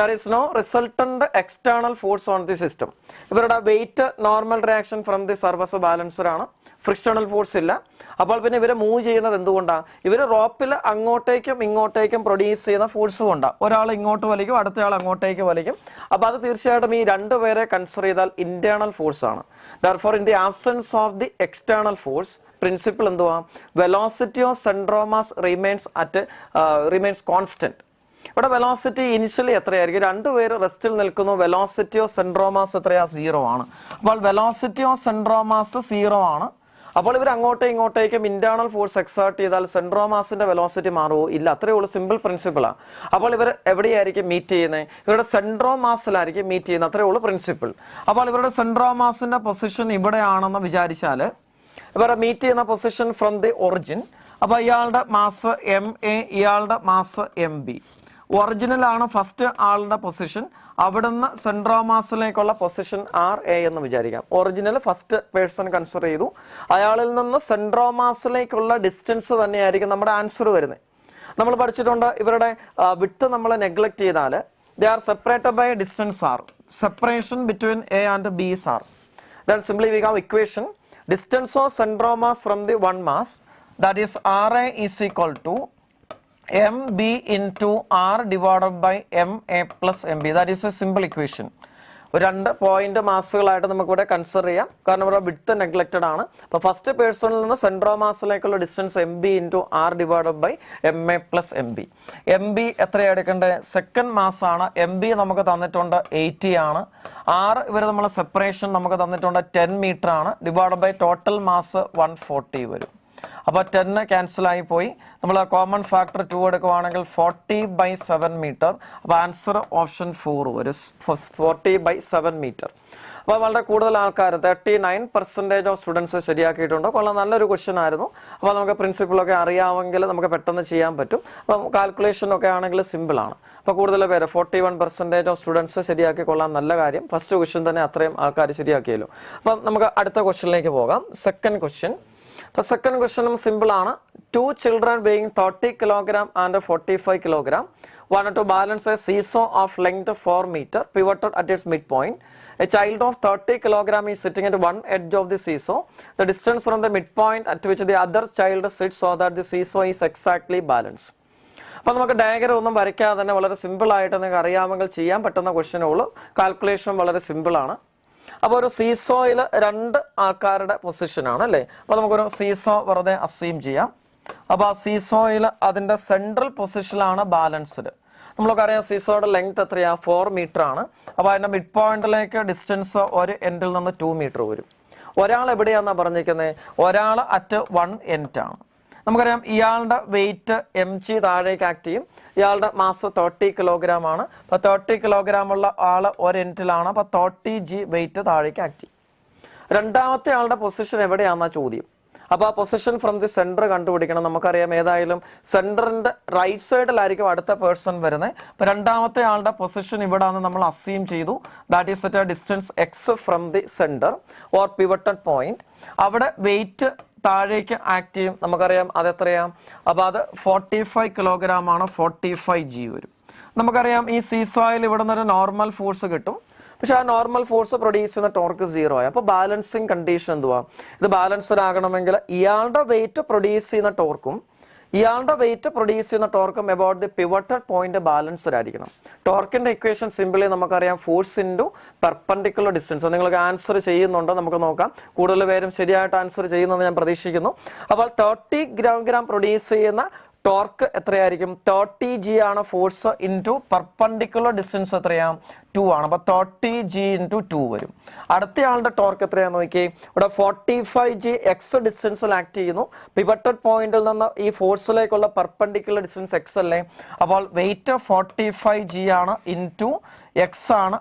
There is no resultant external force on the system. ഇവരുടെ weight normal reaction from the surface balancer ആണ്, ഫ്രിക്ഷണൽ ഫോഴ്സ് ഇല്ല. അപ്പോൾ പിന്നെ ഇവർ മൂവ് ചെയ്യുന്നത് എന്തുകൊണ്ടാണ്? ഇവർ റോപ്പിൽ അങ്ങോട്ടേക്കും ഇങ്ങോട്ടേക്കും പ്രൊഡ്യൂസ് ചെയ്യുന്ന ഫോഴ്സ് കൊണ്ടാണ്. ഒരാൾ ഇങ്ങോട്ട് വലിക്കും, അടുത്തയാൾ അങ്ങോട്ടേക്ക് വലിക്കും. അപ്പോൾ അത് തീർച്ചയായിട്ടും ഈ രണ്ടുപേരെ കൺസിഡർ ചെയ്താൽ ഇന്റേണൽ ഫോഴ്സ് ആണ്. Therefore in the absence of the external force, principle എന്തുവാ? Velocity of central of mass remains constant. ഇവിടെ വെലോസിറ്റി ഇനിഷ്യലി എത്രയായിരിക്കും? രണ്ടുപേര് റെസ്റ്റിൽ നിൽക്കുന്നു. Velocity of central of mass എത്രയാ? 0 ആണ്. അപ്പോൾ velocity of central of mass 0 ആണ്. അപ്പോൾ ഇവർ അങ്ങോട്ടും ഇങ്ങോട്ടേക്കും ഇന്റേണൽ ഫോഴ്സ് എക്സേർട്ട് ചെയ്താൽ സെൻട്രൽ ഓഫ് മാസിന്റെ വെലോസിറ്റി മാറുമോ? ഇല്ല. അത്രയേ ഉള്ളൂ, സിമ്പിൾ പ്രിൻസിപ്പിളാണ്. അപ്പോൾ ഇവർ എവിടെയായിരിക്കും മീറ്റ് ചെയ്യുന്നത്? ഇവരുടെ സെൻട്രൽ ഓഫ് മാസിലായിരിക്കും മീറ്റ് ചെയ്യുന്നത്. അത്രയേ ഉള്ളൂ പ്രിൻസിപ്പിൾ. അപ്പോൾ ഇവരുടെ സെൻട്രൽ ഓഫ് മാസിന്റെ പൊസിഷൻ ഇവിടെയാണെന്ന് വിചാരിച്ചാൽ ഇവരെ മീറ്റ് ചെയ്യുന്ന പൊസിഷൻ ഫ്രം ദി ഒറിജിൻ. അപ്പോൾ ഇയാളുടെ മാസ് MA, ഇയാളുടെ മാസ് MB. ഒറിജിനലാണ് ഫസ്റ്റ് ആളുടെ പൊസിഷൻ. അവിടുന്ന് സെൻട്രൽ മാസിലേക്കുള്ള പൊസിഷൻ RA എന്ന് വിചാരിക്കാം. ഒറിജിനൽ ഫസ്റ്റ് പേഴ്സൺ കൺസിഡർ ചെയ്തു. അയാളിൽ നിന്ന് സെൻട്രൽ മാസിലേക്കുള്ള ഡിസ്റ്റൻസ് തന്നെയായിരിക്കും നമ്മുടെ ആൻസർ വരുന്നത്. നമ്മൾ പഠിച്ചിട്ടുണ്ട് ഇവരുടെ വിഡ്ത്ത് നമ്മൾ നെഗ്ലക്ട് ചെയ്താൽ they are separated by distance R. Separation between A and B is R. Then simply we have equation distance of central mass from the one mass, that is RA is equal to MB into R divided by MA plus MB. That is a simple equation. ഒരു 2 point മാസുകളായിട്ട് നമുക്കിവിടെ consider ചെയ്യാം. കാരണം ഇവിടെ width neglected ആണ്. അപ്പോൾ first പേഴ്സണിൽ നിന്ന് centre of മാസിലേക്കുള്ള distance MB into R divided by MA plus MB. MB എത്രയാണ് എടുക്കേണ്ടത്? സെക്കൻഡ് മാസ് ആണ്. MB നമുക്ക് തന്നിട്ടുണ്ട് 80 ആണ്. R ഇവർ നമ്മൾ സെപ്പറേഷൻ നമുക്ക് തന്നിട്ടുണ്ട് 10 മീറ്റർ ആണ്. ഡിവൈഡ് ബൈ ടോട്ടൽ മാസ് 140 വരും. അപ്പോൾ 10 ക്യാൻസൽ ആയി പോയി. നമ്മൾ കോമൺ ഫാക്ടർ 2 എടുക്കുവാണെങ്കിൽ 40/7 മീറ്റർ. അപ്പോൾ ആൻസർ ഓപ്ഷൻ 4 വരും, 40/7 മീറ്റർ. അപ്പോൾ വളരെ കൂടുതൽ ആൾക്കാർ 39% ഓഫ് സ്റ്റുഡൻസ് ശരിയാക്കിയിട്ടുണ്ട്. കൊള്ളാം, നല്ലൊരു ക്വസ്റ്റ്യൻ ആയിരുന്നു. അപ്പോൾ നമുക്ക് പ്രിൻസിപ്പിളൊക്കെ അറിയാമെങ്കിൽ നമുക്ക് പെട്ടെന്ന് ചെയ്യാൻ പറ്റും. അപ്പം കാൽക്കുലേഷനൊക്കെ ആണെങ്കിൽ സിമ്പിളാണ്. അപ്പോൾ കൂടുതൽ പേര് 41% ഓഫ് സ്റ്റുഡൻസ് ശരിയാക്കി കൊള്ളാൻ, നല്ല കാര്യം. ഫസ്റ്റ് ക്വസ്റ്റ്യൻ തന്നെ അത്രയും ആൾക്കാർ ശരിയാക്കിയല്ലോ. അപ്പം നമുക്ക് അടുത്ത ക്വസ്റ്റ്യനിലേക്ക് പോകാം. Second question. അപ്പോൾ സെക്കൻഡ് ക്വസ്റ്റ്യനും സിമ്പിൾ ആണ്. 2 children weighing 30 kg and 45 kg wanted to balance a seesaw of length 4 meter pivoted at its midpoint. A child of 30 kg is sitting at one edge of the seesaw. The distance from the midpoint at which the other child sits so that the seesaw is exactly balanced. അപ്പോൾ നമുക്ക് diagram ഒന്നും വരയ്ക്കാതെ തന്നെ വളരെ സിമ്പിളായിട്ട് നിങ്ങൾക്ക് അറിയാമെങ്കിൽ ചെയ്യാൻ പറ്റുന്ന ക്വസ്റ്റ്യനുള്ളൂ. കാൽക്കുലേഷൻ വളരെ സിമ്പിളാണ്. അപ്പോൾ ഒരു സീസോയിൽ 2 ആൾക്കാരുടെ പൊസിഷനാണ് അല്ലേ. അപ്പോൾ നമുക്കൊരു സീസോ വെറുതെ അസ്യൂം ചെയ്യാം. അപ്പോൾ ആ സീസോയിൽ അതിൻ്റെ സെൻട്രൽ പൊസിഷനിലാണ് ബാലൻസ്ഡ്. നമ്മൾക്കറിയാം സീസോയുടെ ലെങ്ത് എത്രയാണ്? 4 മീറ്റർ ആണ്. അപ്പോൾ അതിൻ്റെ മിഡ് പോയിന്റിലേക്ക് ഡിസ്റ്റൻസ് ഒരു എൻഡിൽ നിന്ന് 2 മീറ്റർ വരും. ഒരാൾ എവിടെയാണെന്നാണ് പറഞ്ഞിരിക്കുന്നത്? ഒരാൾ അറ്റ് 1 എൻഡ് ആണ്. നമുക്കറിയാം ഇയാളുടെ വെയിറ്റ് mg താഴേക്ക് ആക്ട് ചെയ്യും. ഇയാളുടെ മാസ് 30 കിലോഗ്രാം ആണ്. അപ്പോൾ 30 കിലോഗ്രാം ഉള്ള ആൾ ഒരു എൻഡിലാണ്. അപ്പോൾ 30g വെയിറ്റ് താഴേക്ക് ആക്ട് ചെയ്യും. രണ്ടാമത്തെ ആളുടെ പൊസിഷൻ എവിടെയാണെന്നാണ് ചോദ്യം. അപ്പോൾ ആ പൊസിഷൻ ഫ്രം ദി സെൻറ്റർ കണ്ടുപിടിക്കണം. നമുക്കറിയാം ഏതായാലും സെൻറ്ററിൻ്റെ റൈറ്റ് സൈഡിലായിരിക്കും അടുത്ത പേഴ്സൺ വരുന്നത്. അപ്പോൾ രണ്ടാമത്തെ ആളുടെ പൊസിഷൻ ഇവിടെ ആണ് നമ്മൾ അസ്യൂം ചെയ്തു. That is at a distance x from the centre or pivoted point. അവിടെ വെയിറ്റ് താഴേക്ക് ആക്ട് ചെയ്യും. നമുക്കറിയാം അതെത്രയാണ്? അപ്പോൾ അത് 45 കിലോഗ്രാം ആണ്. 45g വരും. നമുക്കറിയാം ഈ സീസോയിൽ ഇവിടെ നിന്നൊരു നോർമൽ ഫോഴ്സ് കിട്ടും. പക്ഷെ ആ നോർമൽ ഫോഴ്സ് പ്രൊഡ്യൂസ് ചെയ്യുന്ന ടോർക്ക് 0 ആയി. അപ്പോൾ ബാലൻസിങ് കണ്ടീഷൻ എന്തുവാ? ഇത് ബാലൻസ്ഡ് ആകണമെങ്കിൽ ഇയാളുടെ വെയിറ്റ് പ്രൊഡ്യൂസ് ചെയ്യുന്ന ടോർക്കും അബൌട്ട് ദി പിവട്ടഡ് പോയിന്റ് ബാലൻസ്ഡ് ആയിരിക്കണം. ടോർക്കിന്റെ ഇക്വേഷൻ സിമ്പിളി നമുക്കറിയാം ഫോഴ്സ് ഇൻറ്റു പെർപെൻഡിക്കുലർ ഡിസ്റ്റൻസ്. നിങ്ങൾക്ക് ആൻസർ ചെയ്യുന്നുണ്ടോ നമുക്ക് നോക്കാം. കൂടുതൽ പേരും ശരിയായിട്ട് ആൻസർ ചെയ്യുന്നെന്ന് ഞാൻ പ്രതീക്ഷിക്കുന്നു. അപ്പോൾ 30 കിലോഗ്രാം പ്രൊഡ്യൂസ് ചെയ്യുന്ന ടോർക്ക് എത്രയായിരിക്കും? 30g ആണ് ഫോഴ്സ് ഇൻറ്റു പെർപെൻഡിക്കുലർ ഡിസ്റ്റൻസ് എത്രയാണ്? 2 ആണ്. അപ്പോൾ 30g ഇൻറ്റു 2 വരും. അടുത്തയാളുടെ ടോർക്ക് എത്രയാണെന്ന് നോക്കിയേ. ഇവിടെ 45g എക്സ് ഡിസ്റ്റൻസിൽ ആക്ട് ചെയ്യുന്നു. പിവട്ടഡ് പോയിന്റിൽ നിന്ന് ഈ ഫോഴ്സിലേക്കുള്ള പെർപെൻഡിക്കുലർ ഡിസ്റ്റൻസ് എക്സ് അല്ലേ. അപ്പോൾ വെയിറ്റ് 45g ആണ് ഇൻറ്റു എക്സ് ആണ്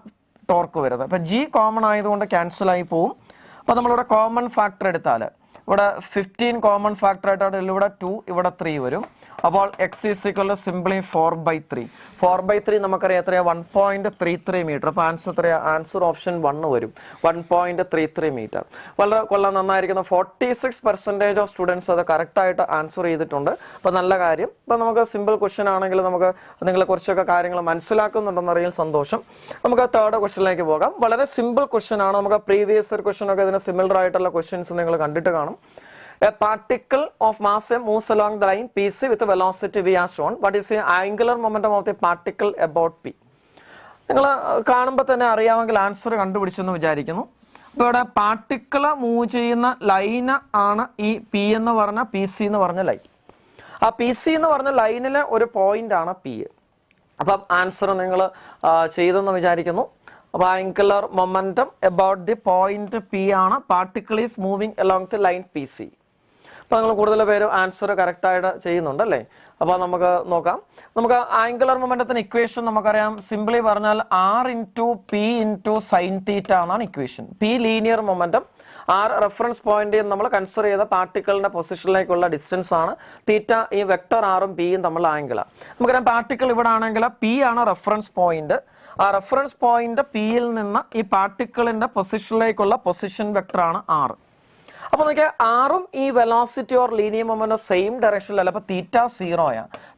ടോർക്ക് വരുന്നത്. അപ്പോൾ g കോമൺ ആയതുകൊണ്ട് ക്യാൻസൽ ആയി പോവും. അപ്പോൾ നമ്മളിവിടെ കോമൺ ഫാക്ടർ എടുത്താൽ ഇവിടെ 15 കോമൺ ഫാക്ടർ ആയിട്ടാണ്. ഇവിടെ 2 ഇവിടെ 3 വരും. അപ്പോൾ x is equal to simply 4/3. 4/3 നമുക്കറിയാം എത്രയാണ്? 1.33 മീറ്റർ. അപ്പോൾ ആൻസർ എത്രയാണ്? ആൻസർ ഓപ്ഷൻ 1 വരും, 1.33 മീറ്റർ. വളരെ കൊള്ളാം, നന്നായിരിക്കുന്നു. 46% ഓഫ് സ്റ്റുഡൻസ് അത് കറക്റ്റായിട്ട് ആൻസർ ചെയ്തിട്ടുണ്ട്. അപ്പോൾ നല്ല കാര്യം. അപ്പോൾ നമുക്ക് സിമ്പിൾ ക്വസ്റ്റ്യൻ ആണെങ്കിൽ നമുക്ക് നിങ്ങൾ കുറച്ചൊക്കെ കാര്യങ്ങൾ മനസ്സിലാക്കുന്നുണ്ടെന്നറിയാൻ സന്തോഷം. നമുക്ക് തേർഡ് ക്വസ്റ്റ്യനിലേക്ക് പോകാം. വളരെ സിമ്പിൾ ക്വസ്റ്റ്യൻ ആണ്. നമുക്ക് പ്രീവിയസ് ഇയർ ക്വസ്റ്റ്യൻ ഒക്കെ ഇതിന് സിമിലർ ആയിട്ടുള്ള ക്വസ്റ്റ്യൻസ് നിങ്ങൾ കണ്ടിട്ട് കാണും. A particle of mass moves along the line PC with a velocity v as shown. What is the angular momentum of the particle about P? നിങ്ങൾ കാണുമ്പോൾ തന്നെ അറിയാമെങ്കിൽ ആൻസർ കണ്ടുപിടിച്ചെന്ന് വിചാരിക്കുന്നു. അപ്പോൾ ഇവിടെ പാർട്ടിക്കിൾ മൂവ് ചെയ്യുന്ന ലൈന് ആണ് ഈ പി എന്ന് പറഞ്ഞ PC എന്ന് പറഞ്ഞ ലൈൻ. ആ PC എന്ന് പറഞ്ഞ ലൈനിലെ ഒരു പോയിന്റ് ആണ് P. അപ്പം ആൻസർ നിങ്ങൾ ചെയ്തെന്ന് വിചാരിക്കുന്നു. അപ്പോൾ angular momentum about the point P ആണ്. Particle is moving along the line PC. അപ്പോൾ നിങ്ങൾ കൂടുതൽ പേര് ആൻസർ കറക്റ്റായിട്ട് ചെയ്യുന്നുണ്ടല്ലേ. അപ്പോൾ നമുക്ക് നോക്കാം. നമുക്ക് ആംഗുലർ മൊമെന്റത്തിന് ഇക്വേഷൻ നമുക്കറിയാം. സിംപ്ലി പറഞ്ഞാൽ R into P into sine theta എന്നാണ് equation. P linear momentum, R reference point നമ്മൾ കൺസിഡർ ചെയ്ത പാർട്ടിക്കിളിന്റെ പൊസിഷനിലേക്കുള്ള ഡിസ്റ്റൻസ് ആണ്. തീറ്റ ഈ വെക്ടർ ആറും പിയും തമ്മിൽ ആംഗിളാണ്. നമുക്കറിയാം പാർട്ടിക്കിൾ ഇവിടെ ആണെങ്കിൽ P ആണ് റെഫറൻസ് പോയിന്റ്. ആ റെഫറൻസ് പോയിന്റ് Pയിൽ നിന്ന് ഈ പാർട്ടിക്കിളിന്റെ പൊസിഷനിലേക്കുള്ള പൊസിഷൻ വെക്ടർ ആണ് R. അപ്പോൾ നോക്കിയാൽ ആറും ഈ velocity or linear moment same ഡയറക്ഷനിലല്ല. അപ്പോൾ തീറ്റ 0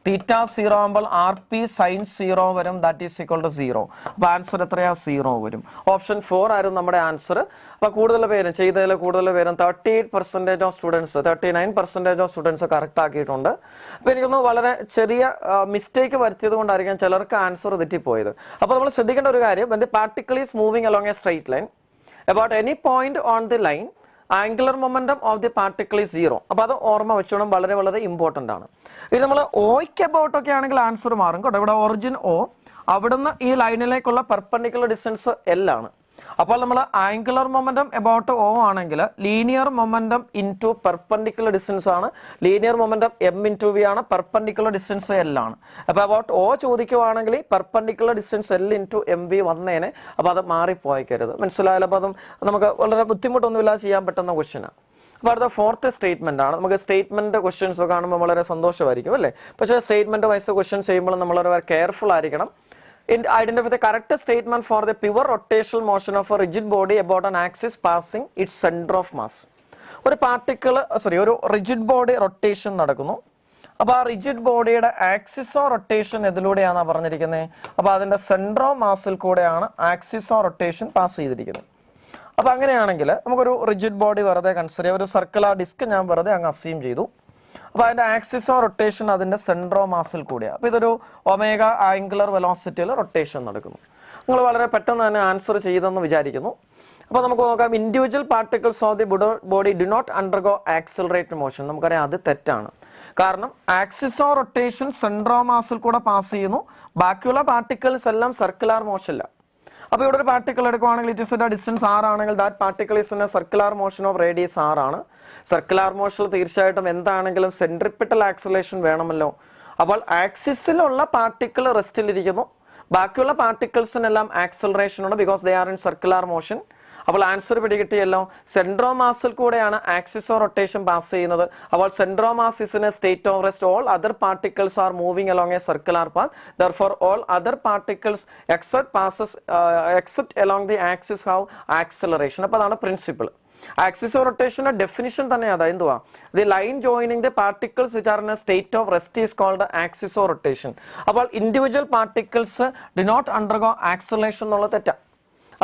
തീറ്റ 0 ആകുമ്പോൾ RP sin 0 വരും, ദാറ്റ് ഈസ് ഈക്വൽ ടു 0. അപ്പോൾ ആൻസർ എത്രയാ? 0 വരും. ഓപ്ഷൻ 4 ആയിരുന്നു നമ്മുടെ ആൻസർ. അപ്പോൾ കൂടുതൽ പേരും ചെയ്തതിൽ കൂടുതൽ പേരും 38% of students 39% of students correct ആക്കിയിട്ടുണ്ട്. അപ്പോൾ എനിക്കൊന്ന് വളരെ ചെറിയ മിസ്റ്റേക്ക് വരുത്തിയത് കൊണ്ടായിരിക്കാം ചിലർക്ക് ആൻസർ തെറ്റിപ്പോയത്. അപ്പോൾ നമ്മൾ ശ്രദ്ധിക്കേണ്ട ഒരു കാര്യം, when the particle is moving along a straight line about any point on the line, angular momentum of the particle is 0. അപ്പോൾ അത് ഓർമ്മ വെച്ചോണം, വളരെ വളരെ ഇമ്പോർട്ടൻ്റ് ആണ്. ഇത് നമ്മൾ ഓയ്ക്ക് അബൌട്ട് ഒക്കെ ആണെങ്കിൽ ആൻസർ മാറും കേട്ടോ. ഇവിടെ ഒറിജിൻ O, അവിടുന്ന് ഈ ലൈനിലേക്കുള്ള പെർപെൻഡിക്കുലർ ഡിസ്റ്റൻസ് L ആണ്. അപ്പോൾ നമ്മൾ ആംഗുലർ മൊമെന്റം അബൌട്ട് O ആണെങ്കിൽ linear momentum into perpendicular distance ആണ്. ലീനിയർ മൊമെന്റം M/V ആണ്, പെർപെൻഡിക്കുലർ ഡിസ്റ്റൻസ് L ആണ്. അപ്പോൾ അബൌട്ട് O ചോദിക്കുവാണെങ്കിൽ perpendicular distance L into MV വന്നേനെ. അപ്പോൾ അത് മാറിപ്പോയിക്കരുത്, മനസ്സിലായാലും. അപ്പോൾ അതും നമുക്ക് വളരെ ബുദ്ധിമുട്ടൊന്നുമില്ലാതെ ചെയ്യാൻ പറ്റുന്ന ക്വസ്റ്റ്യനാണ്. അപ്പോൾ അടുത്ത ഫോർത്ത് സ്റ്റേറ്റ്മെന്റ് ആണ്. നമുക്ക് സ്റ്റേറ്റ്മെന്റ് ക്വസ്റ്റ്യൻസ് കാണുമ്പോൾ വളരെ സന്തോഷമായിരിക്കും അല്ലേ? പക്ഷേ സ്റ്റേറ്റ്മെന്റ് വൈസ് ക്വസ്റ്റ്യൻ ചെയ്യുമ്പോൾ നമ്മൾ വളരെ കെയർഫുൾ ആയിരിക്കണം. Identify the correct statement for the pure rotational motion of a rigid body about an axis passing its center of mass. ഒരു ഒരു റിജിഡ് ബോഡി റൊട്ടേഷൻ നടക്കുന്നു. അപ്പോൾ ആ റിജിഡ് ബോഡിയുടെ ആക്സിസ് ഓഫ് റൊട്ടേഷൻ ഇതിലൂടെയാണ് പറഞ്ഞിരിക്കുന്നത്. അപ്പോൾ അതിന്റെ സെൻറ്റർ ഓഫ് മാസിൽ കൂടെയാണ് ആക്സിസ് ഓഫ് റൊട്ടേഷൻ പാസ് ചെയ്തിരിക്കുന്നത്. അപ്പോൾ അങ്ങനെയാണെങ്കിൽ നമുക്കൊരു റിജിഡ് ബോഡി വെറുതെ കൺസിഡർ ചെയ്യാം. ഒരു സർക്കുലർ ഡിസ്ക് ഞാൻ വെറുതെ അങ്ങ് അസ്യൂം ചെയ്തു. അപ്പോൾ അതിന്റെ ആക്സിസ് ഓഫ് റൊട്ടേഷൻ അതിന്റെ സെൻറ്റർ ഓഫ് മാസിൽ കൂടിയാണ്. അപ്പോൾ ഇതൊരു ഒമേഗ ആംഗുലർ വെലോസിറ്റിയിൽ റൊട്ടേഷൻ നടക്കുന്നു. നിങ്ങൾ വളരെ പെട്ടെന്ന് തന്നെ ആൻസർ ചെയ്തെന്ന് വിചാരിക്കുന്നു. അപ്പോൾ നമുക്ക് നോക്കാം, individual particles of the body do not undergo accelerated motion. നമുക്കറിയാം അത് തെറ്റാണ്. കാരണം axis of rotation centre of മാസിൽ കൂടെ പാസ് ചെയ്യുന്നു. ബാക്കിയുള്ള പാർട്ടിക്കിൾസ് എല്ലാം സർക്കുലർ മോഷനില്ല. അപ്പോൾ ഇവിടെ ഒരു പാർട്ടിക്കിൾ എടുക്കുവാണെങ്കിൽ ഇറ്റ് ഇസ് ഡിസ്റ്റൻസ് R ആണെങ്കിൽ that particle is in a circular motion of radius R ആണ്. സർക്കുലർ മോഷനിൽ തീർച്ചയായിട്ടും എന്താണെങ്കിലും സെൻട്രിപ്പിറ്റൽ ആക്സിലറേഷൻ വേണമല്ലോ. അപ്പോൾ ആക്സിസിലുള്ള പാർട്ടിക്കിൾ റെസ്റ്റിലിരിക്കുന്നു, ബാക്കിയുള്ള പാർട്ടിക്കിൾസിനെല്ലാം ആക്സിലറേഷൻ ഉണ്ട്, because they are in circular motion. അപ്പോൾ ആൻസർ പിടികിട്ടിയല്ലോ. സെൻട്രോ മാസിൽ കൂടെയാണ് ആക്സിസ് ഓഫ് റൊട്ടേഷൻ പാസ് ചെയ്യുന്നത്. അപ്പോൾ സെൻട്രോ mass is in a state of rest. All other particles R moving along A circular path. Therefore all other particles except along the axis have acceleration. അപ്പോൾ അതാണ് principle. Axis of റൊട്ടേഷന്റെ definition തന്നെ അതാ. എന്തുവാ? The line joining the particles which are in a state of rest is called axis of rotation. അപ്പോൾ individual particles do not undergo acceleration എന്നുള്ളത് തെറ്റാ.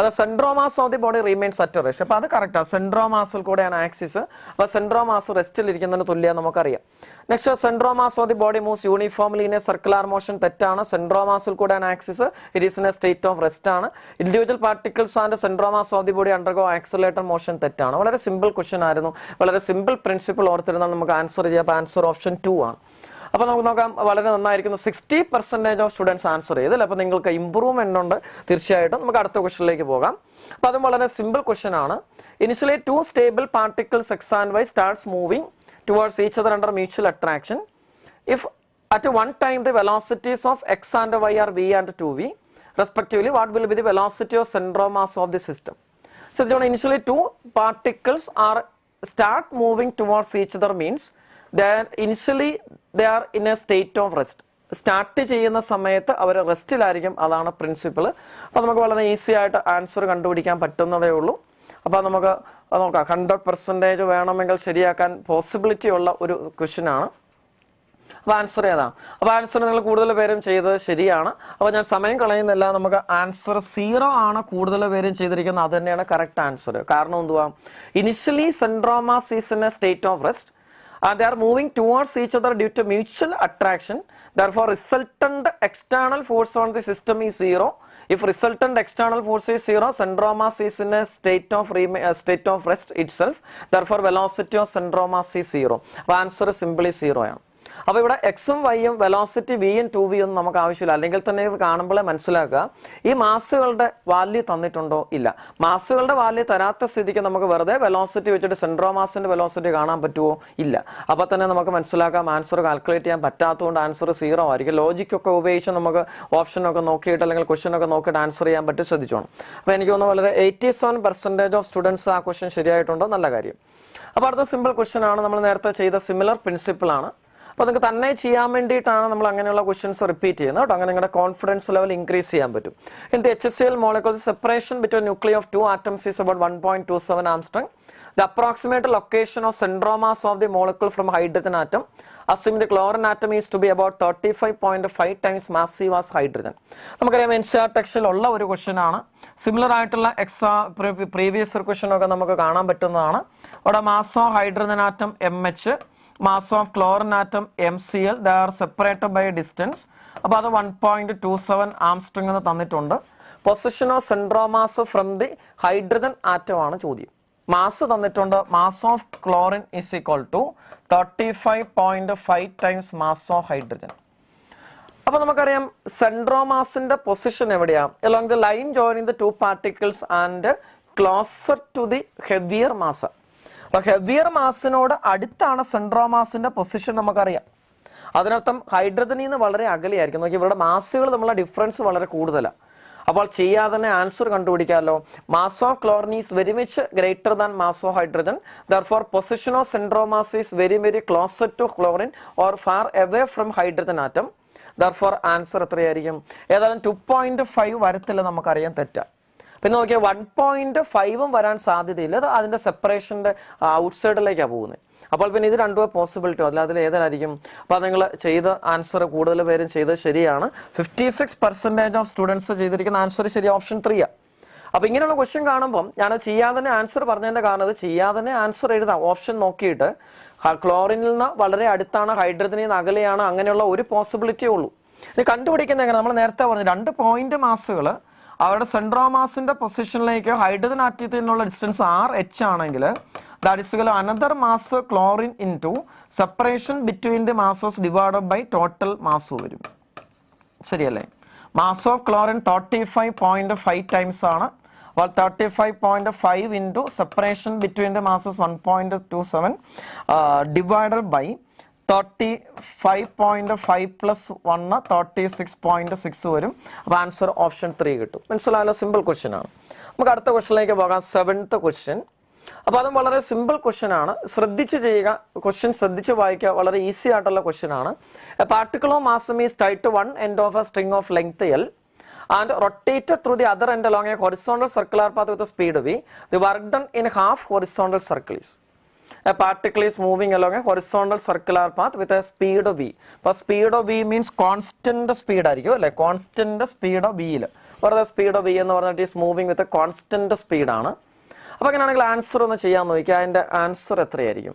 അത് centre of mass of the body remains at rest. അപ്പോൾ അത് കറക്റ്റാണ്. സെൻട്രോമാസിൽ കൂടെയാണ് ആക്സിസ്. അപ്പോൾ സെൻട്രോമാസ് റെസ്റ്റിലിരിക്കുന്നതിന് തുല്യം നമുക്കറിയാം. Next, centre of mass of the body moves uniformly in a circular motion. തെറ്റാണ്. സെൻട്രോമാസിൽ കൂടെയാണ് axis. It is in a state of rest ആണ്. Individual particles and centre of mass of the body undergo accelerated motion. തെറ്റാണ്. വളരെ സിമ്പിൾ ക്വസ്റ്റ്യൻ ആയിരുന്നു. വളരെ simple principle ഓർത്തിരുന്നാൽ നമുക്ക് answer ചെയ്യാം. അപ്പോൾ ആൻസർ ഓപ്ഷൻ 2 ആണ്. അപ്പോൾ നമുക്ക് നോക്കാം, വളരെ നന്നായിരിക്കുന്നു. 60% ഓഫ് സ്റ്റുഡൻസ് ആൻസർ ചെയ്തല്ലേ. അപ്പോൾ നിങ്ങൾക്ക് ഇമ്പ്രൂവ്മെന്റ് ഉണ്ട് തീർച്ചയായിട്ടും. നമുക്ക് അടുത്ത ക്വസ്റ്റ്യനിലേക്ക് പോകാം. അപ്പോൾ അതും വളരെ സിമ്പിൾ ക്വസ്റ്റ്യൻ ആണ്. Initially 2 stable particles x and y starts moving towards each other under mutual attraction. If at one time the velocities of x and y are v and 2v respectively, what will be the velocity of center of mass of the system? So initially 2 particles start moving towards each other means initially they are in a state of rest. Start ചെയ്യുന്ന സമയത്ത് അവർ റെസ്റ്റിലായിരിക്കും. അതാണ് principle. അപ്പോൾ നമുക്ക് വളരെ easy ആയിട്ട് answer കണ്ടുപിടിക്കാൻ പറ്റുന്നതേ ഉള്ളൂ. അപ്പോൾ നമുക്ക് നോക്കാം, 100% വേണമെങ്കിൽ ശരിയാക്കാൻ പോസിബിലിറ്റി ഉള്ള ഒരു ക്വസ്റ്റ്യൻ ആണ്. അപ്പോൾ ആൻസർ ഏതാണ്? അപ്പോൾ ആൻസർ നിങ്ങൾ കൂടുതൽ പേരും ചെയ്തത് ശരിയാണ്. അപ്പോൾ ഞാൻ സമയം കളയുന്നില്ല. നമുക്ക് ആൻസർ 0 ആണ് കൂടുതൽ പേരും ചെയ്തിരിക്കുന്നത്. അത് തന്നെയാണ് കറക്റ്റ് ആൻസർ. കാരണം എന്തുവാ? Initially centre of mass is in a state of rest and they are moving towards each other due to mutual attraction. Therefore resultant external force on the system is 0. If resultant external force is 0, center of mass is in a state of rest itself. Therefore velocity of center of mass is 0. അപ്പോൾ answer simply 0 ആണ്. അപ്പോൾ ഇവിടെ എക്സും വൈയും velocity വിയും 2v ഒന്നും നമുക്ക് ആവശ്യമില്ല. അല്ലെങ്കിൽ തന്നെ ഇത് കാണുമ്പോഴേ മനസ്സിലാക്കുക ഈ മാസുകളുടെ വാല്യൂ തന്നിട്ടുണ്ടോ? ഇല്ല. മാസുകളുടെ വാല്യൂ തരാത്ത സ്ഥിതിക്ക് നമുക്ക് വെറുതെ വെലോസിറ്റി വെച്ചിട്ട് സെൻട്രോ മാസിന്റെ വെലോസിറ്റി കാണാൻ പറ്റുമോ? ഇല്ല. അപ്പോൾ തന്നെ നമുക്ക് മനസ്സിലാക്കാം ആൻസർ കാൽക്കുലേറ്റ് ചെയ്യാൻ പറ്റാത്തതുകൊണ്ട് ആൻസർ 0 ആയിരിക്കും. ലോജിക്കൊക്കെ ഉപയോഗിച്ച് നമുക്ക് ഓപ്ഷനൊക്കെ നോക്കിയിട്ട് അല്ലെങ്കിൽ ക്വസ്റ്റ്യൻ ഒക്കെ നോക്കിയിട്ട് ആൻസർ ചെയ്യാൻ പറ്റും. ശ്രദ്ധിച്ചോണം. അപ്പോൾ എനിക്ക് തോന്നുന്നു വളരെ 87% ഓഫ് സ്റ്റുഡൻസ് ആ ക്വസ്റ്റ്യൻ ശരിയായിട്ടുണ്ടോ? നല്ല കാര്യം. അപ്പോൾ അടുത്ത സിമ്പിൾ ക്വസ്റ്റ്യൻ ആണ്. നമ്മൾ നേരത്തെ ചെയ്ത സിമിലർ പ്രിൻസിപ്പിൾ ആണ്. അപ്പോൾ നിങ്ങൾക്ക് തന്നെ ചെയ്യാൻ വേണ്ടിയിട്ടാണ് നമ്മൾ അങ്ങനെയുള്ള ക്വസ്റ്റ്യൻസ് റിപ്പീറ്റ് ചെയ്യുന്നത് കേട്ടോ. അങ്ങനെ നിങ്ങളുടെ കോൺഫിഡൻസ് ലെവൽ ഇൻക്രീസ് ചെയ്യാൻ പറ്റും. In the HCl molecule, separation between nuclei of 2 atoms is about 1.27 Armstrong. The approximate location of centromas of the molecule from hydrogen atom, assuming the chlorine atom is to be about 35.5 times massive as hydrogen. നമുക്കറിയാം NCERT ടെക്സ്റ്റിൽ ഉള്ള ഒരു question ആണ്. Similar ആയിട്ടുള്ള previous question ഒക്കെ നമുക്ക് കാണാൻ പറ്റുന്നതാണ്. അവിടെ mass of hydrogen atom MH, mass of chlorine atom MCl, they are separated by distance. അപ്പോൾ അത് 1.27 ആംസ്ട്രിംഗ് എന്ന് തന്നിട്ടുണ്ട്. Position of centre of mass from the hydrogen atom ആണ് ചോദ്യം. മാസ് തന്നിട്ടുണ്ട്. Mass of chlorine is equal to 35.5 times mass of hydrogen. അപ്പൊ നമുക്കറിയാം സെൻട്രോമാസിന്റെ പൊസിഷൻ എവിടെയാ? along the line joining the two particles and closer to the heavier mass. അപ്പൊ heavier മാസിനോട് അടുത്താണ് സെൻട്രോമാസിന്റെ position നമുക്കറിയാം. അതിനർത്ഥം ഹൈഡ്രജനിൽ നിന്ന് വളരെ അകലെയായിരിക്കും. നോക്കി ഇവരുടെ മാസുകൾ തമ്മിലുള്ള ഡിഫറൻസ് വളരെ കൂടുതലാണ്. അപ്പോൾ ചെയ്യാതെ തന്നെ ആൻസർ കണ്ടുപിടിക്കാമല്ലോ. Mass of chlorine is very much greater than mass of hydrogen. Therefore position of centre of mass is very very closer to chlorine or far away from hydrogen atom. Therefore answer എത്രയായിരിക്കും? ഏതായാലും 2.5 വരത്തില്ല, നമുക്കറിയാം തെറ്റാ. പിന്നെ നോക്കിയാൽ 1.5 വരാൻ സാധ്യതയില്ല. അത് അതിന്റെ സെപ്പറേഷന്റെ ഔട്ട്സൈഡിലേക്കാണ് പോകുന്നത്. അപ്പോൾ പിന്നെ ഇത് രണ്ടും പോസിബിലിറ്റി അല്ല, അതിൽ ഏതായിരിക്കും? അപ്പോൾ നിങ്ങൾ ചെയ്ത ആൻസർ കൂടുതൽ പേരും ചെയ്തത് ശരിയാണ്. 56% ഓഫ് സ്റ്റുഡൻസ് ചെയ്തിരിക്കുന്ന ആൻസർ ശരി, ഓപ്ഷൻ 3 ആണ്. അപ്പോൾ ഇങ്ങനെയുള്ള ക്വസ്റ്റ്യൻ കാണുമ്പോൾ ഞാൻ ചെയ്യാതെ തന്നെ ആൻസർ പറഞ്ഞതിന്റെ കാരണം അത് ചെയ്യാതെ തന്നെ ആൻസർ എഴുതാം. ഓപ്ഷൻ നോക്കിയിട്ട് ക്ലോറിനിൽ നിന്ന് വളരെ അടുത്താണ്, ഹൈഡ്രജനിൽ നിന്ന് അകലെയാണ്, അങ്ങനെയുള്ള ഒരു പോസിബിലിറ്റിയേ ഉള്ളൂ. ഇത് കണ്ടുപിടിക്കുന്നത് എങ്ങനെ? നമ്മൾ നേരത്തെ പറഞ്ഞു 2 പോയിന്റ് മാസുകൾ അവരുടെ സെൻട്രോമാസിന്റെ പൊസിഷനിലേക്ക് ഹൈഡ്രജൻ ആറ്റത്തിൽ നിന്നുള്ള ഡിസ്റ്റൻസ് RH ആണെങ്കിൽ that is another mass chlorine into separation between the masses divided by total mass വരും. ശരിയല്ലേ? മാസ് ഓഫ് ക്ലോറിൻ 35.5 ടൈംസ് ആണ്. അപ്പോൾ 35.5 into separation between the masses 1.27 divided by 35.5 plus 1 36.6 വരും. അപ്പോൾ ആൻസർ ഓപ്ഷൻ 3 കിട്ടും. മനസ്സിലായല്ലോ? സിമ്പിൾ ക്വസ്റ്റ്യൻ ആണ്. നമുക്ക് അടുത്ത ക്വസ്റ്റ്യനിലേക്ക് പോകാം. 7th question. അപ്പോൾ അതും വളരെ സിമ്പിൾ ക്വസ്റ്റ്യൻ ആണ്. ശ്രദ്ധിച്ച് ചെയ്യുക, ക്വസ്റ്റ്യൻ ശ്രദ്ധിച്ച് വായിക്കുക. വളരെ ഈസി ആയിട്ടുള്ള ക്വസ്റ്റ്യൻ ആണ്. A particle of mass is tied to one end of a string of length L and rotated through the other end along a horizontal circular path with a speed V. The work done in half horizontal circle is. A particle is moving along a horizontal circular path with a speed of V. അപ്പോൾ speed of V means constant speed ആയിരിക്കും അല്ലേ? constant speed of V ൽ വെറുതെ speed of V എന്ന് പറഞ്ഞിട്ട് is moving with a constant speed ആണ്. അപ്പോൾ അങ്ങനെയാണെങ്കിൽ ആൻസർ ഒന്ന് ചെയ്യാൻ നോക്കിയാൽ അതിൻ്റെ ആൻസർ എത്രയായിരിക്കും?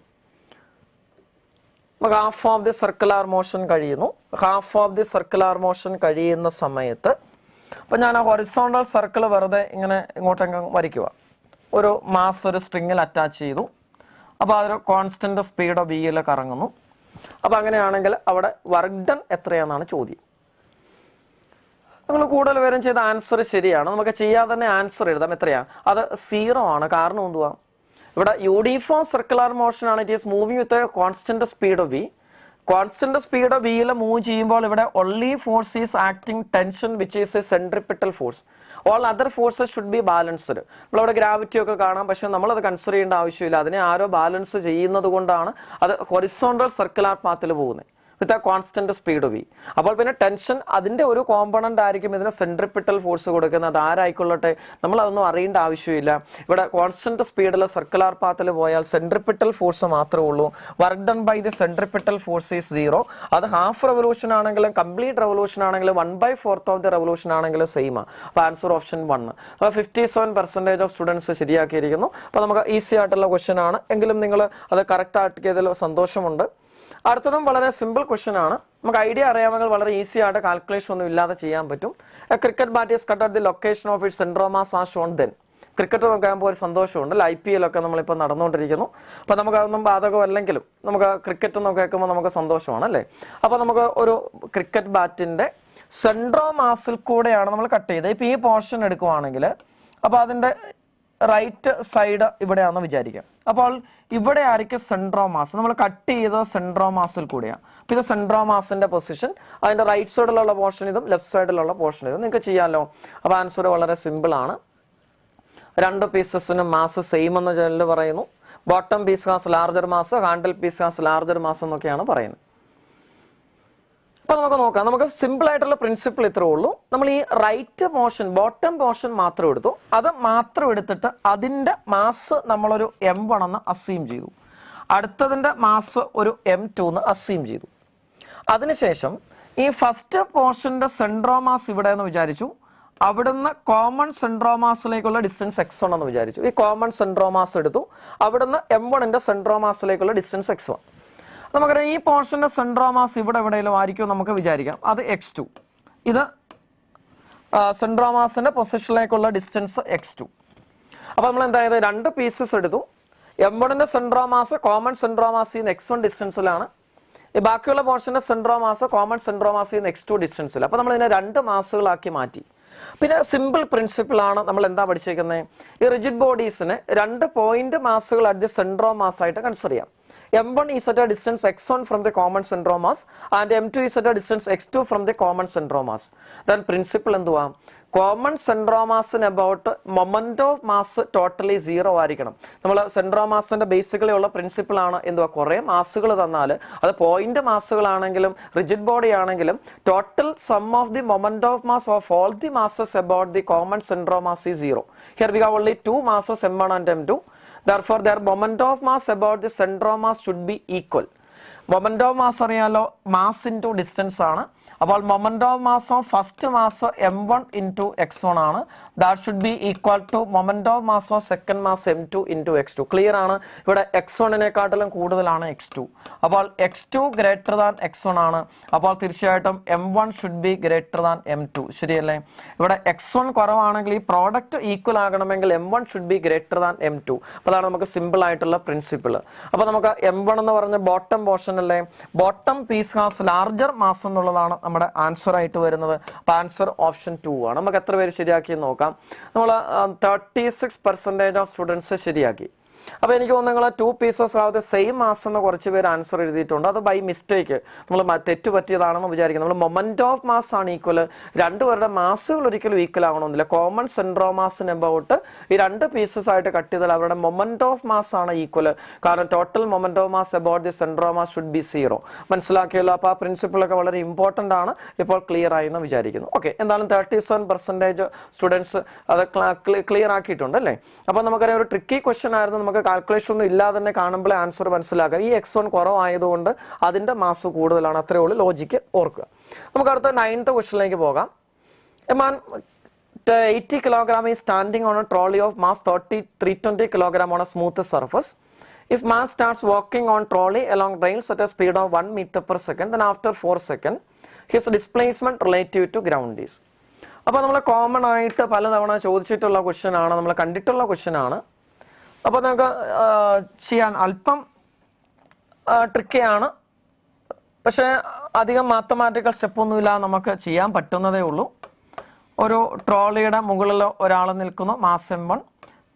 നമുക്ക് half of the circular motion കഴിയുന്നു. Half of the circular motion കഴിയുന്ന സമയത്ത് അപ്പം ഞാൻ ആ ഹൊറിസോണ്ടൽ സർക്കിൾ വെറുതെ ഇങ്ങനെ ഇങ്ങോട്ടെങ്കിലും വരയ്ക്കുക. ഒരു മാസ് ഒരു സ്ട്രിങ്ങിൽ അറ്റാച്ച് ചെയ്തു. അപ്പോൾ അതൊരു കോൺസ്റ്റന്റ് സ്പീഡ് ഓഫ് വിയിൽ കറങ്ങുന്നു. അപ്പോൾ അങ്ങനെയാണെങ്കിൽ അവിടെ വർക്ക് ഡൺ എത്രയാണെന്നാണ് ചോദ്യം. നിങ്ങൾ കൂടുതൽ പേരും ചെയ്ത ആൻസർ ശരിയാണ്. നമുക്ക് ചെയ്യാതെ തന്നെ ആൻസർ എഴുതാം. എത്രയാണ്? അത് 0 ആണ്. കാരണം എന്തുവാ? ഇവിടെ യൂണിഫോം സർക്കുലർ മോഷൻ ആണ്. It is moving with constant speed of V. Constant speed of വിയിൽ മൂവ് ചെയ്യുമ്പോൾ ഇവിടെ only force is acting tension which is a centripetal force. All other forces should be balanced. നമ്മളവിടെ gravity ഒക്കെ കാണാം, പക്ഷെ നമ്മളത് consider ചെയ്യേണ്ട ആവശ്യമില്ല. അതിനെ ആരോ ബാലൻസ് ചെയ്യുന്നത് കൊണ്ടാണ് അത് ഹൊറിസോണ്ടൽ സർക്കുലർ പാത്തിൽ പോകുന്നത് with a constant speed V. അപ്പോൾ പിന്നെ ടെൻഷൻ അതിന്റെ ഒരു കോമ്പണന്റ് ആയിരിക്കും ഇതിന് സെൻട്രിപ്പിറ്റൽ ഫോഴ്സ് കൊടുക്കുന്നത്. അത് ആരായിക്കൊള്ളട്ടെ, നമ്മൾ അതൊന്നും അറിയേണ്ട ആവശ്യമില്ല. ഇവിടെ കോൺസ്റ്റന്റ് സ്പീഡിൽ സർക്കുലർ പാത്തിൽ പോയാൽ സെൻട്രിപ്പിറ്റൽ ഫോഴ്സ് മാത്രമേ ഉള്ളൂ. Work done by the centripetal force is 0. അത് ഹാഫ് റെവല്യൂഷൻ ആണെങ്കിലും കംപ്ലീറ്റ് റെവല്യൂഷൻ ആണെങ്കിലും 1/4 ഓഫ് ദി റെവല്യൂഷൻ ആണെങ്കിലും സെയിം ആണ്. അപ്പോൾ ആൻസർ ഓപ്ഷൻ 1. അപ്പോൾ 57% ഓഫ് സ്റ്റുഡൻസ് ശരിയാക്കിയിരിക്കുന്നു. അപ്പോൾ നമുക്ക് ഈസി ആയിട്ടുള്ള ക്വസ്റ്റ്യൻ ആണ്. എങ്കിലും നിങ്ങൾ അത് കറക്റ്റ് ആക്കിയതിൽ സന്തോഷമുണ്ട്. അടുത്തതും വളരെ സിമ്പിൾ ക്വസ്റ്റ്യൻ ആണ്. നമുക്ക് ഐഡിയ അറിയാമെങ്കിൽ വളരെ ഈസി ആയിട്ട് കാൽക്കുലേഷൻ ഒന്നും ഇല്ലാതെ ചെയ്യാൻ പറ്റും. A cricket bat is cut at the location of its centre of mass as shown then. Cricket നോക്കുമ്പോൾ ഒരു സന്തോഷമുണ്ട്. IPL ഒക്കെ നമ്മളിപ്പോൾ നടന്നുകൊണ്ടിരിക്കുന്നു. അപ്പോൾ നമുക്ക് അതൊന്നും ബാധകമല്ലെങ്കിലും നമുക്ക് ക്രിക്കറ്റ് എന്നൊക്കെ കേൾക്കുമ്പോൾ നമുക്ക് സന്തോഷമാണ് അല്ലേ? അപ്പോൾ നമുക്ക് ഒരു ക്രിക്കറ്റ് ബാറ്റിൻ്റെ സെൻട്രോമാസിൽ കൂടെയാണ് നമ്മൾ കട്ട് ചെയ്തത്. ഇപ്പോൾ ഈ പോർഷൻ എടുക്കുവാണെങ്കിൽ അപ്പോൾ അതിൻ്റെ റൈറ്റ് സൈഡ് ഇവിടെയാണെന്ന് വിചാരിക്കാം. അപ്പോൾ ഇവിടെ ആയിരിക്കും സെൻട്രോമാസ്. നമ്മൾ കട്ട് ചെയ്ത സെൻട്രോമാസിൽ കൂടെയാണ്. അപ്പോൾ ഇത് സെൻട്രോമാസിന്റെ പൊസിഷൻ. അതിന്റെ റൈറ്റ് സൈഡിലുള്ള പോർഷൻ ഇതും ലെഫ്റ്റ് സൈഡിലുള്ള പോർഷൻ ഇതും നിങ്ങൾക്ക് ചെയ്യാമല്ലോ. അപ്പോൾ ആൻസർ വളരെ സിമ്പിൾ ആണ്. 2 പീസസിനും മാസ് സെയിം എന്ന് ജനറൽ പറയുന്നു. Bottom piece has larger mass, handle piece has larger mass എന്നൊക്കെയാണ് പറയുന്നത്. അപ്പോൾ നമുക്ക് നോക്കാം. നമുക്ക് സിമ്പിൾ ആയിട്ടുള്ള പ്രിൻസിപ്പിൾ ഇത്രേ ഉള്ളൂ. നമ്മൾ ഈ റൈറ്റ് പോർഷൻ ബോട്ടം പോർഷൻ മാത്രം എടുത്തു. അത് മാത്രം എടുത്തിട്ട് അതിൻ്റെ മാസ് നമ്മളൊരു M1 എന്ന് അസ്യൂം ചെയ്തു. അടുത്തതിൻ്റെ മാസ് ഒരു M2 എന്ന് അസ്യൂം ചെയ്തു. അതിനുശേഷം ഈ ഫസ്റ്റ് പോർഷൻ്റെ സെൻട്രോമാസ് ഇവിടെ എന്ന് വിചാരിച്ചു. അവിടുന്ന് കോമൺ സെൻട്രോമാസിലേക്കുള്ള ഡിസ്റ്റൻസ് x1 എന്ന് വിചാരിച്ചു. ഈ കോമൺ സെൻട്രോമാസ് എടുത്തു. അവിടുന്ന് M1ന്റെ സെൻട്രോമാസിലേക്കുള്ള ഡിസ്റ്റൻസ് x1. നമുക്കറിയാം ഈ പോർഷന്റെ സെൻട്രോമാസ് ഇവിടെ എവിടെയെങ്കിലും ആയിരിക്കും നമുക്ക് വിചാരിക്കാം. അത് x2. ഇത് സെൻട്രോമാസിന്റെ പൊസിഷനിലേക്കുള്ള ഡിസ്റ്റൻസ് x2. അപ്പോൾ നമ്മൾ എന്തായത് രണ്ട് പീസസ് എടുത്തു. M1ന്റെ സെൻട്രോമാസ് കോമൺ സെൻട്രോമാസിൽ നിന്ന് x1 ഡിസ്റ്റൻസിലാണ്. ഈ ബാക്കിയുള്ള പോർഷന്റെ സെൻട്രോമാസ് കോമൺ സെൻട്രോമാസിൽ നിന്ന് x2 ഡിസ്റ്റൻസിൽ. അപ്പോൾ നമ്മൾ ഇതിനെ രണ്ട് മാസുകളാക്കി മാറ്റി. പിന്നെ സിമ്പിൾ പ്രിൻസിപ്പിൾ ആണ് നമ്മൾ എന്താ പഠിച്ചേക്കുന്നത്? ഈ റിജിഡ് ബോഡീസിന് രണ്ട് പോയിന്റ് മാസുകൾ അറ്റ് ദി സെൻട്രോമാസ് ആയിട്ട് കൺസിഡർ ചെയ്യാം. M1 is at a distance x1 from the common centromass and M2 is at a distance x2 from the common centromass. Then principle എന്തുവാ? കോമൺ സെൻട്രോമാസിന് about moment of mass totally 0 ആയിരിക്കണം. നമ്മൾ സെൻട്രോമാസിന്റെ basically ഉള്ള principle ആണ് എന്തുവാ? കുറേ മാസുകൾ തന്നാൽ അത് പോയിന്റ് മാസുകളാണെങ്കിലും റിജിഡ് ബോഡി ആണെങ്കിലും total sum of the moment of mass of all the masses about the common centre of mass is 0. Here we have only 2 masses M1 and M2. Therefore, their moment of mass about the centromass should be equal. Moment of mass അറിയാലോ, mass into distance ആണ്. അപ്പോൾ moment of mass of first mass M1 into x1 ആണ്. That should be equal to moment of mass of second mass M2 into x2. Clear ആണ്? ഇവിടെ x1-നെക്കാട്ടിലും കൂടുതലാണ് x2. അപ്പോൾ x2 greater than x1 ആണ്. അപ്പോൾ തീർച്ചയായിട്ടും M1 should be greater than M2. ശരിയല്ലേ? ഇവിടെ x1 കുറവാണെങ്കിൽ ഈ പ്രോഡക്റ്റ് ഈക്വൽ ആകണമെങ്കിൽ M1 should be greater than M2. അപ്പോൾ അതാണ് നമുക്ക് സിമ്പിൾ ആയിട്ടുള്ള പ്രിൻസിപ്പിൾ. അപ്പോൾ നമുക്ക് M1 എന്ന് പറഞ്ഞ ബോട്ടം പോർഷൻ അല്ലേ, bottom piece has larger mass എന്നുള്ളതാണ് നമ്മുടെ ആൻസർ ആയിട്ട് വരുന്നത്. അപ്പോൾ ആൻസർ ഓപ്ഷൻ 2 ആണ്. നമുക്ക് എത്ര പേര് ശരിയാക്കി നോക്കാം. നമ്മൾ 36% ഓഫ് സ്റ്റുഡൻസ് ശരിയാക്കി. അപ്പോൾ എനിക്ക് തോന്നുന്നു നിങ്ങൾ 2 pieces of the same mass എന്ന് കുറച്ച് പേര് ആൻസർ എഴുതിയിട്ടുണ്ട്. അത് ബൈ മിസ്റ്റേക്ക് നമ്മൾ തെറ്റ് പറ്റിയതാണെന്ന് വിചാരിക്കുന്നത്. നമ്മൾ മൊമെന്റ് ഓഫ് മാസ് ആണ് ഈക്വൽ. രണ്ടുപേരുടെ മാസുകൾ ഒരിക്കലും ഈക്വൽ ആകണമെന്നില്ല. കോമൺ സെൻട്രോമാസിന് അബൌട്ട് ഈ രണ്ട് പീസസ് ആയിട്ട് കട്ട് ചെയ്താൽ അവരുടെ മൊമെന്റ് ഓഫ് മാസ് ആണ് ഈക്വൽ. കാരണം total moment of mass about the centre of mass should be 0. മനസ്സിലാക്കിയല്ലോ? അപ്പോൾ ആ പ്രിൻസിപ്പിളൊക്കെ വളരെ ഇമ്പോർട്ടൻ്റ് ആണ്. ഇപ്പോൾ ക്ലിയർ ആയി എന്ന് വിചാരിക്കുന്നു. ഓക്കെ, എന്തായാലും 37% സ്റ്റുഡൻസ് അത് ക്ലിയർ ആക്കിയിട്ടുണ്ട് അല്ലേ? അപ്പോൾ നമുക്കറിയാം ഒരു ട്രിക്കി ക്വസ്റ്റ്യൻ ആയിരുന്നു. നമുക്ക് കാൽക്കുലേഷൻ ഒന്നും ഇല്ലാതെ തന്നെ കാണുമ്പോൾ ആൻസർ മനസ്സിലാക്കാം. ഈ x1 കുറവായതുകൊണ്ട് അതിന്റെ മാസ് കൂടുതലാണ്. അത്രേ ഉള്ളൂ, ലോജിക്ക് ഓർക്കുക. നമുക്ക് അടുത്ത 9th ക്വസ്റ്റ്യനിലേക്ക് പോകാം. A man 80 kg is standing on a trolley of mass 320 kg on a smooth surface. If man starts walking on trolley along rails at a speed of 1 meter per second, then after 4 seconds his displacement relative to ground is. അപ്പോൾ നമ്മൾ common ആയിട്ട് പലതവണ ചോദിച്ചിട്ടുള്ള question ആണ്, നമ്മൾ കണ്ടിട്ടുള്ള question ആണ്. അപ്പോൾ നമുക്ക് ചെയ്യാൻ അല്പം ട്രിക്കിയാണ്. പക്ഷേ അധികം മാത്തമാറ്റിക്കൽ സ്റ്റെപ്പൊന്നുമില്ല, നമുക്ക് ചെയ്യാൻ പറ്റുന്നതേ ഉള്ളൂ. ഒരു ട്രോളിയുടെ മുകളിൽ ഒരാൾ നിൽക്കുന്നു, മാസ് M1.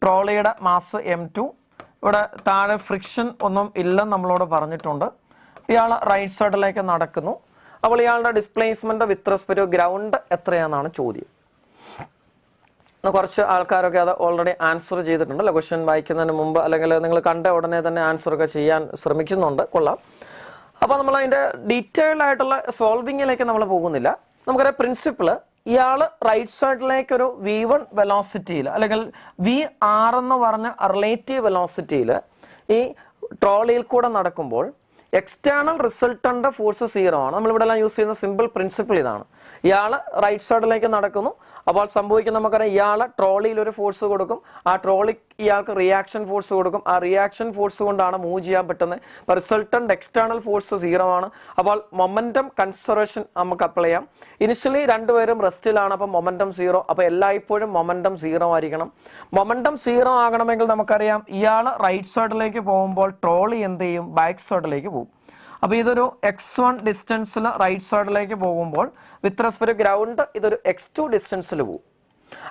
ട്രോളിയുടെ mass M2. ഇവിടെ താഴെ ഫ്രിക്ഷൻ ഒന്നും ഇല്ലെന്ന് നമ്മളോട് പറഞ്ഞിട്ടുണ്ട്. ഇയാൾ റൈറ്റ് സൈഡിലേക്ക് നടക്കുന്നു. അപ്പോൾ ഇയാളുടെ displacement with respect to ground എത്രയാണെന്നാണ് ചോദ്യം. കുറച്ച് ആൾക്കാരൊക്കെ അത് ഓൾറെഡി ആൻസർ ചെയ്തിട്ടുണ്ടല്ലോ ക്വസ്റ്റ്യൻ വായിക്കുന്നതിന് മുമ്പ്, അല്ലെങ്കിൽ നിങ്ങൾ കണ്ട ഉടനെ തന്നെ ആൻസർ ഒക്കെ ചെയ്യാൻ ശ്രമിക്കുന്നുണ്ട്. കൊള്ളാം. അപ്പോൾ നമ്മൾ അതിൻ്റെ ഡീറ്റെയിൽഡ് ആയിട്ടുള്ള സോൾവിങ്ങിലേക്ക് നമ്മൾ പോകുന്നില്ല. നമുക്കറിയാം പ്രിൻസിപ്പിൾ. ഇയാൾ റൈറ്റ് സൈഡിലേക്ക് ഒരു V1 വെലോസിറ്റിയിൽ അല്ലെങ്കിൽ VR എന്ന് പറഞ്ഞ റിലേറ്റീവ് വെലോസിറ്റിയിൽ ഈ ട്രോളിയിൽ കൂടെ നടക്കുമ്പോൾ എക്സ്റ്റേണൽ റിസൾട്ടന്റ് ഫോഴ്സ് 0 ആണ്. നമ്മളിവിടെ എല്ലാം യൂസ് ചെയ്യുന്ന സിമ്പിൾ പ്രിൻസിപ്പിൾ ഇതാണ്. ഇയാൾ റൈറ്റ് സൈഡിലേക്ക് നടക്കുന്നു. അപ്പോൾ സംഭവിക്കുന്ന നമുക്കറിയാം ഇയാൾ ട്രോളിയിൽ ഒരു ഫോഴ്സ് കൊടുക്കും. ആ ട്രോളി ഇയാൾക്ക് റിയാക്ഷൻ ഫോഴ്സ് കൊടുക്കും. ആ റിയാക്ഷൻ ഫോഴ്സ് കൊണ്ടാണ് മൂവ് ചെയ്യാൻ പറ്റുന്നത്. അപ്പോൾ റിസൾട്ടന്റ് എക്സ്റ്റേണൽ ഫോഴ്സ് 0 ആണ്. അപ്പോൾ മൊമെന്റം കൺസർവേഷൻ നമുക്ക് അപ്ലൈ ചെയ്യാം. ഇനിഷ്യലി രണ്ടുപേരും റെസ്റ്റിലാണ്. അപ്പോൾ മൊമെന്റം 0. അപ്പോൾ എല്ലായ്പ്പോഴും മൊമെന്റം 0 ആയിരിക്കണം. മൊമെന്റം 0 ആകണമെങ്കിൽ നമുക്കറിയാം ഇയാൾ റൈറ്റ് സൈഡിലേക്ക് പോകുമ്പോൾ ട്രോളി എന്ത് ചെയ്യും? ബാക്ക് സൈഡിലേക്ക് പോകും. അപ്പോൾ ഇതൊരു x1 ഡിസ്റ്റൻസിൽ റൈറ്റ് സൈഡിലേക്ക് പോകുമ്പോൾ വിത്ത് റെസ്പെക്ട് ഗ്രൗണ്ട് ഇതൊരു x2 ഡിസ്റ്റൻസിൽ പോകും.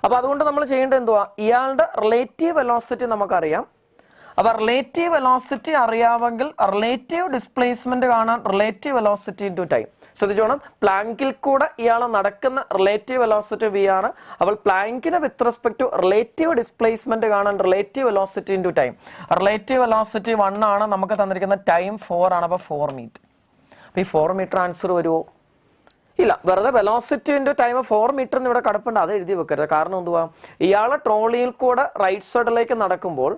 അപ്പോൾ അതുകൊണ്ട് നമ്മൾ ചെയ്യേണ്ടത് എന്തുവാ? ഇയാളുടെ റിലേറ്റീവ് വെലോസിറ്റി നമുക്കറിയാം. അപ്പോൾ റിലേറ്റീവ് വെലോസിറ്റി അറിയാമെങ്കിൽ റിലേറ്റീവ് ഡിസ്പ്ലേസ്മെന്റ് കാണാൻ റിലേറ്റീവ് വെലോസിറ്റി ഇൻറ്റു ടൈം. ശ്രദ്ധിച്ചോണം, പ്ലാങ്കിൽ കൂടെ ഇയാൾ നടക്കുന്ന റിലേറ്റീവ് വെലോസിറ്റി VR. അപ്പോൾ പ്ലാങ്കിന് with respect to relative displacement കാണാൻ relative velocity into time. Relative velocity 1 ആണ്, നമുക്ക് തന്നിരിക്കുന്ന ടൈം 4 ആണ്. അപ്പോൾ 4 മീറ്റർ. അപ്പോൾ ഈ 4 മീറ്റർ ആൻസർ വരുമോ? ഇല്ല, വെറുതെ വെലോസിറ്റി ഇൻറ്റു ടൈം 4 മീറ്റർ എന്ന് ഇവിടെ കിടപ്പുണ്ട്, അത് എഴുതി വെക്കരുത്. കാരണം എന്തുവാ, ഇയാളെ ട്രോളിയിൽ കൂടെ റൈറ്റ് സൈഡിലേക്ക് നടക്കുമ്പോൾ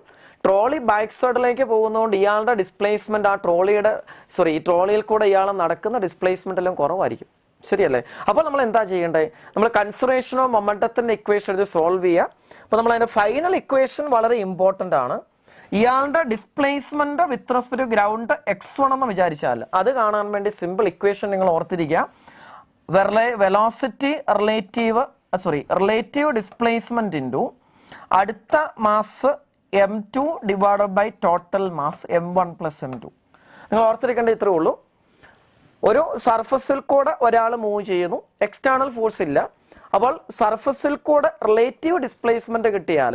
ട്രോളി ബാക്ക് സൈഡിലേക്ക് പോകുന്നതുകൊണ്ട് ഇയാളുടെ ഡിസ്പ്ലേസ്മെന്റ് ആ ട്രോളിയിൽ കൂടെ ഇയാൾ നടക്കുന്ന ഡിസ്പ്ലേസ്മെന്റ് എല്ലാം കുറവായിരിക്കും. ശരിയല്ലേ? അപ്പോൾ നമ്മൾ എന്താ ചെയ്യേണ്ടത്? നമ്മൾ കൺസർവേഷൻ ഓഫ് മൊമെന്റത്തിന്റെ ഇക്വേഷൻ ഇത് സോൾവ് ചെയ്യുക. അപ്പോൾ നമ്മൾ അതിന്റെ ഫൈനൽ ഇക്വേഷൻ വളരെ ഇമ്പോർട്ടന്റ് ആണ്. ഇയാളുടെ displacement with respect to ground x1 എന്ന് വിചാരിച്ചാൽ അത് കാണാൻ വേണ്ടി സിമ്പിൾ ഇക്വേഷൻ നിങ്ങൾ ഓർത്തിരിക്കുക. വെലോസിറ്റി റിലേറ്റീവ് ഡിസ്പ്ലേസ്മെന്റ് ഇൻറ്റു അടുത്ത mass m2 divided by total mass m1 plus m2. നിങ്ങൾ ഓർത്തിരിക്കേണ്ടത് ഇത്രേ ഉള്ളൂ. ഒരു സർഫസിൽ കൂടെ ഒരാൾ മൂവ് ചെയ്യുന്നു, എക്സ്റ്റേണൽ ഫോഴ്സ് ഇല്ല. അപ്പോൾ സർഫസിൽ കൂടെ റിലേറ്റീവ് ഡിസ്പ്ലേസ്മെന്റ് കിട്ടിയാൽ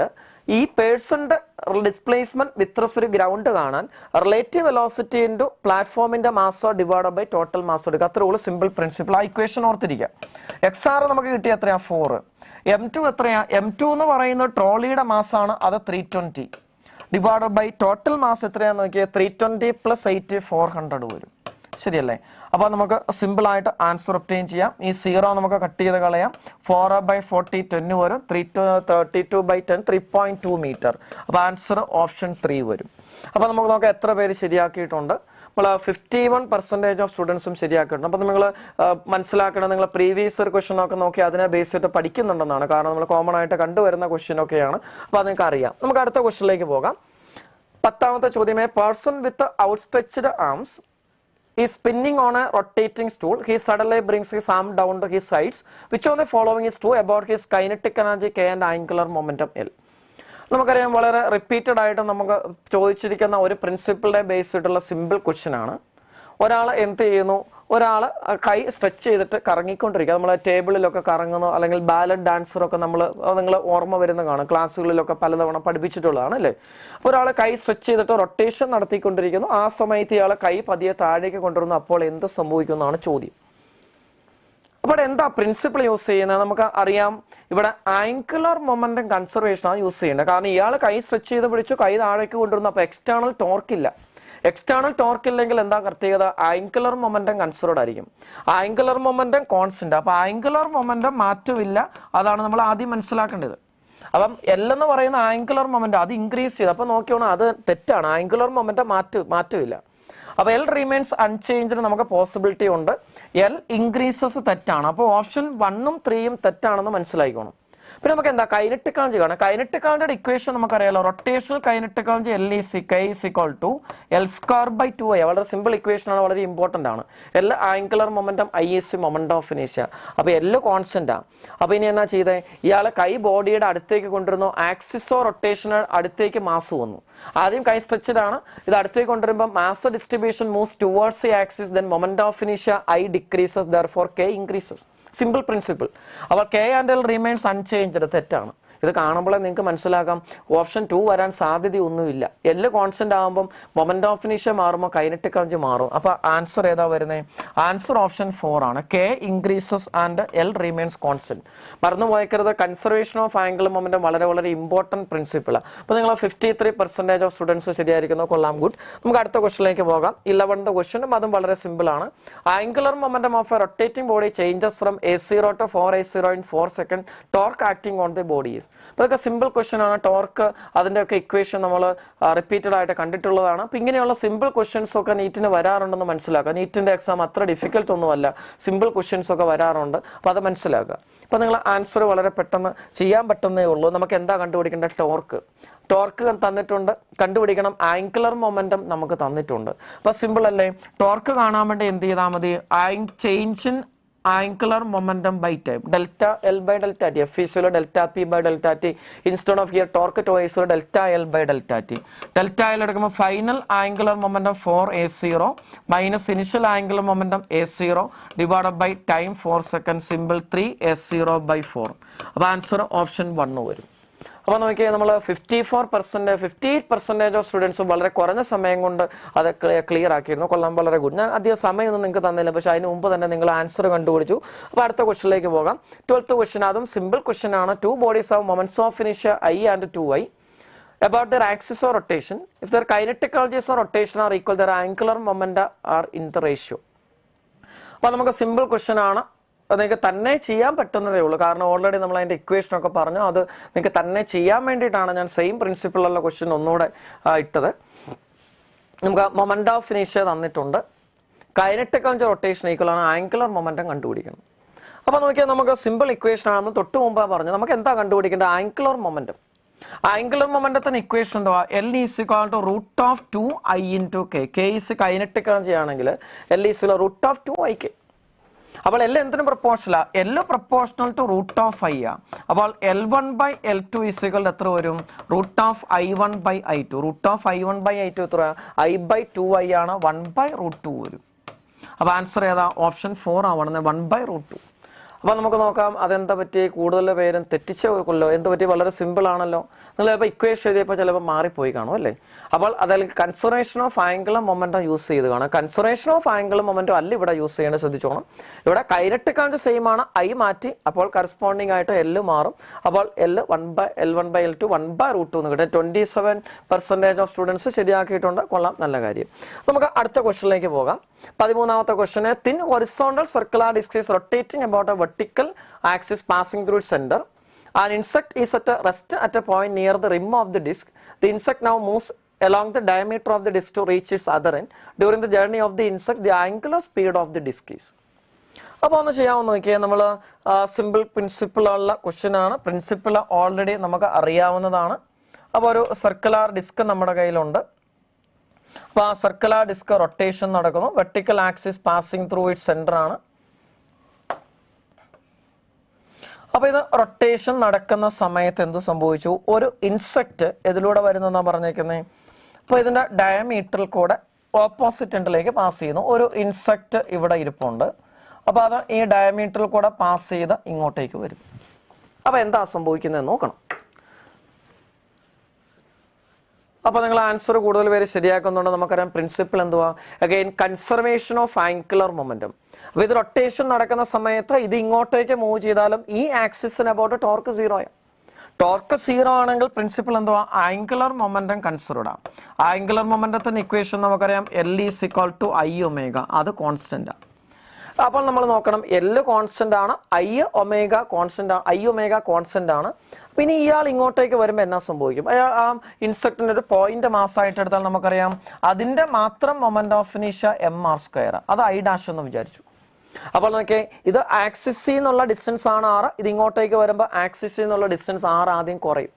ഈ പേഴ്സന്റെ ഡിസ്പ്ലേസ്മെന്റ് വിത്ത് റെസ്പെക്ട് ഗ്രൗണ്ട് കാണാൻ റിലേറ്റീവ് വെലോസിറ്റി ഇൻറ്റു പ്ലാറ്റ്ഫോമിന്റെ മാസോ ഡിവൈഡഡ് ബൈ ടോട്ടൽ മാസോ എടുക്കുക. അത്രേ ഉള്ളൂ സിമ്പിൾ പ്രിൻസിപ്പിൾ. ആ ഇക്വേഷൻ ഓർത്തിരിക്കുക. XR നമുക്ക് കിട്ടിയ എത്രയാ? 4. m2 എത്രയാ? m2 എന്ന് പറയുന്നത് ട്രോളിയുടെ മാസാണ്, അത് 320 ഡിവൈഡഡ് ബൈ ടോട്ടൽ മാസ് എത്രയാന്ന് നോക്കിയാൽ 320 പ്ലസ് 80 400 വരും. ശരിയല്ലേ? അപ്പോൾ നമുക്ക് സിമ്പിൾ ആയിട്ട് ആൻസർ ഒബ്റ്റെയിൻ ചെയ്യാം. ഈ 0 നമുക്ക് കട്ട് ചെയ്ത് കളയാം. 4/40 10 വരും. 32/10 3.2 മീറ്റർ. അപ്പോൾ ആൻസർ ഓപ്ഷൻ 3 വരും. അപ്പോൾ നമുക്ക് നോക്കാം എത്ര പേര് ശരിയാക്കിയിട്ടുണ്ട്. നമ്മൾ 51% ഓഫ് സ്റ്റുഡൻസും ശരിയാക്കിയിട്ടുണ്ട്. അപ്പോൾ നിങ്ങൾ മനസ്സിലാക്കണം, നിങ്ങൾ പ്രീവിയസ് ഒരു ക്വസ്റ്റൻ ഒക്കെ നോക്കി അതിനെ ബേസ് ചെയ്തിട്ട് പഠിക്കുന്നുണ്ടെന്നാണ്. കാരണം നമ്മൾ കോമൺ ആയിട്ട് കണ്ടുവരുന്ന ക്വസ്റ്റ്യൻ ഒക്കെയാണ്. അപ്പോൾ അത് നിങ്ങൾക്ക് അറിയാം. നമുക്ക് അടുത്ത ക്വസ്റ്റനിലേക്ക് പോകാം. 10ാമത്തെ ചോദ്യമേ, person with outstretched arms is spinning on a rotating stool. He suddenly brings his arm down to his sides. Which of the following is true about his kinetic energy K and angular momentum L? നമുക്കറിയാം, വളരെ repeated ആയിട്ട് നമുക്ക് ചോദിച്ചിരിക്കുന്ന ഒരു പ്രിൻസിപ്പിളിനെ base ചെയ്തിട്ടുള്ള simple question ആണ്. ഒരാൾ എന്ത് ചെയ്യുന്നു, ഒരാൾ കൈ സ്ട്രെച്ച് ചെയ്തിട്ട് കറങ്ങിക്കൊണ്ടിരിക്കുക. നമ്മൾ ടേബിളിലൊക്കെ കറങ്ങുന്നു, അല്ലെങ്കിൽ ബാലറ്റ് ഡാൻസറൊക്കെ നിങ്ങൾ ഓർമ്മ വരുന്ന കാണും, ക്ലാസ്സുകളിലൊക്കെ പലതവണ പഠിപ്പിച്ചിട്ടുള്ളതാണ് അല്ലേ. അപ്പോൾ ഒരാൾ കൈ സ്ട്രെച്ച് ചെയ്തിട്ട് റൊട്ടേഷൻ നടത്തിക്കൊണ്ടിരിക്കുന്നു. ആ സമയത്ത് ഇയാൾ കൈ പതിയെ താഴേക്ക് കൊണ്ടുവരുന്നു. അപ്പോൾ എന്ത് സംഭവിക്കുന്നതാണ് ചോദ്യം. അപ്പോൾ എന്താ പ്രിൻസിപ്പിൾ യൂസ് ചെയ്യുന്നത്? നമുക്ക് അറിയാം, ഇവിടെ ആംഗുലർ മൊമെന്റം കൺസർവേഷൻ ആണ് യൂസ് ചെയ്യേണ്ടത്. കാരണം ഇയാൾ കൈ സ്ട്രെച്ച് ചെയ്ത് പിടിച്ചു, കൈ താഴേക്ക് കൊണ്ടുവരുന്നു. അപ്പോൾ എക്സ്റ്റേണൽ ടോർക്ക് ഇല്ല. എക്സ്റ്റേണൽ ടോർക്ക് ഇല്ലെങ്കിൽ എന്താ പ്രത്യേകത? ആംഗുലർ മൊമെന്റം കൺസർവ്ഡ് ആയിരിക്കും. Angular momentum constant. അപ്പൊ ആംഗുലർ മൊമെന്റം മാറ്റമില്ല. അതാണ് നമ്മൾ ആദ്യം മനസ്സിലാക്കേണ്ടത്. അപ്പം L എന്ന് പറയുന്ന ആംഗുലർ മൊമെന്റം അത് ഇൻക്രീസ് ചെയ്ത്, അപ്പൊ നോക്കിയോണം അത് തെറ്റാണ്. ആംഗുലർ മൊമെന്റം മാറ്റമില്ല. അപ്പൊ L റിമെയിൻസ് അൺചേഞ്ച്ഡ് നമുക്ക് പോസിബിലിറ്റി ഉണ്ട്. L ഇൻക്രീസസ് തെറ്റാണ്. അപ്പോൾ ഓപ്ഷൻ 1ഉം 3ഉം തെറ്റാണെന്ന് മനസ്സിലായിക്കോണം. പിന്നെ നമുക്ക് എന്താ കൈനറ്റിക് എനർജി കാണാം. കൈനറ്റിക് എനർജിയുടെ ഇക്വേഷൻ നമുക്കറിയാലോ. Rotational kinetic energy L=L²/2I. വളരെ സിമ്പിൾ ഇക്വേഷൻ ആണ്, വളരെ ഇമ്പോർട്ടന്റ് ആണ്. L angular momentum, I momentum of ഇനേഷ്യ. അപ്പൊ L കോൺസ്റ്റന്റ് ആണ്. അപ്പൊ ഇനി എന്നാ ചെയ്തേ, ഇയാളെ കൈ ബോഡിയുടെ അടുത്തേക്ക് കൊണ്ടുവരുന്നു. ആക്സിസോ റൊട്ടേഷണൽ അടുത്തേക്ക് മാസ് വന്നു. ആദ്യം കൈ സ്ട്രെച്ചഡ് ആണ്, ഇത് അടുത്തേക്ക് കൊണ്ടുവരുമ്പോൾ mass distribution moves towards the axis, then momentum of ഇനേഷ്യ I decreases, therefore K increases. Simple principle. അപ്പോൾ K and L remains unchanged തെറ്റാണ്. ഇത് കാണുമ്പോഴേ നിങ്ങൾക്ക് മനസ്സിലാക്കാം ഓപ്ഷൻ 2 വരാൻ സാധ്യതയൊന്നുമില്ല. L കോൺസ്റ്റന്റ് ആകുമ്പോൾ മൊമെന്റം ഓഫ് ഇനേഷ്യ മാറുമ്പോൾ കൈനറ്റിക് എനർജി മാറും. അപ്പോൾ ആൻസർ ഏതാ വരുന്നത്? ആൻസർ ഓപ്ഷൻ 4 ആണ്. K increases and L remains constant. മറന്നു പോയേക്കരുത്, കൺസർവേഷൻ ഓഫ് ആംഗുലർ മൊമെന്റം വളരെ വളരെ ഇമ്പോർട്ടന്റ് പ്രിൻസിപ്പിളാണ്. അപ്പോൾ നിങ്ങൾ 53% ഓഫ് സ്റ്റുഡൻസ് ശരിയായിരിക്കുന്നു. കൊള്ളാം, ഗുഡ്. നമുക്ക് അടുത്ത ക്വസ്റ്റിലേക്ക് പോകാം. 11th ക്വസ്റ്റ്യനും അതും വളരെ സിമ്പിൾ ആണ്. Angular momentum of A rotating body changes from A0 to 4A0 in 4 seconds. Torque acting on the body is. അപ്പോൾ ഇതൊക്കെ സിമ്പിൾ ക്വസ്റ്റ്യൻ ആണ്. ടോർക്ക് അതിൻ്റെയൊക്കെ ഇക്വേഷൻ നമ്മൾ റിപ്പീറ്റഡ് ആയിട്ട് കണ്ടിട്ടുള്ളതാണ്. അപ്പോൾ ഇങ്ങനെയുള്ള സിമ്പിൾ ക്വസ്റ്റ്യൻസ് ഒക്കെ നീറ്റിന് വരാറുണ്ടെന്ന് മനസ്സിലാക്കുക. നീറ്റിൻ്റെ എക്സാം അത്ര ഡിഫിക്കൽട്ട് ഒന്നുമല്ല, സിമ്പിൾ ക്വസ്റ്റ്യൻസ് ഒക്കെ വരാറുണ്ട്. അപ്പോൾ അത് മനസ്സിലാക്കുക. അപ്പോൾ നിങ്ങൾ ആൻസർ വളരെ പെട്ടെന്ന് ചെയ്യാൻ പറ്റുന്നേ ഉള്ളൂ. നമുക്ക് എന്താ കണ്ടുപിടിക്കേണ്ടത്? ടോർക്ക് തന്നിട്ടുണ്ട്, കണ്ടുപിടിക്കണം. ആംഗുലർ മൊമെന്റം നമുക്ക് തന്നിട്ടുണ്ട്. അപ്പോൾ സിമ്പിൾ അല്ലേ? ടോർക്ക് കാണാൻ വേണ്ടി എന്ത് ചെയ്താൽ മതി? Change in angular momentum by time, delta L by delta T. F is delta P by delta T. Instead of here torque to is delta L by delta T. Delta L എടുക്കുമ്പോൾ final angular momentum 4A0 minus initial angular momentum A0 divided by time 4 seconds, symbol 3A0 by 4. അപ്പോൾ answer option 1 വരും. അപ്പോൾ നോക്കിയാൽ നമ്മൾ 58% of സ്റ്റുഡൻസും വളരെ കുറഞ്ഞ സമയം കൊണ്ട് അത് ക്ലിയർ ആക്കിയിരുന്നു. കൊള്ളാം, വളരെ ഗുഡ്. ഞാൻ അധികം സമയമൊന്നും നിങ്ങൾക്ക് തന്നില്ല, പക്ഷേ അതിന് മുമ്പ് തന്നെ നിങ്ങൾ ആൻസർ കണ്ടുപിടിച്ചു. അപ്പോൾ അടുത്ത ക്വസ്റ്റിലേക്ക് പോകാം. 12th ക്വസ്റ്റ്യൻ, അതും സിമ്പിൾ ക്വസ്റ്റ്യൻ ആണ്. 2 bodies have moments of inertia I and 2I about their axis of rotation. If their kinetic energies of rotation are equal, their angular momenta are in the ratio. അപ്പോൾ നമുക്ക് simple question ആണ്. നിങ്ങൾക്ക് തന്നെ ചെയ്യാൻ പറ്റുന്നതേ ഉള്ളൂ. കാരണം already നമ്മൾ അതിൻ്റെ ഇക്വേഷനൊക്കെ പറഞ്ഞു. അത് നിങ്ങൾക്ക് തന്നെ ചെയ്യാൻ വേണ്ടിയിട്ടാണ് ഞാൻ സെയിം പ്രിൻസിപ്പിളുള്ള ക്വസ്റ്റ്യൻ ഒന്നുകൂടെ ഇട്ടത്. നമുക്ക് മൊമെന്റ് ഓഫ് ഇനേഷ്യ തന്നിട്ടുണ്ട്. കൈനറ്റിക് എനർജി റൊട്ടേഷൻ ഈക്വൽ ആണ് ആംഗുലർ മൊമെന്റം കണ്ടുപിടിക്കണം. അപ്പോൾ നോക്കിയാൽ നമുക്ക് സിമ്പിൾ ഇക്വേഷൻ ആണ്. നമ്മൾ തൊട്ട് മുമ്പ് പറഞ്ഞു നമുക്ക് എന്താ കണ്ടുപിടിക്കേണ്ടത്? Angular momentum. ആംഗുലർ മൊമെന്റത്തിന് ഇക്വേഷൻ എന്തുവാ? L is equal to √2I × K. K is kinetic energy ആണെങ്കിൽ L ഈസ് √2IK. അപ്പോൾ L എന്തിനു പ്രപ്പോർഷണലാ? L പ്രപ്പോർഷണൽ ടു √I ആ. അപ്പോൾ L1/L2 ഈസ് ഇക്വൽ എത്ര വരും? √I1/I2. √I1/I2 എത്ര? I/2I ആണ്. 1/√2 വരും. അപ്പോൾ ആൻസർ ഏതാ? ഓപ്ഷൻ 4 ആവണം. 1/√2. അപ്പോൾ നമുക്ക് നോക്കാം അതെന്താ പറ്റി. കൂടുതൽ പേരും തെറ്റിച്ച കൊല്ലോ. എന്ത് പറ്റി? വളരെ സിമ്പിൾ ആണല്ലോ. നിങ്ങൾ ചിലപ്പോൾ ഇക്വേഷൻ എഴുതിയപ്പോൾ ചിലപ്പോൾ മാറിപ്പോയി കാണും അല്ലേ? അപ്പോൾ അതിൽ conservation of angular momentum use ചെയ്ത് കാണാം. കൺസർവേഷൻ ഓഫ് ആംഗുലർ മൊമെന്റം അല്ല ഇവിടെ യൂസ് ചെയ്യേണ്ടത്, ശ്രദ്ധിച്ചോണം. ഇവിടെ കൈനറ്റിക് എനർജി സെയിം ആണ്. I മാറ്റി അപ്പോൾ കറസ്പോണ്ടിങ് ആയിട്ട് L മാറും. അപ്പോൾ L1/L2 1/√2 എന്ന് കിട്ടും. 27% ഓഫ് സ്റ്റുഡൻസ് ശരിയാക്കിയിട്ടുണ്ട്. കൊള്ളാം, നല്ല കാര്യം. നമുക്ക് അടുത്ത ക്വസ്റ്റ്യനിലേക്ക് പോകാം. 13ാമത്തെ question. Thin horizontal circular disc is rotating about a vertical axis passing through its centre. An insect is at a rest at a point near the rim of the disc. The insect now moves along the diameter of the disc to reach its other end. During the journey of the insect, the angular speed of the disc is. അപ്പോൾ ഒന്ന് ചെയ്യാമെന്ന് നോക്കിയാൽ നമ്മൾ simple പ്രിൻസിപ്പിളുള്ള question ആണ്. Principle already നമുക്ക് അറിയാവുന്നതാണ്. അപ്പോൾ ഒരു സർക്കുലർ ഡിസ്ക് നമ്മുടെ കയ്യിലുണ്ട്. അപ്പോൾ ആ സർക്കുലർ ഡിസ്ക് റൊട്ടേഷൻ നടക്കുന്നു. Vertical axis passing through it centre ആണ്. അപ്പോൾ ഇത് റൊട്ടേഷൻ നടക്കുന്ന സമയത്ത് എന്ത് സംഭവിച്ചു? ഒരു ഇൻസെക്റ്റ് ഇതിലൂടെ വരുന്നെന്നാണ് പറഞ്ഞേക്കുന്നത്. അപ്പോൾ ഇതിൻ്റെ ഡയമീറ്ററിൽ കൂടെ ഓപ്പോസിറ്റ് എൻഡിലേക്ക് പാസ് ചെയ്യുന്നു. ഒരു ഇൻസെക്റ്റ് ഇവിടെ ഇരിപ്പുണ്ട്. അപ്പോൾ അത് ഈ ഡയമീറ്ററിൽ കൂടെ പാസ് ചെയ്ത് ഇങ്ങോട്ടേക്ക് വരും. അപ്പോൾ എന്താ സംഭവിക്കുന്നത് നോക്കണം. അപ്പോൾ നിങ്ങൾ ആൻസർ കൂടുതൽ പേര് ശരിയാക്കുന്നുണ്ട്. നമുക്കറിയാം പ്രിൻസിപ്പിൾ എന്തുവാ? Again conservation of angular momentum. അപ്പോൾ ഇത് റൊട്ടേഷൻ നടക്കുന്ന സമയത്ത് ഇത് ഇങ്ങോട്ടേക്ക് മൂവ് ചെയ്താലും ഈ ആക്സിസിന് അബൌട്ട് ടോർക്ക് 0 ആണ്. ടോർക്ക് 0 ആണെങ്കിൽ പ്രിൻസിപ്പിൾ എന്തുവാ? ആംഗുലർ മൊമെന്റം കൺസിഡർഡ് ആണ്. ആംഗുലർ മൊമെന്റത്തിന്റെ ഇക്വേഷൻ നമുക്കറിയാം L is equal to I⍵. അത് കോൺസ്റ്റന്റ് ആണ്. അപ്പോൾ നമ്മൾ നോക്കണം L കോൺസ്റ്റന്റ് ആണ്, I⍵ കോൺസ്റ്റന്റ് ആണ്. പിന്നെ ഇയാൾ ഇങ്ങോട്ടേക്ക് വരുമ്പോൾ എന്നാ സംഭവിക്കും? അയാൾ ആ ഇൻസെക്റ്റിന്റെ ഒരു പോയിന്റ് മാസമായിട്ട് എടുത്താൽ നമുക്കറിയാം അതിന്റെ മാത്രം മൊമെന്റ് ഓഫ് ഇനേഷ്യ mr². അത് I' എന്ന് വിചാരിച്ചു. അപ്പോൾ നോക്കിയേ, ഇത് ആക്സിസിൽ നിന്നുള്ള ഡിസ്റ്റൻസ് ആണ് r. ഇത് ഇങ്ങോട്ടേക്ക് വരുമ്പോൾ ആക്സിസിൽ നിന്നുള്ള ഡിസ്റ്റൻസ് r ആദ്യം കുറയും.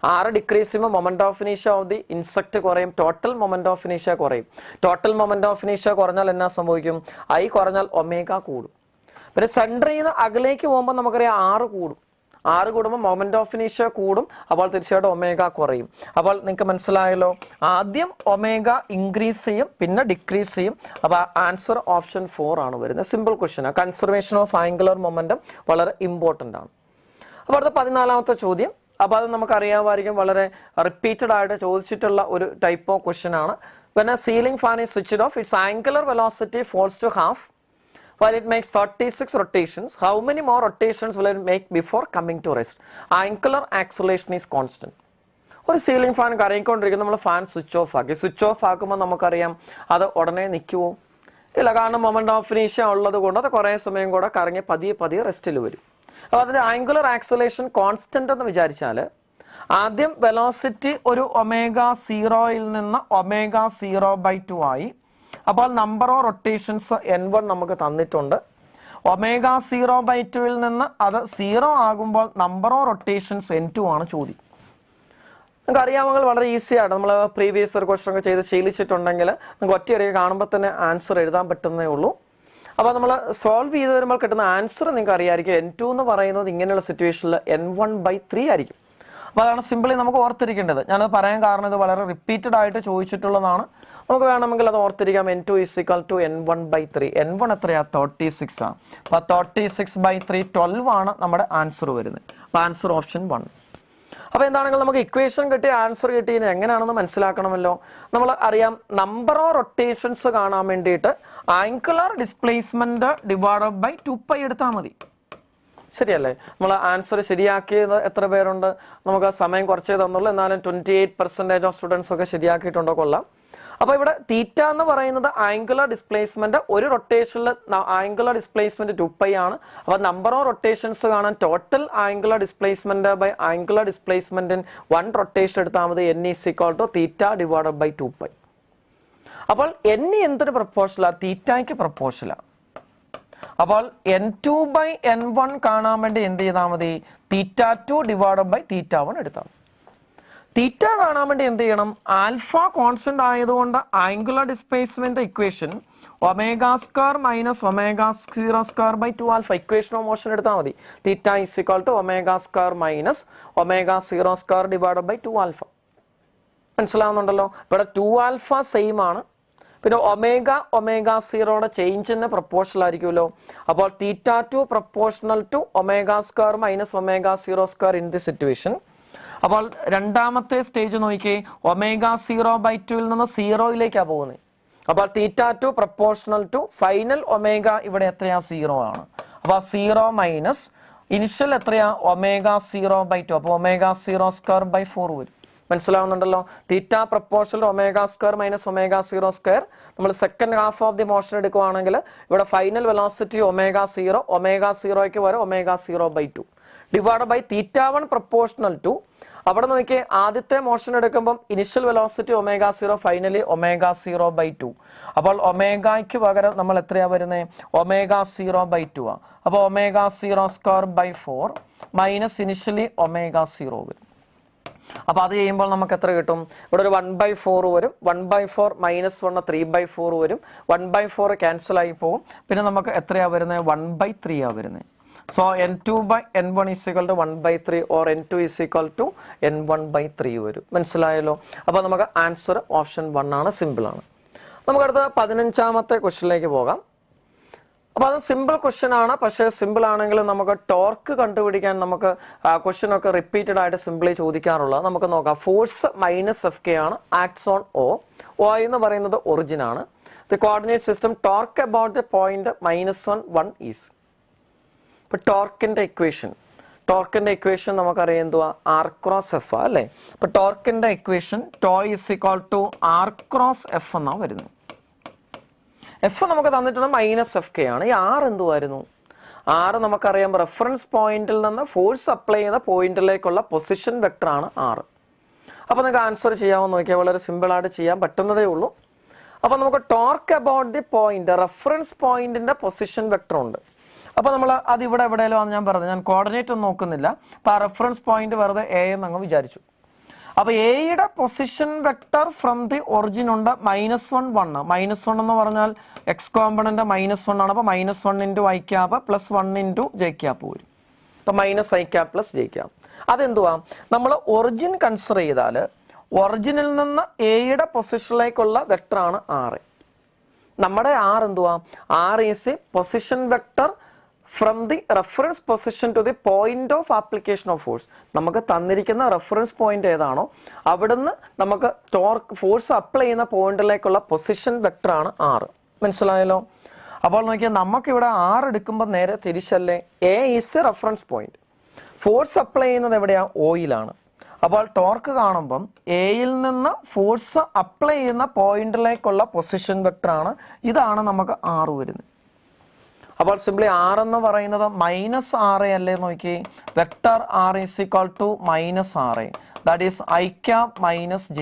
r ഡിക്രീസ് ചെയ്യുമ്പോൾ മൊമെന്റ് ഓഫ് ഇനേഷ്യ ഓഫ് ദി ഇൻസെക്ട് കുറയും. ടോട്ടൽ മൊമെന്റ് ഓഫ് ഇനേഷ്യ കുറയും. ടോട്ടൽ മൊമെന്റ് ഓഫ് ഇനേഷ്യ കുറഞ്ഞാൽ എന്നാ സംഭവിക്കും? I കുറഞ്ഞാൽ ω കൂടും. പിന്നെ സെൻറ്ററിൽ നിന്ന് അകലേക്ക് പോകുമ്പോൾ നമുക്കറിയാം r കൂടും. r കൂടുമ്പോൾ മൊമെന്റ് ഓഫ് ഇനേഷ്യ കൂടും. അപ്പോൾ തീർച്ചയായിട്ടും ω കുറയും. അപ്പോൾ നിങ്ങൾക്ക് മനസ്സിലായല്ലോ, ആദ്യം ω ഇൻക്രീസ് ചെയ്യും, പിന്നെ ഡിക്രീസ് ചെയ്യും. അപ്പോൾ ആൻസർ ഓപ്ഷൻ 4 ആണ് വരുന്നത്. സിമ്പിൾ ക്വസ്റ്റ്യൻ ആണ്. കൺസർവേഷൻ ഓഫ് ആംഗുലർ മൊമെന്റം വളരെ ഇമ്പോർട്ടൻ്റ് ആണ്. അപ്പോൾ അടുത്ത 14ാമത്തെ ചോദ്യം. അപ്പോൾ അത് നമുക്കറിയാമായിരിക്കും, വളരെ റിപ്പീറ്റഡ് ആയിട്ട് ചോദിച്ചിട്ടുള്ള ഒരു ടൈപ്പ് ഓഫ് ക്വസ്റ്റ്യൻ ആണ്. When a ceiling fan is switched off, its angular velocity falls to half while it makes 36 rotations. How many more rotations will it make before coming to rest? Angular acceleration is constant. ഒരു ceiling fan കറങ്ങിക്കൊണ്ടിരിക്കും. നമ്മൾ fan switch off ആക്കി. Switch off ആക്കുമ്പോൾ നമുക്കറിയാം അത് ഉടനെ നിൽക്കുമോ? ഇല്ല, കാരണം മൊമെന്റ് ഓഫ് ഇനേഷ്യ ഉള്ളത് കൊണ്ട് അത് കുറേ സമയം കൂടെ കറങ്ങി പതിയെ റെസ്റ്റിൽ വരും. അപ്പോൾ അതിൻ്റെ ആംഗുലർ ആക്സലേഷൻ കോൺസ്റ്റന്റ് എന്ന് വിചാരിച്ചാൽ ആദ്യം വെലോസിറ്റി ഒരു ω0യിൽ നിന്ന് ω0/2 ആയി. അപ്പോൾ നമ്പർ ഓഫ് റൊട്ടേഷൻസ് N1 നമുക്ക് തന്നിട്ടുണ്ട്. ω0/2ൽ നിന്ന് അത് 0 ആകുമ്പോൾ നമ്പർ ഓഫ് റൊട്ടേഷൻസ് N2 ആണ് ചോദ്യം. നിങ്ങൾക്ക് അറിയാമെങ്കിൽ വളരെ ഈസിയാണ്. നമ്മൾ പ്രീവിയസ് ഒരു ക്വസ്റ്റൻ ഒക്കെ ചെയ്ത് ശീലിച്ചിട്ടുണ്ടെങ്കിൽ നിങ്ങൾക്ക് ഒറ്റയടിക്ക് കാണുമ്പോൾ തന്നെ ആൻസർ എഴുതാൻ പറ്റുന്നേ ഉള്ളൂ. അപ്പോൾ നമ്മൾ സോൾവ് ചെയ്ത് വരുമ്പോൾ കിട്ടുന്ന ആൻസർ നിങ്ങൾക്ക് അറിയാമായിരിക്കും. N2 എന്ന് പറയുന്നത് ഇങ്ങനെയുള്ള സിറ്റുവേഷനിൽ N1/3 ആയിരിക്കും. അപ്പോൾ അതാണ് സിമ്പിളി നമുക്ക് ഓർത്തിരിക്കേണ്ടത്. ഞാനത് പറയാൻ കാരണം ഇത് വളരെ റിപ്പീറ്റഡ് ആയിട്ട് ചോദിച്ചിട്ടുള്ളതാണ്. നമുക്ക് വേണമെങ്കിൽ അത് ഓർത്തിരിക്കാം. N2 = N1/3. N1 എത്രയാണ്? 36 ആണ്. അപ്പോൾ 36/3 12 ആണ് നമ്മുടെ ആൻസർ വരുന്നത്. അപ്പോൾ ആൻസർ ഓപ്ഷൻ 1. അപ്പോൾ എന്താണെങ്കിലും നമുക്ക് ഇക്വേഷൻ കിട്ടി, ആൻസർ കിട്ടി. എങ്ങനെയാണെന്ന് മനസ്സിലാക്കണമല്ലോ. നമ്മൾ അറിയാം നമ്പർ ഓഫ് റൊട്ടേഷൻസ് കാണാൻ വേണ്ടിയിട്ട് ആംഗുലർ ഡിസ്പ്ലേസ്മെന്റ് ഡിവൈഡഡ് ബൈ 2π എടുത്താൽ മതി. ശരിയല്ലേ? നമ്മൾ ആൻസർ ശരിയാക്കിയത് എത്ര പേരുണ്ട്? നമുക്ക് സമയം കുറച്ചേ തന്നുള്ളൂ, എന്നാലും 28% ഓഫ് സ്റ്റുഡൻസ് ഒക്കെ ശരിയാക്കിയിട്ടുണ്ടോ? കൊള്ളാം. അപ്പോൾ ഇവിടെ തീറ്റ എന്ന് പറയുന്നത് ആംഗുലർ ഡിസ്പ്ലേസ്മെന്റ്, ഒരു റൊട്ടേഷനിൽ ആംഗുലർ ഡിസ്പ്ലേസ്മെന്റ് 2π ആണ്. അപ്പോൾ നമ്പർ ഓഫ് റൊട്ടേഷൻസ് കാണാൻ total angular displacement by angular displacement in 1 rotation എടുത്താൽ മതി. n = theta divided by 2π. അപ്പോൾ n എന്തൊരു പ്രപ്പോർഷനാണ്? തീറ്റയ്ക്ക് പ്രപ്പോർഷനാണ്. അപ്പോൾ n2/n1 കാണാൻ വേണ്ടി എന്ത് ചെയ്താൽ മതി? θ2 ഡിവൈഡഡ് ബൈ θ1 എടുത്താൽ മതി. തീറ്റ കാണാൻ വേണ്ടി എന്ത് ചെയ്യണം? ആൽഫ കോൺസ്റ്റന്റ് ആയതുകൊണ്ട് angular displacement equation ω² minus ω0² by 2α equation of motion എടുത്താൽ മതി. θ = ω² മൈനസ് ω0² ഡിവൈഡഡ് ബൈ 2α. മനസ്സിലാവുന്നുണ്ടല്ലോ? ഇവിടെ 2α സെയിം ആണ്. പിന്നെ ω0യുടെ ചേഞ്ചിന് പ്രപ്പോർഷണൽ ആയിരിക്കുമല്ലോ. അപ്പോൾ θ2 proportional to ω² minus ω0² in the situation. അപ്പോൾ രണ്ടാമത്തെ സ്റ്റേജ് നോക്കിയേ, ω0/2 നിന്ന് 0യിലേക്കാണ് പോകുന്നത്. അപ്പോൾ θ2 പ്രപ്പോർഷണൽ ടു ഫൈനൽ ഇവിടെ എത്രയാ? 0 ആണ്. അപ്പോൾ 0 മൈനസ് ഇനിഷ്യൽ എത്രയാ? ω0/2. അപ്പോൾ ω0²/4 വരും. മനസ്സിലാവുന്നുണ്ടല്ലോ? തീറ്റ പ്രപ്പോർഷണൽ ω² മൈനസ് ω0². നമ്മൾ second half of the motion എടുക്കുവാണെങ്കിൽ ഇവിടെ ഫൈനൽ വെലോസിറ്റി ω0ക്ക് വരെ ω0/2 ഡിവൈഡ് ബൈ θ1 പ്രപ്പോർഷണൽ ടു. അവിടെ നോക്കിയേ, ആദ്യത്തെ മോഷൻ എടുക്കുമ്പോൾ ഇനിഷ്യൽ വെലോസിറ്റി ω0, ഫൈനലി ω0/2. അപ്പോൾ ഒമേഗയ്ക്ക് പകരം നമ്മൾ എത്രയാ വരുന്നത്? ω0/2 ആണ്. അപ്പോൾ ω0²/4 മൈനസ് ഇനിഷ്യലി ω0 വരും. അപ്പോൾ അത് ചെയ്യുമ്പോൾ നമുക്ക് എത്ര കിട്ടും? ഇവിടെ ഒരു 1/4 വരും. 1/4 മൈനസ് 1 3/4 വരും. 1/4 ക്യാൻസൽ ആയി പോകും. പിന്നെ നമുക്ക് എത്രയാ വരുന്നത്? 1/3 ആ വരുന്നത്. So n2/n1 = 1/3 or n2 = n1/3 വരും. മനസ്സിലായല്ലോ? അപ്പോൾ നമുക്ക് ആൻസർ ഓപ്ഷൻ 1 ആണ്. സിമ്പിൾ ആണ്. നമുക്ക് അടുത്ത 15ാമത്തെ ക്വസ്റ്റ്യനിലേക്ക് പോകാം. അപ്പോൾ അത് സിമ്പിൾ ക്വസ്റ്റ്യൻ ആണ്. പക്ഷേ സിമ്പിൾ ആണെങ്കിലും നമുക്ക് ടോർക്ക് കണ്ടുപിടിക്കാൻ നമുക്ക് ക്വസ്റ്റ്യൻ ഒക്കെ റിപ്പീറ്റഡ് ആയിട്ട് സിമ്പിളി ചോദിക്കാറുള്ളത്. നമുക്ക് നോക്കാം. ഫോഴ്സ് -Fk ആണ്, ആക്ട്സ് ഓൺ O. O എന്ന് പറയുന്നത് ഒറിജിൻ ആണ്. The coordinate system torque about the point -1 1 is. ഇപ്പോൾ ടോർക്കിന്റെ ഇക്വേഷൻ നമുക്കറിയാം എന്തുവാ? R×F അല്ലേ? അപ്പോൾ ടോർക്കിന്റെ ഇക്വേഷൻ ടോ = R×F എന്നാണ് വരുന്നത്. എഫ് നമുക്ക് തന്നിട്ടുണ്ട് -Fk ആണ്. ഈ R എന്തുവായിരുന്നു? R നമുക്കറിയാം റെഫറൻസ് പോയിന്റിൽ നിന്ന് ഫോഴ്സ് അപ്ലൈ ചെയ്യുന്ന പോയിന്റിലേക്കുള്ള പൊസിഷൻ വെക്ടർ ആണ് R. അപ്പോൾ നിങ്ങൾക്ക് ആൻസർ ചെയ്യാമെന്ന് നോക്കിയാൽ വളരെ സിമ്പിൾ ആയിട്ട് ചെയ്യാൻ പറ്റുന്നതേ ഉള്ളൂ. അപ്പോൾ നമുക്ക് torque about the point, reference പോയിന്റിന്റെ പൊസിഷൻ വെക്ടർ ഉണ്ട്. അപ്പോൾ നമ്മൾ അത് ഇവിടെ എവിടെയെങ്കിലും ഞാൻ പറഞ്ഞു, ഞാൻ കോർഡിനേറ്റ് ഒന്നും നോക്കുന്നില്ല. അപ്പോൾ ആ റെഫറൻസ് പോയിന്റ് വെറുതെ A എന്നങ്ങ് വിചാരിച്ചു. അപ്പോൾ എയുടെ position vector from the origin ഉണ്ട് -1 1. -1 എന്ന് പറഞ്ഞാൽ എക്സ് കോമ്പണന്റ് -1 ആണ്. അപ്പോൾ -1 × i പ്ലസ് 1 × j വരും. അപ്പോൾ -i പ്ലസ് j. അതെന്തുവാ? നമ്മൾ ഒറിജിൻ കൺസിഡർ ചെയ്താൽ ഒറിജിനിൽ നിന്ന് എയുടെ പൊസിഷനിലേക്കുള്ള വെക്ടറാണ് R. നമ്മുടെ R എന്തുവാ? R is a position vector from the reference position to the point of application of force. നമുക്ക് തന്നിരിക്കുന്ന റെഫറൻസ് പോയിന്റ് ഏതാണോ അവിടുന്ന് നമുക്ക് ടോർക്ക് ഫോഴ്സ് അപ്ലൈ ചെയ്യുന്ന പോയിന്റിലേക്കുള്ള പൊസിഷൻ വെക്ടർ ആണ് R. മനസ്സിലായല്ലോ? അപ്പോൾ നോക്കിയാൽ നമുക്കിവിടെ R എടുക്കുമ്പോൾ നേരെ തിരിച്ചല്ലേ. A is A reference point. Force apply ചെയ്യുന്നത് എവിടെയാണ്? ഓയിലാണ്. അപ്പോൾ ടോർക്ക് കാണുമ്പം എയിൽ നിന്ന് ഫോഴ്സ് അപ്ലൈ ചെയ്യുന്ന പോയിന്റിലേക്കുള്ള പൊസിഷൻ വെക്ടർ ആണ്. ഇതാണ് നമുക്ക് R വരുന്നത്. അപ്പോൾ സിംപ്ലി R എന്ന് പറയുന്നത് -RA അല്ലേ? നോക്കി, vector R = -RA, that is i minus j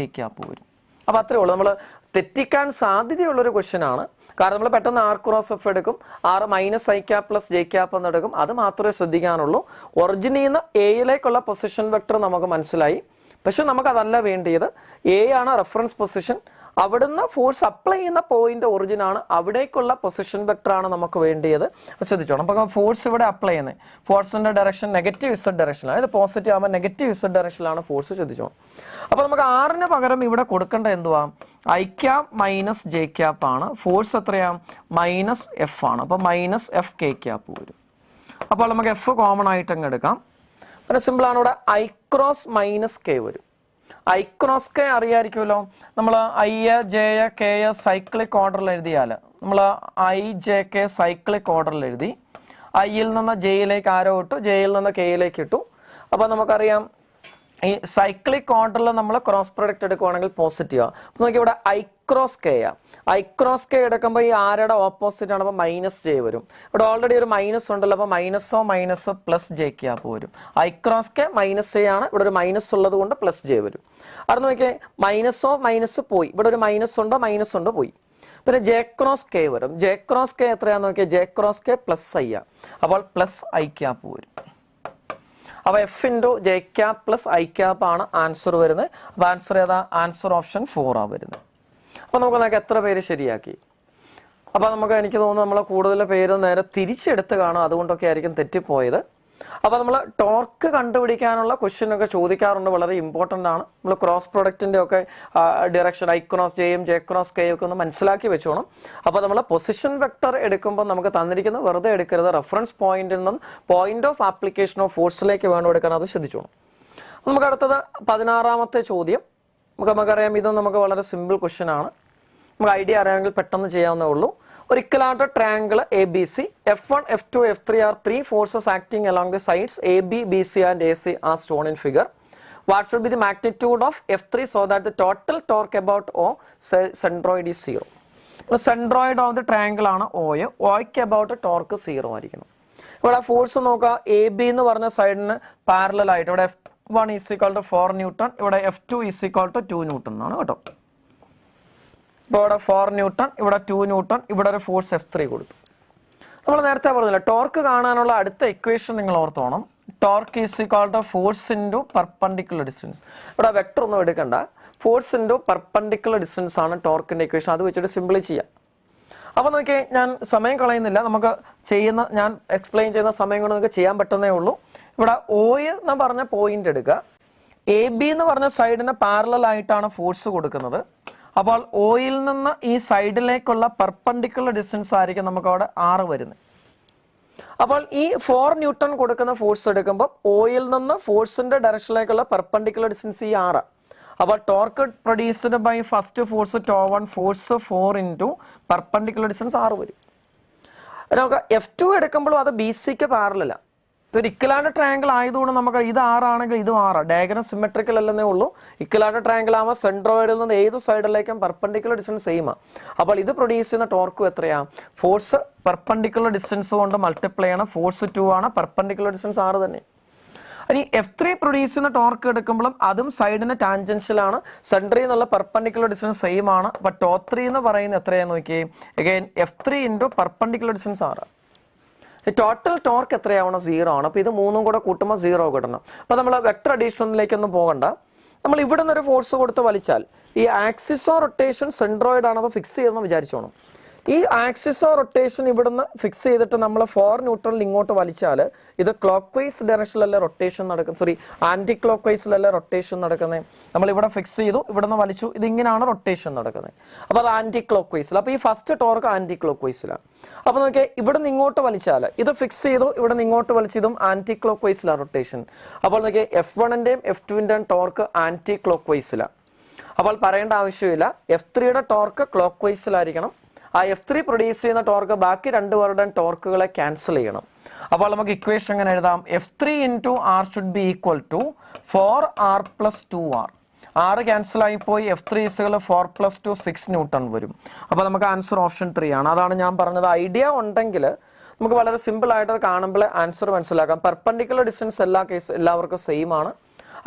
വരും. അപ്പോൾ അത്രേ ഉള്ളൂ. നമ്മൾ തെറ്റിക്കാൻ സാധ്യതയുള്ളൊരു ക്വസ്റ്റ്യൻ ആണ്. കാരണം നമ്മൾ പെട്ടെന്ന് R×F എടുക്കും, R -i പ്ലസ് j എന്ന് എടുക്കും. അത് മാത്രമേ ശ്രദ്ധിക്കാനുള്ളൂ. ഒറിജിനിൽ നിന്ന് എയിലേക്കുള്ള പൊസിഷൻ വെക്ടർ നമുക്ക് മനസ്സിലായി. പക്ഷെ നമുക്കതല്ല വേണ്ടിയത്. എ ആണ് റെഫറൻസ് പൊസിഷൻ, അവിടുന്ന് ഫോഴ്സ് അപ്ലൈ ചെയ്യുന്ന പോയിന്റ് ഒറിജിൻ ആണ്, അവിടേക്കുള്ള പൊസിഷൻ വെക്ടർ ആണ് നമുക്ക് വേണ്ടിയത്. ശ്രദ്ധിച്ചോണം. അപ്പോൾ ഫോഴ്സ് ഇവിടെ അപ്ലൈ ചെയ്യുന്നത്, ഫോഴ്സിന്റെ ഡയറക്ഷൻ -z ഡയറക്ഷനിലാണ്. ഇത് പോസിറ്റീവ് ആകുമ്പോൾ -z ഡയറക്ഷനിലാണ് ഫോഴ്സ്. ശ്രദ്ധിച്ചോണം. അപ്പോൾ നമുക്ക് R പകരം ഇവിടെ കൊടുക്കേണ്ട എന്തുവാ? i മൈനസ് j ആണ്. ഫോഴ്സ് എത്രയാ? -F ആണ്. അപ്പോൾ -Fk വരും. അപ്പോൾ നമുക്ക് F കോമൺ ആയിട്ട് അങ്ങ് എടുക്കാം. പിന്നെ സിമ്പിൾ ആണ്. ഇവിടെ i×-k വരും. i×k അറിയാമായിരിക്കുമല്ലോ. നമ്മൾ i, j, k സൈക്ലിക് ഓർഡറിൽ എഴുതിയാൽ നമ്മൾ i, j, k സൈക്ലിക് ഓർഡറിൽ എഴുതി. ഐയിൽ നിന്ന് ജെയിലേക്ക് ആരോ ഇട്ടു, ജെയിൽ നിന്ന് കെയിലേക്ക് ഇട്ടു. അപ്പോൾ നമുക്കറിയാം ഈ സൈക്ലിക് ഓർഡറിൽ നമ്മൾ ക്രോസ് പ്രൊഡക്റ്റ് എടുക്കുവാണെങ്കിൽ പോസിറ്റീവ് ആണ്. അപ്പോൾ നോക്കി ഇവിടെ ഐ ക്രോസ് കെ ആ, ഐ ക്രോസ് കെ എടുക്കുമ്പോൾ ഈ ആരുടെ ഓപ്പോസിറ്റ് ആണ്, അപ്പോൾ മൈനസ് ജെ വരും. ഇവിടെ ഓൾറെഡി ഒരു മൈനസ് ഉണ്ടല്ലോ, അപ്പോൾ മൈനസോ മൈനസ് പ്ലസ് ജെ കെ അപ്പോൾ വരും. I cross K minus J ആണ്, ഇവിടെ ഒരു മൈനസ് ഉള്ളത് കൊണ്ട് പ്ലസ് ജെ വരും. അവിടെ നോക്കിയാൽ മൈനസോ മൈനസ് പോയി, ഇവിടെ ഒരു മൈനസ് ഉണ്ടോ പോയി. പിന്നെ ജെ ക്രോസ് കെ വരും. ജെ ക്രോസ് കെ എത്രയാന്ന് നോക്കിയാൽ J cross K plus I ആ, അപ്പോൾ പ്ലസ് ഐ ക്യാപ്പ് വരും. അപ്പോൾ F into J cap plus I cap ആണ് ആൻസർ വരുന്നത്. അപ്പോൾ ആൻസർ ഏതാ? ആൻസർ ഓപ്ഷൻ 4 ആ വരുന്നത്. അപ്പോൾ നമുക്ക് എത്ര പേര് ശരിയാക്കി? അപ്പോൾ നമുക്ക് എനിക്ക് തോന്നുന്നു നമ്മൾ കൂടുതൽ പേര് നേരെ തിരിച്ചെടുത്ത് കാണും, അതുകൊണ്ടൊക്കെ ആയിരിക്കും തെറ്റിപ്പോയത്. അപ്പോൾ നമ്മൾ ടോർക്ക് കണ്ടുപിടിക്കാനുള്ള ക്വസ്റ്റ്യൻ ഒക്കെ ചോദിക്കാറുണ്ട്, വളരെ ഇമ്പോർട്ടൻ്റ് ആണ്. നമ്മൾ ക്രോസ് പ്രൊഡക്റ്റിൻ്റെ ഒക്കെ ഡിറക്ഷൻ ഐ ക്രോസ് ജെയും ജെ ക്രോസ് കെയും ഒക്കെ ഒന്ന് മനസ്സിലാക്കി വെച്ചോണം. അപ്പോൾ നമ്മൾ പൊസിഷൻ വെക്ടർ എടുക്കുമ്പോൾ നമുക്ക് തന്നിരിക്കുന്നത് വെറുതെ എടുക്കരുത്, റെഫറൻസ് പോയിന്റിൽ നിന്നും പോയിന്റ് ഓഫ് ആപ്ലിക്കേഷൻ ഓഫ് ഫോഴ്സിലേക്ക് വേണം എടുക്കാൻ, അത് ശ്രദ്ധിച്ചോണം. നമുക്ക് അടുത്തത് 16ാമത്തെ ചോദ്യം. നമുക്കറിയാം ഇത് നമുക്ക് വളരെ സിമ്പിൾ ക്വസ്റ്റ്യൻ ആണ്, നമുക്ക് ഐഡിയ അറിയാമെങ്കിൽ പെട്ടെന്ന് ചെയ്യാവുന്നേ ഉള്ളൂ. ഒരു equilateral triangle ABC, F1, F2, F3 are 3 forces acting along the sides AB, BC and AC are shown in figure. What should be the magnitude of F3 so that the total torque about O centroid is 0? Centroid of the triangle ആണ് O, Oക്ക് about torque 0 ആയിരിക്കണം. ഇവിടെ force നോക്കുക, AB എന്ന് പറഞ്ഞ സൈഡിന് parallel ആയിട്ട് ഇവിടെ F1 is equal to 4 Newton, ഇവിടെ F2 is equal to 2 Newton എന്നാണ് കേട്ടോ. ഇവിടെ 4 ന്യൂട്ടൺ, ഇവിടെ 2 ന്യൂട്ടൺ, ഇവിടെ ഒരു ഫോഴ്സ് F3 കൊടുത്തു. നമ്മൾ നേരത്തെ പറഞ്ഞില്ല, ടോർക്ക് കാണാനുള്ള അടുത്ത ഇക്വേഷൻ നിങ്ങൾ ഓർത്തോണം. Torque is equal to force into perpendicular distance. ഇവിടെ വെക്ടർ ഒന്നും എടുക്കണ്ട, ഫോഴ്സ് ഇൻറ്റു പെർപെൻഡിക്കുലർ ഡിസ്റ്റൻസ് ആണ് ടോർക്കിൻ്റെ ഇക്വേഷൻ. അത് വെച്ചിട്ട് സിംപ്ലി ചെയ്യാം. അപ്പോൾ നോക്കിയേ, ഞാൻ സമയം കളയുന്നില്ല, നമുക്ക് ഞാൻ എക്സ്പ്ലെയിൻ ചെയ്യുന്ന സമയം കൊണ്ട് നമുക്ക് ചെയ്യാൻ പറ്റുന്നേ ഉള്ളൂ. ഇവിടെ O എന്ന് പറഞ്ഞ പോയിന്റ് എടുക്കുക, AB എന്ന് പറഞ്ഞ സൈഡിന് പാരലൽ ആയിട്ടാണ് ഫോഴ്സ് കൊടുക്കുന്നത്. അപ്പോൾ ഓയിൽ നിന്ന് ഈ സൈഡിലേക്കുള്ള പെർപെൻഡിക്കുലർ ഡിസ്റ്റൻസ് ആയിരിക്കും നമുക്ക് അവിടെ 6 വരുന്നത്. അപ്പോൾ ഈ 4 ന്യൂട്ടൺ കൊടുക്കുന്ന ഫോഴ്സ് എടുക്കുമ്പോൾ ഓയിൽ നിന്ന് ഫോഴ്സിന്റെ ഡയറക്ഷനിലേക്കുള്ള പെർപെൻഡിക്കുലർ ഡിസ്റ്റൻസ് ഈ 6. അപ്പോൾ torque produced by first force ടോ1 ഫോഴ്സ് 4 ഇൻറ്റു പെർപെൻഡിക്കുലർ ഡിസ്റ്റൻസ് 6 വരും. നമുക്ക് F2 എടുക്കുമ്പോഴും അത് BCക്ക് പാരലലാണ്. ഒരു ഇക്വലാറ്റർ ട്രയാങ്കിൾ ആയതുകൊണ്ട് നമുക്ക് ഇത് 6 ആണെങ്കിൽ ഇതും 6. ഡയഗ്രം സിമെട്രിക്കൽ അല്ലെന്നേ ഉള്ളൂ. ഇക്വലാറ്റർ ട്രയാങ്കിൾ ആകുമ്പോൾ സെൻട്രോയിഡിൽ നിന്ന് ഏത് സൈഡിലേക്കും പെർപെൻഡിക്കുലർ ഡിസ്റ്റൻസ് സെയിം ആണ്. അപ്പോൾ ഇത് പ്രൊഡ്യൂസ് ചെയ്യുന്ന ടോർക്കും എത്രയാണ്? ഫോഴ്സ് പെർപെൻഡിക്കുലർ ഡിസ്റ്റൻസ് കൊണ്ട് മൾട്ടിപ്ലൈ ചെയ്യണം. ഫോഴ്സ് 2 ആണ്, പെർപെൻഡിക്കുലർ ഡിസ്റ്റൻസ് 6 തന്നെ. ഇനി F3 പ്രൊഡ്യൂസ് ചെയ്യുന്ന ടോർക്ക് എടുക്കുമ്പോഴും അതും സൈഡിന് ടാൻജൻഷ്യലാണ്, സെൻട്രിൽ നിന്നുള്ള പെർപെൻഡിക്കുലർ ഡിസ്റ്റൻസ് സെയിം ആണ്. അപ്പോൾ ടോ3 എന്ന് പറയുന്നത് എത്രയാണെന്ന് നോക്കിയേ, again F3 into perpendicular distance 6. Total torque എത്രയാവണം? 0 ആണ്. അപ്പോൾ ഇത് 3ഉം കൂടെ കൂട്ടുമ്പോൾ 0 കിട്ടണം. അപ്പോൾ നമ്മൾ വെക്ടർ അഡീഷനിലേക്കൊന്നും പോകണ്ട. നമ്മൾ ഇവിടെ നിന്നൊരു ഫോഴ്സ് കൊടുത്ത് വലിച്ചാൽ ഈ ആക്സിസ് ഓഫ് റൊട്ടേഷൻ സെൻട്രോയിഡ് ആണ്, അത് ഫിക്സ് ചെയ്തെന്ന് വിചാരിച്ചോണം. ഈ ആക്സിസ് ഓഫ് റൊട്ടേഷൻ ഇവിടുന്ന് ഫിക്സ് ചെയ്തിട്ട് നമ്മൾ 4 ന്യൂട്ടണിൽ ഇങ്ങോട്ട് വലിച്ചാൽ ഇത് ക്ലോക്ക് വൈസ് ഡയറക്ഷനിലല്ലേ റൊട്ടേഷൻ നടക്കുന്നത്, സോറി ആന്റി ക്ലോക്ക് വൈസിലല്ലേ റൊട്ടേഷൻ നടക്കുന്നത്. നമ്മൾ ഇവിടെ ഫിക്സ് ചെയ്തു, ഇവിടുന്ന് വലിച്ചു, ഇത് ഇങ്ങനെയാണ് റൊട്ടേഷൻ നടക്കുന്നത്. അപ്പോൾ അത് ആന്റി ക്ലോക്ക് വൈസിൽ. അപ്പോൾ ഈ ഫസ്റ്റ് ടോർക്ക് ആന്റി ക്ലോക്ക് വൈസിലാണ്. അപ്പോൾ നോക്കിയാൽ ഇവിടെ നിന്ന് ഇങ്ങോട്ട് വലിച്ചാൽ ഇത് ഫിക്സ് ചെയ്തു, ഇവിടെ നിന്ന് ഇങ്ങോട്ട് വലിച്ചതും ആന്റി ക്ലോക്ക് വൈസിലാണ് റൊട്ടേഷൻ. അപ്പോൾ നോക്കിയാൽ F1ന്റെയും F2ന്റെയും ടോർക്ക് ആന്റി ക്ലോക്ക് വൈസിലാണ്. അപ്പോൾ പറയേണ്ട ആവശ്യമില്ല, F3യുടെ ടോർക്ക് ക്ലോക്ക് വൈസിലായിരിക്കണം. ആ F3 പ്രൊഡ്യൂസ് ചെയ്യുന്ന ടോർക്ക് ബാക്കി 2 പേരുടെയും ടോർക്കുകളെ ക്യാൻസൽ ചെയ്യണം. അപ്പോൾ നമുക്ക് ഇക്വേഷൻ എങ്ങനെ എഴുതാം? F3 into R should be equal to 4R plus 2R. 6 cancel ആയിപ്പോയി, F3 4 പ്ലസ് 2 6 ന്യൂട്ടൺ വരും. അപ്പോൾ നമുക്ക് ആൻസർ ഓപ്ഷൻ 3 ആണ്. അതാണ് ഞാൻ പറഞ്ഞത്, ഐഡിയ ഉണ്ടെങ്കിൽ നമുക്ക് വളരെ സിമ്പിൾ ആയിട്ട് കാണുമ്പോൾ ആൻസർ മനസ്സിലാക്കാം. പെർപെൻഡിക്കുലർ ഡിസ്റ്റൻസ് എല്ലാവർക്കും സെയിം ആണ്.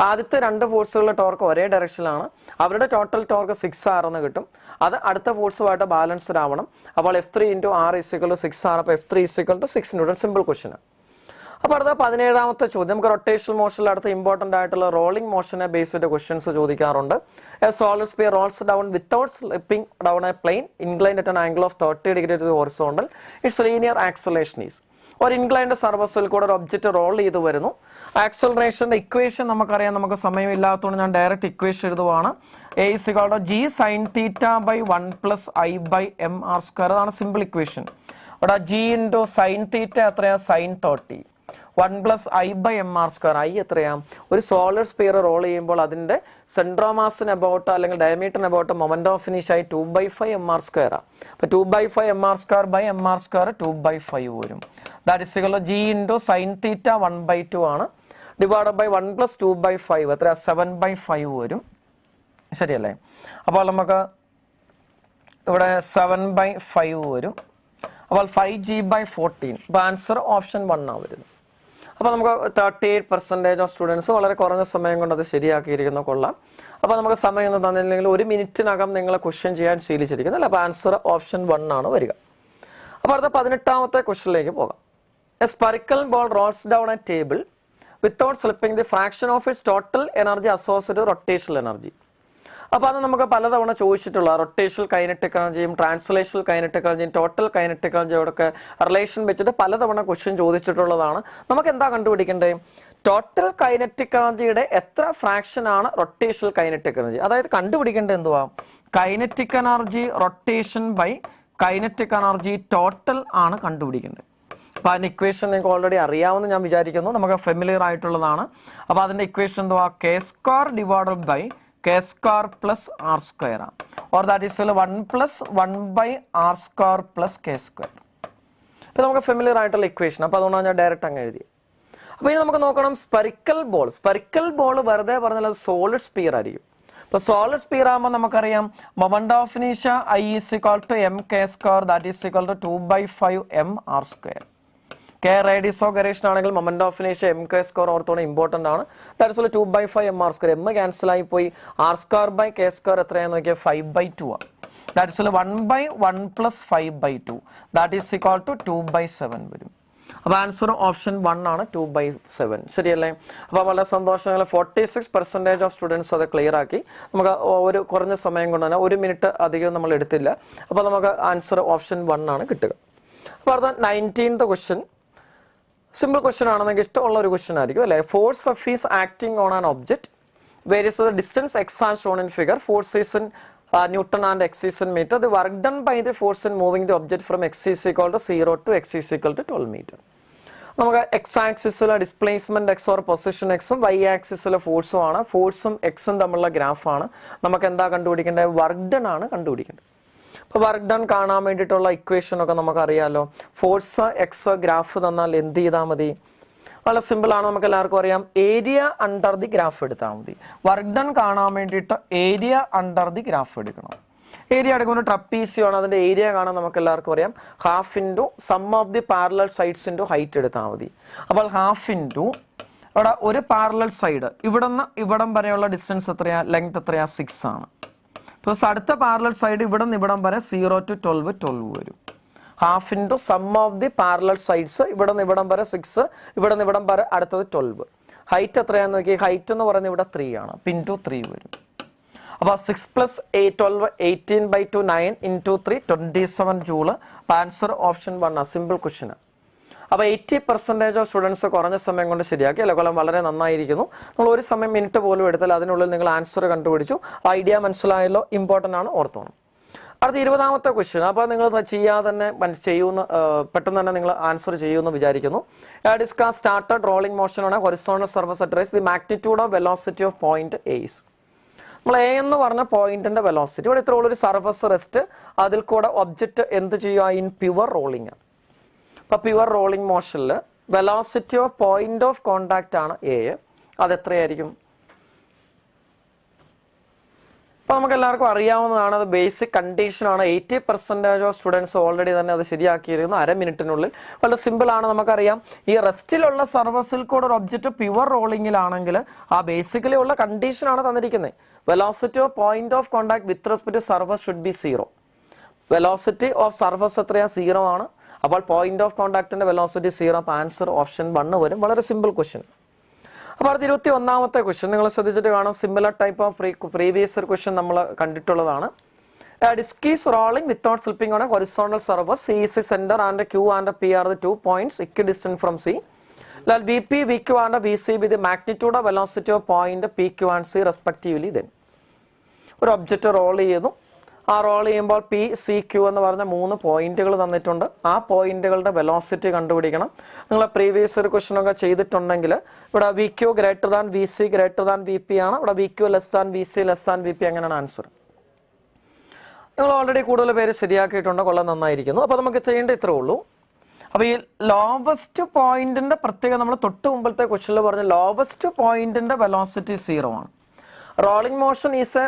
ആദ്യത്തെ 2 ഫോഴ്സുകളുടെ ടോർക്ക് ഒരേ ഡയറക്ഷനിലാണ്, അവരുടെ ടോട്ടൽ ടോർക്ക് 6R എന്ന് കിട്ടും. അത് അടുത്ത ഫോഴ്സുമായിട്ട് ബാലൻസ്ഡ് ആവണം. അപ്പോൾ F3 into R is equal to 6R. അപ്പോൾ F3 is equal to 6 newton. Simple question. അപ്പോൾ അടുത്ത 17ാമത്തെ ചോദ്യം. നമുക്ക് റൊട്ടേഷണൽ മോഷനിൽ അടുത്ത ഇമ്പോർട്ടൻ്റ് ആയിട്ടുള്ള റോളിംഗ് മോഷനെ ബേസ് ചെയ്ത ക്വസ്റ്റ്യൻസ് ചോദിക്കാറുണ്ട്. A solid sphere rolls down without slipping down a plane inclined at an angle of 30 degree to horizontal. Its linear acceleration is. ഒരു ഇൻക്ലൈൻഡ് സർഫസിൽ കൂടെ ഒരു ഒബ്ജക്റ്റ് റോൾ ചെയ്ത് വരുന്നു. ആക്സലറേഷൻ്റെ ഇക്വേഷൻ നമുക്കറിയാം, നമുക്ക് സമയമില്ലാത്തതുകൊണ്ട് ഞാൻ ഡയറക്റ്റ് ഇക്വേഷൻ എഴുതുവാണ്. A is equal to G sin theta by 1 plus I by mr square. അതാണ് സിമ്പിൾ ഇക്വേഷൻ. ഇവിടെ G ഇൻറ്റു സൈൻ തീറ്റ എത്രയാ? Sine 30. 1 plus I by mr square. I എത്രയാ? ഒരു സോളിഡ് സ്പിയർ റോൾ ചെയ്യുമ്പോൾ അതിൻ്റെ സെൻട്രോമാസിന് about അല്ലെങ്കിൽ ഡയമീറ്ററിന് about moment of finish ആയി 2/5 mr square. അപ്പോൾ 2/5 mr square by mr square 2/5 വരും. That is equal to G into sine theta 1/2 ആണ്. ഡിവൈഡ് ബൈ 1 + 2/5 എത്ര 7/5 വരും. ശരിയല്ലേ? അപ്പോൾ നമുക്ക് ഇവിടെ 7/5 വരും. അപ്പോൾ 5G/14. അപ്പോൾ ആൻസർ ഓപ്ഷൻ 1 ആണ് വരുന്നത്. അപ്പോൾ നമുക്ക് 38% ഓഫ് സ്റ്റുഡൻസ് വളരെ കുറഞ്ഞ സമയം കൊണ്ട് അത് ശരിയാക്കിയിരിക്കുന്നു. കൊള്ളാം. അപ്പോൾ നമുക്ക് സമയം ഒന്നും തന്നില്ലെങ്കിൽ 1 മിനിറ്റിനകം നിങ്ങൾ ക്വസ്റ്റ്യൻ ചെയ്യാൻ ശീലിച്ചിരിക്കുന്നു അല്ലേ? അപ്പോൾ ആൻസർ ഓപ്ഷൻ 1 ആണ് വരിക. അപ്പോൾ അടുത്ത 18ാമത്തെ ക്വസ്റ്റ്യനിലേക്ക് പോകാം. A spherical ball rolls down a table without slipping the fraction of its total energy associated rotational energy. അപ്പോൾ അത് നമുക്ക് പലതവണ ചോദിച്ചിട്ടുള്ള റൊട്ടേഷണൽ കൈനറ്റിക് എനർജിയും ട്രാൻസ്ലേഷണൽ കൈനറ്റിക് എനർജിയും ടോട്ടൽ കൈനറ്റിക് എനർജിയോടൊക്കെ റിലേഷൻ വെച്ചിട്ട് പലതവണ ക്വസ്റ്റ്യൻ ചോദിച്ചിട്ടുള്ളതാണ്. നമുക്ക് എന്താ കണ്ടുപിടിക്കേണ്ടത്? ടോട്ടൽ കൈനറ്റിക് എനർജിയുടെ എത്ര ഫ്രാക്ഷൻ ആണ് റൊട്ടേഷണൽ കൈനറ്റിക് എനർജി? അതായത് കണ്ടുപിടിക്കേണ്ടത് എന്തുവാ? Kinetic energy rotation by kinetic energy total ആണ് കണ്ടുപിടിക്കേണ്ടത്. അപ്പോൾ അതിൻ്റെ ഇക്വേഷൻ നിങ്ങൾക്ക് ഓൾറെഡി അറിയാമെന്ന് ഞാൻ വിചാരിക്കുന്നു. നമുക്ക് ഫെമിലിയർ ആയിട്ടുള്ളതാണ്. അപ്പോൾ അതിൻ്റെ ഇക്വേഷൻ എന്തുവാ? k² divided by k² plus r² ആണ്. Or that is 1 + 1/r² plus k². ഇപ്പോൾ നമുക്ക് ഫെമിലിയർ ആയിട്ടുള്ള ഇക്വേഷൻ. അപ്പോൾ അതുകൊണ്ടാണ് ഞാൻ ഡയറക്റ്റ് അങ്ങ് എഴുതി. അപ്പോൾ ഇനി നമുക്ക് നോക്കണം സ്പെറിക്കൽ ബോൾ. സ്പെറിക്കൽ ബോൾ വെറുതെ പറഞ്ഞാൽ അത് സോളിഡ് സ്പിയർ ആയിരിക്കും. ഇപ്പോൾ സോളിഡ് സ്പിയർ ആകുമ്പോൾ നമുക്കറിയാം moment of inertia I = mk², that is = 2/5 mr². K radius of gyration ആണെങ്കിൽ മൊമെന്റ് ഓഫ് ഇനേർഷ്യ mk² ഓർത്തോണം, ഇമ്പോർട്ടൻ്റ് ആണ്. That is 2/5 mr². m cancel ആയി പോയി. r² k² എത്രയാണെന്ന് നോക്കിയാൽ 5/2 ആണ്. That is 1/1 + 5/2. ദാറ്റ് ഈസ് = 2/7 വരും. അപ്പോൾ ആൻസർ ഓപ്ഷൻ 1 ആണ്, 2/7. ശരിയല്ലേ? അപ്പോൾ വളരെ സന്തോഷം. 46% ഓഫ് സ്റ്റുഡൻസ് അത് ക്ലിയർ ആക്കി. നമുക്ക് ഒരു കുറഞ്ഞ സമയം കൊണ്ട് തന്നെ 1 മിനിറ്റ് അധികം നമ്മൾ എടുത്തില്ല. അപ്പോൾ നമുക്ക് ആൻസർ ഓപ്ഷൻ 1 ആണ് കിട്ടുക. അപ്പോൾ അടുത്ത 19th ക്വസ്റ്റ്യൻ. സിമ്പിൾ ക്വസ്റ്റ്യൻ ആണ്, നിങ്ങൾക്ക് ഇഷ്ടമുള്ള ഒരു ക്വസ്റ്റ്യൻ ആയിരിക്കും അല്ലേ? Force of is acting on an object various the distance x as shown in figure. Force is in Newton and x is in meter. The work done by the force in moving the object from x is equal to 0 to x is equal to 12 meter. നമുക്ക് X ആക്സിസിലെ displacement X or position എക്സും Y ആക്സിസിലെ ഫോഴ്സും ആണ്. ഫോഴ്സും എക്സും തമ്മിലുള്ള ഗ്രാഫാണ്. നമുക്ക് എന്താ കണ്ടുപിടിക്കേണ്ടത്? വർക്ക് ഡൺ ആണ് കണ്ടുപിടിക്കേണ്ടത്. അപ്പോൾ വർക്ക് ഡൺ കാണാൻ വേണ്ടിയിട്ടുള്ള ഇക്വേഷൻ ഒക്കെ നമുക്കറിയാമല്ലോ. ഫോഴ്സ് എക്സ് ഗ്രാഫ് തന്നാൽ എന്ത് ചെയ്താൽ മതി? വളരെ സിമ്പിൾ ആണ്, നമുക്ക് എല്ലാവർക്കും അറിയാം. ഏരിയ അണ്ടർ ദി ഗ്രാഫ് എടുത്താൽ മതി. വർക്ക് ഡൺ കാണാൻ വേണ്ടിയിട്ട് ഏരിയ അണ്ടർ ദി ഗ്രാഫ് എടുക്കണം. ഏരിയ എടുക്കുമ്പോൾ ട്രപ്പീസിയം ആണ്, അതിൻ്റെ ഏരിയ കാണാൻ നമുക്ക് എല്ലാവർക്കും അറിയാം. Half into sum of the parallel sides into height എടുത്താൽ മതി. അപ്പോൾ ഹാഫ് ഇൻറ്റു ഇവിടെ ഒരു പാരലൽ സൈഡ് ഇവിടെ നിന്ന് ഇവിടം വരെയുള്ള ഡിസ്റ്റൻസ് എത്രയാ? ലെങ്ത് എത്രയാ? 6 ആണ്. പ്ലസ് അടുത്ത പാരലൽ സൈഡ് ഇവിടെ നിന്ന് ഇവിടം വരെ 0 to 12 വരും. Half into sum of the parallel sides ഇവിടെ നിന്ന് ഇവിടം വരെ 6, ഇവിടെ നിന്ന് ഇവിടം വരെ അടുത്തത് 12. ഹൈറ്റ് എത്രയാണെന്ന് നോക്കി. ഹൈറ്റ് എന്ന് പറയുന്നത് ഇവിടെ 3 ആണ്. ഇൻറ്റു 3 വരും. അപ്പോൾ 6 + 8 12 18/2 9 ഇൻറ്റു 3 27 ജൂള്. ആൻസർ ഓപ്ഷൻ 1 ആണ്. Simple question. അപ്പോൾ 80% ഓഫ് സ്റ്റുഡൻസ് കുറഞ്ഞ സമയം കൊണ്ട് ശരിയാക്കി അല്ലെ? കൊല്ലം വളരെ നന്നായിരിക്കുന്നു. നമ്മൾ ഒരു സമയം മിനിറ്റ് പോലും എടുത്താൽ അതിനുള്ളിൽ നിങ്ങൾ ആൻസർ കണ്ടുപിടിച്ചു. ഐഡിയ മനസ്സിലായല്ലോ, ഇമ്പോർട്ടൻ്റ് ആണ്, ഓർത്തോണം. അടുത്ത 20ാമത്തെ ക്വസ്റ്റ്യൻ. അപ്പോൾ നിങ്ങൾ ചെയ്യാതെ തന്നെ പെട്ടെന്ന് തന്നെ നിങ്ങൾ ആൻസർ ചെയ്യുമെന്ന് വിചാരിക്കുന്നു. ഡിസ്കസ് സ്റ്റാർട്ടഡ് റോളിംഗ് മോഷൻ ആണ് horizontal surface at rise the magnitude of velocity of point A is. നമ്മൾ എ എന്ന് പറഞ്ഞ പോയിന്റിന്റെ വെലോസിറ്റി. ഇവിടെ ഇത്ര ഉള്ളൊരു സർഫസ് റെസ്റ്റ്, അതിൽ കൂടെ ഒബ്ജക്റ്റ് എന്ത് ചെയ്യുക? ഇൻ പ്യുവർ റോളിംഗ് ആണ്. അപ്പോൾ പ്യുവർ റോളിംഗ് മോഷനിൽ velocity of point of contact ആണ് എ. അതെത്രയായിരിക്കും? അപ്പോൾ നമുക്ക് എല്ലാവർക്കും അറിയാവുന്നതാണ്, അത് ബേസിക് കണ്ടീഷനാണ്. 80% ഓഫ് സ്റ്റുഡൻസ് ഓൾറെഡി തന്നെ അത് ശരിയാക്കിയിരുന്നു അര മിനിറ്റിനുള്ളിൽ. വളരെ സിമ്പിളാണ്, നമുക്കറിയാം. ഈ റെസ്റ്റിലുള്ള സർഫസിൽ കൂടെ ഒരു ഒബ്ജക്റ്റ് പ്യുവർ റോളിങ്ങിലാണെങ്കിൽ ആ ബേസിക്കലി ഉള്ള കണ്ടീഷനാണ് തന്നിരിക്കുന്നത്. Velocity of point of contact with respect to surface should be 0. Velocity of surface എത്രയാ? 0 ആണ്. അപ്പോൾ പോയിന്റ് ഓഫ് കോണ്ടാക്ടിന്റെ വെലോസിറ്റി 0. അപ്പോൾ ആൻസർ ഓപ്ഷൻ 1 വരും. വളരെ സിമ്പിൾ ക്വസ്റ്റ്യൻ. അപ്പോൾ അടുത്ത 21ാമത്തെ ക്വസ്റ്റ്യൻ നിങ്ങൾ ശ്രദ്ധിച്ചിട്ട് കാണാം. Similar type of previous question നമ്മൾ കണ്ടിട്ടുള്ളതാണ്. Disc is rolling without slipping on a horizontal surface. C is the centre and Q and P are the 2 points equidistant from C. Let VP, VQ and VC be the magnitude of velocity of point PQ and C respectively. Then ഒരു object role ചെയ്യുന്നു. ആ role ചെയ്യുമ്പോൾ P C Q എന്ന് പറഞ്ഞ 3 പോയിന്റുകൾ തന്നിട്ടുണ്ട്. ആ പോയിന്റുകളുടെ വെലോസിറ്റി കണ്ടുപിടിക്കണം. നിങ്ങൾ പ്രീവിയസ് ഒരു ക്വസ്റ്റൻ ഒക്കെ ചെയ്തിട്ടുണ്ടെങ്കിൽ ഇവിടെ V Q greater than V C greater than V P ആണ്. ഇവിടെ V Q less than V C less than V P. അങ്ങനെയാണ് ആൻസർ. നിങ്ങൾ ഓൾറെഡി കൂടുതൽ പേര് ശരിയാക്കിയിട്ടുണ്ട്, കൊള്ളാൻ നന്നായിരിക്കുന്നു. അപ്പോൾ നമുക്ക് ചെയ്യേണ്ട ഇത്രേ ഉള്ളൂ. അപ്പോൾ ഈ ലോവസ്റ്റ് പോയിന്റിന്റെ പ്രത്യേകത നമ്മൾ തൊട്ട് മുമ്പത്തെ ക്വസ്റ്റനിൽ പറഞ്ഞ ലോവസ്റ്റ് പോയിന്റിന്റെ വെലോസിറ്റി 0 ആണ്. Rolling motion is A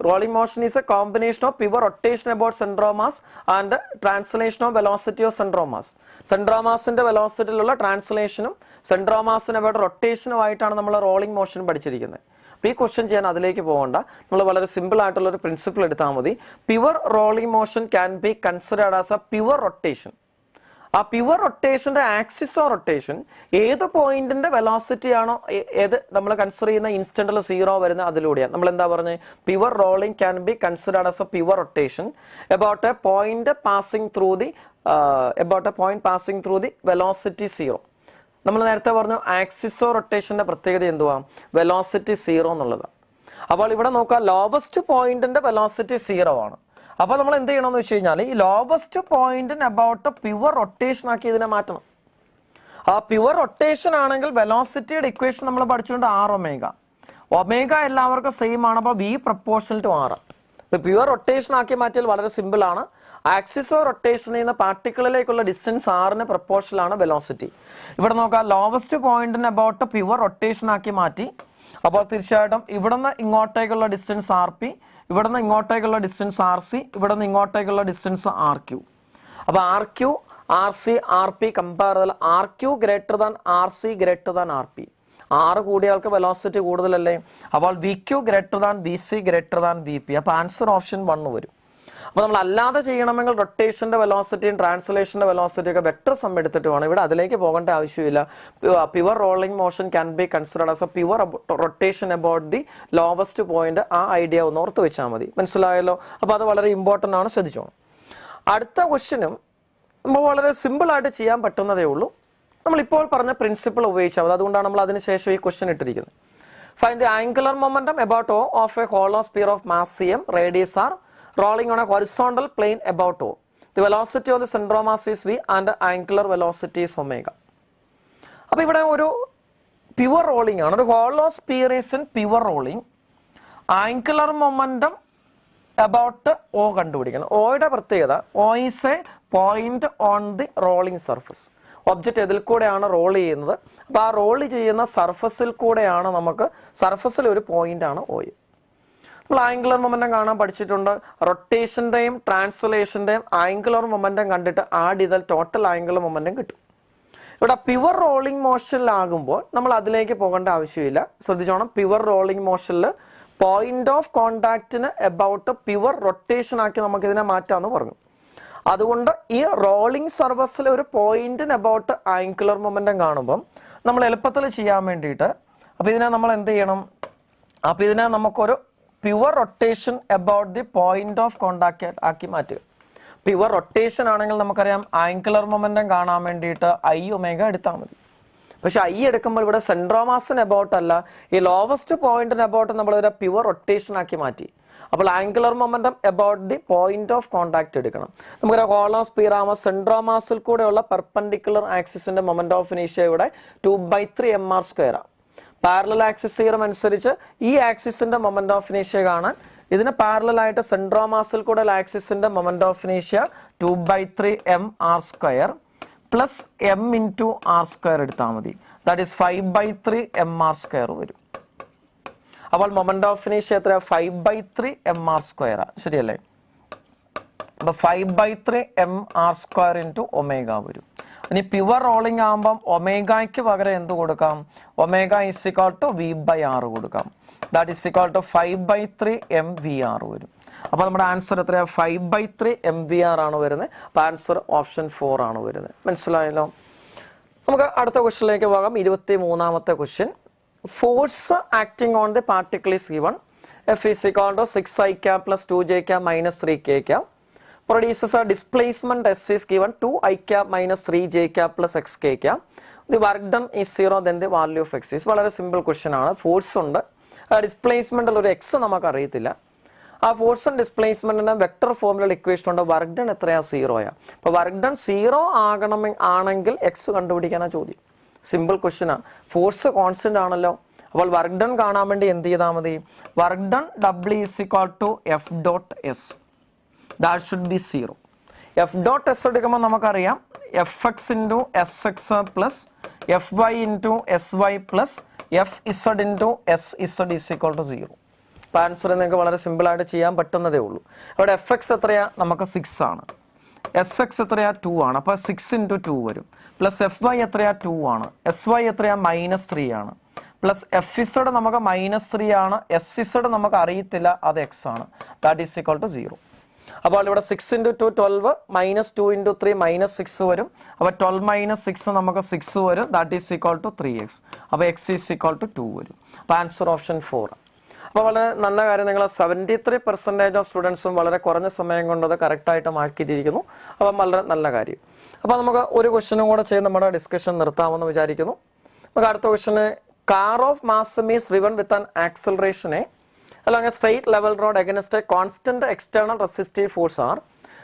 rolling motion is a combination of pure rotation about center of mass and translation of velocity of center of mass. Center of mass ന്റെ വെലോസിറ്റിയിലുള്ള ട്രാൻസ്ലേഷനും സെൻട്രൽ ഓഫ് മാസിന് അവിടെ റൊട്ടേഷനും ആയിട്ടാണ് നമ്മൾ rolling motion പഠിച്ചിരിക്കുന്നത്. അപ്പോൾ ഈ question ചെയ്യാൻ അതിലേക്ക് പോകണ്ട, നമ്മൾ വളരെ സിമ്പിൾ ആയിട്ടുള്ള ഒരു പ്രിൻസിപ്പിൾ എടുത്താൽ മതി. Pure rolling motion can be considered as A pure rotation. ആ പ്യുവർ റൊട്ടേഷന്റെ ആക്സിസ് ഓഫ് റൊട്ടേഷൻ ഏത് പോയിന്റിന്റെ വെലോസിറ്റി ആണോ ഏത് നമ്മൾ കൺസിഡർ ചെയ്യുന്ന ഇൻസ്റ്റന്റിൽ 0 വരുന്ന അതിലൂടെയാണ്. നമ്മൾ എന്താ പറഞ്ഞത്? Pure rolling can be considered as A pure rotation about a point passing through the velocity 0. നമ്മൾ നേരത്തെ പറഞ്ഞു ആക്സിസ് ഓഫ് റൊട്ടേഷന്റെ പ്രത്യേകത എന്തുവാ? വെലോസിറ്റി 0 എന്നുള്ളതാണ്. അപ്പോൾ ഇവിടെ നോക്കുക, ലോവസ്റ്റ് പോയിന്റിന്റെ വെലോസിറ്റി 0 ആണ്. അപ്പോൾ നമ്മൾ എന്ത് ചെയ്യണമെന്ന് വെച്ച് കഴിഞ്ഞാൽ ഈ ലോവസ്റ്റ് പോയിന്റിന് അബൌട്ട് പ്യുവർ റൊട്ടേഷൻ ആക്കി ഇതിനെ മാറ്റണം. ആ പ്യുവർ റൊട്ടേഷൻ ആണെങ്കിൽ വെലോസിറ്റിയുടെ ഇക്വേഷൻ നമ്മൾ പഠിച്ചുകൊണ്ട് ഒമേഗ എല്ലാവർക്കും സെയിം ആണ്. അപ്പോൾ V പ്രപ്പോർഷണൽ ടു R. ഇപ്പോൾ പ്യുവർ റൊട്ടേഷൻ ആക്കി മാറ്റിയാൽ വളരെ സിമ്പിൾ ആണ്. ആക്സിസ് ഓഫ് റൊട്ടേഷൻ ചെയ്യുന്ന പാർട്ടിക്കിളിലേക്കുള്ള ഡിസ്റ്റൻസ് R പ്രപ്പോർഷണൽ ആണ് വെലോസിറ്റി. ഇവിടെ നോക്കാം, ലോവസ്റ്റ് പോയിന്റിന് അബൌട്ട് പ്യുവർ റൊട്ടേഷൻ ആക്കി മാറ്റി. അപ്പോൾ തീർച്ചയായിട്ടും ഇവിടുന്ന് ഇങ്ങോട്ടേക്കുള്ള ഡിസ്റ്റൻസ് RP, ഇവിടുന്ന് ഇങ്ങോട്ടേക്കുള്ള ഡിസ്റ്റൻസ് RC, ഇവിടുന്ന് ഇങ്ങോട്ടേക്കുള്ള ഡിസ്റ്റൻസ് RQ. അപ്പോൾ RQ, RC, RP കമ്പയർ ചെയ്താൽ RQ greater than RC greater than RP. R കൂടിയ ആൾക്ക് വെലോസിറ്റി കൂടുതലല്ലേ? അപ്പോൾ VQ greater than VC greater than VP. അപ്പോൾ ആൻസർ ഓപ്ഷൻ 1 വരും. അപ്പോൾ നമ്മൾ അല്ലാതെ ചെയ്യണമെങ്കിൽ റൊട്ടേഷന്റെ വെലോസിറ്റിയും ട്രാൻസ്ലേഷന്റെ വെലോസിറ്റി ഒക്കെ വെക്ടർ സം എടുത്തിട്ട് വേണം. ഇവിടെ അതിലേക്ക് പോകേണ്ട ആവശ്യമില്ല. Pure rolling motion can be considered as A pure rotation about the lowest point. ആ ഐഡിയ ഒന്ന് ഓർത്ത് വെച്ചാൽ മതി. മനസ്സിലായല്ലോ? അപ്പോൾ അത് വളരെ ഇമ്പോർട്ടൻ്റ് ആണ്, ശ്രദ്ധിച്ചോണം. അടുത്ത ക്വസ്റ്റ്യനും നമ്മൾ വളരെ സിമ്പിൾ ആയിട്ട് ചെയ്യാൻ പറ്റുന്നതേ ഉള്ളൂ. നമ്മളിപ്പോൾ പറഞ്ഞ പ്രിൻസിപ്പിൾ ഉപയോഗിച്ചാൽ മതി. അതുകൊണ്ടാണ് നമ്മൾ അതിനുശേഷം ഈ ക്വസ്റ്റ്യൻ ഇട്ടിരിക്കുന്നത്. Find the angular momentum about O of A hollow sphere of mass CM, radius R, rolling on a horizontal plane about O. The velocity of the center of mass is V and the angular velocity is omega. അപ്പോൾ ഇവിടെ ഒരു pure rolling ആണ്. ഒരു hollow sphere is in pure rolling. Angular momentum about O കണ്ടുപിടിക്കണം. ഓയുടെ പ്രത്യേകത, O is A point on the rolling surface. Object ഇതിൽ കൂടെയാണ് role ചെയ്യുന്നത്. അപ്പോൾ ആ റോൾ ചെയ്യുന്ന സർഫസിൽ കൂടെയാണ് നമുക്ക് സർഫസിൽ ഒരു പോയിന്റ് ആണ് O. നമ്മൾ ആംഗുലർ മൊമെന്റം കാണാൻ പഠിച്ചിട്ടുണ്ട്. റൊട്ടേഷന്റെയും ട്രാൻസ്ലേഷന്റെയും ആംഗുലർ മൊമെന്റം കണ്ടിട്ട് ആഡ് ചെയ്താൽ ടോട്ടൽ ആംഗുലർ മൊമെന്റം കിട്ടും. ഇവിടെ പ്യുവർ റോളിംഗ് മോഷനിലാകുമ്പോൾ നമ്മൾ അതിലേക്ക് പോകേണ്ട ആവശ്യമില്ല. ശ്രദ്ധിച്ചോണം, പ്യുവർ റോളിംഗ് മോഷനിൽ പോയിന്റ് ഓഫ് കോണ്ടാക്റ്റിന് അബൌട്ട് പ്യുവർ റൊട്ടേഷൻ ആക്കി നമുക്ക് ഇതിനെ മാറ്റാമെന്ന് പറഞ്ഞു. അതുകൊണ്ട് ഈ റോളിംഗ് സർഫസിൽ ഒരു പോയിന്റിന് അബൌട്ട് ആംഗുലർ മൊമെന്റം കാണുമ്പം നമ്മൾ എളുപ്പത്തിൽ ചെയ്യാൻ വേണ്ടിയിട്ട് അപ്പോൾ ഇതിനെ നമ്മൾ എന്ത് ചെയ്യണം? അപ്പോൾ ഇതിനെ നമുക്കൊരു pure rotation about the point of contact ആക്കി മാറ്റുക. പ്യുവർ റൊട്ടേഷൻ ആണെങ്കിൽ നമുക്കറിയാം ആംഗുലർ മൊമെന്റം കാണാൻ വേണ്ടിയിട്ട് I ഒമേഗ എടുത്താൽ മതി. പക്ഷെ I എടുക്കുമ്പോൾ ഇവിടെ സെൻട്രൽ മാസിന് അബൌട്ട് അല്ല, ഈ ലോവസ്റ്റ് പോയിന്റിന് അബൌട്ട് നമ്മൾ ഒരു പ്യുവർ റൊട്ടേഷൻ ആക്കി മാറ്റി. അപ്പോൾ angular momentum about the point of contact എടുക്കണം. നമുക്കൊരു ഹോളോ സ്ഫിയർ ആകുമ്പോൾ സെൻട്രൽ മാസിൽ കൂടെയുള്ള പെർപെൻഡിക്കുലർ ആക്സിസിന്റെ മൊമെന്റ് ഓഫ് ഇനീഷ്യ ഇവിടെ 2/3 mr². പാരലൽ ആക്സിസ് തിയറം അനുസരിച്ച് ഈ ആക്സിസിന്റെ മൊമെന്റ് ഓഫ് ഇനീഷ്യ കാണാൻ ഇതിന് പാരലൽ ആയിട്ട് സെൻട്രൽ മാസിൽ കൂടെ ആക്സിസിന്റെ മൊമെന്റ് ഓഫ് ഇനീഷ്യ 2/3 mr² പ്ലസ് m × r² എടുത്താൽ മതി. ദാറ്റ് ഈസ് 5/3 mr² വരും. അപ്പോൾ മൊമെന്റ് ഓഫ് ഇനീഷ്യ എത്ര? 5/3 mr². ശരിയല്ലേ? അപ്പോൾ 5/3 mr² × ഒമേഗ വരും. ഇനി പ്യുവർ റോളിംഗ് ആകുമ്പം ഒമേഗയ്ക്ക് പകരം എന്ത് കൊടുക്കാം? Omega is equal to V/R കൊടുക്കാം. That is equal to 5/3 mVR വരും. അപ്പോൾ നമ്മുടെ ആൻസർ എത്രയാണ്? 5/3 mVR ആണ് വരുന്നത്. അപ്പോൾ ആൻസർ ഓപ്ഷൻ 4 ആണ് വരുന്നത്. മനസ്സിലായല്ലോ? നമുക്ക് അടുത്ത ക്വസ്റ്റ്യനിലേക്ക് പോകാം. 23ാമത്തെ question. Force acting on the particle is given. F is equal to 6i plus 2j minus 3k. Produces a displacement S is given 2i minus 3j plus xk. The work done is 0, then the value of x is. വളരെ simple question ആണ്. Force ഉണ്ട്, ഡിസ്പ്ലേസ്മെന്റിൽ ഒരു X നമുക്ക് അറിയത്തില്ല. ആ ഫോഴ്സും ഡിസ്പ്ലേസ്മെന്റിന് vector ഫോമിലുള്ള equation ഉണ്ട്. വർക്ക് ഡൺ എത്രയാ? 0. അപ്പോൾ വർക്ക് ഡൺ 0 ആണെങ്കിൽ എക്സ് കണ്ടുപിടിക്കാനാ ചോദ്യം. സിമ്പിൾ ക്വസ്റ്റ്യൻ ആണ്. ഫോഴ്സ് കോൺസ്റ്റന്റ് ആണല്ലോ. അപ്പോൾ വർക്ക് ഡൺ കാണാൻ വേണ്ടി എന്ത് ചെയ്താൽ മതി? Work done W is equal to F.S. That should be 0. F.S എടുക്കുമ്പോൾ നമുക്കറിയാം fx into sx plus fy into sy plus fz into sz is equal to 0. അപ്പോൾ ആൻസർ നിങ്ങൾക്ക് വളരെ സിമ്പിളായിട്ട് ചെയ്യാൻ പറ്റുന്നതേ ഉള്ളൂ. അവിടെ എഫ് എക്സ് എത്രയാ? നമുക്ക് 6 ആണ്. എസ് എക്സ് എത്രയാ? 2 ആണ്. അപ്പോൾ 6 into 2 വരും. പ്ലസ് എഫ് വൈ എത്രയാ? 2 ആണ്. എസ് വൈ എത്രയാ? -3 ആണ്. പ്ലസ് എഫ് ഇസഡ് നമുക്ക് -3 ആണ്. എസ് ഇസഡ് നമുക്ക് അറിയത്തില്ല, അത് എക്സ് ആണ്. That is equal to 0. അപ്പോൾ ഇവിടെ 6 into 2 12, -2 into 3 -6 വരും. അപ്പോൾ 12 - 6 നമുക്ക് 6 വരും. That is equal to 3x. അപ്പോൾ എക്സ് ഈസ് ഈക്വൽ ടു 2 വരും. അപ്പോൾ ആൻസർ ഓപ്ഷൻ 4. അപ്പോൾ വളരെ നല്ല കാര്യം, നിങ്ങൾ 73% ഓഫ് സ്റ്റുഡൻസും വളരെ കുറഞ്ഞ സമയം കൊണ്ട് അത് കറക്റ്റായിട്ട് മാറ്റിയിരിക്കുന്നു. അപ്പം വളരെ നല്ല കാര്യം. അപ്പോൾ നമുക്ക് ഒരു ക്വസ്റ്റ്യനും കൂടെ ചെയ്ത് നമ്മുടെ ഡിസ്കഷൻ നിർത്താമെന്ന് വിചാരിക്കുന്നു. നമുക്ക് അടുത്ത question, car of mass is driven with an acceleration along a straight level road against a constant external resistive force R.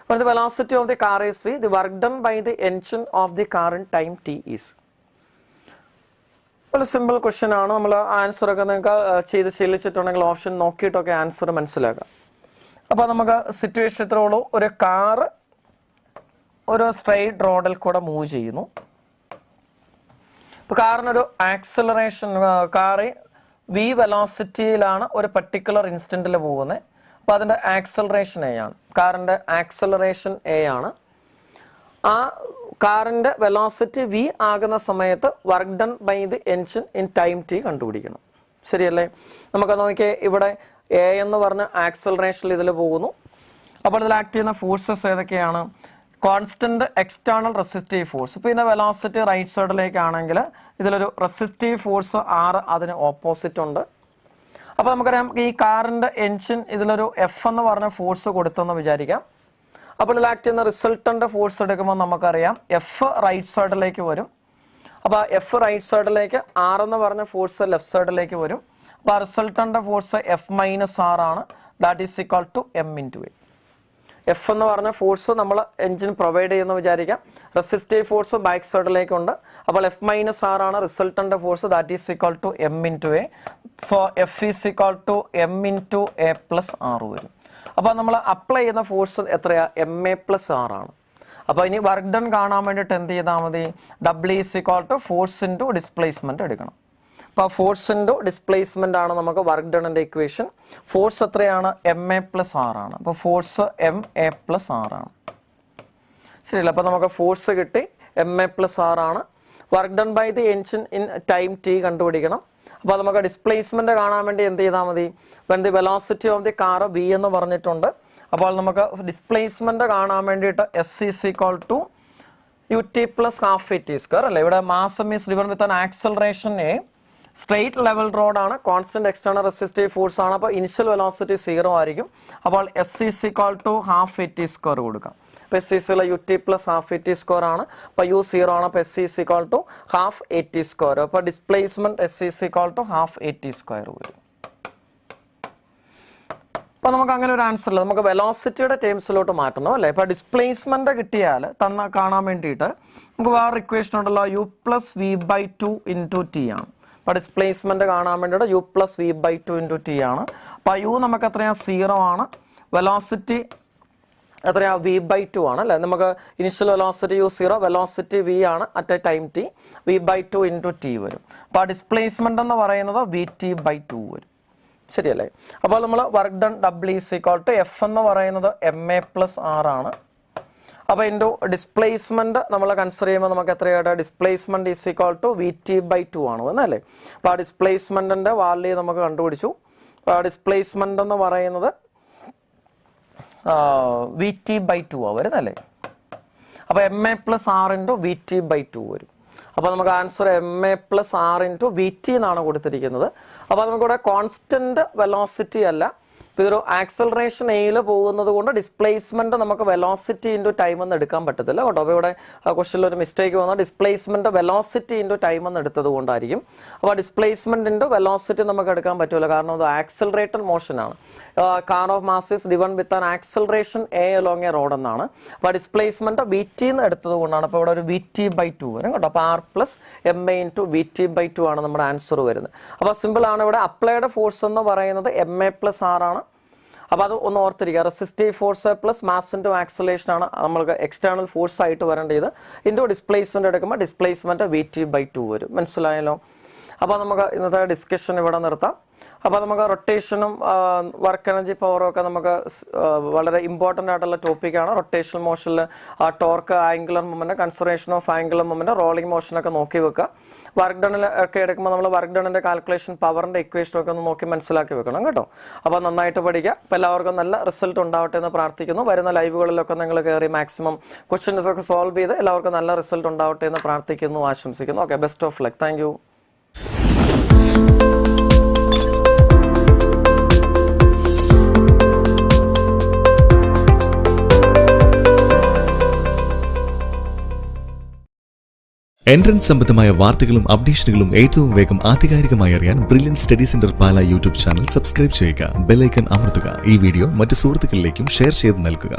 When the velocity of the car is v, the work done by the engine of the car in time t is. വളരെ simple question ആണ്. നമ്മൾ answer ഒക്കെ നിങ്ങൾക്ക് ചെയ്ത് ശീലിച്ചിട്ടുണ്ടെങ്കിൽ option നോക്കിയിട്ടൊക്കെ answer മനസ്സിലാക്കാം. അപ്പോൾ നമുക്ക് situation ഇത്രേ ഉള്ളൂ. ഒരു കാറ് ഒരു സ്ട്രെയിറ്റ് റോഡിൽ കൂടെ മൂവ് ചെയ്യുന്നു. ഇപ്പോൾ കാറിനൊരു ആക്സലറേഷൻ, കാറ് വി വെലോസിറ്റിയിലാണ് ഒരു പർട്ടിക്കുലർ ഇൻസ്റ്റൻറ്റിൽ പോകുന്നത്. അപ്പോൾ അതിൻ്റെ ആക്സലറേഷൻ എ ആണ്. കാറിൻ്റെ ആക്സലറേഷൻ എ ആണ്. ആ കാറിൻ്റെ വെലോസിറ്റി വി ആകുന്ന സമയത്ത് work done by the engine in time T കണ്ടുപിടിക്കണം. ശരിയല്ലേ? നമുക്ക് നോക്കിയേ, ഇവിടെ എ എന്ന് പറഞ്ഞ ആക്സലറേഷനിൽ ഇതിൽ പോകുന്നു. അപ്പോൾ ഇതിൽ ആക്ട് ചെയ്യുന്ന ഫോഴ്സസ് ഏതൊക്കെയാണ്? Constant external resistive force. ഇപ്പോൾ ഇതിൻ്റെ വെലോസിറ്റി റൈറ്റ് സൈഡിലേക്കാണെങ്കിൽ ഇതിലൊരു റെസിസ്റ്റീവ് ഫോഴ്സ് ആർ അതിന് ഓപ്പോസിറ്റ് ഉണ്ട്. അപ്പോൾ നമുക്കറിയാം, ഈ കാറിൻ്റെ എൻജിൻ ഇതിലൊരു എഫ് എന്ന് പറഞ്ഞ ഫോഴ്സ് കൊടുത്തെന്ന് വിചാരിക്കാം. അപ്പോൾ ഇതിൽ ആക്ട് ചെയ്യുന്ന റിസൾട്ടൻ്റെ ഫോഴ്സ് എടുക്കുമ്പോൾ നമുക്കറിയാം എഫ് റൈറ്റ് സൈഡിലേക്ക് വരും. അപ്പോൾ എഫ് റൈറ്റ് സൈഡിലേക്ക്, ആർ എന്ന് പറഞ്ഞ ഫോഴ്സ് ലെഫ്റ്റ് സൈഡിലേക്ക് വരും. അപ്പോൾ റിസൾട്ടൻ്റെ ഫോഴ്സ് എഫ് - r ആണ്. That is equal to M into A. F എന്ന് പറഞ്ഞ ഫോഴ്സ് നമ്മൾ എൻജിൻ പ്രൊവൈഡ് ചെയ്യുന്ന വിചാരിക്കാം. റെസിസ്റ്റീവ് ഫോഴ്സ് ബാക്ക് സൈഡിലേക്കുണ്ട്. അപ്പോൾ എഫ് - r ആണ് റിസൾട്ടൻ്റെ force. That is equal to M into A. So F is equal to M into A plus R വരും. അപ്പോൾ നമ്മൾ അപ്ലൈ ചെയ്യുന്ന ഫോഴ്സ് എത്രയാ? എം എ പ്ലസ് ആർ ആണ്. അപ്പോൾ ഇനി വർക്ക് ഡൺ കാണാൻ വേണ്ടിയിട്ട് എന്ത് ചെയ്താൽ മതി? W is equal to force into displacement എടുക്കണം. അപ്പോൾ ഫോഴ്സ് ഇൻറ്റു ഡിസ്പ്ലേസ്മെൻ്റ് ആണ് നമുക്ക് വർക്ക് ഡണിൻ്റെ ഇക്വേഷൻ. ഫോഴ്സ് എത്രയാണ്? എം എ പ്ലസ് ആർ ആണ്. അപ്പോൾ force M A plus R ആണ്. ശരിയല്ല? അപ്പോൾ നമുക്ക് ഫോഴ്സ് കിട്ടി, എം എ പ്ലസ് ആർ ആണ്. Work done by the engine in time T കണ്ടുപിടിക്കണം. അപ്പോൾ നമുക്ക് ഡിസ്പ്ലേസ്മെന്റ് കാണാൻ വേണ്ടി എന്ത് ചെയ്താൽ മതി? When the velocity of the car V എന്ന് പറഞ്ഞിട്ടുണ്ട്. അപ്പോൾ നമുക്ക് ഡിസ്പ്ലേസ്മെന്റ് കാണാൻ വേണ്ടിയിട്ട് S is equal to U T plus half A T square അല്ലേ? ഇവിടെ mass is driven with an acceleration A, straight level റോഡാണ്, കോൺസ്റ്റന്റ് എക്സ്റ്റേണൽ റെസിസ്റ്റീവ് ഫോഴ്സ് ആണ്. അപ്പോൾ ഇനിഷ്യൽ വെലോസിറ്റി 0 ആയിരിക്കും. അപ്പോൾ S is equal to half A T square കൊടുക്കാം. അപ്പോൾ S is U T plus half A T square ആണ്. അപ്പോൾ U 0 ആണ്. അപ്പോൾ S is equal to half A T square. അപ്പോൾ displacement S is equal to half A T square വരും. അപ്പോൾ നമുക്ക് അങ്ങനെ ഒരു ആൻസർ ഇല്ല, നമുക്ക് വെലോസിറ്റിയുടെ ടേംസിലോട്ട് മാറ്റണം അല്ലേ? ഇപ്പോൾ ഡിസ്പ്ലേസ്മെന്റ് കിട്ടിയാൽ കാണാൻ വേണ്ടിയിട്ട് നമുക്ക് വേറെ ഇക്വേഷൻ ഉണ്ടല്ലോ, U plus V by 2 into T ആണ്. അപ്പോൾ ഡിസ്പ്ലേസ്മെന്റ് കാണാൻ വേണ്ടിയിട്ട് U plus V by 2 into T ആണ്. അപ്പോൾ യു നമുക്ക് എത്രയാണ്? 0 ആണ്. വെലോസിറ്റി എത്രയാ? വി ബൈ 2 ആണ് അല്ലേ? നമുക്ക് initial velocity U 0, velocity V ആണ് at a time T, V by 2 into T വരും. അപ്പോൾ ആ ഡിസ്പ്ലേസ്മെന്റ് എന്ന് പറയുന്നത് വി ടി ബൈ 2 വരും. ശരിയല്ലേ? അപ്പോൾ നമ്മൾ work done W is equal to F എന്ന് പറയുന്നത് എം എ പ്ലസ് ആർ ആണ്. അപ്പോൾ ഇൻറ്റു ഡിസ്പ്ലേസ്മെന്റ് നമ്മൾ കൺസിഡർ ചെയ്യുമ്പോൾ നമുക്ക് എത്രയായിട്ട്? Displacement is equal to V T by 2 ആണ് എന്നല്ലേ? അപ്പോൾ ആ ഡിസ്പ്ലേസ്മെന്റിന്റെ വാല്യൂ നമുക്ക് കണ്ടുപിടിച്ചു. അപ്പോൾ ആ ഡിസ്പ്ലേസ്മെന്റ് എന്ന് പറയുന്നത് വി ടി ബൈ 2 ആ വരുന്നല്ലേ? അപ്പോൾ M A plus R into V T by 2 വരും. അപ്പോൾ നമുക്ക് ആൻസർ M A plus R into V T എന്നാണ് കൊടുത്തിരിക്കുന്നത്. അപ്പോൾ നമുക്കിവിടെ കോൺസ്റ്റന്റ് വെലോസിറ്റി അല്ല, ഇതൊരു ആക്സലറേഷൻ എയിൽ പോകുന്നത് കൊണ്ട് ഡിസ്പ്ലേസ്മെന്റ് നമുക്ക് വെലോസിറ്റി ഇൻറ്റു ടൈം എന്ന് എടുക്കാൻ പറ്റത്തില്ല കേട്ടോ. അപ്പോൾ ഇവിടെ ക്വസ്റ്റ്യനിൽ ഒരു മിസ്റ്റേക്ക് വന്നാൽ ഡിസ്പ്ലേസ്മെന്റ് വെലോസിറ്റി ഇൻറ്റു ടൈം എന്ന് എടുത്തത് കൊണ്ടായിരിക്കും. അപ്പോൾ ഡിസ്പ്ലേസ്മെന്റ് ഇൻറ്റു വെലോസിറ്റി നമുക്ക് എടുക്കാൻ പറ്റില്ല, കാരണം അത് ആക്സലറേറ്റഡ് മോഷൻ ആണ്. Car of mass is driven with an acceleration A along A road എന്നാണ്. അപ്പോൾ ഡിസ്പ്ലേസ്മെന്റ് വി ടി എന്ന് എടുത്തത് കൊണ്ടാണ്. അപ്പോൾ ഇവിടെ ഒരു വി ടി ബൈ 2 വരും കേട്ടോ. അപ്പോൾ R plus M A into V T by 2 ആണ് നമ്മുടെ ആൻസർ വരുന്നത്. അപ്പോൾ സിമ്പിൾ ആണ്. ഇവിടെ അപ്ലൈഡ് ഫോഴ്സ് എന്ന് പറയുന്നത് എം എ പ്ലസ് ആർ ആണ്. അപ്പോൾ അത് ഒന്ന് ഓർത്തിരിക്കുക. Resistive force plus mass into acceleration ആണ് നമ്മൾക്ക് എക്സ്റ്റേണൽ ഫോഴ്സ് ആയിട്ട് വരേണ്ടത്. ഇൻറ്റു ഡിസ്പ്ലേസ്മെൻറ്റ് എടുക്കുമ്പോൾ ഡിസ്പ്ലേസ്മെൻറ്റ് VT/2 വരും. മനസ്സിലായല്ലോ? അപ്പോൾ നമുക്ക് ഇന്നത്തെ ഡിസ്കഷൻ ഇവിടെ നിർത്താം. അപ്പോൾ നമുക്ക് റൊട്ടേഷനും വർക്ക് എനർജി പവറും ഒക്കെ നമുക്ക് വളരെ ഇമ്പോർട്ടൻ്റ് ആയിട്ടുള്ള ടോപ്പിക്കാണ്. റൊട്ടേഷണൽ മോഷനിൽ torque, angular moment, conservation of angular moment, rolling മോഷനൊക്കെ നോക്കി വെക്കുക. വർക്ക് ഡണിൽ ഒക്കെ എടുക്കുമ്പോൾ നമ്മൾ വർക്ക് ഡണിൻ്റെ കാൽക്കുലേഷൻ, പവറിൻ്റെ ഇക്വേഷനൊക്കെ ഒന്ന് നോക്കി മനസ്സിലാക്കി വെക്കണം കേട്ടോ. അപ്പോൾ നന്നായിട്ട് പഠിക്കുക. അപ്പോൾ എല്ലാവർക്കും നല്ല റിസൾട്ട് ഉണ്ടാവട്ടെ എന്ന് പ്രാർത്ഥിക്കുന്നു. വരുന്ന ലൈവുകളിലൊക്കെ നിങ്ങൾ കയറി മാക്സിമം ക്വസ്റ്റ്യൻസ് ഒക്കെ സോൾവ് ചെയ്ത് എല്ലാവർക്കും നല്ല റിസൾട്ട് ഉണ്ടാവട്ടെ എന്ന് പ്രാർത്ഥിക്കുന്നു, ആശംസിക്കുന്നു. Okay, best of luck. Thank you. Entrance സംബന്ധമായ വാർത്തകളും അപ്ഡേഷനുകളും ഏറ്റവും വേഗം ആധികാരികമായി അറിയാൻ ബ്രില്യൻറ്റ് സ്റ്റഡി സെന്റർ പാല യൂട്യൂബ് ചാനൽ സബ്സ്ക്രൈബ് ചെയ്യുക. ബെൽ ഐക്കൺ അമർത്തുക. ഈ വീഡിയോ മറ്റ് സുഹൃത്തുക്കളിലേക്കും ഷെയർ ചെയ്ത് നൽകുക.